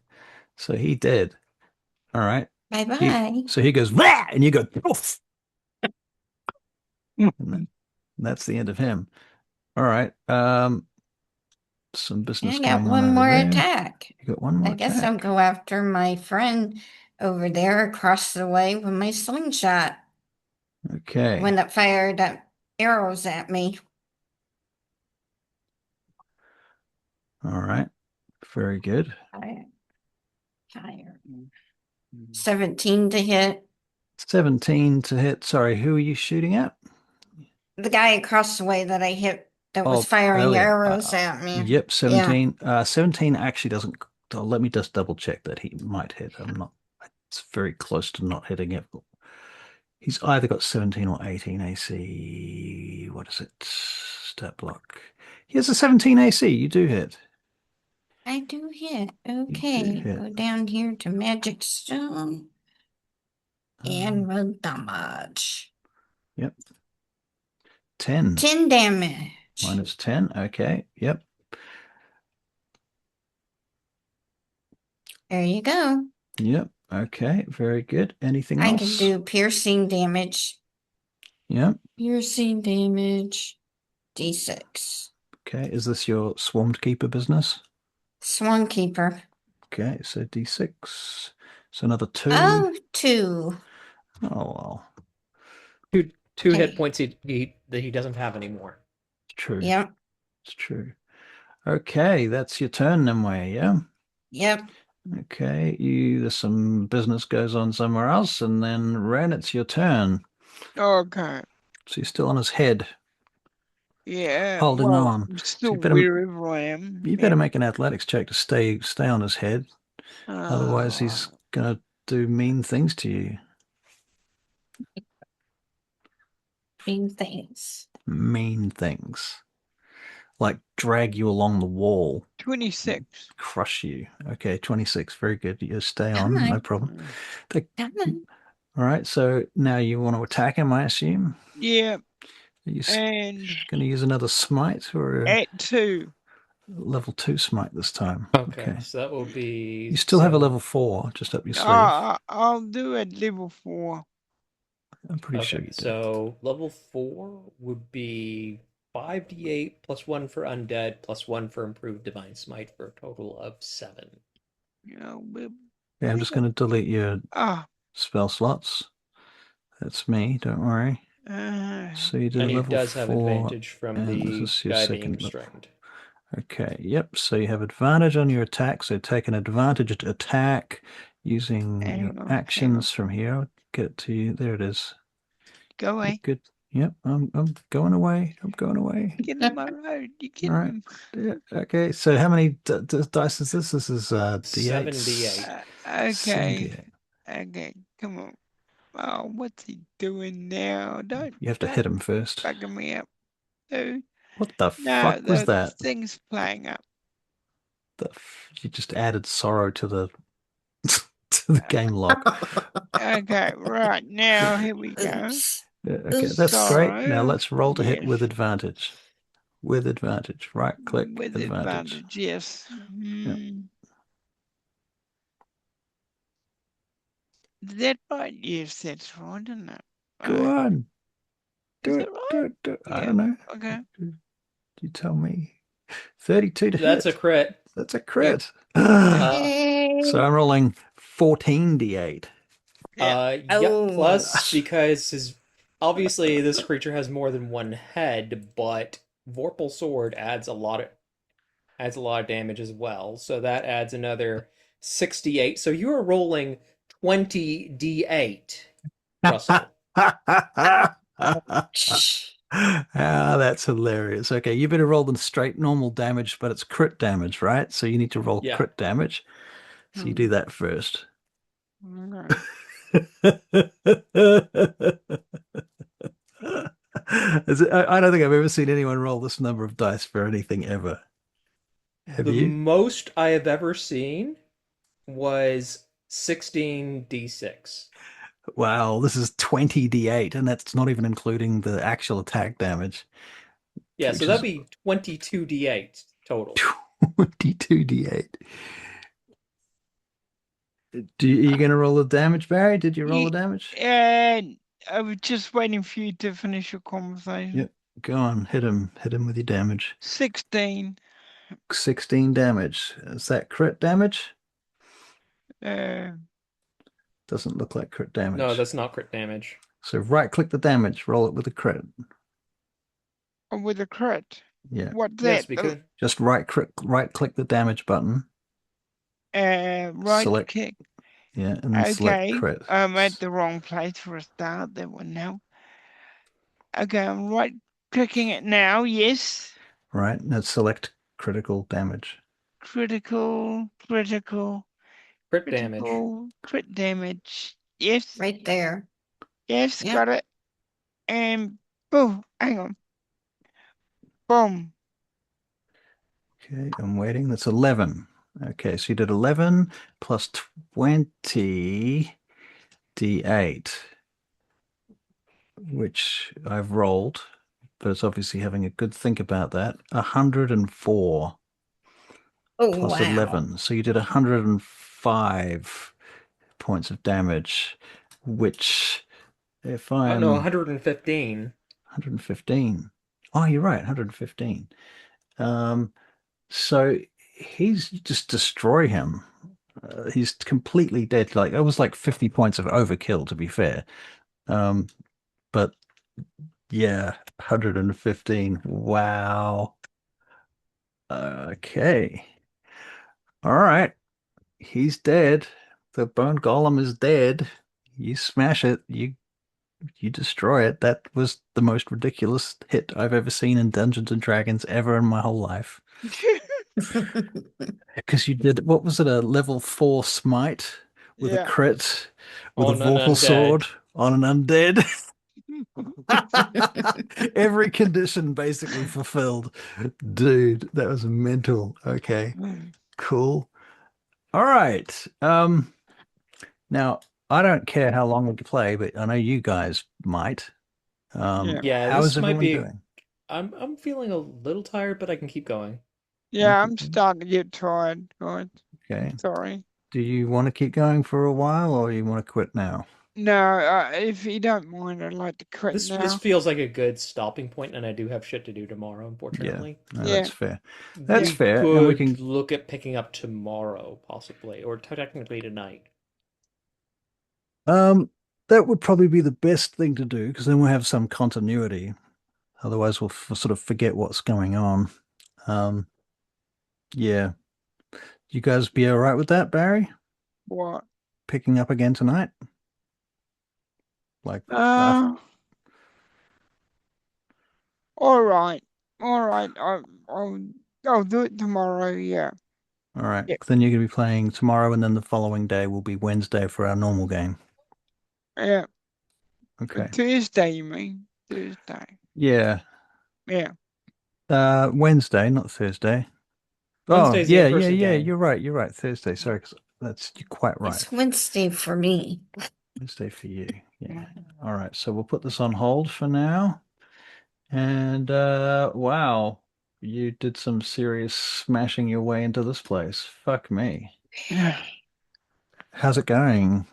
So he did. All right. Bye-bye. So he goes, "Wah!" And you go, poof. And that's the end of him. All right. Some business I got going on one over more there. attack. You got one more I guess I'll attack. go after my friend over there across the way with my slingshot. Okay. When it fired arrows at me. All right. Very good. Fire. 17 to hit. 17 to hit. Sorry, who are you shooting at? The guy across the way that I hit that was Oh, firing earlier. arrows at me. Yep, Yeah. 17. 17 actually doesn't. Oh, let me just double check that he might hit. I'm not. It's very close to not hitting it. He's either got 17 or 18 AC. What is it? Stat block. He has a 17 AC. You do hit. I do hit. do Okay, hit. go down here to Magic Stone and roll damage. Yep. 10. 10 damage. Minus 10. Okay. Yep. There you go. Yep. Okay. Very good. Anything I else? can do piercing damage. Yep. Piercing damage. D6. Okay. Is this your Swarmed Keeper business? Swan Keeper. Okay. So D6. So another 2. Oh, 2. Oh, well. Two Okay. hit points that he doesn't have anymore. It's true. Yep. It's true. Okay. That's your turn, Nimue. Yeah. Yep. Okay. There's some business goes on somewhere else. And then Ren, it's your turn. Okay. So you're still on his head. Yeah. Holding well, on. I'm So still you better, wherever I am. you better make an athletics check to stay on his head. Otherwise, he's going to do mean things to you. Mean things. Mean things. Like drag you along the wall. 26. Crush you. Okay, 26. Very good. You stay Come on. on. No problem. Come on. All right. So now you want to attack him, I assume? Yeah. Are you And going to use another smite or a at 2. level 2 smite this time? Okay, so that will be. You still have a level 4 just up your sleeve. I'll do it level 4. I'm pretty sure you Okay, do. so level 4 would be 5d8 plus 1 for undead plus 1 for improved divine smite for a total of 7. Yeah, I'm just going to delete your Ah. spell slots. That's me. Don't worry. So you did And he level does 4. have advantage from and the this is your guy second being level. restrained. Okay, yep. So you have advantage on your attack. So take an advantage to attack using your actions from here. I'll get it to you. There it is. Go away. Good. Yep, I'm going away. I'm going away. Get in my road. You get All right. Yeah, okay, so how many dice is this? This is D8. 7d8. Okay. Okay, come on. Oh, what's he doing now? Don't. You have to hit him first. Bugging me up. No, What the fuck was that? Thing's playing up. You just added sorrow to the to the game log. Okay, right now here we go. Oops. Okay, that's Sorrow. great. Now let's roll to hit Yes. with advantage. With advantage. Right click. With advantage, yes. Is that right? Yes, that's right, isn't it? Go on. Do Is it. it right? Do it. Do it. I Yeah, don't know. okay. You tell me. 32 to That's hit. a crit. That's a crit. Yay. So I'm rolling 14d8. Yep, Oh. plus because obviously this creature has more than one head, but Vorpal Sword adds a lot of damage as well. So that adds another 68. So you are rolling 20d8, Russell. That's hilarious. Okay, you better roll the straight normal damage, but it's crit damage, right? So you need to roll crit damage. So you do that first. I don't think I've ever seen anyone roll this number of dice for anything ever. Have you? The most I have ever seen was 16d6. Wow, this is 20d8, and that's not even including the actual attack damage. Yeah, so that'd be 22d8 total. 22d8. Are you going to roll the damage, Barry? Did you roll the damage? And I was just waiting for you to finish your conversation. Yep. Go on, hit him. Hit him with your damage. 16. 16 damage. Is that crit damage? Doesn't look like crit damage. No, that's not crit damage. So right click the damage, roll it with a crit. With a crit? Yeah. What's that? Yes, because just right click the damage button. Right select, click. Yeah, and then select crit. I'm at the wrong place for a start. That wouldn't help. Okay, I'm right clicking it now. Yes. Right. Now select critical damage. Critical, critical, Crit damage. critical, crit damage. Yes, Right there. yes, Yep. got it. And boom, hang on. Boom. Okay, I'm waiting. That's 11. Okay, so you did 11 plus 20 d8, which I've rolled, but it's obviously having a good think about that. 104 Oh, plus wow. 11. So you did 105 points of damage, which if Oh I'm no, 115. 115. Oh, you're right, 115. So he's just destroy him. He's completely dead. Like it was like 50 points of overkill, to be fair. But yeah, 115. Wow. Okay. All right. He's dead. The bone golem is dead. You smash it. You destroy it. That was the most ridiculous hit I've ever seen in Dungeons and Dragons ever in my whole life. Because you did, what was it, a level 4 smite with a Yeah. crit with a On an vorpal undead. sword on an undead? Every condition basically fulfilled. Dude, that was mental. Okay, cool. All right. Now I don't care how long we play, but I know you guys might. Yeah. Yeah, How is this might everyone be. doing? I'm feeling a little tired, but I can keep going. Yeah, I'm Okay. starting to get tired, guys. Okay. Sorry. Do you want to keep going for a while or you want to quit now? No, if you don't mind, I'd like to quit This now. feels like a good stopping point, and I do have shit to do tomorrow, Yeah, unfortunately. no, Yeah. that's fair. That's We fair. And we could can look at picking up tomorrow, possibly, or technically tonight. that would probably be the best thing to do because then we'll have some continuity. Otherwise, we'll sort of forget what's going on. Um, yeah. You guys be all right with that, Barry? What? Picking up again tonight? Like, Uh, all right. All right. I'll do it tomorrow. Yeah. all right. Yeah. Then you're going to be playing tomorrow, and then the following day will be Wednesday for our normal game. Yeah. Okay. Thursday, you mean? Thursday. Yeah. Yeah. Wednesday, not Thursday. Oh, Wednesday's the yeah, yeah, in-person yeah. game. You're right. You're right. Thursday. Sorry, 'cause you're quite right. It's Wednesday for me. Wednesday for you. Yeah. All right. So we'll put this on hold for now. And wow, you did some serious smashing your way into this place. Fuck me. Yeah. How's it going?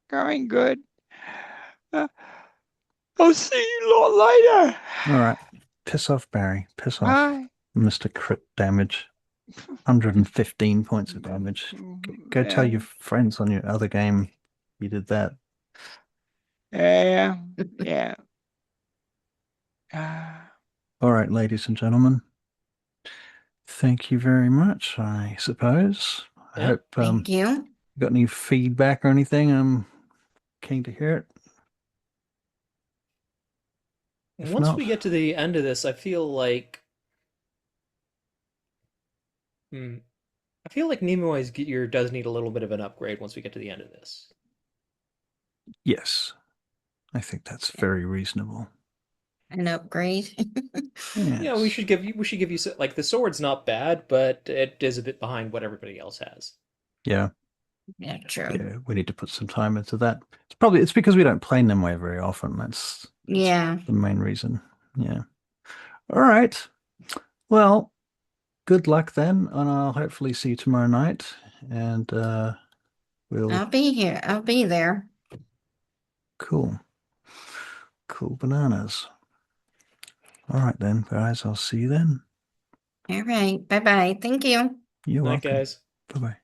Going good. Uh, I'll see you lot later. All right. Piss off, Barry. Piss off. Bye. Mr. Crit damage. 115 points of damage. Go tell your friends on your other game you did that. Yeah. Yeah. All right, ladies and gentlemen. Thank you very much, I suppose. I Yeah. hope Thank you. you got any feedback or anything. I'm keen to hear it. If Once not, we get to the end of this, I feel like Nimue's gear does need a little bit of an upgrade once we get to the end of this. yes, I think that's very reasonable. An upgrade. Yes. Yeah, we should give you like the sword's not bad, but it is a bit behind what everybody else has. Yeah. Yeah, true. Yeah, we need to put some time into that. It's because we don't play Nimue very often. That's Yeah. the main reason. Yeah. All right. Well, good luck then, and I'll hopefully see you tomorrow night. And we'll I'll be here. I'll be there. cool. Cool bananas. All right then, guys. I'll see you then. All right. Bye-bye. Thank you. You're Night, welcome. guys. Bye-bye.